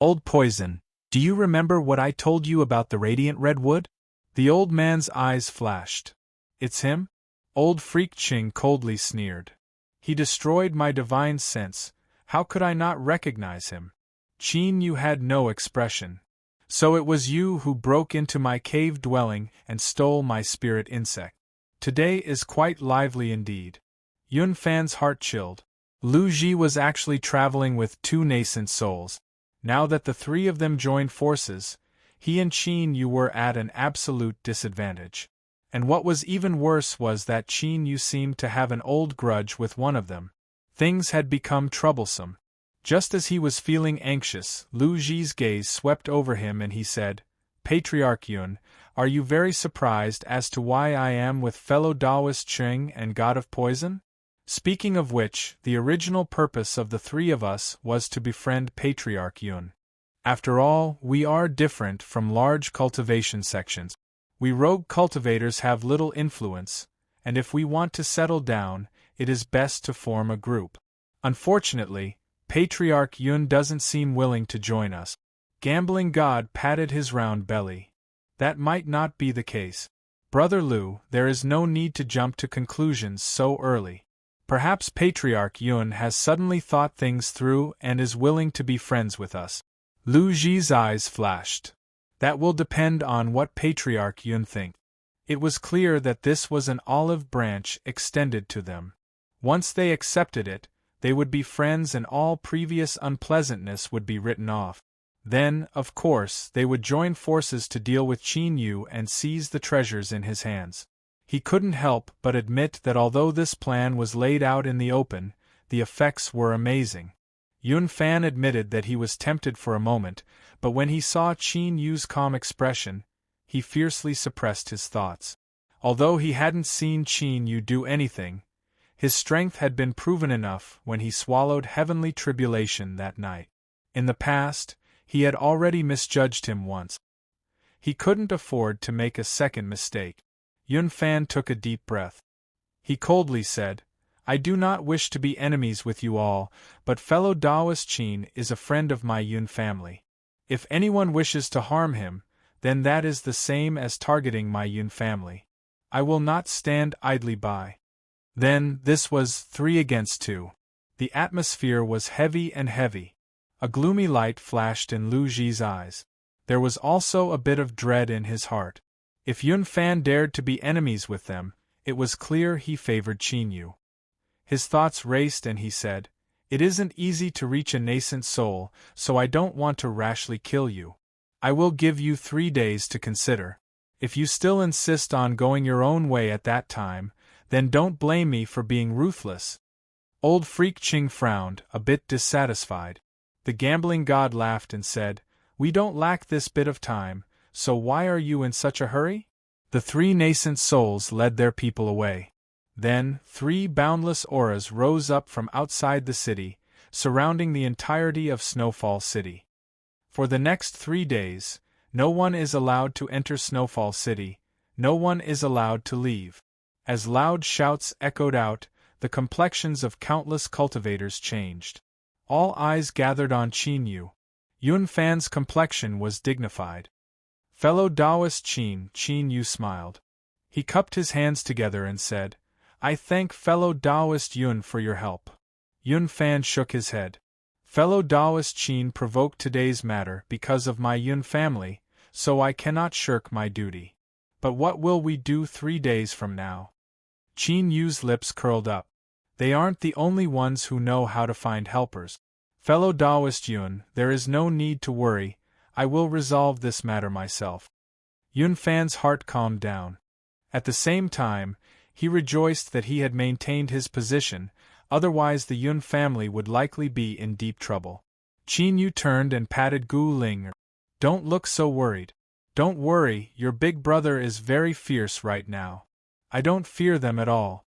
"Old Poison, do you remember what I told you about the radiant redwood?" The old man's eyes flashed. "It's him?" Old Freak Qing coldly sneered. "He destroyed my divine sense. How could I not recognize him?" Qin Yu had no expression. "So it was you who broke into my cave dwelling and stole my spirit insect. Today is quite lively indeed." Yun Fan's heart chilled. Lu Ji was actually traveling with 2 nascent souls. Now that the 3 of them joined forces, he and Qin Yu were at an absolute disadvantage. And what was even worse was that Qin Yu seemed to have an old grudge with one of them. Things had become troublesome. Just as he was feeling anxious, Lu Ji's gaze swept over him and he said, "Patriarch Yun, are you very surprised as to why I am with fellow Taoist Qing and God of Poison? Speaking of which, the original purpose of the 3 of us was to befriend Patriarch Yun. After all, we are different from large cultivation sections. We rogue cultivators have little influence, and if we want to settle down, it is best to form a group. Unfortunately, Patriarch Yun doesn't seem willing to join us." Gambling God patted his round belly. "That might not be the case. Brother Lu, there is no need to jump to conclusions so early. Perhaps Patriarch Yun has suddenly thought things through and is willing to be friends with us." Lu Ji's eyes flashed. "That will depend on what Patriarch Yun thinks." It was clear that this was an olive branch extended to them. Once they accepted it, they would be friends and all previous unpleasantness would be written off. Then, of course, they would join forces to deal with Qin Yu and seize the treasures in his hands. He couldn't help but admit that although this plan was laid out in the open, the effects were amazing. Yun Fan admitted that he was tempted for a moment, but when he saw Qin Yu's calm expression, he fiercely suppressed his thoughts. Although he hadn't seen Qin Yu do anything, his strength had been proven enough when he swallowed heavenly tribulation that night. In the past, he had already misjudged him once. He couldn't afford to make a second mistake. Yun Fan took a deep breath. He coldly said, "I do not wish to be enemies with you all, but fellow Taoist Qin is a friend of my Yun family. If anyone wishes to harm him, then that is the same as targeting my Yun family. I will not stand idly by." Then, this was 3 against 2. The atmosphere was heavy and heavy. A gloomy light flashed in Lu Ji's eyes. There was also a bit of dread in his heart. If Yun Fan dared to be enemies with them, it was clear he favored Qin Yu. His thoughts raced and he said, "It isn't easy to reach a nascent soul, so I don't want to rashly kill you. I will give you 3 days to consider. If you still insist on going your own way at that time, then don't blame me for being ruthless." Old Freak Qing frowned, a bit dissatisfied. The gambling god laughed and said, "We don't lack this bit of time, so why are you in such a hurry?" The 3 nascent souls led their people away. Then, 3 boundless auras rose up from outside the city, surrounding the entirety of Snowfall City. For the next 3 days, no one is allowed to enter Snowfall City, no one is allowed to leave. As loud shouts echoed out, the complexions of countless cultivators changed. All eyes gathered on Qin Yu. Yun Fan's complexion was dignified. "Fellow Taoist Qin Yu smiled. He cupped his hands together and said, "I thank fellow Taoist Yun for your help." Yun Fan shook his head. "Fellow Taoist Qin provoked today's matter because of my Yun family, so I cannot shirk my duty. But what will we do 3 days from now?" Qin Yu's lips curled up. "They aren't the only ones who know how to find helpers. Fellow Taoist Yun, there is no need to worry, I will resolve this matter myself." Yun Fan's heart calmed down. At the same time, he rejoiced that he had maintained his position, otherwise the Yun family would likely be in deep trouble. Qin Yu turned and patted Gu Ling. "Don't look so worried. Don't worry, your big brother is very fierce right now. I don't fear them at all."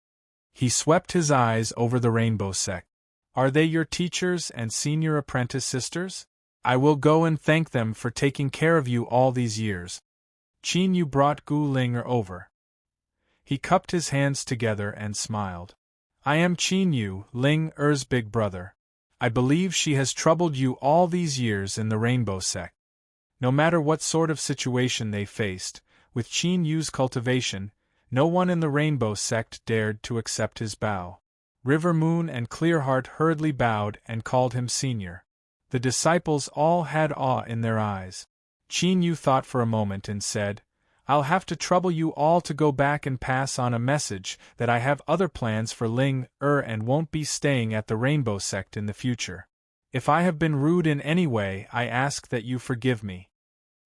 He swept his eyes over the rainbow sect. "Are they your teachers and senior apprentice sisters? I will go and thank them for taking care of you all these years." Qin Yu brought Gu Ling over. He cupped his hands together and smiled. "I am Qin Yu, Ling Er's big brother. I believe she has troubled you all these years in the rainbow sect." No matter what sort of situation they faced, with Qin Yu's cultivation, no one in the rainbow sect dared to accept his bow. River Moon and Clearheart hurriedly bowed and called him senior. The disciples all had awe in their eyes. Qin Yu thought for a moment and said, "I'll have to trouble you all to go back and pass on a message that I have other plans for Ling and won't be staying at the Rainbow Sect in the future. If I have been rude in any way, I ask that you forgive me."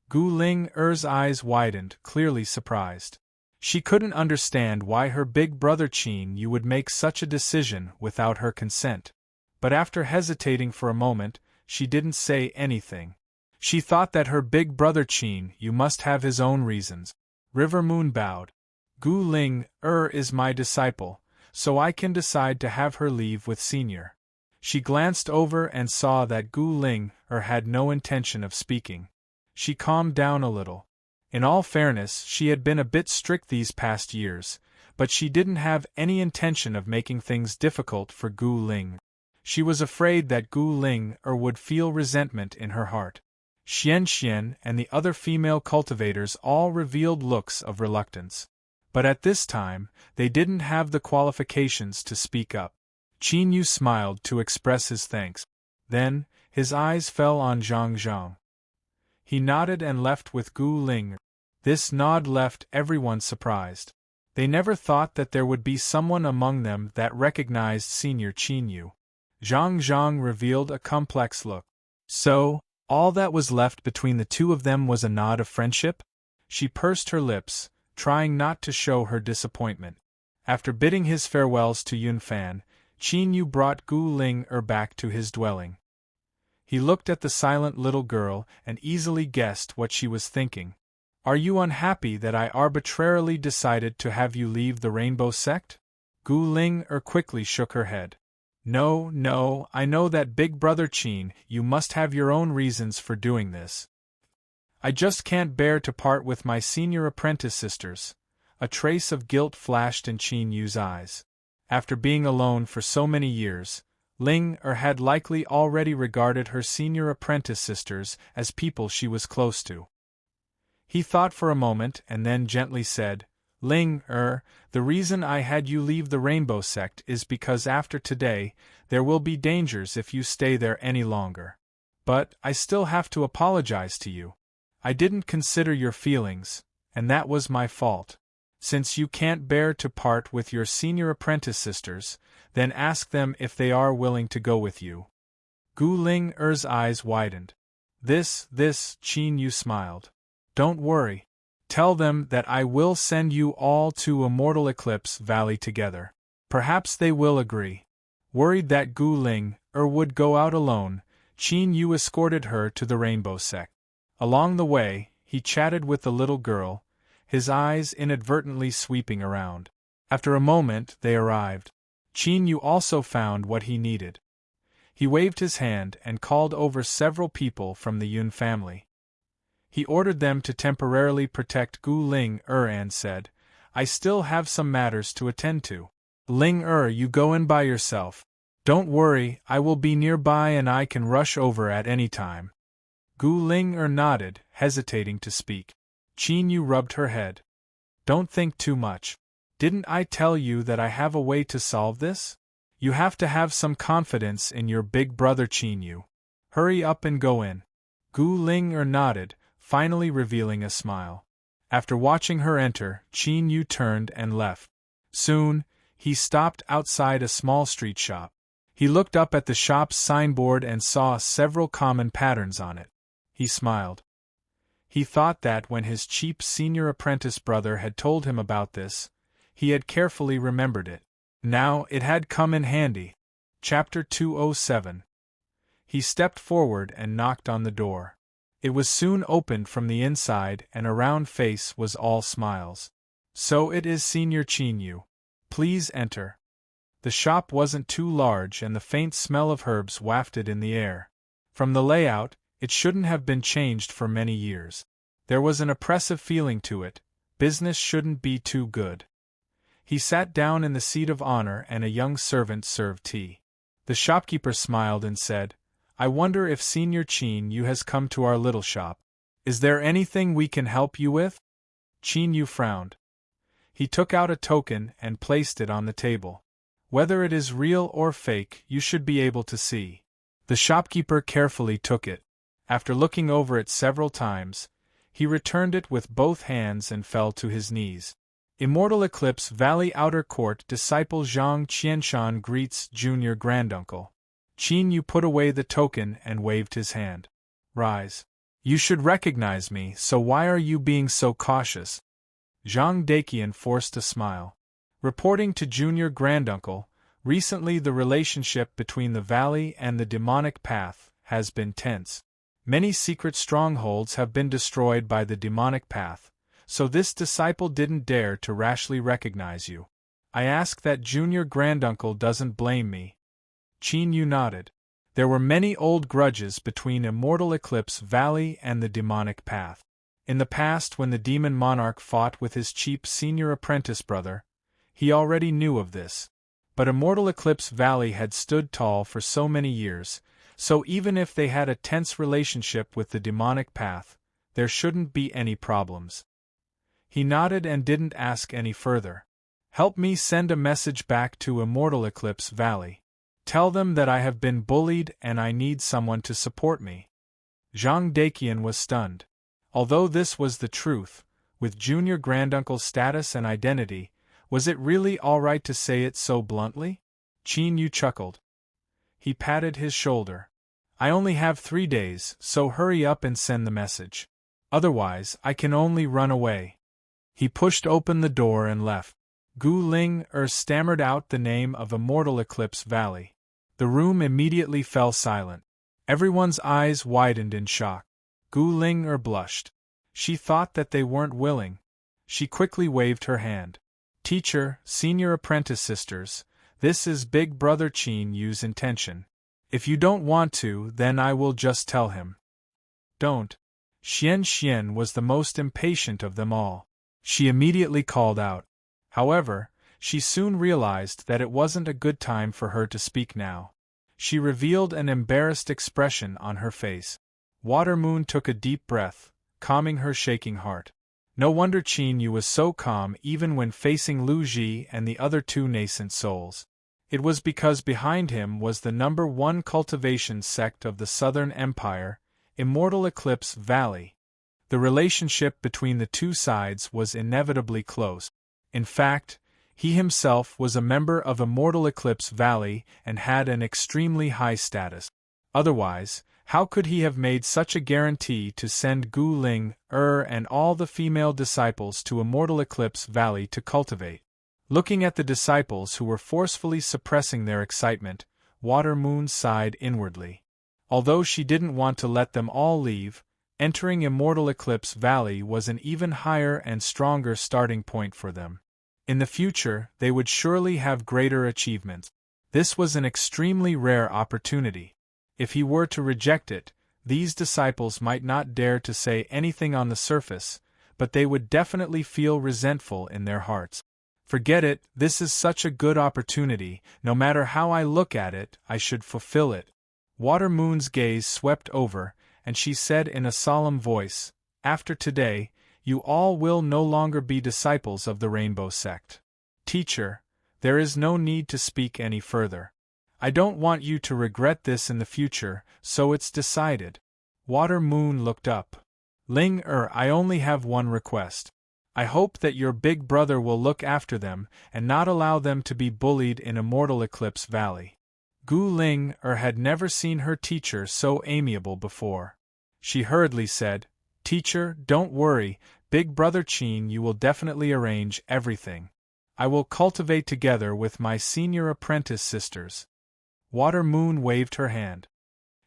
Gu Ling Er's eyes widened, clearly surprised. She couldn't understand why her big brother Qin Yu would make such a decision without her consent. But after hesitating for a moment, she didn't say anything. She thought that her big brother Qin Yu must have his own reasons. River Moon bowed. "Gu Ling is my disciple, so I can decide to have her leave with senior." She glanced over and saw that Gu Ling had no intention of speaking. She calmed down a little. In all fairness, she had been a bit strict these past years, but she didn't have any intention of making things difficult for Gu Ling. She was afraid that Gu Ling would feel resentment in her heart. Xian and the other female cultivators all revealed looks of reluctance. But at this time, they didn't have the qualifications to speak up. Qin Yu smiled to express his thanks. Then, his eyes fell on Zhang. He nodded and left with Gu Ling. This nod left everyone surprised. They never thought that there would be someone among them that recognized senior Qin Yu. Zhang revealed a complex look. So, all that was left between the two of them was a nod of friendship? She pursed her lips, trying not to show her disappointment. After bidding his farewells to Yun Fan, Qin Yu brought Gu Ling back to his dwelling. He looked at the silent little girl and easily guessed what she was thinking. "Are you unhappy that I arbitrarily decided to have you leave the Rainbow Sect?" Gu Ling quickly shook her head. No, I know that big brother Qin, you must have your own reasons for doing this. I just can't bear to part with my senior apprentice sisters." A trace of guilt flashed in Qin Yu's eyes. After being alone for so many years, Ling had likely already regarded her senior apprentice sisters as people she was close to. He thought for a moment and then gently said, "Ling the reason I had you leave the Rainbow Sect is because after today, there will be dangers if you stay there any longer. But I still have to apologize to you. I didn't consider your feelings, and that was my fault. Since you can't bear to part with your senior apprentice sisters, then ask them if they are willing to go with you." Gu Ling eyes widened. This, Qin Yu smiled. "Don't worry. Tell them that I will send you all to Immortal Eclipse Valley together. Perhaps they will agree." Worried that Gu Ling would go out alone, Qin Yu escorted her to the Rainbow Sect. Along the way, he chatted with the little girl, his eyes inadvertently sweeping around. After a moment, they arrived. Qin Yu also found what he needed. He waved his hand and called over several people from the Yun family. He ordered them to temporarily protect Gu Ling and said, "I still have some matters to attend to. Ling you go in by yourself. Don't worry, I will be nearby and I can rush over at any time. Gu Ling nodded, hesitating to speak. Qin Yu rubbed her head. Don't think too much. Didn't I tell you that I have a way to solve this? You have to have some confidence in your big brother Qin Yu. Hurry up and go in. Gu Ling nodded, finally revealing a smile. After watching her enter, Qin Yu turned and left. Soon, he stopped outside a small street shop. He looked up at the shop's signboard and saw several common patterns on it. He smiled. He thought that when his cheap senior apprentice brother had told him about this, he had carefully remembered it. Now it had come in handy. Chapter 207. He stepped forward and knocked on the door. It was soon opened from the inside and a round face was all smiles. So it is Senior Qin Yu. Please enter. The shop wasn't too large and the faint smell of herbs wafted in the air. From the layout, it shouldn't have been changed for many years. There was an oppressive feeling to it. Business shouldn't be too good. He sat down in the seat of honor and a young servant served tea. The shopkeeper smiled and said, I wonder if Senior Qin Yu has come to our little shop. Is there anything we can help you with? Qin Yu frowned. He took out a token and placed it on the table. Whether it is real or fake, you should be able to see. The shopkeeper carefully took it. After looking over it several times, he returned it with both hands and fell to his knees. Immortal Eclipse Valley Outer Court Disciple Zhang Qianshan greets Junior Granduncle. Qin Yu put away the token and waved his hand. Rise. You should recognize me, so why are you being so cautious? Zhang Daqian forced a smile. Reporting to Junior Granduncle, recently the relationship between the valley and the demonic path has been tense. Many secret strongholds have been destroyed by the demonic path, so this disciple didn't dare to rashly recognize you. I ask that Junior Granduncle doesn't blame me. Qin Yu nodded. There were many old grudges between Immortal Eclipse Valley and the demonic path. In the past, when the demon monarch fought with his cheap senior apprentice brother, he already knew of this. But Immortal Eclipse Valley had stood tall for so many years, so even if they had a tense relationship with the demonic path, there shouldn't be any problems. He nodded and didn't ask any further. Help me send a message back to Immortal Eclipse Valley. Tell them that I have been bullied and I need someone to support me. Zhang Daqian was stunned. Although this was the truth, with Junior Granduncle's status and identity, was it really all right to say it so bluntly? Qin Yu chuckled. He patted his shoulder. I only have 3 days, so hurry up and send the message. Otherwise, I can only run away. He pushed open the door and left. Gu Ling stammered out the name of Immortal Eclipse Valley. The room immediately fell silent. Everyone's eyes widened in shock. Gu Ling blushed. She thought that they weren't willing. She quickly waved her hand. Teacher, senior apprentice sisters, this is Big Brother Qin Yu's intention. If you don't want to, then I will just tell him. Don't. Xian was the most impatient of them all. She immediately called out. However, she soon realized that it wasn't a good time for her to speak now. She revealed an embarrassed expression on her face. Watermoon took a deep breath, calming her shaking heart. No wonder Qin Yu was so calm even when facing Lu Ji and the other 2 nascent souls. It was because behind him was the #1 cultivation sect of the Southern Empire, Immortal Eclipse Valley. The relationship between the 2 sides was inevitably close. In fact, he himself was a member of Immortal Eclipse Valley and had an extremely high status. Otherwise, how could he have made such a guarantee to send Gu Ling, and all the female disciples to Immortal Eclipse Valley to cultivate? Looking at the disciples who were forcefully suppressing their excitement, Watermoon sighed inwardly. Although she didn't want to let them all leave, entering Immortal Eclipse Valley was an even higher and stronger starting point for them. In the future, they would surely have greater achievements. This was an extremely rare opportunity. If he were to reject it, these disciples might not dare to say anything on the surface, but they would definitely feel resentful in their hearts. Forget it, this is such a good opportunity, no matter how I look at it, I should fulfill it. Water Moon's gaze swept over, and she said in a solemn voice, After today, you all will no longer be disciples of the Rainbow Sect. Teacher, there is no need to speak any further. I don't want you to regret this in the future, so it's decided. Water Moon looked up. Ling I only have one request. I hope that your big brother will look after them and not allow them to be bullied in Immortal Eclipse Valley. Gu Ling had never seen her teacher so amiable before. She hurriedly said, Teacher, don't worry, Big Brother Qin, you will definitely arrange everything. I will cultivate together with my senior apprentice sisters. Water Moon waved her hand.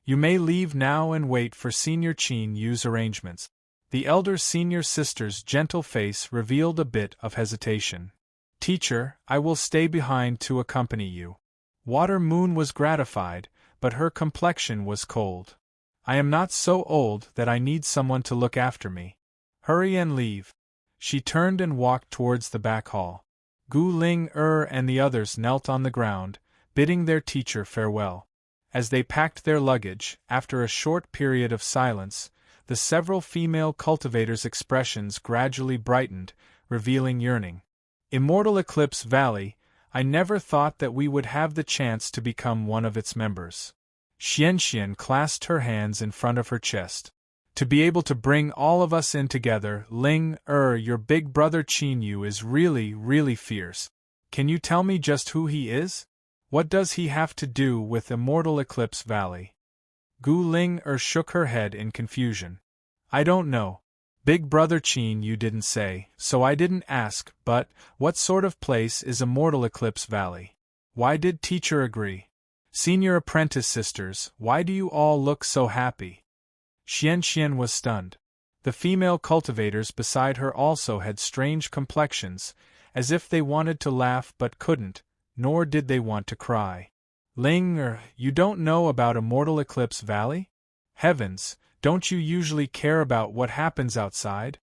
You may leave now and wait for Senior Qin Yu's arrangements. The elder senior sister's gentle face revealed a bit of hesitation. Teacher, I will stay behind to accompany you. Water Moon was gratified, but her complexion was cold. I am not so old that I need someone to look after me. Hurry and leave. She turned and walked towards the back hall. Gu Ling and the others knelt on the ground, bidding their teacher farewell. As they packed their luggage, after a short period of silence, the several female cultivators' expressions gradually brightened, revealing yearning. Immortal Eclipse Valley, I never thought that we would have the chance to become one of its members. Xianxian clasped her hands in front of her chest. To be able to bring all of us in together, Ling your big brother Qin Yu is really, really fierce. Can you tell me just who he is? What does he have to do with Immortal Eclipse Valley? Gu Ling shook her head in confusion. I don't know. Big Brother Qin Yu didn't say, so I didn't ask, but, what sort of place is Immortal Eclipse Valley? Why did teacher agree? Senior apprentice sisters, why do you all look so happy? Xianxian was stunned. The female cultivators beside her also had strange complexions, as if they wanted to laugh but couldn't, nor did they want to cry. Ling you don't know about Immortal Eclipse Valley? Heavens, don't you usually care about what happens outside?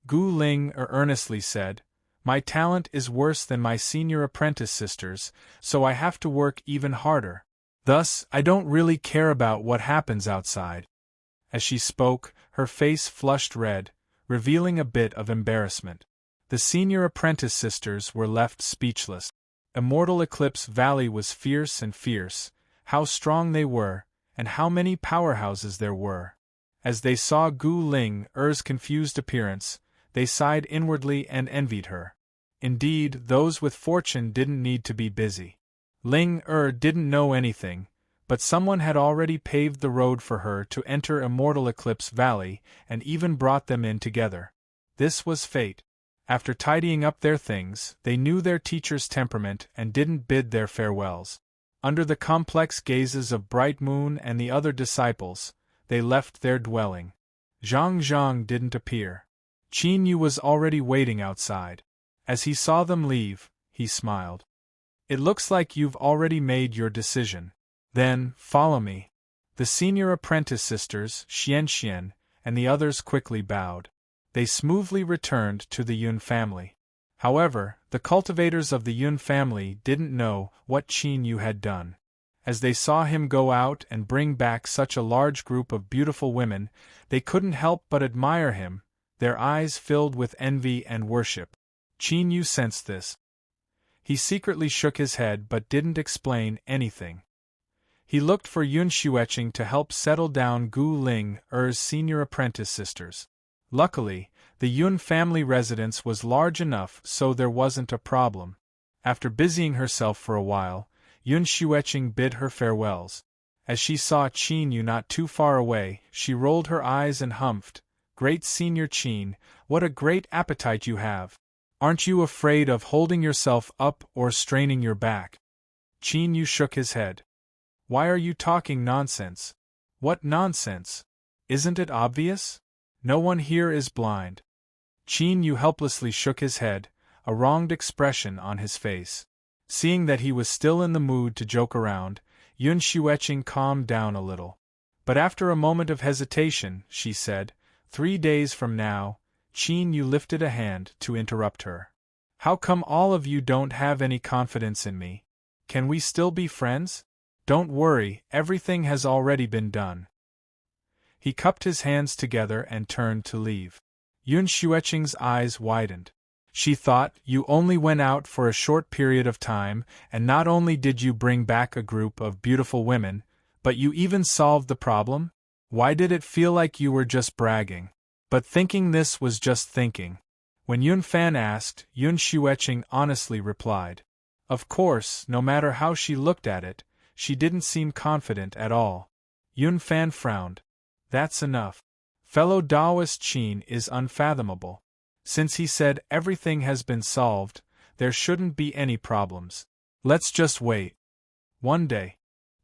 Gu Ling earnestly said, My talent is worse than my senior apprentice sisters, so I have to work even harder. Thus, I don't really care about what happens outside. As she spoke, her face flushed red, revealing a bit of embarrassment. The senior apprentice sisters were left speechless. Immortal Eclipse Valley was fierce, how strong they were, and how many powerhouses there were. As they saw Gu Ling confused appearance, they sighed inwardly and envied her. Indeed, those with fortune didn't need to be busy. Ling didn't know anything, but someone had already paved the road for her to enter Immortal Eclipse Valley and even brought them in together. This was fate. After tidying up their things, they knew their teacher's temperament and didn't bid their farewells. Under the complex gazes of Bright Moon and the other disciples, they left their dwelling. Zhang didn't appear. Qin Yu was already waiting outside. As he saw them leave, he smiled. It looks like you've already made your decision. Then, follow me. The senior apprentice sisters, Xianxian, and the others quickly bowed. They smoothly returned to the Yun family. However, the cultivators of the Yun family didn't know what Qin Yu had done. As they saw him go out and bring back such a large group of beautiful women, they couldn't help but admire him, their eyes filled with envy and worship. Qin Yu sensed this. He secretly shook his head but didn't explain anything. He looked for Yun Xueqing to help settle down Gu Ling senior apprentice sisters. Luckily, the Yun family residence was large enough so there wasn't a problem. After busying herself for a while, Yun Xueqing bid her farewells. As she saw Qin Yu not too far away, she rolled her eyes and humphed, Great Senior Qin, what a great appetite you have! Aren't you afraid of holding yourself up or straining your back? Qin Yu shook his head. Why are you talking nonsense? What nonsense? Isn't it obvious? No one here is blind. Qin Yu helplessly shook his head, a wronged expression on his face. Seeing that he was still in the mood to joke around, Yun Xueqing calmed down a little. But after a moment of hesitation, she said, 3 days from now. Qin Yu lifted a hand to interrupt her. How come all of you don't have any confidence in me? Can we still be friends? Don't worry, everything has already been done. He cupped his hands together and turned to leave. Yun Xueqing's eyes widened. She thought, you only went out for a short period of time, and not only did you bring back a group of beautiful women, but you even solved the problem? Why did it feel like you were just bragging? But thinking this was just thinking. When Yun Fan asked, Yun Xueqing honestly replied. Of course, no matter how she looked at it, she didn't seem confident at all. Yun Fan frowned. That's enough. Fellow Taoist Qin is unfathomable. Since he said everything has been solved, there shouldn't be any problems. Let's just wait. 1 day.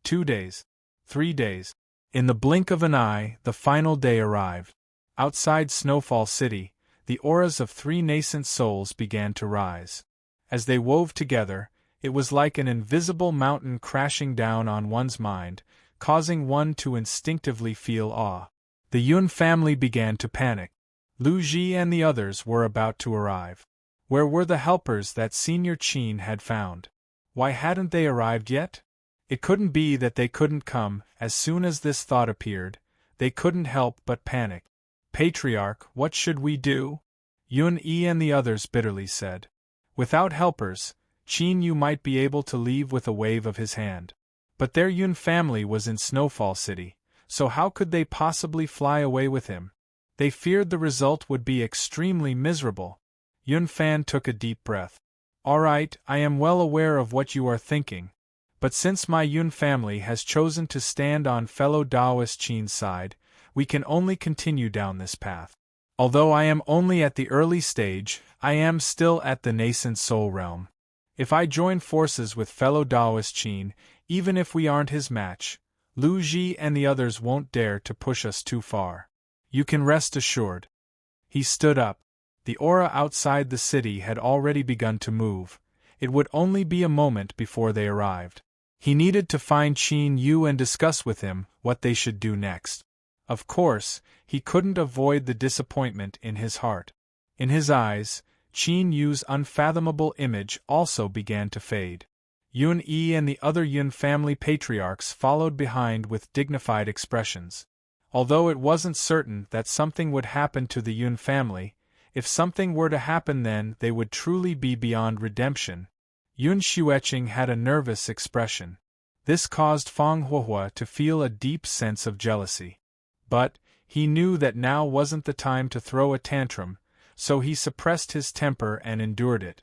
2 days. 3 days. In the blink of an eye, the final day arrived. Outside Snowfall City, the auras of 3 nascent souls began to rise. As they wove together, it was like an invisible mountain crashing down on one's mind, causing one to instinctively feel awe. The Yun family began to panic. Lu Ji and the others were about to arrive. Where were the helpers that Senior Qin had found? Why hadn't they arrived yet? It couldn't be that they couldn't come. As soon as this thought appeared, they couldn't help but panic. Patriarch, what should we do? Yun Yi and the others bitterly said. Without helpers, Qin Yu might be able to leave with a wave of his hand. But their Yun family was in Snowfall City, so how could they possibly fly away with him? They feared the result would be extremely miserable. Yun Fan took a deep breath. All right, I am well aware of what you are thinking. But since my Yun family has chosen to stand on fellow Taoist Qin's side, we can only continue down this path. Although I am only at the early stage, I am still at the nascent soul realm. If I join forces with fellow Taoist Qin, even if we aren't his match, Lu Ji and the others won't dare to push us too far. You can rest assured. He stood up. The aura outside the city had already begun to move. It would only be a moment before they arrived. He needed to find Qin Yu and discuss with him what they should do next. Of course, he couldn't avoid the disappointment in his heart. In his eyes, Qin Yu's unfathomable image also began to fade. Yun Yi and the other Yun family patriarchs followed behind with dignified expressions. Although it wasn't certain that something would happen to the Yun family, if something were to happen then they would truly be beyond redemption. Yun Xueqing had a nervous expression. This caused Fang Huohua to feel a deep sense of jealousy. But, he knew that now wasn't the time to throw a tantrum, so he suppressed his temper and endured it.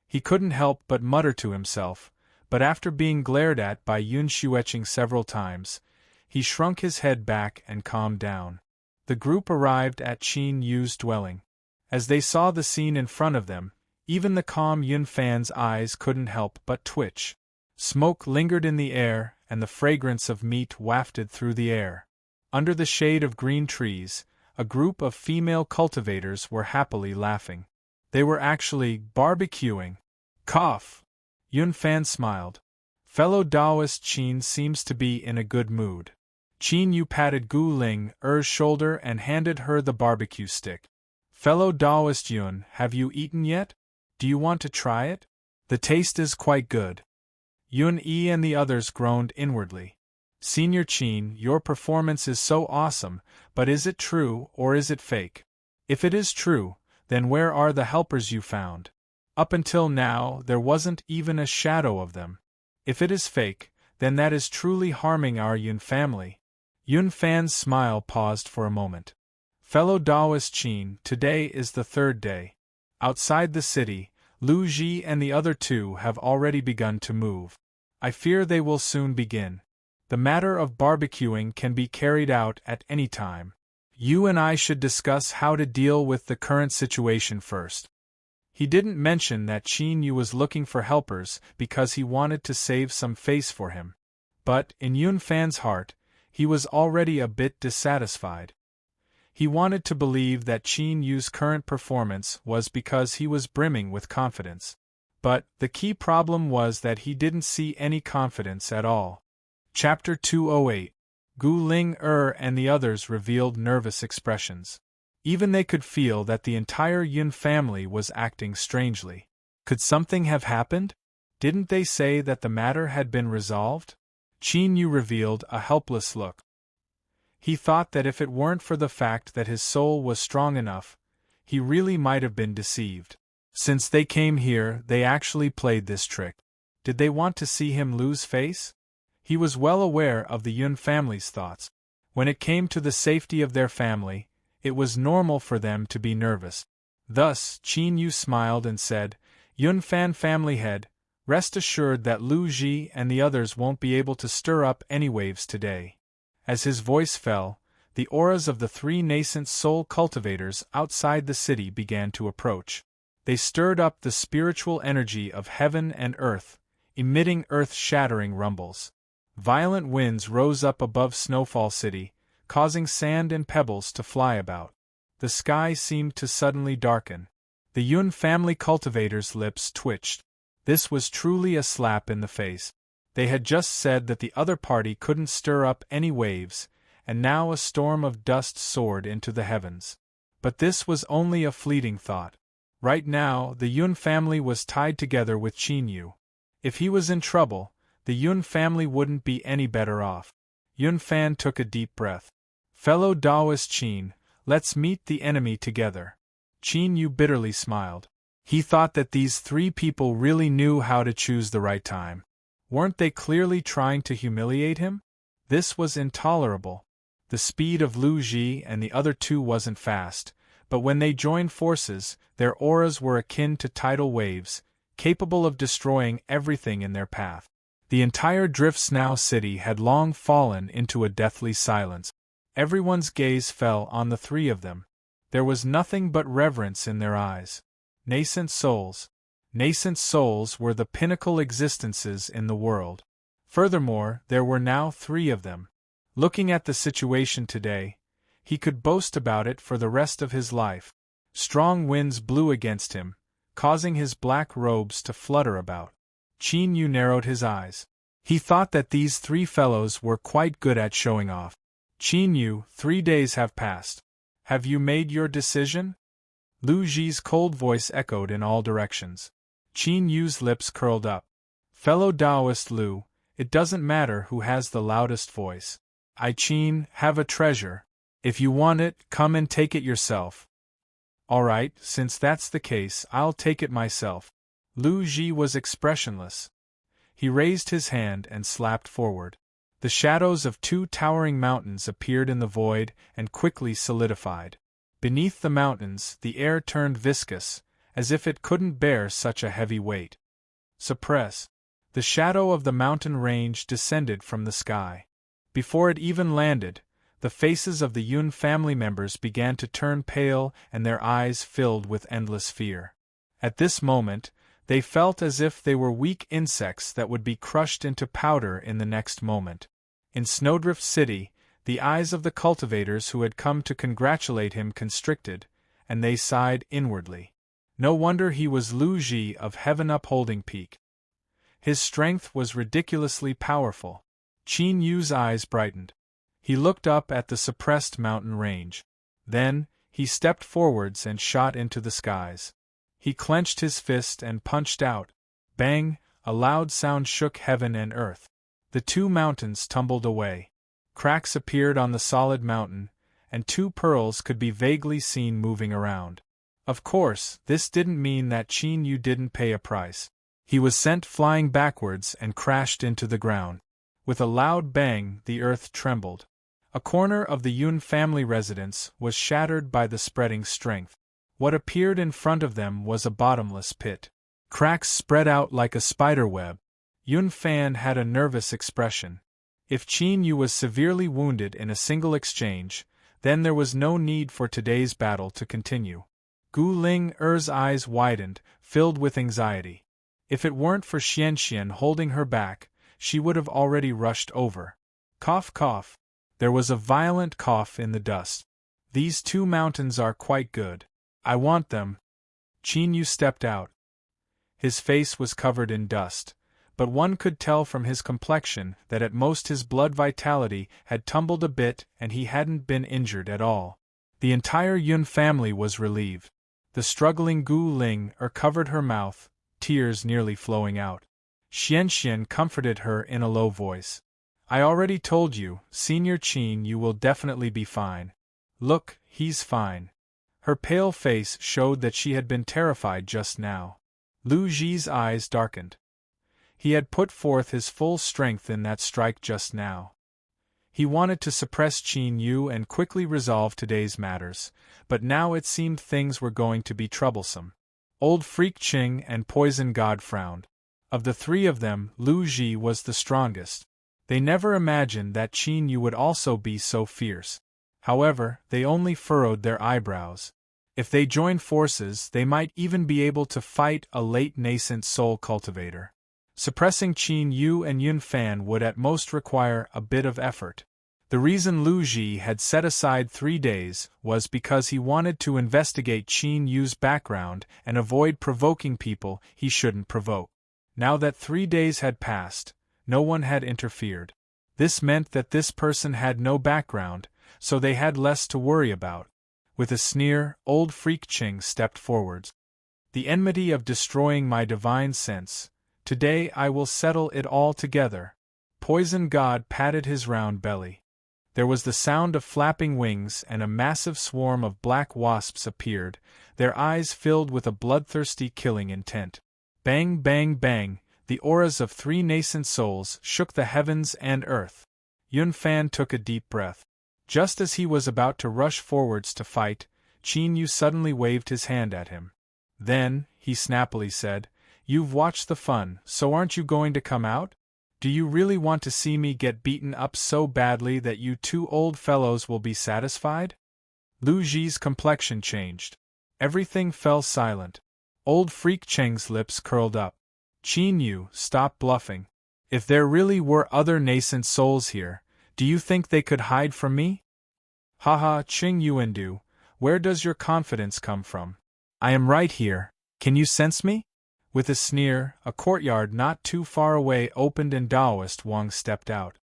He couldn't help but mutter to himself, but after being glared at by Yun Xueqing several times, he shrunk his head back and calmed down. The group arrived at Qin Yu's dwelling. As they saw the scene in front of them, even the calm Yun Fan's eyes couldn't help but twitch. Smoke lingered in the air, and the fragrance of meat wafted through the air. Under the shade of green trees, a group of female cultivators were happily laughing. They were actually barbecuing. Cough! Yun Fan smiled. Fellow Taoist Qin seems to be in a good mood. Qin Yu patted Gu Ling Er's shoulder and handed her the barbecue stick. Fellow Taoist Yun, have you eaten yet? Do you want to try it? The taste is quite good. Yun Yi and the others groaned inwardly. Senior Qin, your performance is so awesome, but is it true or is it fake? If it is true, then where are the helpers you found? Up until now, there wasn't even a shadow of them. If it is fake, then that is truly harming our Yun family. Yun Fan's smile paused for a moment. Fellow Taoist Qin, today is the 3rd day. Outside the city, Lu Ji and the other 2 have already begun to move. I fear they will soon begin. The matter of barbecuing can be carried out at any time. You and I should discuss how to deal with the current situation first. He didn't mention that Qin Yu was looking for helpers because he wanted to save some face for him. But, in Yun Fan's heart, he was already a bit dissatisfied. He wanted to believe that Qin Yu's current performance was because he was brimming with confidence. But, the key problem was that he didn't see any confidence at all. Chapter 208. Gu Ling and the others revealed nervous expressions. Even they could feel that the entire Yun family was acting strangely. Could something have happened? Didn't they say that the matter had been resolved? Qin Yu revealed a helpless look. He thought that if it weren't for the fact that his soul was strong enough, he really might have been deceived. Since they came here, they actually played this trick. Did they want to see him lose face? He was well aware of the Yun family's thoughts. When it came to the safety of their family, it was normal for them to be nervous. Thus, Qin Yu smiled and said, "Yun Fan family head, rest assured that Lu Ji and the others won't be able to stir up any waves today." As his voice fell, the auras of the three nascent soul cultivators outside the city began to approach. They stirred up the spiritual energy of heaven and earth, emitting earth-shattering rumbles. Violent winds rose up above Snowfall City, causing sand and pebbles to fly about. The sky seemed to suddenly darken. The Yun family cultivators' lips twitched. This was truly a slap in the face. They had just said that the other party couldn't stir up any waves, and now a storm of dust soared into the heavens. But this was only a fleeting thought. Right now, the Yun family was tied together with Qin Yu. If he was in trouble, the Yun family wouldn't be any better off. Yun Fan took a deep breath. "Fellow Taoist Qin, let's meet the enemy together." Qin Yu bitterly smiled. He thought that these three people really knew how to choose the right time. Weren't they clearly trying to humiliate him? This was intolerable. The speed of Lu Ji and the other two wasn't fast, but when they joined forces, their auras were akin to tidal waves, capable of destroying everything in their path. The entire Drift Snow city had long fallen into a deathly silence. Everyone's gaze fell on the three of them. There was nothing but reverence in their eyes. Nascent souls. Nascent souls were the pinnacle existences in the world. Furthermore, there were now three of them. Looking at the situation today, he could boast about it for the rest of his life. Strong winds blew against him, causing his black robes to flutter about. Qin Yu narrowed his eyes. He thought that these three fellows were quite good at showing off. "Qin Yu, 3 days have passed. Have you made your decision?" Lu Ji's cold voice echoed in all directions. Qin Yu's lips curled up. "Fellow Taoist Lu, it doesn't matter who has the loudest voice. I, Qin, have a treasure. If you want it, come and take it yourself." "All right, since that's the case, I'll take it myself." Lu Ji was expressionless. He raised his hand and slapped forward. The shadows of 2 towering mountains appeared in the void and quickly solidified. Beneath the mountains, the air turned viscous, as if it couldn't bear such a heavy weight. Suppress. The shadow of the mountain range descended from the sky. Before it even landed, the faces of the Yun family members began to turn pale and their eyes filled with endless fear. At this moment, they felt as if they were weak insects that would be crushed into powder in the next moment. In Snowdrift City, the eyes of the cultivators who had come to congratulate him constricted, and they sighed inwardly. No wonder he was Lu Ji of Heaven Upholding Peak. His strength was ridiculously powerful. Qin Yu's eyes brightened. He looked up at the suppressed mountain range. Then, he stepped forwards and shot into the skies. He clenched his fist and punched out. Bang! A loud sound shook heaven and earth. The 2 mountains tumbled away. Cracks appeared on the solid mountain, and 2 pearls could be vaguely seen moving around. Of course, this didn't mean that Qin Yu didn't pay a price. He was sent flying backwards and crashed into the ground. With a loud bang, the earth trembled. A corner of the Yun family residence was shattered by the spreading strength. What appeared in front of them was a bottomless pit. Cracks spread out like a spider web. Yun Fan had a nervous expression. If Qin Yu was severely wounded in a single exchange, then there was no need for today's battle to continue. Gu Ling Er's eyes widened, filled with anxiety. If it weren't for Xianxian holding her back, she would have already rushed over. Cough, cough. There was a violent cough in the dust. "These 2 mountains are quite good. I want them." Qin Yu stepped out. His face was covered in dust, but one could tell from his complexion that at most his blood vitality had tumbled a bit and he hadn't been injured at all. The entire Yun family was relieved. The struggling Gu Ling covered her mouth, tears nearly flowing out. Xian comforted her in a low voice. I already told you, Senior Qin, you will definitely be fine. Look, he's fine. Her pale face showed that she had been terrified just now. Lu Ji's eyes darkened. He had put forth his full strength in that strike just now. He wanted to suppress Qin Yu and quickly resolve today's matters, but now it seemed things were going to be troublesome. Old Freak Qing and Poison God frowned. Of the three of them, Lu Ji was the strongest. They never imagined that Qin Yu would also be so fierce. However, they only furrowed their eyebrows. If they joined forces, they might even be able to fight a late nascent soul cultivator. Suppressing Qin Yu and Yun Fan would at most require a bit of effort. The reason Lu Ji had set aside 3 days was because he wanted to investigate Qin Yu's background and avoid provoking people he shouldn't provoke. Now that 3 days had passed, no one had interfered. This meant that this person had no background, so they had less to worry about. With a sneer, old Freak Qing stepped forwards. The enmity of destroying my divine sense. Today I will settle it all together. Poison God patted his round belly. There was the sound of flapping wings and a massive swarm of black wasps appeared, their eyes filled with a bloodthirsty killing intent. Bang, bang, bang, the auras of 3 nascent souls shook the heavens and earth. Yun Fan took a deep breath. Just as he was about to rush forwards to fight, Qin Yu suddenly waved his hand at him. Then, he snappily said, You've watched the fun, so aren't you going to come out? Do you really want to see me get beaten up so badly that you 2 old fellows will be satisfied? Lu Ji's complexion changed. Everything fell silent. Old Freak Cheng's lips curled up. Qin Yu, stop bluffing. If there really were other nascent souls here, do you think they could hide from me? Haha, Qing Yuandu, where does your confidence come from? I am right here, can you sense me? With a sneer, a courtyard not too far away opened and Taoist Wang stepped out.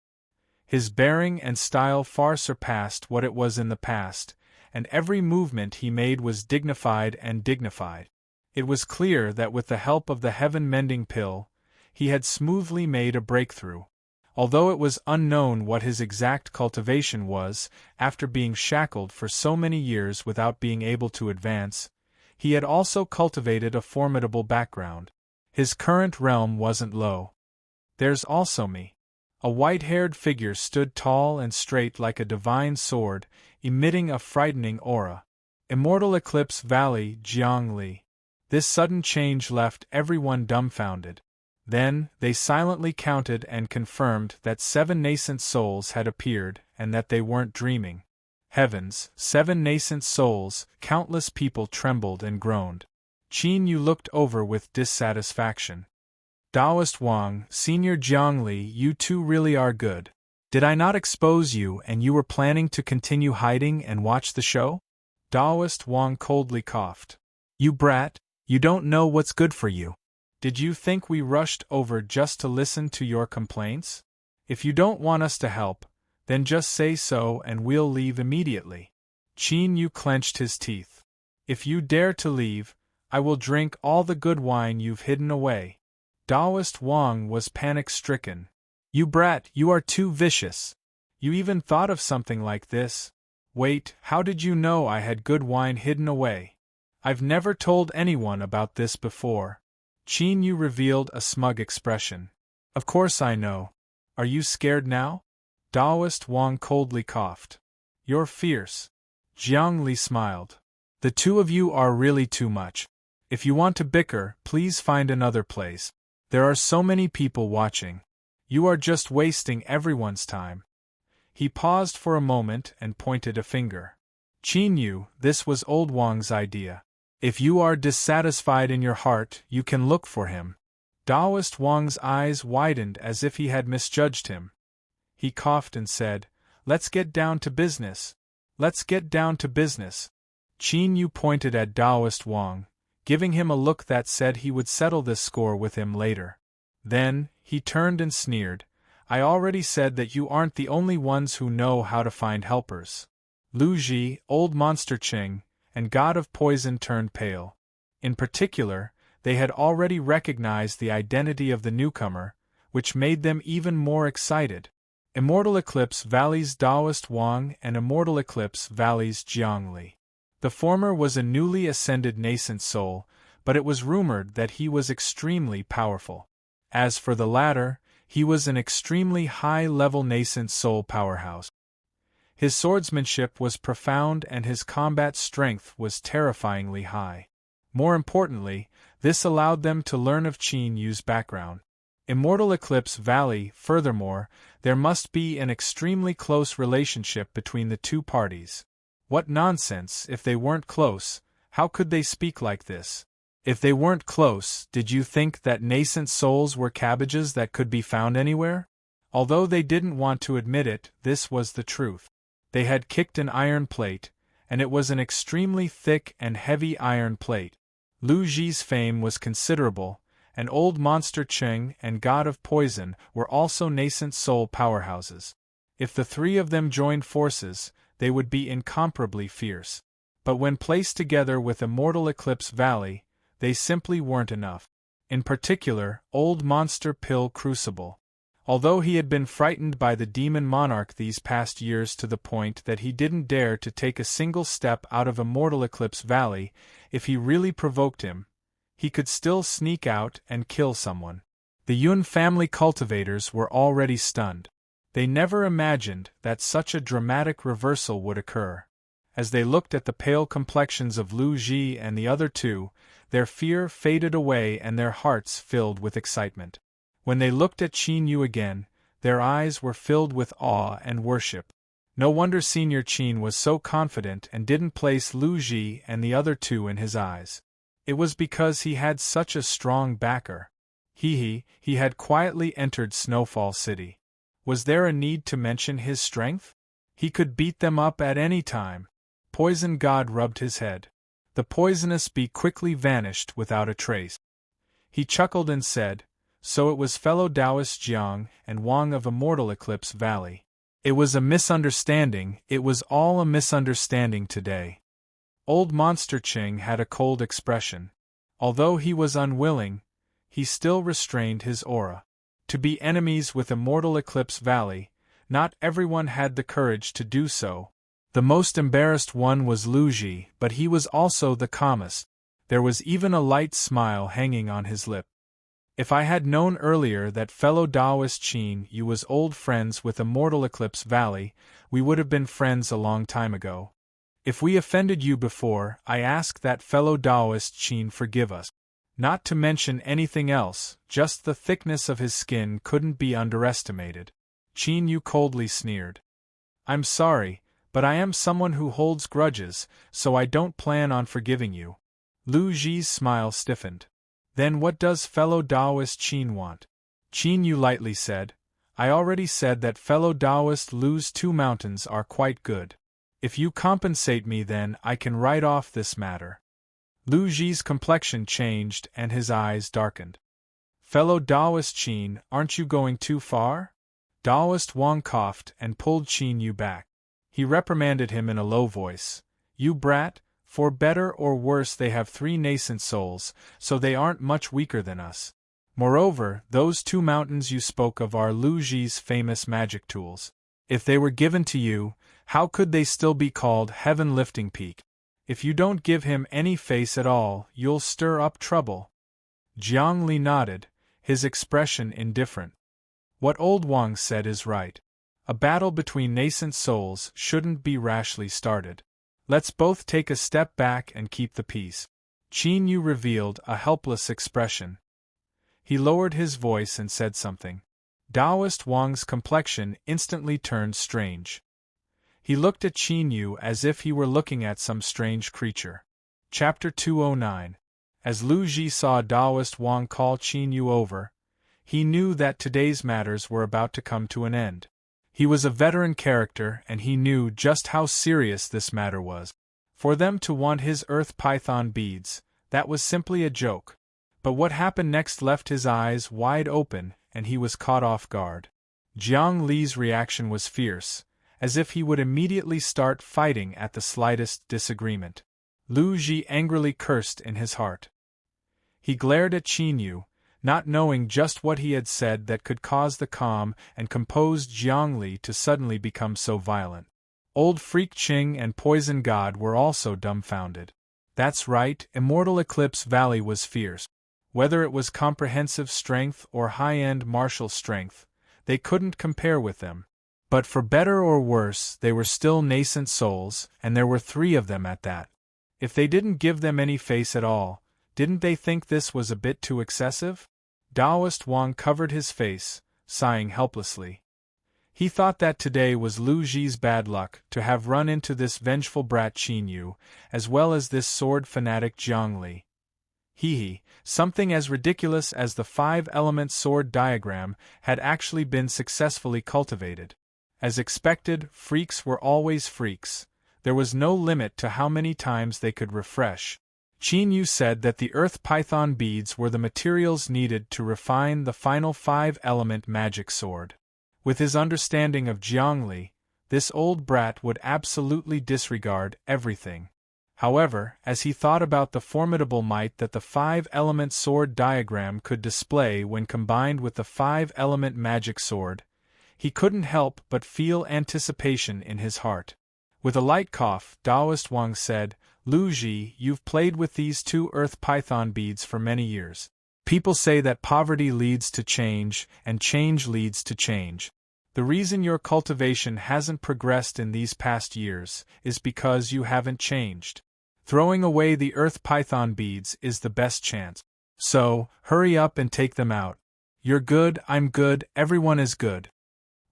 His bearing and style far surpassed what it was in the past, and every movement he made was dignified and dignified. It was clear that with the help of the heaven-mending pill, he had smoothly made a breakthrough. Although it was unknown what his exact cultivation was, after being shackled for so many years without being able to advance, he had also cultivated a formidable background. His current realm wasn't low. There's also me. A white-haired figure stood tall and straight like a divine sword, emitting a frightening aura. Immortal Eclipse Valley, Jiangli. This sudden change left everyone dumbfounded. Then, they silently counted and confirmed that 7 nascent souls had appeared and that they weren't dreaming. Heavens, 7 nascent souls, countless people trembled and groaned. Qin Yu looked over with dissatisfaction. Taoist Wang, Senior Jiangli, you 2 really are good. Did I not expose you and you were planning to continue hiding and watch the show? Taoist Wang coldly coughed. You brat, you don't know what's good for you. Did you think we rushed over just to listen to your complaints? If you don't want us to help, then just say so and we'll leave immediately. Qin Yu clenched his teeth. If you dare to leave, I will drink all the good wine you've hidden away. Taoist Wang was panic-stricken. You brat, you are too vicious. You even thought of something like this. Wait, how did you know I had good wine hidden away? I've never told anyone about this before. Qin Yu revealed a smug expression. Of course I know. Are you scared now? Taoist Wang coldly coughed. You're fierce. Jiang Li smiled. The 2 of you are really too much. If you want to bicker, please find another place. There are so many people watching. You are just wasting everyone's time. He paused for a moment and pointed a finger. Qin Yu, this was old Wang's idea. If you are dissatisfied in your heart, you can look for him. Taoist Wang's eyes widened as if he had misjudged him. He coughed and said, Let's get down to business. Let's get down to business. Qin Yu pointed at Taoist Wang, giving him a look that said he would settle this score with him later. Then, he turned and sneered, I already said that you aren't the only ones who know how to find helpers. Lu Ji, old monster Qing, and god of poison turned pale. In particular, they had already recognized the identity of the newcomer, which made them even more excited. Immortal Eclipse Valley's Daoist Wang and Immortal Eclipse Valley's Jiangli. The former was a newly ascended nascent soul, but it was rumored that he was extremely powerful. As for the latter, he was an extremely high-level nascent soul powerhouse. His swordsmanship was profound and his combat strength was terrifyingly high. More importantly, this allowed them to learn of Qin Yu's background. Immortal Eclipse Valley. Furthermore, there must be an extremely close relationship between the two parties. What nonsense! If they weren't close, how could they speak like this? If they weren't close, did you think that nascent souls were cabbages that could be found anywhere? Although they didn't want to admit it, this was the truth. They had kicked an iron plate, and it was an extremely thick and heavy iron plate. Lu Ji's fame was considerable, and old monster Qing and god of poison were also nascent soul powerhouses. If the three of them joined forces, they would be incomparably fierce. But when placed together with Immortal Eclipse Valley, they simply weren't enough. In particular, old monster Pill Crucible. Although he had been frightened by the demon monarch these past years to the point that he didn't dare to take a single step out of Immortal Eclipse Valley, if he really provoked him, he could still sneak out and kill someone. The Yun family cultivators were already stunned. They never imagined that such a dramatic reversal would occur. As they looked at the pale complexions of Lu Ji and the other two, their fear faded away and their hearts filled with excitement. When they looked at Qin Yu again, their eyes were filled with awe and worship. No wonder Senior Qin was so confident and didn't place Lu Ji and the other two in his eyes. It was because he had such a strong backer. He had quietly entered Snowfall City. Was there a need to mention his strength? He could beat them up at any time. Poison God rubbed his head. The poisonous bee quickly vanished without a trace. He chuckled and said, "So it was fellow Taoist Jiang and Wang of Immortal Eclipse Valley. It was a misunderstanding, it was all a misunderstanding today." Old Monster Qing had a cold expression. Although he was unwilling, he still restrained his aura. To be enemies with Immortal Eclipse Valley, not everyone had the courage to do so. The most embarrassed one was Lu Ji, but he was also the calmest. There was even a light smile hanging on his lip. If I had known earlier that fellow Taoist Qin Yu was old friends with Immortal Eclipse Valley, we would have been friends a long time ago. If we offended you before, I ask that fellow Taoist Qin forgive us. Not to mention anything else, just the thickness of his skin couldn't be underestimated. Qin Yu coldly sneered. "I'm sorry, but I am someone who holds grudges, so I don't plan on forgiving you." Lu Ji's smile stiffened. "Then what does fellow Taoist Qin want?" Qin Yu lightly said, "I already said that fellow Taoist Lu's 2 mountains are quite good. If you compensate me, then I can write off this matter." Lu Ji's complexion changed and his eyes darkened. "Fellow Taoist Qin, aren't you going too far?" Taoist Wang coughed and pulled Qin Yu back. He reprimanded him in a low voice. "You brat, for better or worse they have 3 nascent souls, so they aren't much weaker than us. Moreover, those 2 mountains you spoke of are Lu Ji's famous magic tools. If they were given to you, how could they still be called Heaven Lifting Peak? If you don't give him any face at all, you'll stir up trouble." Jiang Li nodded, his expression indifferent. "What old Wang said is right. A battle between nascent souls shouldn't be rashly started. Let's both take a step back and keep the peace." Qin Yu revealed a helpless expression. He lowered his voice and said something. Taoist Wang's complexion instantly turned strange. He looked at Qin Yu as if he were looking at some strange creature. Chapter 209. As Lu Ji saw Taoist Wang call Qin Yu over, he knew that today's matters were about to come to an end. He was a veteran character and he knew just how serious this matter was. For them to want his earth python beads, that was simply a joke. But what happened next left his eyes wide open and he was caught off guard. Jiang Li's reaction was fierce, as if he would immediately start fighting at the slightest disagreement. Lu Ji angrily cursed in his heart. He glared at Qin Yu, not knowing just what he had said that could cause the calm and composed Jiangli to suddenly become so violent. Old Freak Qing and Poison God were also dumbfounded. That's right, Immortal Eclipse Valley was fierce. Whether it was comprehensive strength or high-end martial strength, they couldn't compare with them. But for better or worse, they were still nascent souls, and there were 3 of them at that. If they didn't give them any face at all, didn't they think this was a bit too excessive? Daoist Wang covered his face, sighing helplessly. He thought that today was Lu Ji's bad luck to have run into this vengeful brat Qin Yu, as well as this sword fanatic Jiangli. Something as ridiculous as the 5-element sword diagram had actually been successfully cultivated. As expected, freaks were always freaks. There was no limit to how many times they could refresh. Qin Yu said that the earth python beads were the materials needed to refine the final 5-element magic sword. With his understanding of Jiangli, this old brat would absolutely disregard everything. However, as he thought about the formidable might that the 5-element sword diagram could display when combined with the 5-element magic sword, he couldn't help but feel anticipation in his heart. With a light cough, Daoist Wang said, Lu Ji, you've played with these 2 earth python beads for many years. People say that poverty leads to change, and change leads to change. The reason your cultivation hasn't progressed in these past years is because you haven't changed. Throwing away the earth python beads is the best chance. So, hurry up and take them out. You're good, I'm good, everyone is good.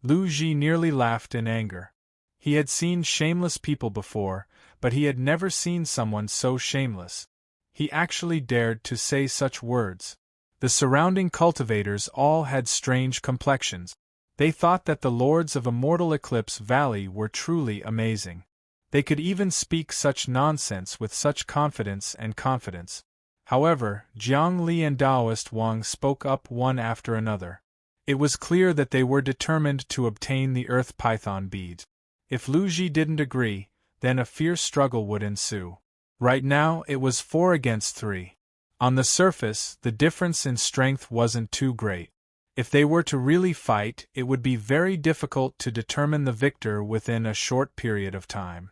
Lu Ji nearly laughed in anger. He had seen shameless people before, but he had never seen someone so shameless. He actually dared to say such words. The surrounding cultivators all had strange complexions. They thought that the lords of Immortal Eclipse Valley were truly amazing. They could even speak such nonsense with such confidence. However, Jiang Li and Daoist Wang spoke up one after another. It was clear that they were determined to obtain the earth python bead. If Lu Ji didn't agree, then a fierce struggle would ensue. Right now it was 4 against 3. On the surface, the difference in strength wasn't too great. If they were to really fight, it would be very difficult to determine the victor within a short period of time.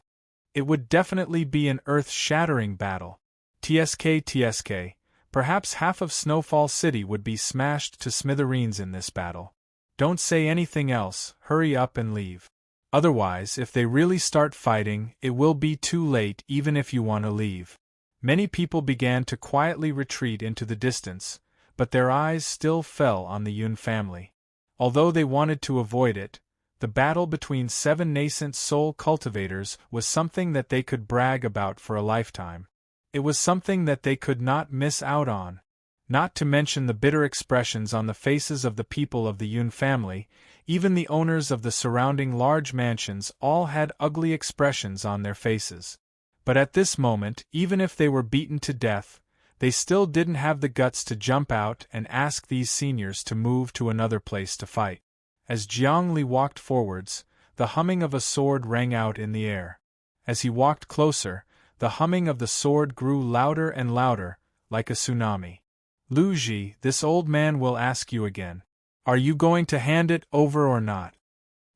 It would definitely be an earth-shattering battle. TSK, perhaps half of Snowfall City would be smashed to smithereens in this battle. Don't say anything else, hurry up and leave. Otherwise, if they really start fighting, it will be too late even if you want to leave. Many people began to quietly retreat into the distance, but their eyes still fell on the Yun family. Although they wanted to avoid it, the battle between 7 nascent soul cultivators was something that they could brag about for a lifetime. It was something that they could not miss out on. Not to mention the bitter expressions on the faces of the people of the Yun family, even the owners of the surrounding large mansions all had ugly expressions on their faces. But at this moment, even if they were beaten to death, they still didn't have the guts to jump out and ask these seniors to move to another place to fight. As Jiang Li walked forwards, the humming of a sword rang out in the air. As he walked closer, the humming of the sword grew louder and louder, like a tsunami. Lu Ji, this old man will ask you again. Are you going to hand it over or not?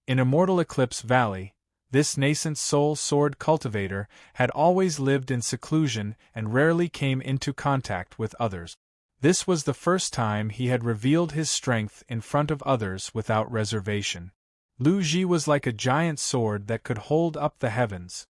In Immortal Eclipse Valley, this nascent soul sword cultivator had always lived in seclusion and rarely came into contact with others. This was the first time he had revealed his strength in front of others without reservation. Lu Ji was like a giant sword that could hold up the heavens.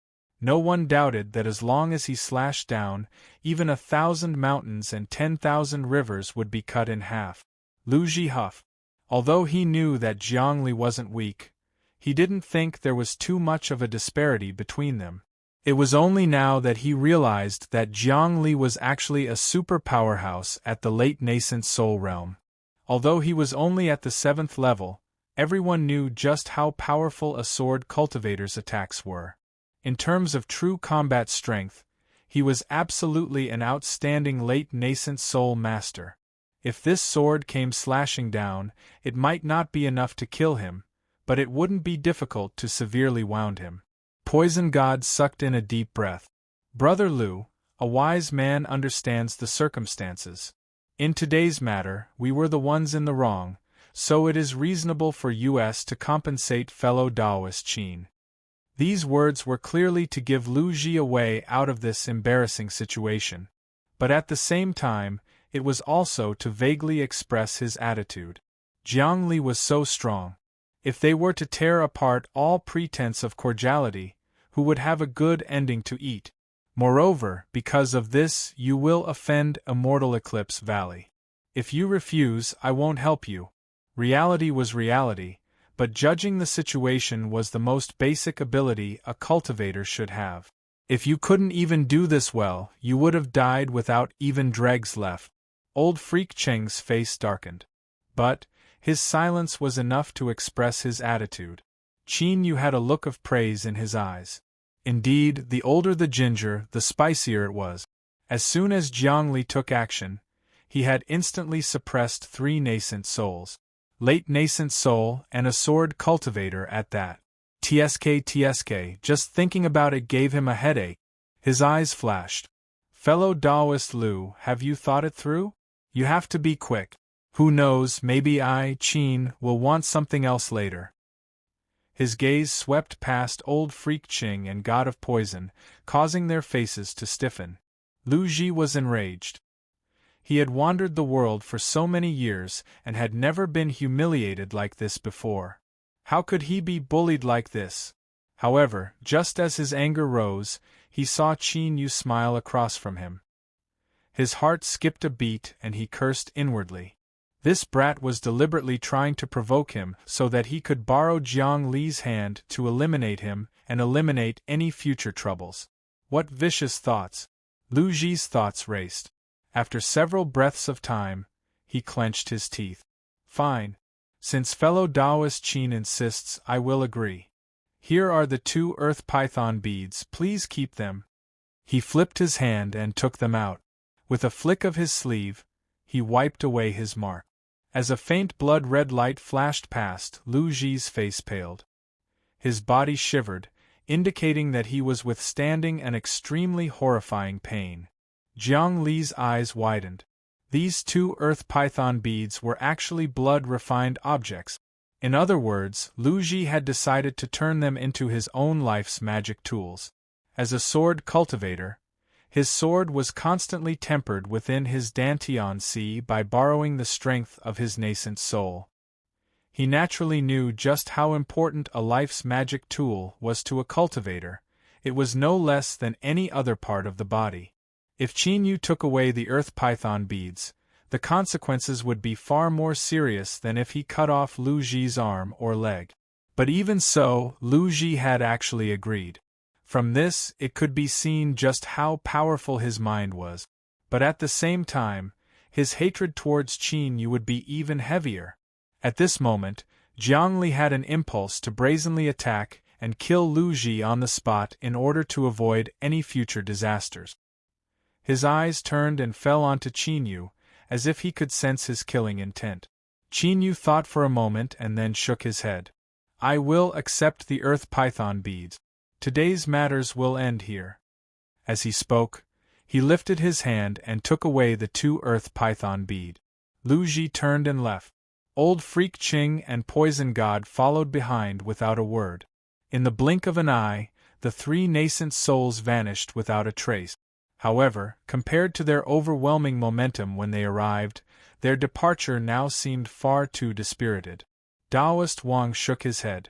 No one doubted that as long as he slashed down, even 1,000 mountains and 10,000 rivers would be cut in half. Lu Ji huffed. Although he knew that Jiang Li wasn't weak, he didn't think there was too much of a disparity between them. It was only now that he realized that Jiang Li was actually a super powerhouse at the late nascent soul realm. Although he was only at the 7th level, everyone knew just how powerful a sword cultivator's attacks were. In terms of true combat strength, he was absolutely an outstanding late nascent soul master. If this sword came slashing down, it might not be enough to kill him, but it wouldn't be difficult to severely wound him. Poison God sucked in a deep breath. Brother Liu, a wise man understands the circumstances. In today's matter, we were the ones in the wrong, so it is reasonable for us to compensate fellow Taoist Qin. These words were clearly to give Lu Ji a way out of this embarrassing situation, but at the same time, it was also to vaguely express his attitude. Jiang Li was so strong. If they were to tear apart all pretense of cordiality, who would have a good ending to eat? Moreover, because of this, you will offend Immortal Eclipse Valley. If you refuse, I won't help you. Reality was reality, but judging the situation was the most basic ability a cultivator should have. If you couldn't even do this well, you would have died without even dregs left. Old Freak Cheng's face darkened. But his silence was enough to express his attitude. Qin Yu had a look of praise in his eyes. Indeed, the older the ginger, the spicier it was. As soon as Jiang Li took action, he had instantly suppressed 3 nascent souls. Late nascent soul and a sword cultivator at that. TSK, just thinking about it gave him a headache. His eyes flashed. Fellow Taoist Liu, have you thought it through? You have to be quick. Who knows, maybe I, Qin, will want something else later. His gaze swept past Old Freak Ching and God of Poison, causing their faces to stiffen. Lu Ji was enraged. He had wandered the world for so many years and had never been humiliated like this before. How could he be bullied like this? However, just as his anger rose, he saw Qin Yu smile across from him. His heart skipped a beat and he cursed inwardly. This brat was deliberately trying to provoke him so that he could borrow Jiang Li's hand to eliminate him and eliminate any future troubles. What vicious thoughts! Lu Ji's thoughts raced. After several breaths of time, he clenched his teeth. Fine. Since fellow Taoist Qin insists, I will agree. Here are the 2 earth python beads, please keep them. He flipped his hand and took them out. With a flick of his sleeve, he wiped away his mark. As a faint blood-red light flashed past, Lu Ji's face paled. His body shivered, indicating that he was withstanding an extremely horrifying pain. Jiang Li's eyes widened. These 2 earth python beads were actually blood-refined objects. In other words, Lu Ji had decided to turn them into his own life's magic tools. As a sword cultivator, his sword was constantly tempered within his Dantian Si by borrowing the strength of his nascent soul. He naturally knew just how important a life's magic tool was to a cultivator. It was no less than any other part of the body. If Qin Yu took away the earth python beads, the consequences would be far more serious than if he cut off Lu Ji's arm or leg. But even so, Lu Ji had actually agreed. From this, it could be seen just how powerful his mind was. But at the same time, his hatred towards Qin Yu would be even heavier. At this moment, Jiang Li had an impulse to brazenly attack and kill Lu Ji on the spot in order to avoid any future disasters. His eyes turned and fell onto Qin Yu, as if he could sense his killing intent. Qin Yu thought for a moment and then shook his head. I will accept the earth python beads. Today's matters will end here. As he spoke, he lifted his hand and took away the 2 earth python bead. Lu Ji turned and left. Old Freak Ching and Poison God followed behind without a word. In the blink of an eye, the 3 nascent souls vanished without a trace. However, compared to their overwhelming momentum when they arrived, their departure now seemed far too dispirited. Taoist Wang shook his head.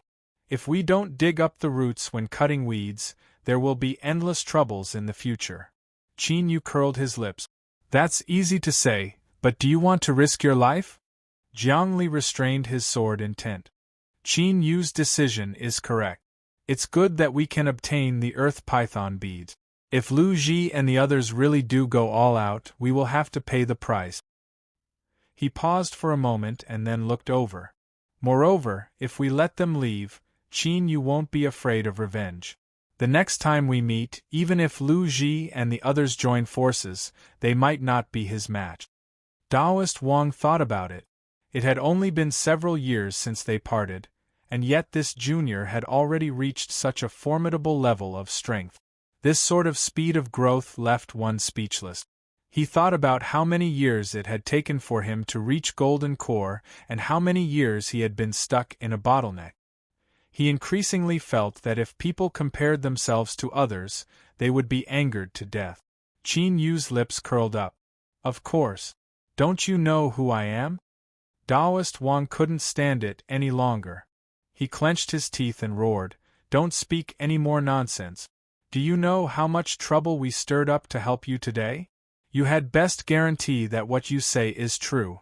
If we don't dig up the roots when cutting weeds, there will be endless troubles in the future. Qin Yu curled his lips. That's easy to say, but do you want to risk your life? Jiang Li restrained his sword intent. Qin Yu's decision is correct. It's good that we can obtain the earth python beads. If Lu Ji and the others really do go all out, we will have to pay the price. He paused for a moment and then looked over. Moreover, if we let them leave, Qin Yu won't be afraid of revenge. The next time we meet, even if Lu Ji and the others join forces, they might not be his match. Taoist Wang thought about it. It had only been several years since they parted, and yet this junior had already reached such a formidable level of strength. This sort of speed of growth left one speechless. He thought about how many years it had taken for him to reach golden core and how many years he had been stuck in a bottleneck. He increasingly felt that if people compared themselves to others, they would be angered to death. Qin Yu's lips curled up. Of course. Don't you know who I am? Taoist Wang couldn't stand it any longer. He clenched his teeth and roared, "Don't speak any more nonsense. Do you know how much trouble we stirred up to help you today? You had best guarantee that what you say is true."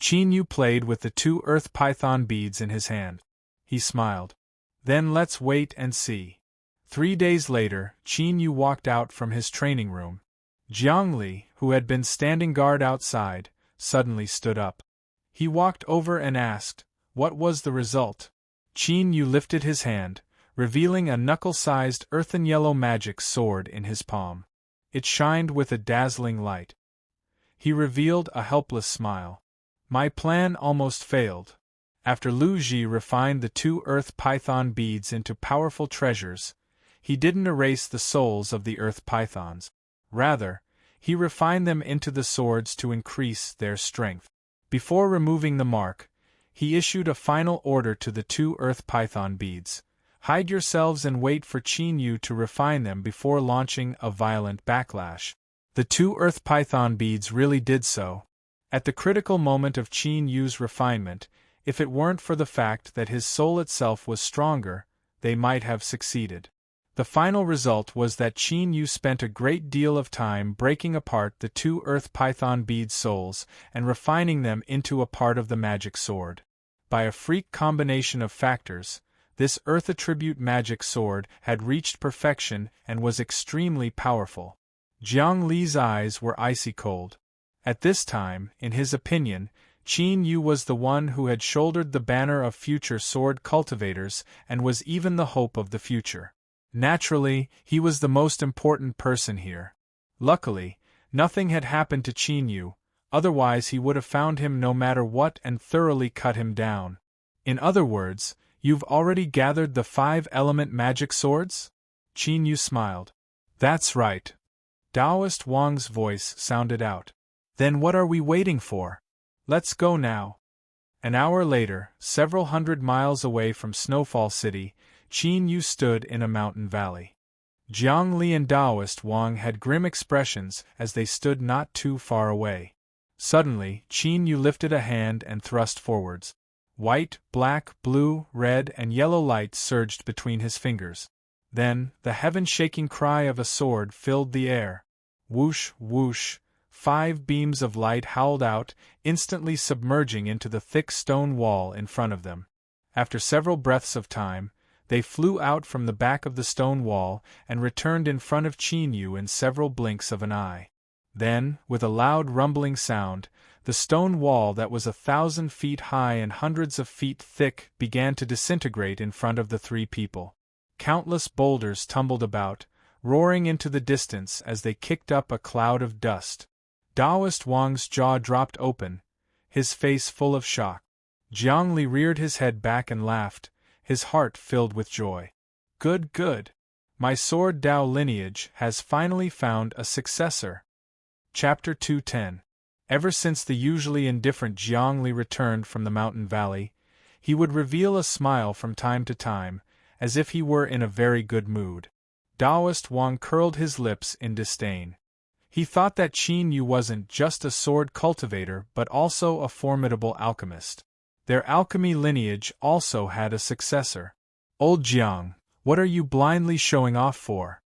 Qin Yu played with the 2 earth python beads in his hand. He smiled. "Then let's wait and see." 3 days later, Qin Yu walked out from his training room. Jiang Li, who had been standing guard outside, suddenly stood up. He walked over and asked, "What was the result?" Qin Yu lifted his hand, revealing a knuckle-sized earthen yellow magic sword in his palm. It shined with a dazzling light. He revealed a helpless smile. "My plan almost failed." After Lu Ji refined the 2 earth python beads into powerful treasures, he didn't erase the souls of the earth pythons. Rather, he refined them into the swords to increase their strength. Before removing the mark, he issued a final order to the 2 earth python beads. "Hide yourselves and wait for Qin Yu to refine them before launching a violent backlash." The 2 earth python beads really did so. At the critical moment of Qin Yu's refinement, if it weren't for the fact that his soul itself was stronger, they might have succeeded. The final result was that Qin Yu spent a great deal of time breaking apart the 2 earth python bead souls and refining them into a part of the magic sword. By a freak combination of factors, this earth attribute magic sword had reached perfection and was extremely powerful. Jiang Li's eyes were icy cold. At this time, in his opinion, Qin Yu was the one who had shouldered the banner of future sword cultivators and was even the hope of the future. Naturally, he was the most important person here. Luckily, nothing had happened to Qin Yu, otherwise he would have found him no matter what and thoroughly cut him down. In other words, you've already gathered the 5-element magic swords? Qin Yu smiled. That's right. Taoist Wang's voice sounded out. Then what are we waiting for? Let's go now. An hour later, several hundred miles away from Snowfall City, Qin Yu stood in a mountain valley. Jiang Li and Taoist Wang had grim expressions as they stood not too far away. Suddenly, Qin Yu lifted a hand and thrust forwards. White, black, blue, red, and yellow light surged between his fingers. Then, the heaven-shaking cry of a sword filled the air. Whoosh, whoosh, 5 beams of light howled out, instantly submerging into the thick stone wall in front of them. After several breaths of time, they flew out from the back of the stone wall and returned in front of Qin Yu in several blinks of an eye. Then, with a loud rumbling sound, the stone wall that was 1,000 feet high and hundreds of feet thick began to disintegrate in front of the 3 people. Countless boulders tumbled about, roaring into the distance as they kicked up a cloud of dust. Taoist Wang's jaw dropped open, his face full of shock. Jiang Li reared his head back and laughed, his heart filled with joy. Good, good. My sword Dao lineage has finally found a successor. Chapter 210. Ever since the usually indifferent Jiang Li returned from the mountain valley, he would reveal a smile from time to time, as if he were in a very good mood. Taoist Wang curled his lips in disdain. He thought that Qin Yu wasn't just a sword cultivator but also a formidable alchemist. Their alchemy lineage also had a successor. Old Jiang, what are you blindly showing off for?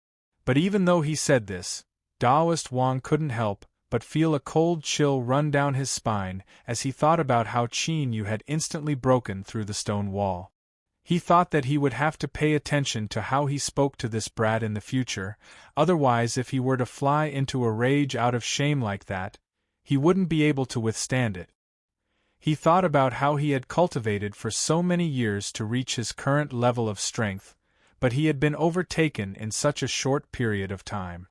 But even though he said this, Taoist Wang couldn't help but feel a cold chill run down his spine as he thought about how Qin Yu had instantly broken through the stone wall. He thought that he would have to pay attention to how he spoke to this brat in the future, otherwise if he were to fly into a rage out of shame like that, he wouldn't be able to withstand it. He thought about how he had cultivated for so many years to reach his current level of strength, but he had been overtaken in such a short period of time.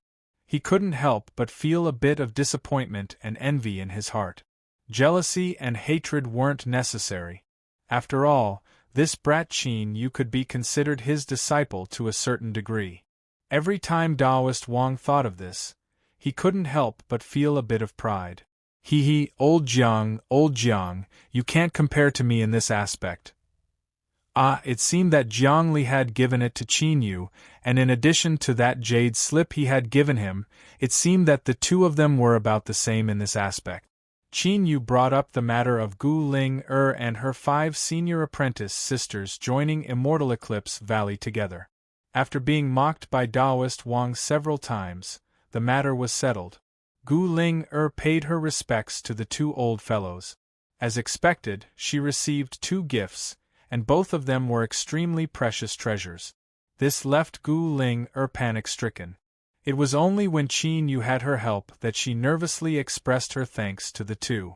He couldn't help but feel a bit of disappointment and envy in his heart. Jealousy and hatred weren't necessary. After all, This brat Qin Yu could be considered his disciple to a certain degree. Every time Taoist Wang thought of this, he couldn't help but feel a bit of pride. Old Jiang, you can't compare to me in this aspect. It seemed that Jiang Li had given it to Qin Yu, and in addition to that jade slip he had given him, it seemed that the two of them were about the same in this aspect. Qin Yu brought up the matter of Gu Ling and her 5 senior apprentice sisters joining Immortal Eclipse Valley together. After being mocked by Taoist Wang several times, the matter was settled. Gu Ling paid her respects to the 2 old fellows. As expected, she received 2 gifts, and both of them were extremely precious treasures. This left Gu Ling panic-stricken. It was only when Qin Yu had her help that she nervously expressed her thanks to the 2.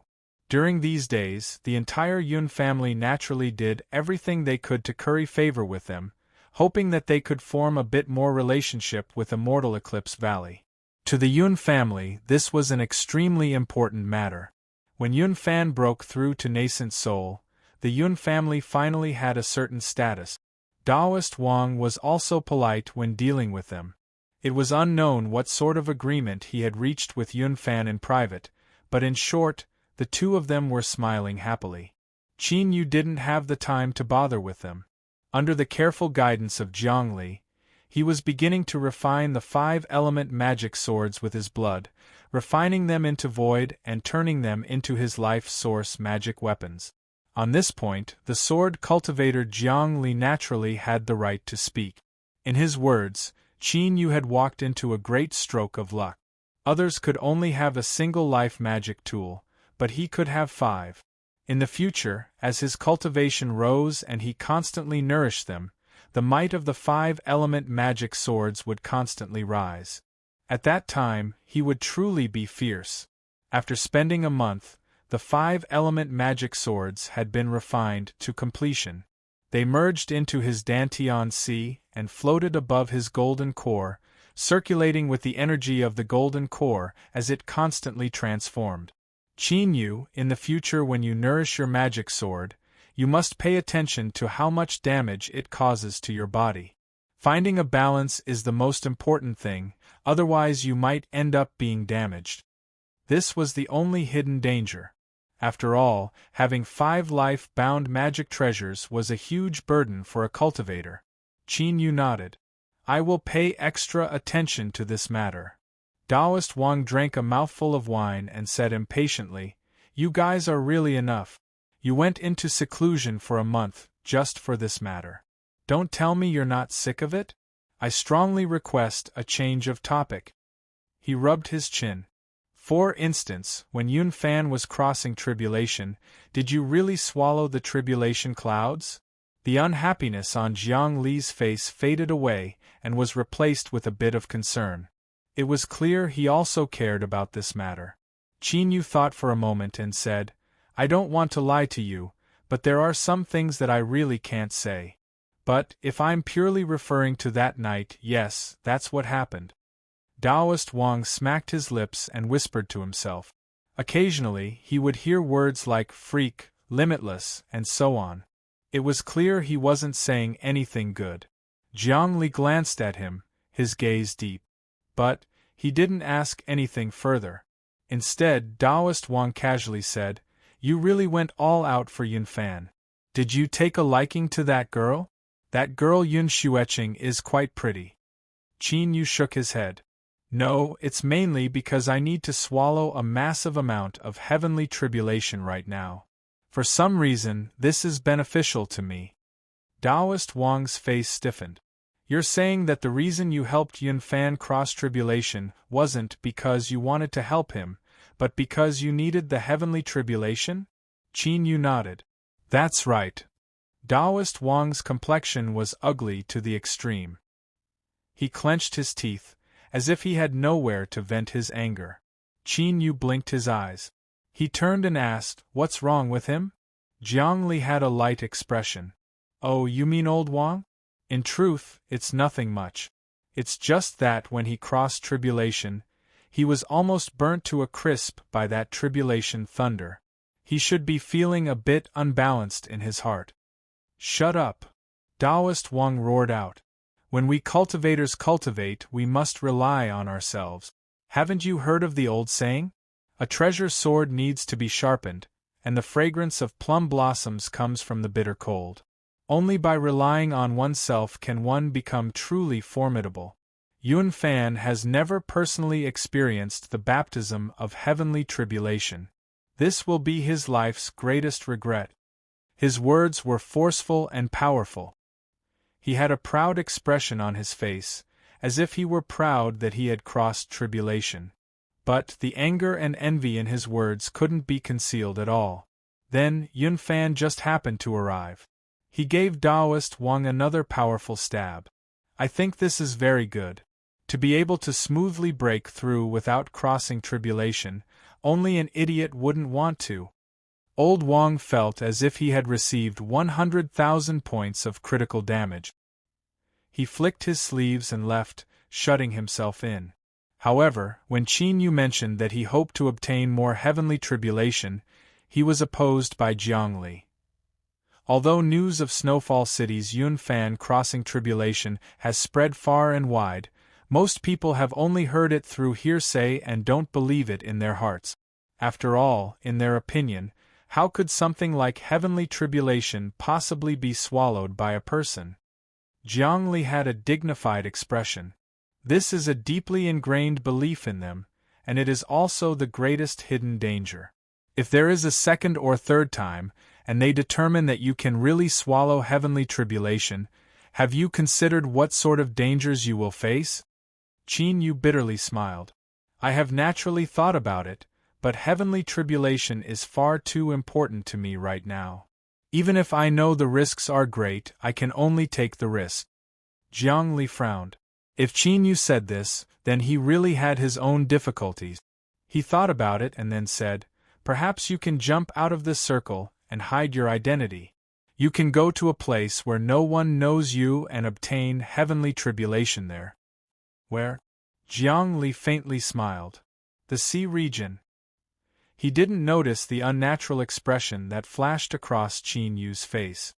During these days, the entire Yun family naturally did everything they could to curry favor with them, hoping that they could form a bit more relationship with Immortal Eclipse Valley. To the Yun family, this was an extremely important matter. When Yun Fan broke through to Nascent Soul, the Yun family finally had a certain status. Taoist Wang was also polite when dealing with them. It was unknown what sort of agreement he had reached with Yun Fan in private, but in short, the 2 of them were smiling happily. Qin Yu didn't have the time to bother with them. Under the careful guidance of Jiang Li, he was beginning to refine the 5-element magic swords with his blood, refining them into void and turning them into his life source magic weapons. On this point, the sword cultivator Jiang Li naturally had the right to speak. In his words, Qin Yu had walked into a great stroke of luck. Others could only have a single life magic tool, but he could have 5. In the future, as his cultivation rose and he constantly nourished them, the might of the 5-element magic swords would constantly rise. At that time, he would truly be fierce. After spending a month, the 5-element magic swords had been refined to completion. They merged into his Dantian Sea and floated above his golden core, circulating with the energy of the golden core as it constantly transformed. Qin Yu, in the future when you nourish your magic sword, you must pay attention to how much damage it causes to your body. Finding a balance is the most important thing, otherwise you might end up being damaged. This was the only hidden danger. After all, having 5 life-bound magic treasures was a huge burden for a cultivator. Qin Yu nodded. I will pay extra attention to this matter. Taoist Wang drank a mouthful of wine and said impatiently, You guys are really enough. You went into seclusion for a month, just for this matter. Don't tell me you're not sick of it? I strongly request a change of topic. He rubbed his chin. For instance, when Yun Fan was crossing tribulation, did you really swallow the tribulation clouds? The unhappiness on Jiang Li's face faded away and was replaced with a bit of concern. It was clear he also cared about this matter. Qin Yu thought for a moment and said, I don't want to lie to you, but there are some things that I really can't say. But, if I'm purely referring to that night, yes, that's what happened. Taoist Wang smacked his lips and whispered to himself. Occasionally, he would hear words like freak, limitless, and so on. It was clear he wasn't saying anything good. Jiang Li glanced at him, his gaze deep. But, he didn't ask anything further. Instead, Taoist Wang casually said, You really went all out for Yun Fan. Did you take a liking to that girl? That girl Yun Xueqing is quite pretty. Qin Yu shook his head. No, it's mainly because I need to swallow a massive amount of heavenly tribulation right now. For some reason, this is beneficial to me. Taoist Wang's face stiffened. You're saying that the reason you helped Yun Fan cross tribulation wasn't because you wanted to help him, but because you needed the heavenly tribulation? Qin Yu nodded. That's right. Taoist Wang's complexion was ugly to the extreme. He clenched his teeth, as if he had nowhere to vent his anger. Qin Yu blinked his eyes. He turned and asked, What's wrong with him? Jiang Li had a light expression. Oh, you mean old Wang? In truth, it's nothing much. It's just that when he crossed tribulation, he was almost burnt to a crisp by that tribulation thunder. He should be feeling a bit unbalanced in his heart. Shut up! Taoist Wang roared out. When we cultivators cultivate, we must rely on ourselves. Haven't you heard of the old saying? A treasure sword needs to be sharpened, and the fragrance of plum blossoms comes from the bitter cold. Only by relying on oneself can one become truly formidable. Yun Fan has never personally experienced the baptism of heavenly tribulation. This will be his life's greatest regret. His words were forceful and powerful. He had a proud expression on his face, as if he were proud that he had crossed tribulation. But the anger and envy in his words couldn't be concealed at all. Then Yun Fan just happened to arrive. He gave Taoist Wang another powerful stab. I think this is very good. To be able to smoothly break through without crossing tribulation, only an idiot wouldn't want to. Old Wang felt as if he had received 100,000 points of critical damage. He flicked his sleeves and left, shutting himself in. However, when Qin Yu mentioned that he hoped to obtain more heavenly tribulation, he was opposed by Jiang Li. Although news of Snowfall City's Yun Fan crossing tribulation has spread far and wide, most people have only heard it through hearsay and don't believe it in their hearts. After all, in their opinion, how could something like heavenly tribulation possibly be swallowed by a person? Jiang Li had a dignified expression. This is a deeply ingrained belief in them, and it is also the greatest hidden danger. If there is a second or third time, and they determine that you can really swallow heavenly tribulation, have you considered what sort of dangers you will face? Qin Yu bitterly smiled. I have naturally thought about it, but heavenly tribulation is far too important to me right now. Even if I know the risks are great, I can only take the risk. Jiang Li frowned. If Qin Yu said this, then he really had his own difficulties. He thought about it and then said, perhaps you can jump out of this circle and hide your identity. You can go to a place where no one knows you and obtain heavenly tribulation there. Where? Jiang Li faintly smiled. The sea region. He didn't notice the unnatural expression that flashed across Qin Yu's face.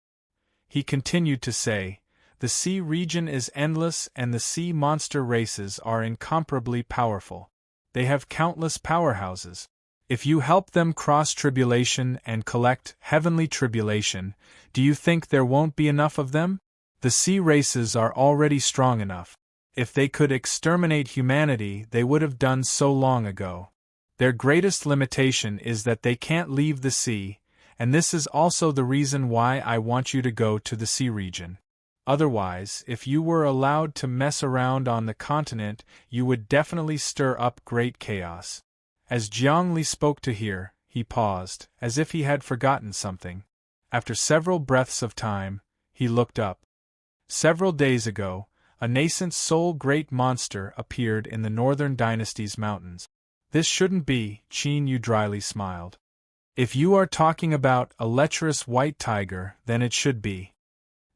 He continued to say, the sea region is endless and the sea monster races are incomparably powerful. They have countless powerhouses. If you help them cross tribulation and collect heavenly tribulation, do you think there won't be enough of them? The sea races are already strong enough. If they could exterminate humanity, they would have done so long ago. Their greatest limitation is that they can't leave the sea, and this is also the reason why I want you to go to the sea region. Otherwise, if you were allowed to mess around on the continent, you would definitely stir up great chaos. As Jiang Li spoke to hear, he paused, as if he had forgotten something. After several breaths of time, he looked up. Several days ago, a nascent soul great monster appeared in the Northern Dynasty's mountains. This shouldn't be, Qin Yu dryly smiled. If you are talking about a lecherous white tiger, then it should be.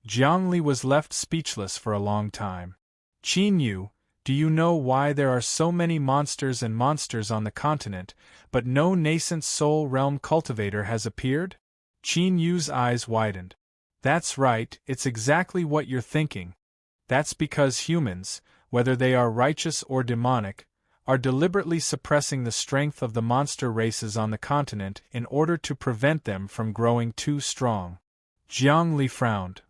Jiang Li was left speechless for a long time. Qin Yu, do you know why there are so many monsters and monsters on the continent, but no nascent soul realm cultivator has appeared? Qin Yu's eyes widened. That's right, it's exactly what you're thinking. That's because humans, whether they are righteous or demonic, are deliberately suppressing the strength of the monster races on the continent in order to prevent them from growing too strong. Jiang Li frowned.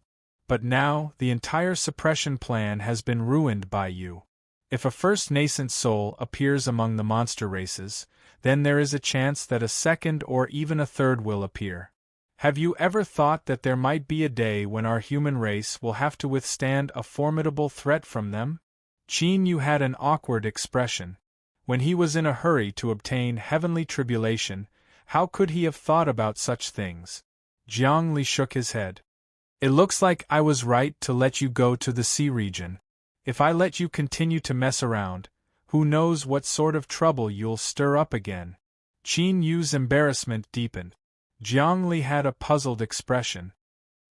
But now, the entire suppression plan has been ruined by you. If a first nascent soul appears among the monster races, then there is a chance that a second or even a third will appear. Have you ever thought that there might be a day when our human race will have to withstand a formidable threat from them? Qin Yu had an awkward expression. When he was in a hurry to obtain heavenly tribulation, how could he have thought about such things? Jiang Li shook his head. It looks like I was right to let you go to the sea region. If I let you continue to mess around, who knows what sort of trouble you'll stir up again. Qin Yu's embarrassment deepened. Jiang Li had a puzzled expression.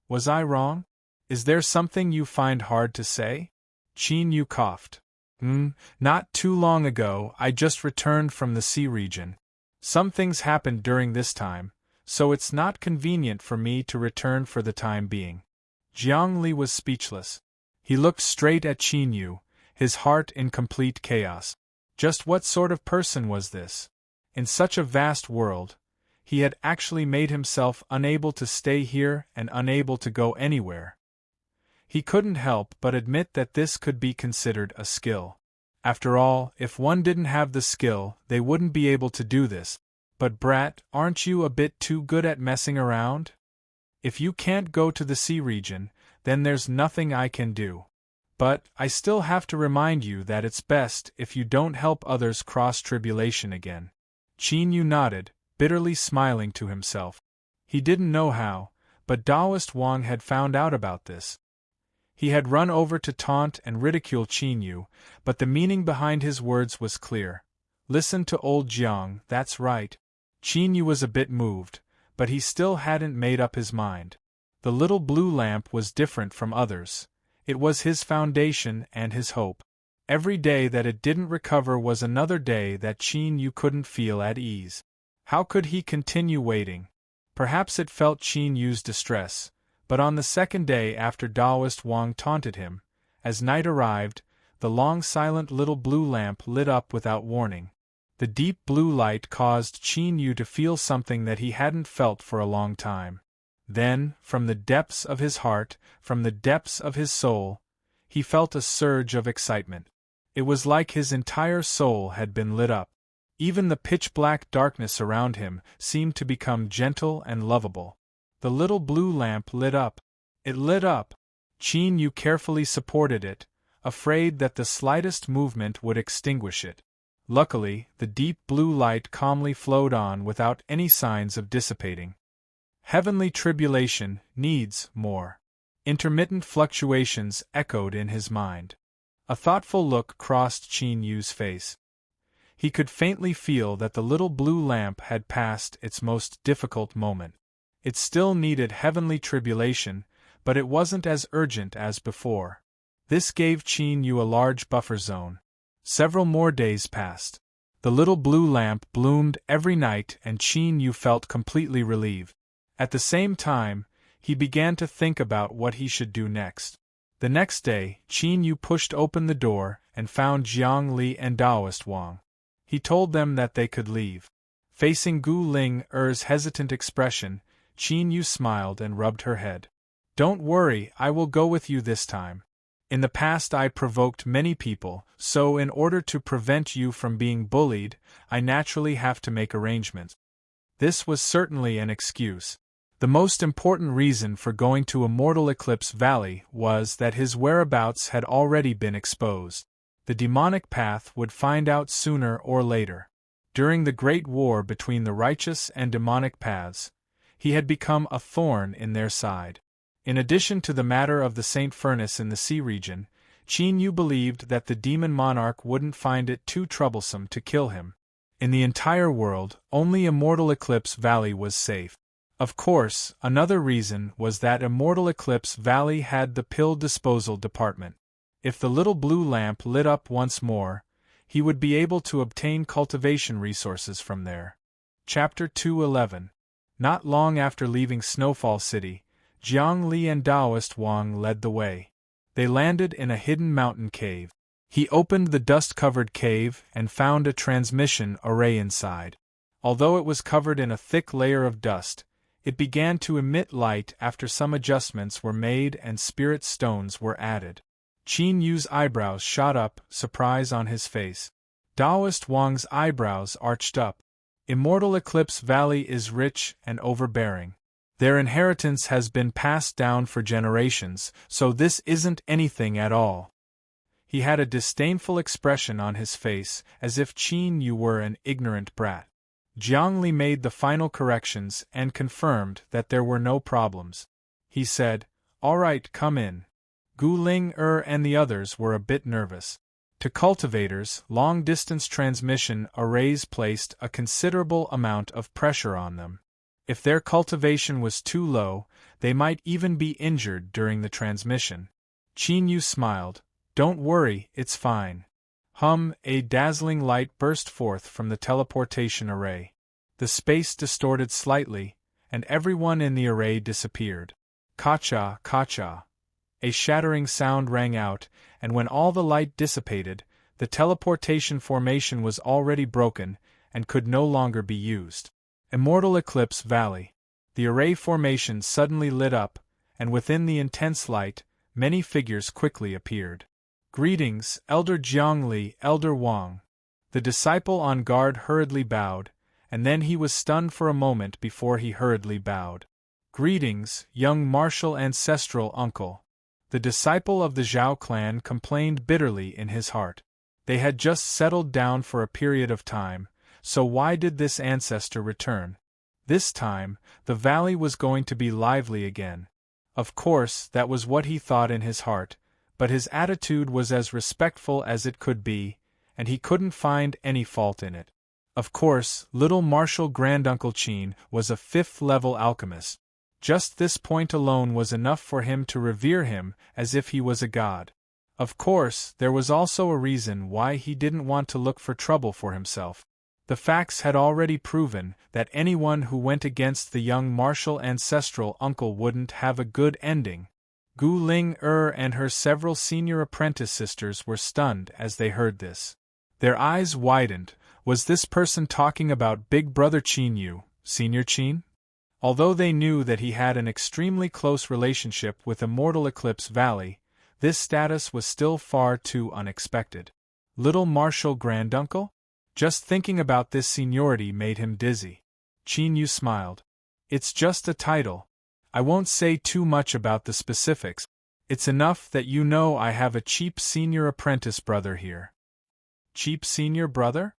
Was I wrong? Is there something you find hard to say? Qin Yu coughed. Not too long ago, I just returned from the sea region. Some things happened during this time, so it's not convenient for me to return for the time being. Jiang Li was speechless. He looked straight at Qin Yu, his heart in complete chaos. Just what sort of person was this? In such a vast world, he had actually made himself unable to stay here and unable to go anywhere. He couldn't help but admit that this could be considered a skill. After all, if one didn't have the skill, they wouldn't be able to do this. But brat, aren't you a bit too good at messing around? If you can't go to the sea region, then there's nothing I can do. But I still have to remind you that it's best if you don't help others cross tribulation again. Qin Yu nodded, bitterly smiling to himself. He didn't know how, but Taoist Wang had found out about this. He had run over to taunt and ridicule Qin Yu, but the meaning behind his words was clear. Listen to old Jiang, that's right. Qin Yu was a bit moved, but he still hadn't made up his mind. The little blue lamp was different from others. It was his foundation and his hope. Every day that it didn't recover was another day that Qin Yu couldn't feel at ease. How could he continue waiting? Perhaps it felt Qin Yu's distress, but on the second day after Taoist Wang taunted him, as night arrived, the long silent little blue lamp lit up without warning. The deep blue light caused Qin Yu to feel something that he hadn't felt for a long time. Then, from the depths of his heart, from the depths of his soul, he felt a surge of excitement. It was like his entire soul had been lit up. Even the pitch-black darkness around him seemed to become gentle and lovable. The little blue lamp lit up. It lit up. Qin Yu carefully supported it, afraid that the slightest movement would extinguish it. Luckily, the deep blue light calmly flowed on without any signs of dissipating. Heavenly tribulation needs more. Intermittent fluctuations echoed in his mind. A thoughtful look crossed Qin Yu's face. He could faintly feel that the little blue lamp had passed its most difficult moment. It still needed heavenly tribulation, but it wasn't as urgent as before. This gave Qin Yu a large buffer zone. Several more days passed. The little blue lamp bloomed every night and Qin Yu felt completely relieved. At the same time, he began to think about what he should do next. The next day, Qin Yu pushed open the door and found Jiang Li and Taoist Wang. He told them that they could leave. Facing Gu Ling Er's hesitant expression, Qin Yu smiled and rubbed her head. Don't worry, I will go with you this time. In the past I provoked many people, so in order to prevent you from being bullied, I naturally have to make arrangements. This was certainly an excuse. The most important reason for going to Immortal Eclipse Valley was that his whereabouts had already been exposed. The demonic path would find out sooner or later. During the great war between the righteous and demonic paths, he had become a thorn in their side. In addition to the matter of the Saint Furnace in the sea region, Qin Yu believed that the demon monarch wouldn't find it too troublesome to kill him. In the entire world, only Immortal Eclipse Valley was safe. Of course, another reason was that Immortal Eclipse Valley had the pill disposal department. If the little blue lamp lit up once more, he would be able to obtain cultivation resources from there. Chapter 211. Not long after leaving Snowfall City, Jiang Li and Taoist Wang led the way. They landed in a hidden mountain cave. He opened the dust-covered cave and found a transmission array inside. Although it was covered in a thick layer of dust, it began to emit light after some adjustments were made and spirit stones were added. Qin Yu's eyebrows shot up, surprise on his face. Taoist Wang's eyebrows arched up. Immortal Eclipse Valley is rich and overbearing. Their inheritance has been passed down for generations, so this isn't anything at all. He had a disdainful expression on his face, as if Qin Yu were an ignorant brat. Jiang Li made the final corrections and confirmed that there were no problems. He said, "All right, come in." Gu Ling and the others were a bit nervous. To cultivators, long-distance transmission arrays placed a considerable amount of pressure on them. If their cultivation was too low, they might even be injured during the transmission. Qin Yu smiled. "Don't worry, it's fine." A dazzling light burst forth from the teleportation array. The space distorted slightly, and everyone in the array disappeared. Ka-cha, ka-cha. A shattering sound rang out, and when all the light dissipated, the teleportation formation was already broken and could no longer be used. Immortal Eclipse Valley. The array formation suddenly lit up, and within the intense light, many figures quickly appeared. Greetings, Elder Jiangli, Elder Wang. The disciple on guard hurriedly bowed, and then he was stunned for a moment before he hurriedly bowed. Greetings, young martial ancestral uncle. The disciple of the Zhao clan complained bitterly in his heart. They had just settled down for a period of time, so why did this ancestor return? This time, the valley was going to be lively again. Of course, that was what he thought in his heart, but his attitude was as respectful as it could be, and he couldn't find any fault in it. Of course, little Martial Granduncle Qin was a fifth-level alchemist. Just this point alone was enough for him to revere him as if he was a god. Of course, there was also a reason why he didn't want to look for trouble for himself. The facts had already proven that anyone who went against the young martial ancestral uncle wouldn't have a good ending. Gu Ling and her several senior apprentice sisters were stunned as they heard this. Their eyes widened. Was this person talking about Big Brother Qin Yu, Senior Qin? Although they knew that he had an extremely close relationship with Immortal Eclipse Valley, this status was still far too unexpected. Little martial granduncle? Just thinking about this seniority made him dizzy. Qin Yu smiled. It's just a title. I won't say too much about the specifics. It's enough that you know I have a cheap senior apprentice brother here. Cheap senior brother?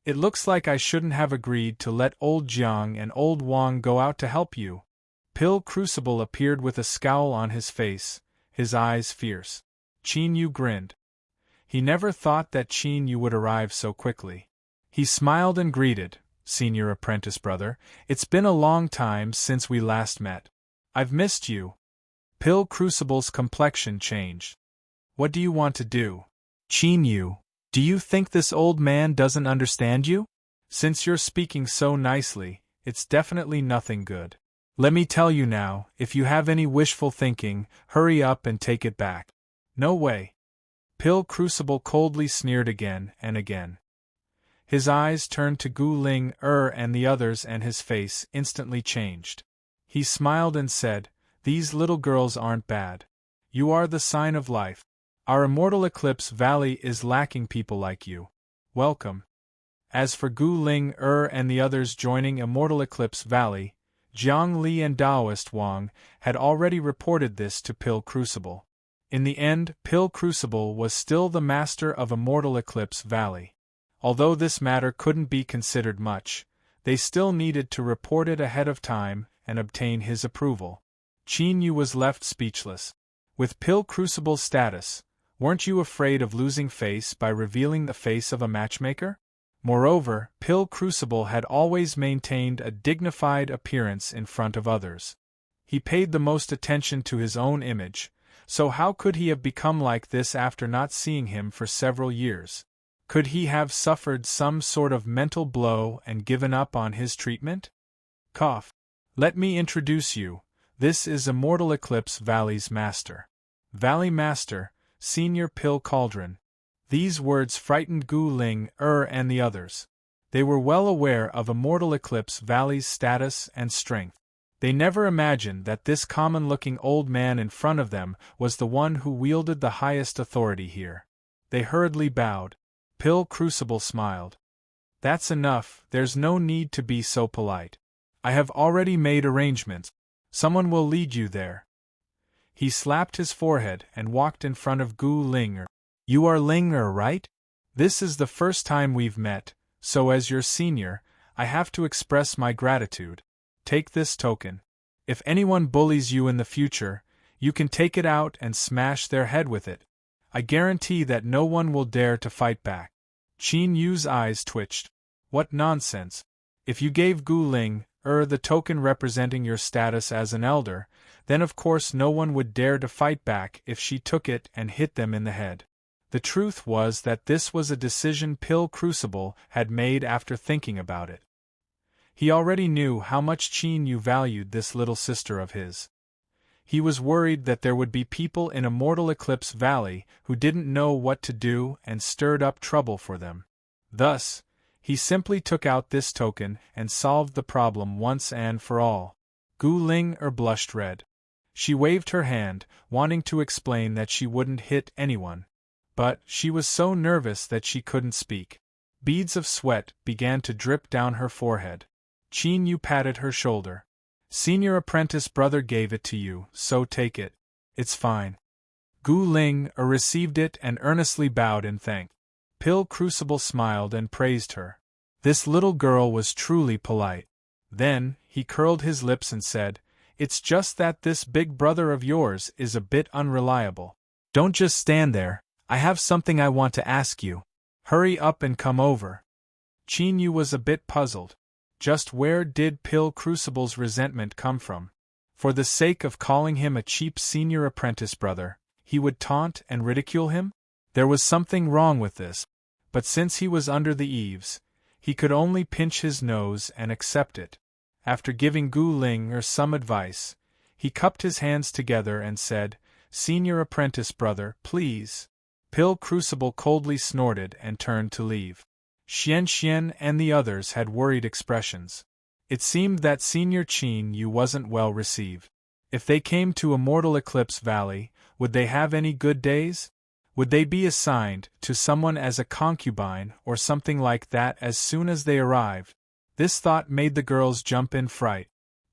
It looks like I shouldn't have agreed to let old Jiang and old Wang go out to help you. Pill Crucible appeared with a scowl on his face, his eyes fierce. Qin Yu grinned. He never thought that Qin Yu would arrive so quickly. He smiled and greeted, Senior apprentice brother, it's been a long time since we last met. I've missed you. Pill Crucible's complexion changed. What do you want to do? Qin Yu, do you think this old man doesn't understand you? Since you're speaking so nicely, it's definitely nothing good. Let me tell you now, if you have any wishful thinking, hurry up and take it back. No way. Pill Crucible coldly sneered again and again. His eyes turned to Gu Ling and the others and his face instantly changed. He smiled and said, These little girls aren't bad. You are the sign of life. Our Immortal Eclipse Valley is lacking people like you. Welcome. As for Gu Ling and the others joining Immortal Eclipse Valley, Jiang Li and Taoist Wang had already reported this to Pill Crucible. In the end, Pill Crucible was still the master of Immortal Eclipse Valley. Although this matter couldn't be considered much, they still needed to report it ahead of time and obtain his approval. Qin Yu was left speechless. With Pill Crucible's status, weren't you afraid of losing face by revealing the face of a matchmaker? Moreover, Pill Crucible had always maintained a dignified appearance in front of others. He paid the most attention to his own image, so how could he have become like this after not seeing him for several years? Could he have suffered some sort of mental blow and given up on his treatment? Cough. Let me introduce you. This is Immortal Eclipse Valley's master. Valley Master, Senior Pill Cauldron. These words frightened Gu Ling and the others. They were well aware of Immortal Eclipse Valley's status and strength. They never imagined that this common-looking old man in front of them was the one who wielded the highest authority here. They hurriedly bowed. Pill Crucible smiled. That's enough, there's no need to be so polite. I have already made arrangements. Someone will lead you there. He slapped his forehead and walked in front of Gu Ling. You are Ling, right? This is the first time we've met, so as your senior, I have to express my gratitude. Take this token. If anyone bullies you in the future, you can take it out and smash their head with it. I guarantee that no one will dare to fight back. Qin Yu's eyes twitched. What nonsense. If you gave Gu Ling the token representing your status as an elder, then of course no one would dare to fight back if she took it and hit them in the head. The truth was that this was a decision Pill Crucible had made after thinking about it. He already knew how much Qin Yu valued this little sister of his. He was worried that there would be people in Immortal Eclipse Valley who didn't know what to do and stirred up trouble for them. Thus, he simply took out this token and solved the problem once and for all. Gu Ling blushed red. She waved her hand, wanting to explain that she wouldn't hit anyone. But she was so nervous that she couldn't speak. Beads of sweat began to drip down her forehead. Qin Yu patted her shoulder. Senior apprentice brother gave it to you, so take it. It's fine. Gu Ling received it and earnestly bowed in thanks. Pill Crucible smiled and praised her. This little girl was truly polite. Then, he curled his lips and said, "It's just that this big brother of yours is a bit unreliable. Don't just stand there, I have something I want to ask you. Hurry up and come over." Qin Yu was a bit puzzled. Just where did Pill Crucible's resentment come from? For the sake of calling him a cheap senior apprentice brother, he would taunt and ridicule him? There was something wrong with this. But since he was under the eaves, he could only pinch his nose and accept it. After giving Gu Ling some advice, he cupped his hands together and said, "Senior apprentice brother, please." Pill Crucible coldly snorted and turned to leave. Xian and the others had worried expressions. It seemed that Senior Qin Yu wasn't well received. If they came to Immortal Eclipse Valley, would they have any good days? Would they be assigned to someone as a concubine or something like that as soon as they arrived? This thought made the girls jump in fright.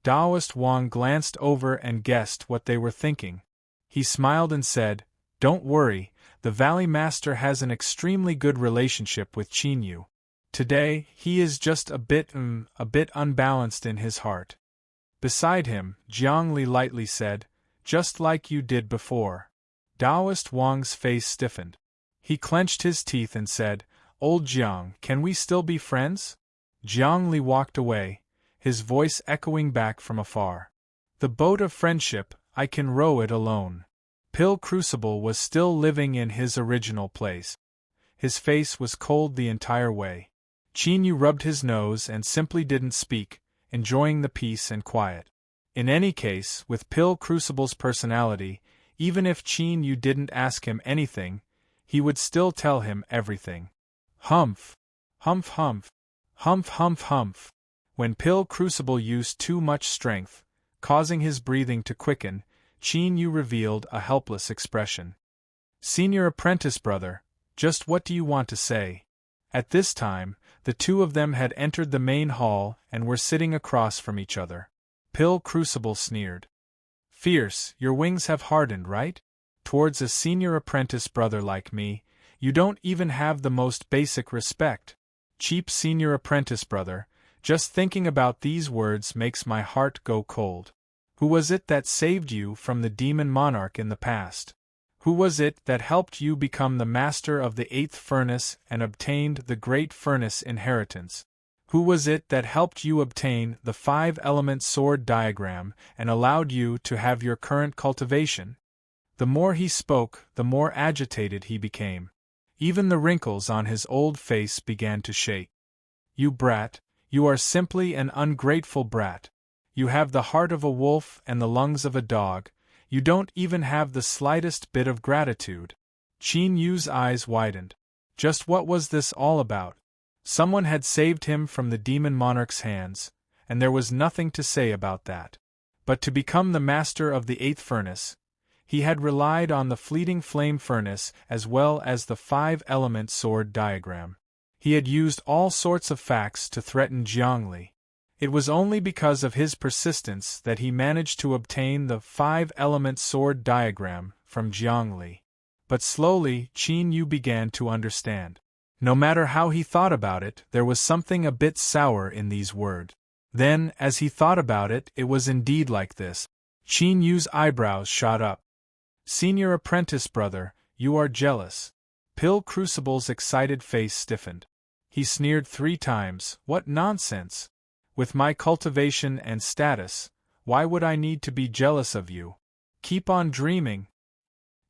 Taoist Wang glanced over and guessed what they were thinking. He smiled and said, "Don't worry, the Valley Master has an extremely good relationship with Qin Yu. Today, he is just a bit unbalanced in his heart." Beside him, Jiangli lightly said, "Just like you did before." Taoist Wang's face stiffened. He clenched his teeth and said, "Old Jiang, can we still be friends?" Jiangli walked away, his voice echoing back from afar. "The boat of friendship, I can row it alone." Pill Crucible was still living in his original place. His face was cold the entire way. Qin Yu rubbed his nose and simply didn't speak, enjoying the peace and quiet. In any case, with Pill Crucible's personality, even if Qin Yu didn't ask him anything, he would still tell him everything. Humph! Humph humph! Humph humph humph! When Pill Crucible used too much strength, causing his breathing to quicken, Qin Yu revealed a helpless expression. "Senior apprentice brother, just what do you want to say?" At this time, the two of them had entered the main hall and were sitting across from each other. Pill Crucible sneered. "Fierce, your wings have hardened, right? Towards a senior apprentice brother like me, you don't even have the most basic respect. Cheap senior apprentice brother, just thinking about these words makes my heart go cold. Who was it that saved you from the demon monarch in the past? Who was it that helped you become the master of the 8th furnace and obtained the great furnace inheritance? Who was it that helped you obtain the 5-element sword diagram and allowed you to have your current cultivation?" The more he spoke, the more agitated he became. Even the wrinkles on his old face began to shake. "You brat, you are simply an ungrateful brat. You have the heart of a wolf and the lungs of a dog. You don't even have the slightest bit of gratitude." Qin Yu's eyes widened. Just what was this all about? Someone had saved him from the demon monarch's hands, and there was nothing to say about that. But to become the master of the 8th furnace, he had relied on the fleeting flame furnace as well as the 5-element sword diagram. He had used all sorts of facts to threaten Jiangli. It was only because of his persistence that he managed to obtain the 5-element sword diagram from Jiangli. But slowly, Qin Yu began to understand. No matter how he thought about it, there was something a bit sour in these words. Then, as he thought about it, it was indeed like this. Qin Yu's eyebrows shot up. "Senior apprentice brother, you are jealous." Pill Crucible's excited face stiffened. He sneered 3 times. "What nonsense! With my cultivation and status, why would I need to be jealous of you? Keep on dreaming."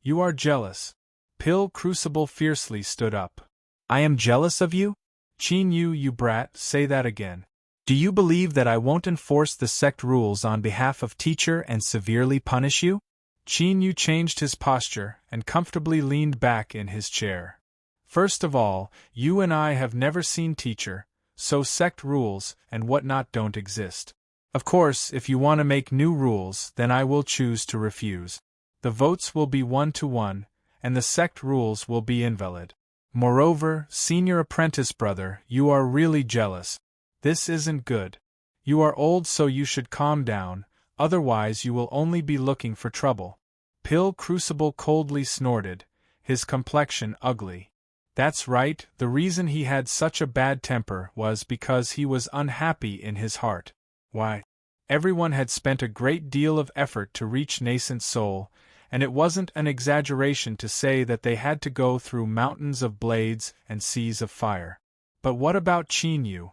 "You are jealous." Pill Crucible fiercely stood up. "I am jealous of you? Qin Yu, you brat, say that again." Do you believe that I won't enforce the sect rules on behalf of teacher and severely punish you? Qin Yu changed his posture and comfortably leaned back in his chair. First of all, you and I have never seen teacher, so sect rules and whatnot don't exist. Of course, if you want to make new rules, then I will choose to refuse. The votes will be 1-1, and the sect rules will be invalid. Moreover, senior apprentice brother, you are really jealous. This isn't good. You are old, so you should calm down, otherwise you will only be looking for trouble. Pill Crucible coldly snorted, his complexion ugly. That's right, the reason he had such a bad temper was because he was unhappy in his heart. Why? Everyone had spent a great deal of effort to reach Nascent Soul, and it wasn't an exaggeration to say that they had to go through mountains of blades and seas of fire. But what about Qin Yu?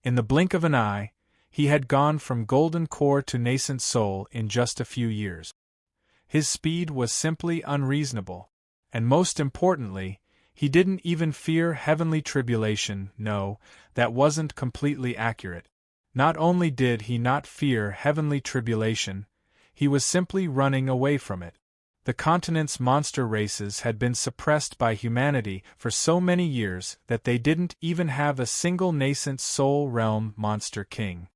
In the blink of an eye, he had gone from Golden Core to Nascent Soul in just a few years. His speed was simply unreasonable, and most importantly, he didn't even fear heavenly tribulation. No, that wasn't completely accurate. Not only did he not fear heavenly tribulation, he was simply running away from it. The continent's monster races had been suppressed by humanity for so many years that they didn't even have a single nascent soul realm monster king.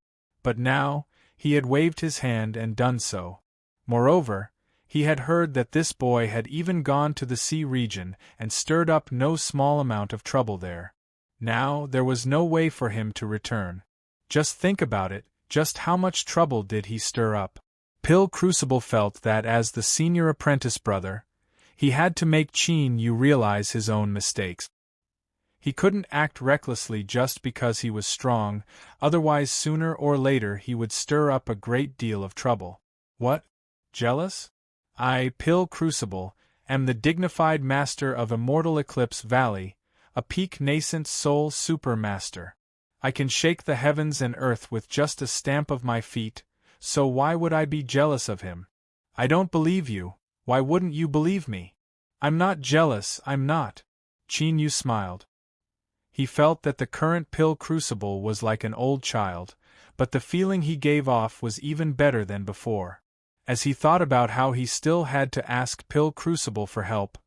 But now, he had waved his hand and done so. Moreover, he had heard that this boy had even gone to the sea region and stirred up no small amount of trouble there. Now, there was no way for him to return. Just think about it, just how much trouble did he stir up? Pill Crucible felt that as the senior apprentice brother, he had to make Qin Yu realize his own mistakes. He couldn't act recklessly just because he was strong, otherwise sooner or later he would stir up a great deal of trouble. What? Jealous? I, Pill Crucible, am the dignified master of Immortal Eclipse Valley, a peak nascent soul supermaster. I can shake the heavens and earth with just a stamp of my feet, so why would I be jealous of him? I don't believe you, why wouldn't you believe me? I'm not jealous, I'm not. Qin Yu smiled. He felt that the current Pill Crucible was like an old child, but the feeling he gave off was even better than before. As he thought about how he still had to ask Pill Crucible for help,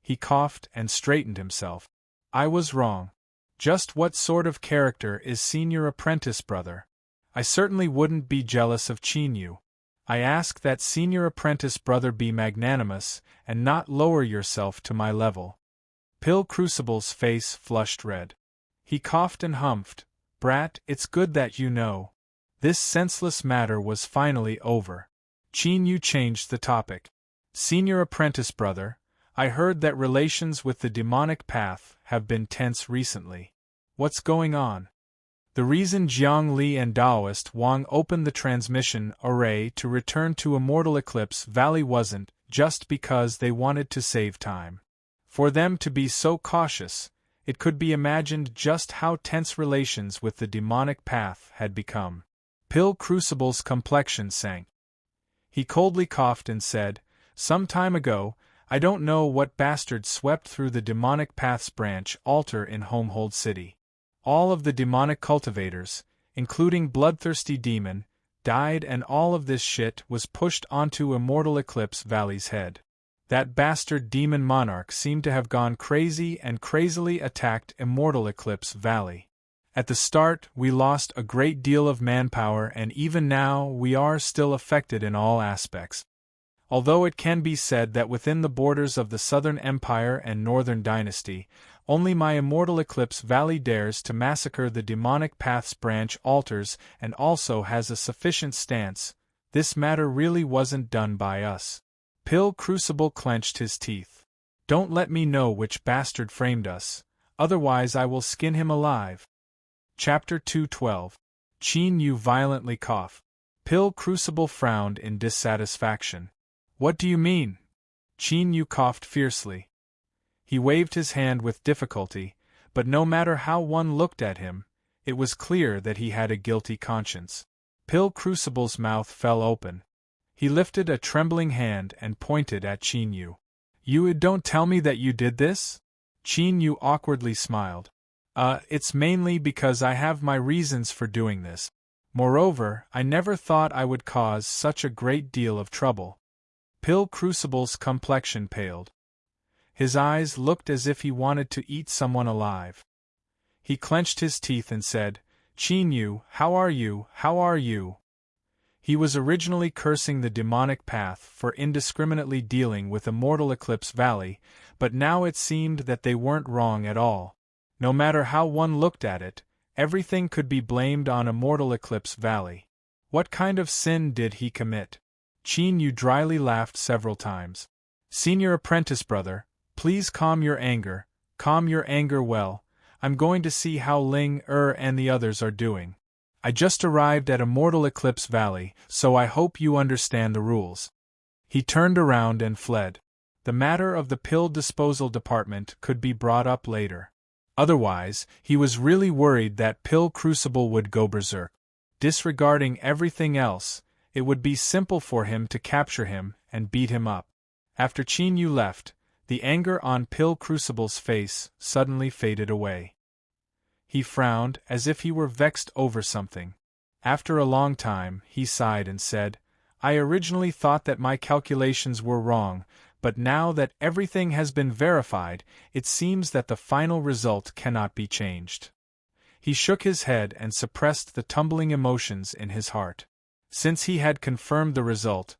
he coughed and straightened himself. I was wrong. Just what sort of character is senior apprentice brother? I certainly wouldn't be jealous of Qin Yu. I ask that senior apprentice brother be magnanimous and not lower yourself to my level. Pill Crucible's face flushed red. He coughed and humphed. Brat, it's good that you know. This senseless matter was finally over. Qin Yu changed the topic. Senior apprentice brother, I heard that relations with the demonic path have been tense recently. What's going on? The reason Jiang Li and Daoist Wang opened the transmission array to return to Immortal Eclipse Valley wasn't just because they wanted to save time. For them to be so cautious, it could be imagined just how tense relations with the demonic path had become. Pill Crucible's complexion sank. He coldly coughed and said, some time ago, I don't know what bastard swept through the demonic path's branch altar in Homehold City. All of the demonic cultivators, including Bloodthirsty Demon, died, and all of this shit was pushed onto Immortal Eclipse Valley's head. That bastard demon monarch seemed to have gone crazy and crazily attacked Immortal Eclipse Valley. At the start, we lost a great deal of manpower, and even now we are still affected in all aspects. Although it can be said that within the borders of the Southern Empire and Northern Dynasty, only my Immortal Eclipse Valley dares to massacre the demonic path's branch altars and also has a sufficient stance, this matter really wasn't done by us. Pill Crucible clenched his teeth. Don't let me know which bastard framed us, otherwise I will skin him alive. Chapter 212. Qin Yu violently coughed. Pill Crucible frowned in dissatisfaction. What do you mean? Qin Yu coughed fiercely. He waved his hand with difficulty, but no matter how one looked at him, it was clear that he had a guilty conscience. Pill Crucible's mouth fell open. He lifted a trembling hand and pointed at Qin Yu. You don't tell me that you did this? Qin Yu awkwardly smiled. It's mainly because I have my reasons for doing this. Moreover, I never thought I would cause such a great deal of trouble. Pill Crucible's complexion paled. His eyes looked as if he wanted to eat someone alive. He clenched his teeth and said, "Qin Yu, how are you, how are you?" He was originally cursing the demonic path for indiscriminately dealing with Immortal Eclipse Valley, but now it seemed that they weren't wrong at all. No matter how one looked at it, everything could be blamed on Immortal Eclipse Valley. What kind of sin did he commit? Qin Yu dryly laughed several times. "Senior apprentice brother, please calm your anger well. I'm going to see how Ling and the others are doing. I just arrived at Immortal Eclipse Valley, so I hope you understand the rules." He turned around and fled. The matter of the pill disposal department could be brought up later. Otherwise, he was really worried that Pill Crucible would go berserk. Disregarding everything else, it would be simple for him to capture him and beat him up. After Qin Yu left, the anger on Pill Crucible's face suddenly faded away. He frowned as if he were vexed over something. After a long time, he sighed and said, "I originally thought that my calculations were wrong, but now that everything has been verified, it seems that the final result cannot be changed." He shook his head and suppressed the tumbling emotions in his heart. Since he had confirmed the result,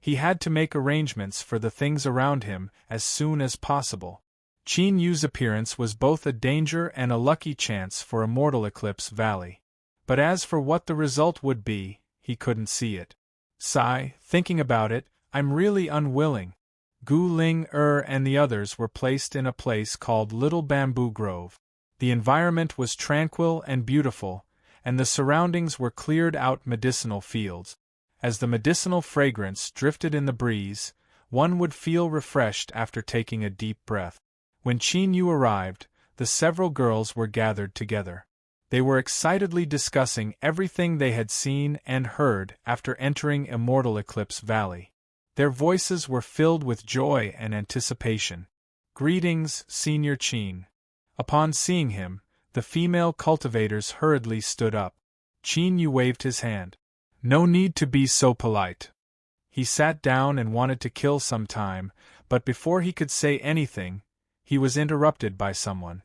he had to make arrangements for the things around him as soon as possible. Qin Yu's appearance was both a danger and a lucky chance for Immortal Eclipse Valley. But as for what the result would be, he couldn't see it. Sigh, thinking about it, I'm really unwilling. Gu Ling and the others were placed in a place called Little Bamboo Grove. The environment was tranquil and beautiful, and the surroundings were cleared out medicinal fields. As the medicinal fragrance drifted in the breeze, one would feel refreshed after taking a deep breath. When Qin Yu arrived, the several girls were gathered together. They were excitedly discussing everything they had seen and heard after entering Immortal Eclipse Valley. Their voices were filled with joy and anticipation. "Greetings, Senior Qin." Upon seeing him, the female cultivators hurriedly stood up. Qin Yu waved his hand. "No need to be so polite." He sat down and wanted to kill some time, but before he could say anything, he was interrupted by someone.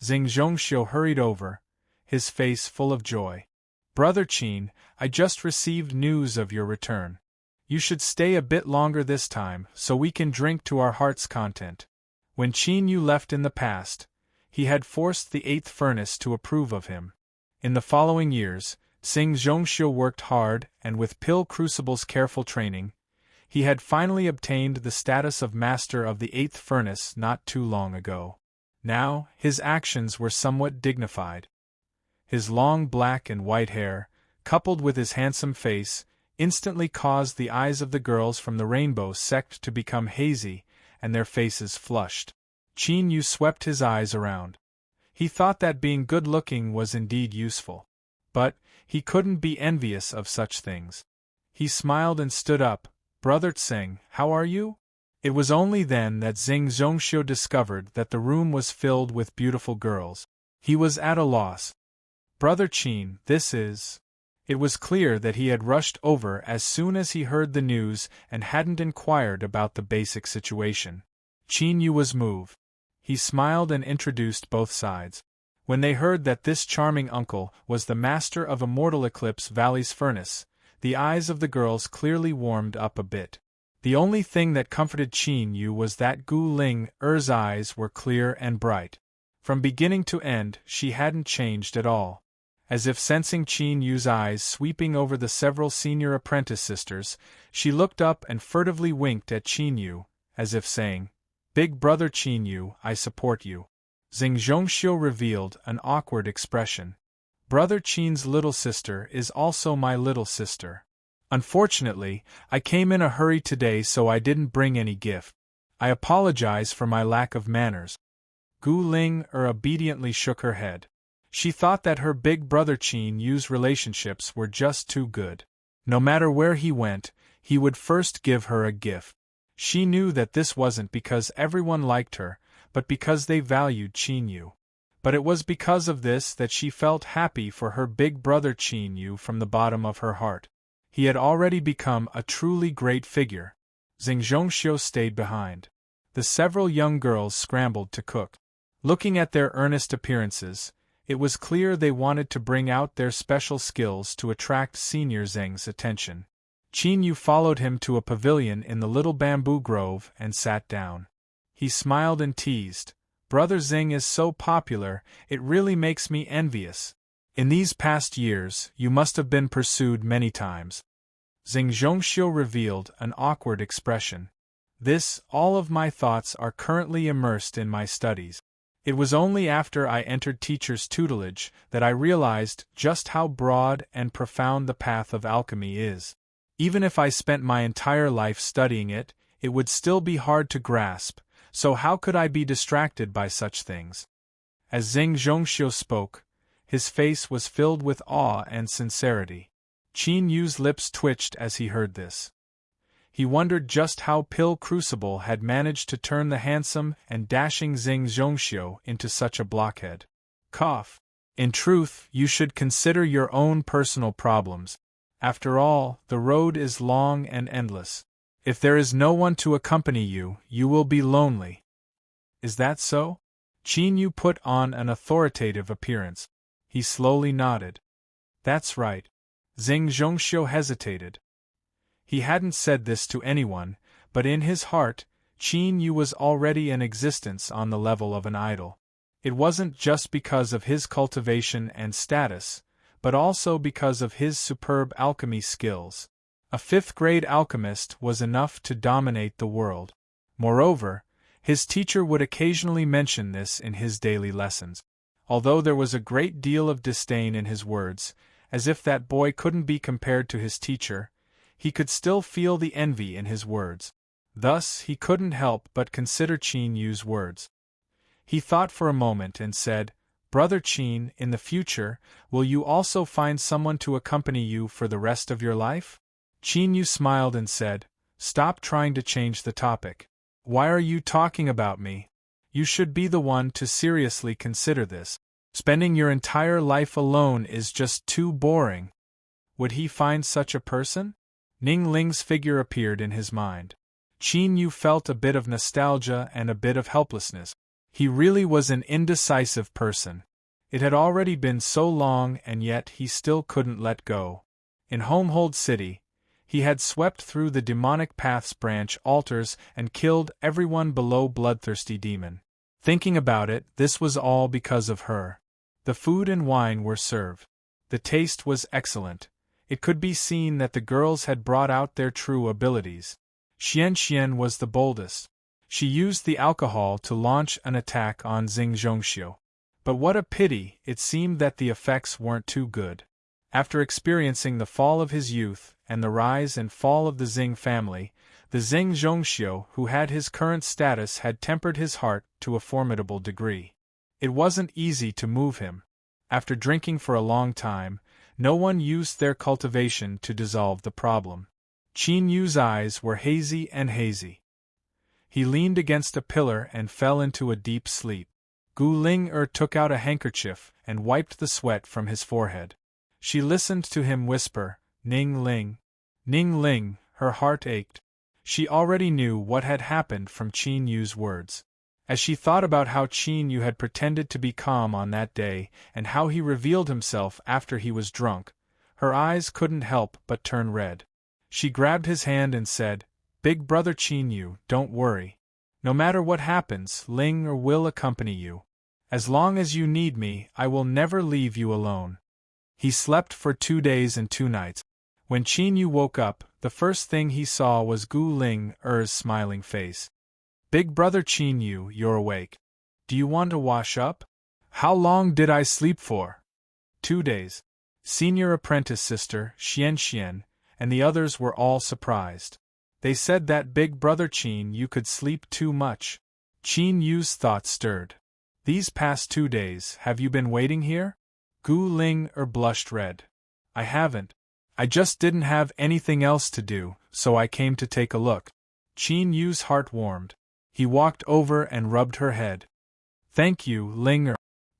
Xing Zhongxiu hurried over, his face full of joy. "Brother Qin, I just received news of your return. You should stay a bit longer this time, so we can drink to our heart's content." When Qin Yu left in the past, he had forced the 8th furnace to approve of him. In the following years, Xing Zhongxiu worked hard, and with Pill Crucible's careful training, he had finally obtained the status of master of the 8th furnace not too long ago. Now, his actions were somewhat dignified. His long black and white hair, coupled with his handsome face, instantly caused the eyes of the girls from the rainbow sect to become hazy, and their faces flushed. Qin Yu swept his eyes around. He thought that being good-looking was indeed useful. But he couldn't be envious of such things. He smiled and stood up. "Brother Tseng, how are you?" It was only then that Xing Zhongxiu discovered that the room was filled with beautiful girls. He was at a loss. "Brother Qin, this is—" It was clear that he had rushed over as soon as he heard the news and hadn't inquired about the basic situation. Qin Yu was moved. He smiled and introduced both sides. When they heard that this charming uncle was the master of Immortal Eclipse Valley's furnace, the eyes of the girls clearly warmed up a bit. The only thing that comforted Qin Yu was that Gu Ling's eyes were clear and bright. From beginning to end, she hadn't changed at all. As if sensing Qin Yu's eyes sweeping over the several senior apprentice sisters, she looked up and furtively winked at Qin Yu, as if saying, "Big brother Qin Yu, I support you." Xing Zhongxiu revealed an awkward expression. "Brother Qin's little sister is also my little sister. Unfortunately, I came in a hurry today, so I didn't bring any gift. I apologize for my lack of manners." Gu Ling obediently shook her head. She thought that her big brother Qin Yu's relationships were just too good. No matter where he went, he would first give her a gift. She knew that this wasn't because everyone liked her, but because they valued Qin Yu. But it was because of this that she felt happy for her big brother Qin Yu from the bottom of her heart. He had already become a truly great figure. Xing Zhongxiu stayed behind. The several young girls scrambled to cook. Looking at their earnest appearances, it was clear they wanted to bring out their special skills to attract Senior Zheng's attention. Qin Yu followed him to a pavilion in the little bamboo grove and sat down. He smiled and teased, "Brother Xing is so popular, it really makes me envious. In these past years, you must have been pursued many times." Xing Zhongxiu revealed an awkward expression. All of my thoughts are currently immersed in my studies. It was only after I entered teacher's tutelage that I realized just how broad and profound the path of alchemy is. Even if I spent my entire life studying it, it would still be hard to grasp, so how could I be distracted by such things? As Xing Zhongxiu spoke, his face was filled with awe and sincerity. Qin Yu's lips twitched as he heard this. He wondered just how Pill Crucible had managed to turn the handsome and dashing Xing Zhongxiu into such a blockhead. Cough. In truth, you should consider your own personal problems. After all, the road is long and endless. If there is no one to accompany you, you will be lonely. Is that so? Qin Yu put on an authoritative appearance. He slowly nodded. That's right. Xing Zhongxiu hesitated. He hadn't said this to anyone, but in his heart, Qin Yu was already an existence on the level of an idol. It wasn't just because of his cultivation and status, but also because of his superb alchemy skills. A fifth-grade alchemist was enough to dominate the world. Moreover, his teacher would occasionally mention this in his daily lessons. Although there was a great deal of disdain in his words, as if that boy couldn't be compared to his teacher, he could still feel the envy in his words. Thus, he couldn't help but consider Qin Yu's words. He thought for a moment and said, "Brother Qin, in the future, will you also find someone to accompany you for the rest of your life?" Qin Yu smiled and said, "Stop trying to change the topic. Why are you talking about me? You should be the one to seriously consider this. Spending your entire life alone is just too boring." Would he find such a person? Ning Ling's figure appeared in his mind. Qin Yu felt a bit of nostalgia and a bit of helplessness. He really was an indecisive person. It had already been so long and yet he still couldn't let go. In Homehold City, he had swept through the demonic path's branch altars and killed everyone below Bloodthirsty Demon. Thinking about it, this was all because of her. The food and wine were served. The taste was excellent. It could be seen that the girls had brought out their true abilities. Xian was the boldest. She used the alcohol to launch an attack on Xing Zhongxiu. But what a pity, it seemed that the effects weren't too good. After experiencing the fall of his youth and the rise and fall of the Xing family, the Xing Zhongxiu who had his current status had tempered his heart to a formidable degree. It wasn't easy to move him. After drinking for a long time, no one used their cultivation to dissolve the problem. Qin Yu's eyes were hazy and hazy. He leaned against a pillar and fell into a deep sleep. Gu Ling took out a handkerchief and wiped the sweat from his forehead. She listened to him whisper, "Ning Ling." Ning Ling, her heart ached. She already knew what had happened from Qin Yu's words. As she thought about how Qin Yu had pretended to be calm on that day and how he revealed himself after he was drunk, her eyes couldn't help but turn red. She grabbed his hand and said, "Big brother Qin Yu, don't worry. No matter what happens, Ling will accompany you. As long as you need me, I will never leave you alone." He slept for 2 days and 2 nights. When Qin Yu woke up, the first thing he saw was Gu Ling's smiling face. "Big brother Qin Yu, you're awake. Do you want to wash up?" "How long did I sleep for?" 2 days. Senior apprentice sister, Xian, and the others were all surprised. They said that big brother Qin Yu could sleep too much. Qin Yu's thoughts stirred. "These past 2 days, have you been waiting here?" Gu Ling blushed red. "I haven't. I just didn't have anything else to do, so I came to take a look." Qin Yu's heart warmed. He walked over and rubbed her head. "Thank you, Ling."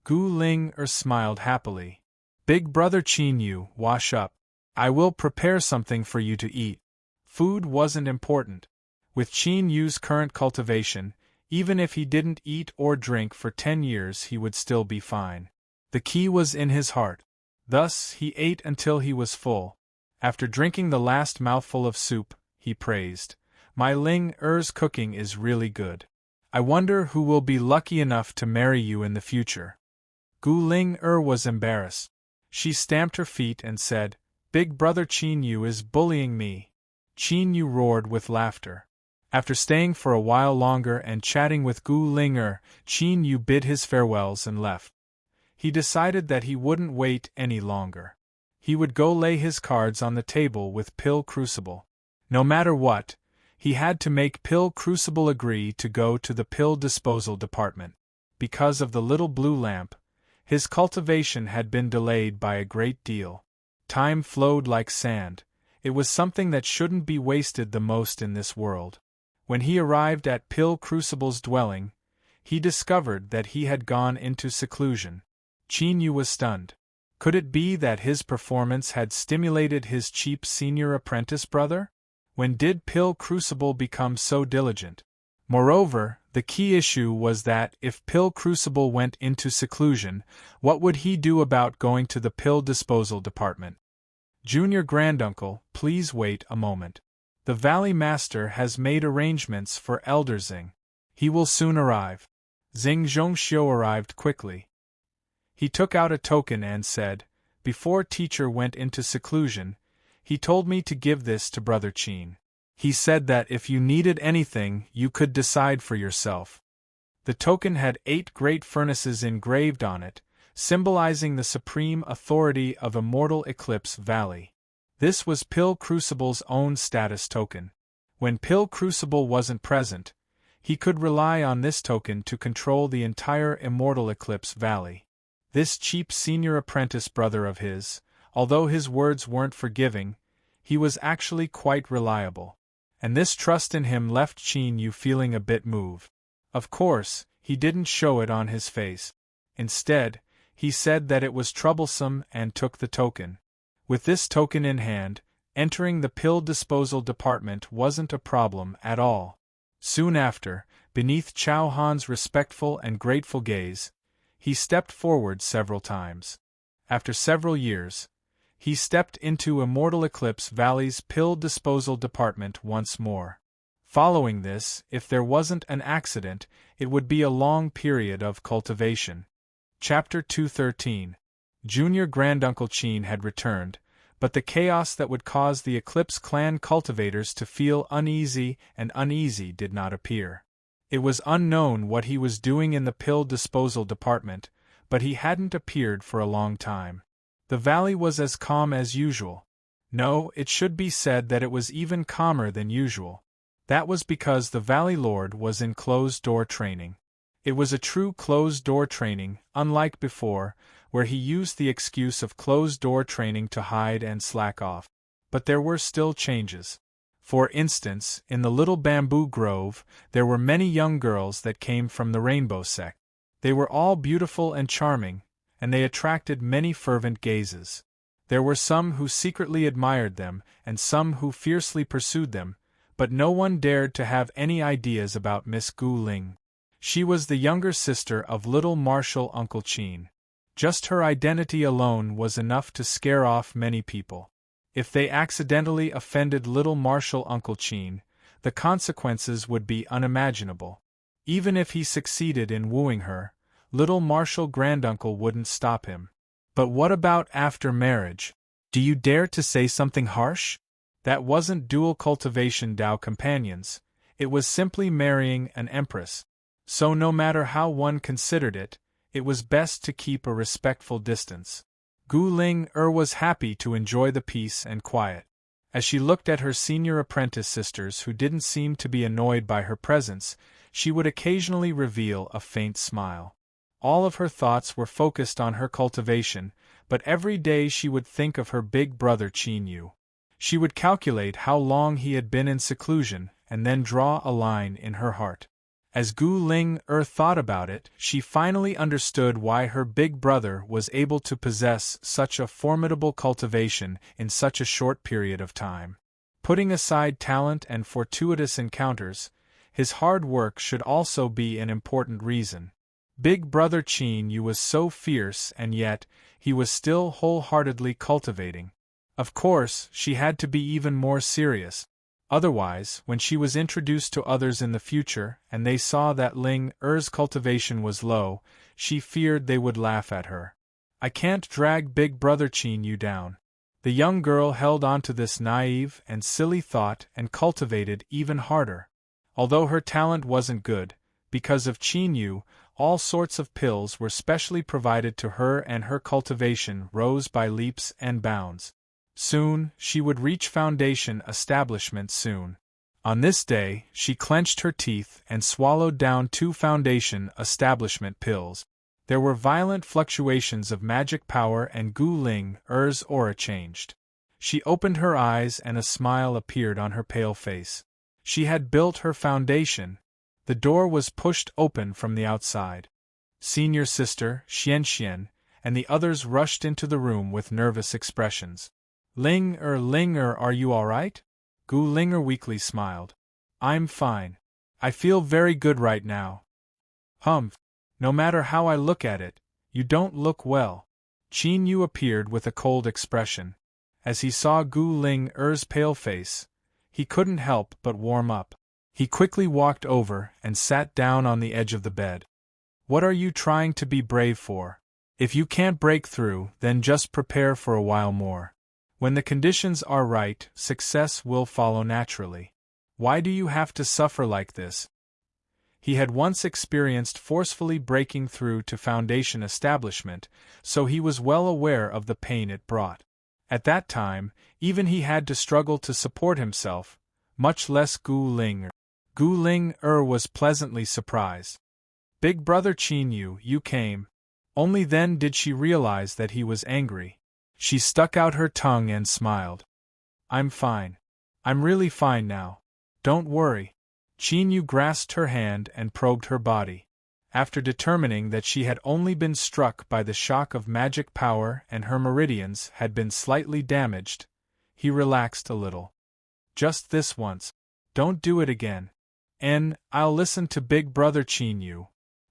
Gu Ling smiled happily. Big brother Qin Yu, wash up. I will prepare something for you to eat. Food wasn't important. With Qin Yu's current cultivation, even if he didn't eat or drink for 10 years he would still be fine. The key was in his heart. Thus, he ate until he was full. After drinking the last mouthful of soup, he praised, "My Ling Er's cooking is really good. I wonder who will be lucky enough to marry you in the future." Gu Ling was embarrassed. She stamped her feet and said, "Big brother Qin Yu is bullying me." Qin Yu roared with laughter. After staying for a while longer and chatting with Gu Ling, Qin Yu bid his farewells and left. He decided that he wouldn't wait any longer. He would go lay his cards on the table with Pill Crucible. No matter what, he had to make Pill Crucible agree to go to the pill disposal department. Because of the little blue lamp, his cultivation had been delayed by a great deal. Time flowed like sand. It was something that shouldn't be wasted the most in this world. When he arrived at Pill Crucible's dwelling, he discovered that he had gone into seclusion. Qin Yu was stunned. Could it be that his performance had stimulated his cheap senior apprentice brother? When did Pill Crucible become so diligent? Moreover, the key issue was that if Pill Crucible went into seclusion, what would he do about going to the pill disposal department? "Junior granduncle, please wait a moment. The Valley Master has made arrangements for Elder Xing. He will soon arrive." Xing Zhongxiu arrived quickly. He took out a token and said, "Before teacher went into seclusion, he told me to give this to Brother Qin. He said that if you needed anything, you could decide for yourself." The token had 8 great furnaces engraved on it, symbolizing the supreme authority of Immortal Eclipse Valley. This was Pill Crucible's own status token. When Pill Crucible wasn't present, he could rely on this token to control the entire Immortal Eclipse Valley. This cheap senior apprentice brother of his, although his words weren't forgiving, he was actually quite reliable. And this trust in him left Qin Yu feeling a bit moved. Of course, he didn't show it on his face. Instead, he said that it was troublesome and took the token. With this token in hand, entering the pill disposal department wasn't a problem at all. Soon after, beneath Chao Han's respectful and grateful gaze, he stepped forward several times. After several years, he stepped into Immortal Eclipse Valley's pill disposal department once more. Following this, if there wasn't an accident, it would be a long period of cultivation. Chapter 213. Junior Granduncle Qin had returned, but the chaos that would cause the Eclipse clan cultivators to feel uneasy did not appear. It was unknown what he was doing in the pill disposal department, but he hadn't appeared for a long time. The valley was as calm as usual. No, it should be said that it was even calmer than usual. That was because the Valley Lord was in closed-door training. It was a true closed-door training, unlike before, where he used the excuse of closed-door training to hide and slack off. But there were still changes. For instance, in the little bamboo grove, there were many young girls that came from the Rainbow sect. They were all beautiful and charming, and they attracted many fervent gazes. There were some who secretly admired them, and some who fiercely pursued them, but no one dared to have any ideas about Miss Gu Ling. She was the younger sister of little Martial Uncle Qin. Just her identity alone was enough to scare off many people. If they accidentally offended little Martial Uncle Qin, the consequences would be unimaginable. Even if he succeeded in wooing her, little Martial Granduncle wouldn't stop him. But what about after marriage? Do you dare to say something harsh? That wasn't dual cultivation Dao companions, it was simply marrying an empress. So no matter how one considered it, it was best to keep a respectful distance. Gu Ling was happy to enjoy the peace and quiet. As she looked at her senior apprentice sisters who didn't seem to be annoyed by her presence, she would occasionally reveal a faint smile. All of her thoughts were focused on her cultivation, but every day she would think of her big brother Qin Yu. She would calculate how long he had been in seclusion, and then draw a line in her heart. As Gu Ling thought about it, she finally understood why her big brother was able to possess such a formidable cultivation in such a short period of time. Putting aside talent and fortuitous encounters, his hard work should also be an important reason. Big brother Qin Yu was so fierce, and yet, he was still wholeheartedly cultivating. Of course, she had to be even more serious. Otherwise, when she was introduced to others in the future, and they saw that Ling Er's cultivation was low, she feared they would laugh at her. I can't drag big brother Qin Yu down. The young girl held on to this naive and silly thought and cultivated even harder. Although her talent wasn't good, because of Qin Yu, all sorts of pills were specially provided to her and her cultivation rose by leaps and bounds. Soon, she would reach foundation establishment soon. On this day, she clenched her teeth and swallowed down 2 foundation establishment pills. There were violent fluctuations of magic power and Gu Ling Er's aura changed. She opened her eyes and a smile appeared on her pale face. She had built her foundation. The door was pushed open from the outside. Senior sister, Xian, and the others rushed into the room with nervous expressions. Ling Er, are you all right? Gu Ling weakly smiled. I'm fine. I feel very good right now. Humph. No matter how I look at it, you don't look well. Qin Yu appeared with a cold expression. As he saw Gu Ling Er's pale face, he couldn't help but warm up. He quickly walked over and sat down on the edge of the bed. What are you trying to be brave for? If you can't break through, then just prepare for a while more. When the conditions are right, success will follow naturally. Why do you have to suffer like this? He had once experienced forcefully breaking through to foundation establishment, so he was well aware of the pain it brought. At that time, even he had to struggle to support himself, much less Gu Ling. Gu Ling was pleasantly surprised. Big brother Qin Yu, you came. Only then did she realize that he was angry. She stuck out her tongue and smiled. I'm fine. I'm really fine now. Don't worry. Qin Yu grasped her hand and probed her body. After determining that she had only been struck by the shock of magic power and her meridians had been slightly damaged, he relaxed a little. Just this once. Don't do it again. And I'll listen to big brother Qin Yu.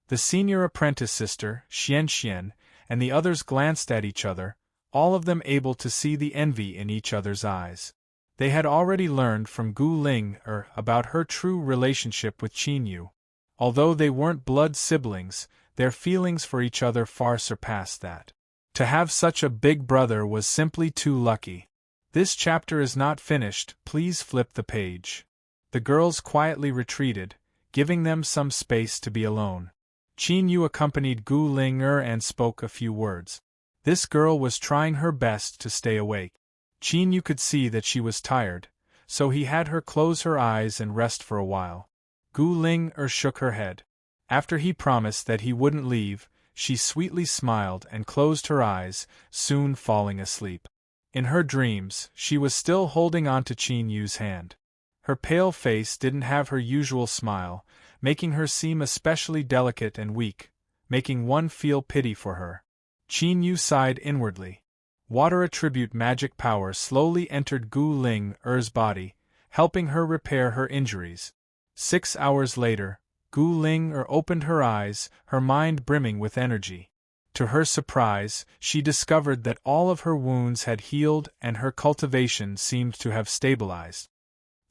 The senior apprentice sister, Xian, and the others glanced at each other, all of them able to see the envy in each other's eyes. They had already learned from Gu Ling about her true relationship with Qin Yu. Although they weren't blood siblings, their feelings for each other far surpassed that. To have such a big brother was simply too lucky. This chapter is not finished, please flip the page. The girls quietly retreated, giving them some space to be alone. Qin Yu accompanied Gu Ling and spoke a few words. This girl was trying her best to stay awake. Qin Yu could see that she was tired, so he had her close her eyes and rest for a while. Gu Ling shook her head. After he promised that he wouldn't leave, she sweetly smiled and closed her eyes, soon falling asleep. In her dreams, she was still holding on to Qin Yu's hand. Her pale face didn't have her usual smile, making her seem especially delicate and weak, making one feel pity for her. Qin Yu sighed inwardly. Water attribute magic power slowly entered Gu Ling body, helping her repair her injuries. 6 hours later, Gu Ling opened her eyes, her mind brimming with energy. To her surprise, she discovered that all of her wounds had healed and her cultivation seemed to have stabilized.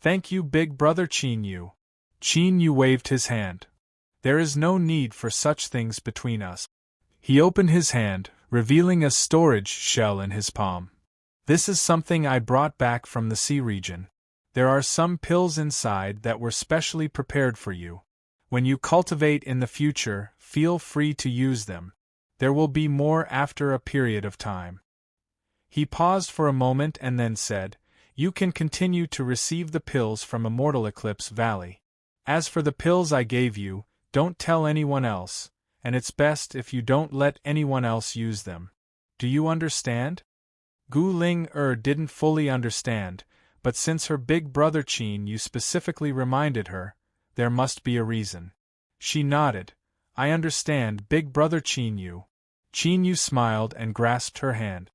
Thank you, big brother Qin Yu. Qin Yu waved his hand. There is no need for such things between us. He opened his hand, revealing a storage shell in his palm. This is something I brought back from the sea region. There are some pills inside that were specially prepared for you. When you cultivate in the future, feel free to use them. There will be more after a period of time. He paused for a moment and then said, You can continue to receive the pills from Immortal Eclipse Valley. As for the pills I gave you, don't tell anyone else, and it's best if you don't let anyone else use them. Do you understand? Gu Ling didn't fully understand, but since her big brother Qin Yu specifically reminded her, there must be a reason. She nodded. I understand, big brother Qin Yu. Qin Yu smiled and grasped her hand.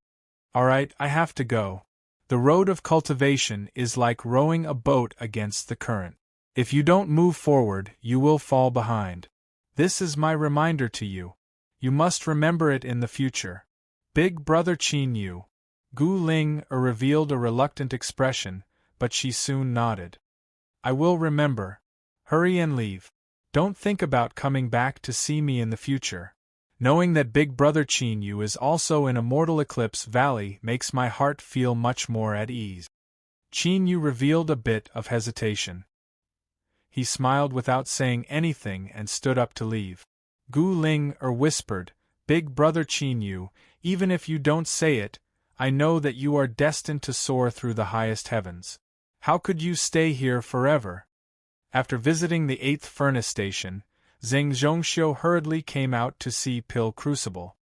All right, I have to go. The road of cultivation is like rowing a boat against the current. If you don't move forward, you will fall behind. This is my reminder to you. You must remember it in the future. Big brother Qin Yu. Gu Ling revealed a reluctant expression, but she soon nodded. I will remember. Hurry and leave. Don't think about coming back to see me in the future. Knowing that big brother Qin Yu is also in Immortal Eclipse Valley makes my heart feel much more at ease. Qin Yu revealed a bit of hesitation. He smiled without saying anything and stood up to leave. Gu Ling whispered, Big brother Qin Yu, even if you don't say it, I know that you are destined to soar through the highest heavens. How could you stay here forever? After visiting the 8th furnace station, Zheng Zhongxiu hurriedly came out to see Pill Crucible.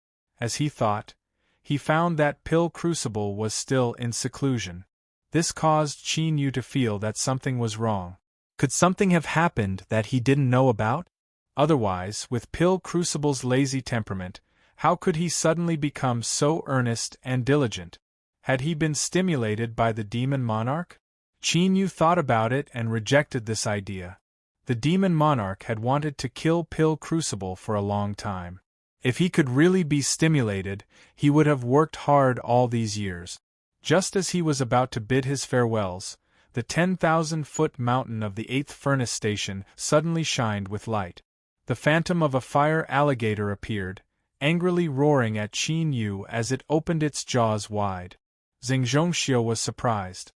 As he thought, he found that Pill Crucible was still in seclusion. This caused Qin Yu to feel that something was wrong. Could something have happened that he didn't know about? Otherwise, with Pill Crucible's lazy temperament, how could he suddenly become so earnest and diligent? Had he been stimulated by the demon monarch? Qin Yu thought about it and rejected this idea. The demon monarch had wanted to kill Pill Crucible for a long time. If he could really be stimulated, he would have worked hard all these years. Just as he was about to bid his farewells, the 10,000-foot mountain of the 8th furnace station suddenly shined with light. The phantom of a fire alligator appeared, angrily roaring at Qin Yu as it opened its jaws wide. Zheng Zhongxiu was surprised.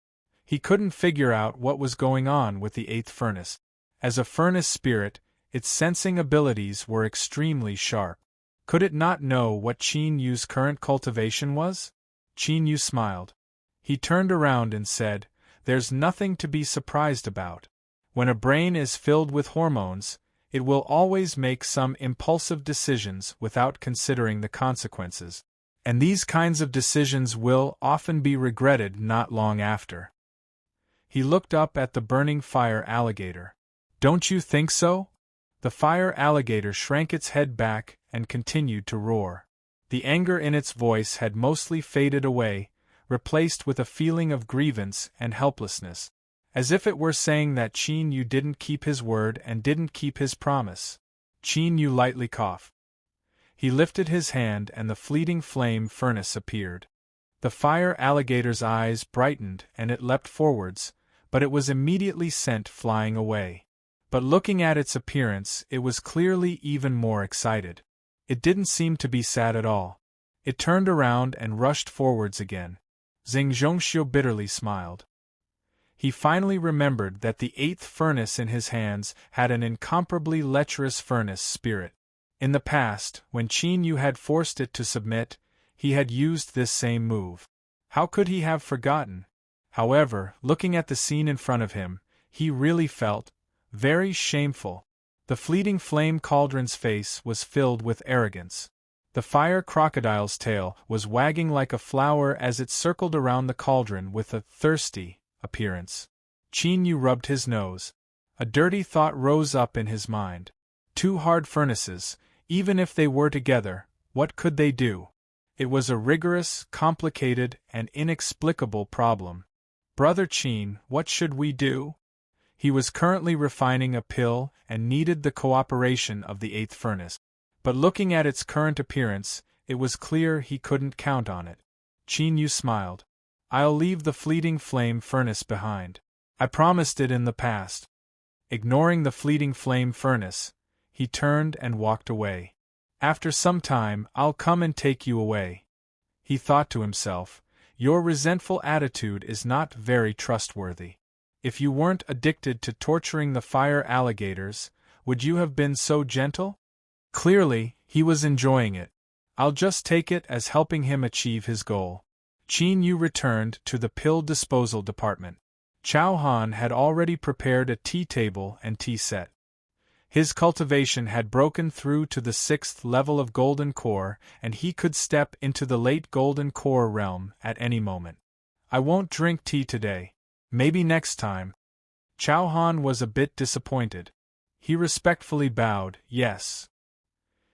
He couldn't figure out what was going on with the 8th furnace. As a furnace spirit, its sensing abilities were extremely sharp. Could it not know what Qin Yu's current cultivation was? Qin Yu smiled. He turned around and said, There's nothing to be surprised about. When a brain is filled with hormones, it will always make some impulsive decisions without considering the consequences. And these kinds of decisions will often be regretted not long after. He looked up at the burning fire alligator. Don't you think so? The fire alligator shrank its head back and continued to roar. The anger in its voice had mostly faded away, replaced with a feeling of grievance and helplessness. As if it were saying that Qin Yu didn't keep his word and didn't keep his promise. Qin Yu lightly coughed. He lifted his hand and the fleeting flame furnace appeared. The fire alligator's eyes brightened and it leapt forwards, but it was immediately sent flying away. But looking at its appearance, it was clearly even more excited. It didn't seem to be sad at all. It turned around and rushed forwards again. Zheng Zhongxiu bitterly smiled. He finally remembered that the 8th furnace in his hands had an incomparably lecherous furnace spirit. In the past, when Qin Yu had forced it to submit, he had used this same move. How could he have forgotten? However, looking at the scene in front of him, he really felt very shameful. The fleeting flame cauldron's face was filled with arrogance. The fire crocodile's tail was wagging like a flower as it circled around the cauldron with a thirsty appearance. Qin Yu rubbed his nose. A dirty thought rose up in his mind. 2 hard furnaces, even if they were together, what could they do? It was a rigorous, complicated, and inexplicable problem. Brother Qin, what should we do? He was currently refining a pill and needed the cooperation of the 8th furnace. But looking at its current appearance, it was clear he couldn't count on it. Qin Yu smiled. I'll leave the fleeting flame furnace behind. I promised it in the past. Ignoring the fleeting flame furnace, he turned and walked away. After some time, I'll come and take you away. He thought to himself, your resentful attitude is not very trustworthy. If you weren't addicted to torturing the fire alligators, would you have been so gentle? Clearly, he was enjoying it. I'll just take it as helping him achieve his goal. Qin Yu returned to the pill disposal department. Chao Han had already prepared a tea table and tea set. His cultivation had broken through to the 6th level of Golden Core, and he could step into the late Golden Core realm at any moment. I won't drink tea today. Maybe next time. Chao Han was a bit disappointed. He respectfully bowed, yes.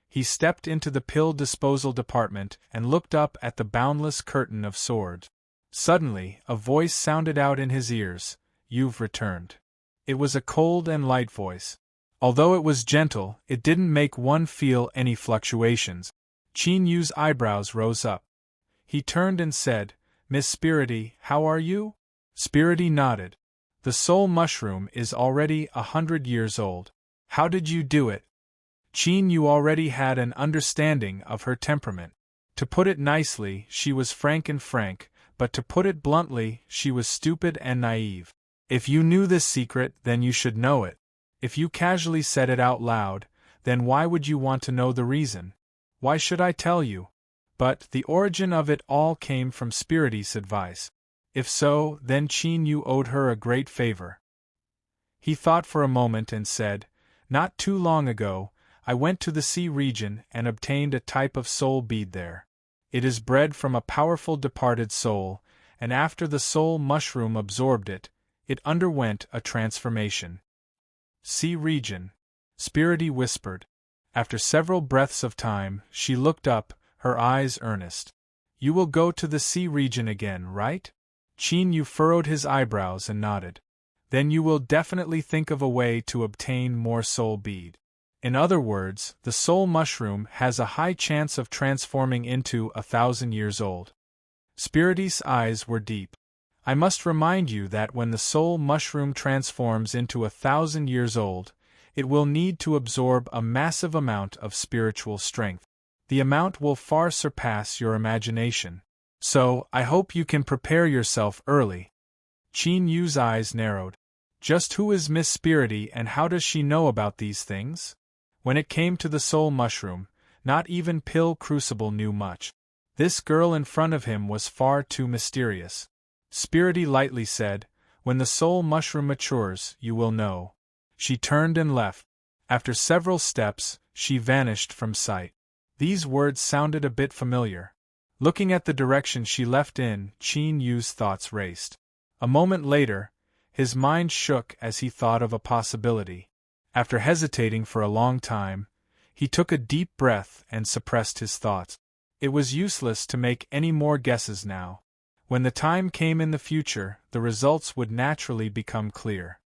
He stepped into the pill disposal department and looked up at the boundless curtain of swords. Suddenly, a voice sounded out in his ears, "You've returned." It was a cold and light voice. Although it was gentle, it didn't make one feel any fluctuations. Qin Yu's eyebrows rose up. He turned and said, "Miss Spirity, how are you?" Spirity nodded. "The soul mushroom is already 100 years old. How did you do it?" Qin Yu already had an understanding of her temperament. To put it nicely, she was frank, but to put it bluntly, she was stupid and naive. If you knew this secret, then you should know it. If you casually said it out loud, then why would you want to know the reason? Why should I tell you? But the origin of it all came from Spirity's advice. If so, then Qin Yu owed her a great favor. He thought for a moment and said, "Not too long ago, I went to the sea region and obtained a type of soul bead there. It is bred from a powerful departed soul, and after the soul mushroom absorbed it, it underwent a transformation." "Sea region," Spirity whispered. After several breaths of time, she looked up, her eyes earnest. "You will go to the sea region again, right?" Qin Yu furrowed his eyebrows and nodded. "Then you will definitely think of a way to obtain more soul bead. In other words, the soul mushroom has a high chance of transforming into 1,000 years old." Spirity's eyes were deep. "I must remind you that when the soul mushroom transforms into 1,000 years old, it will need to absorb a massive amount of spiritual strength. The amount will far surpass your imagination. So, I hope you can prepare yourself early." Qin Yu's eyes narrowed. Just who is Miss Spirity and how does she know about these things? When it came to the soul mushroom, not even Pill Crucible knew much. This girl in front of him was far too mysterious. Spirity lightly said, "When the soul mushroom matures, you will know." She turned and left. After several steps, she vanished from sight. These words sounded a bit familiar. Looking at the direction she left in, Qin Yu's thoughts raced. A moment later, his mind shook as he thought of a possibility. After hesitating for a long time, he took a deep breath and suppressed his thoughts. It was useless to make any more guesses now. When the time came in the future, the results would naturally become clear.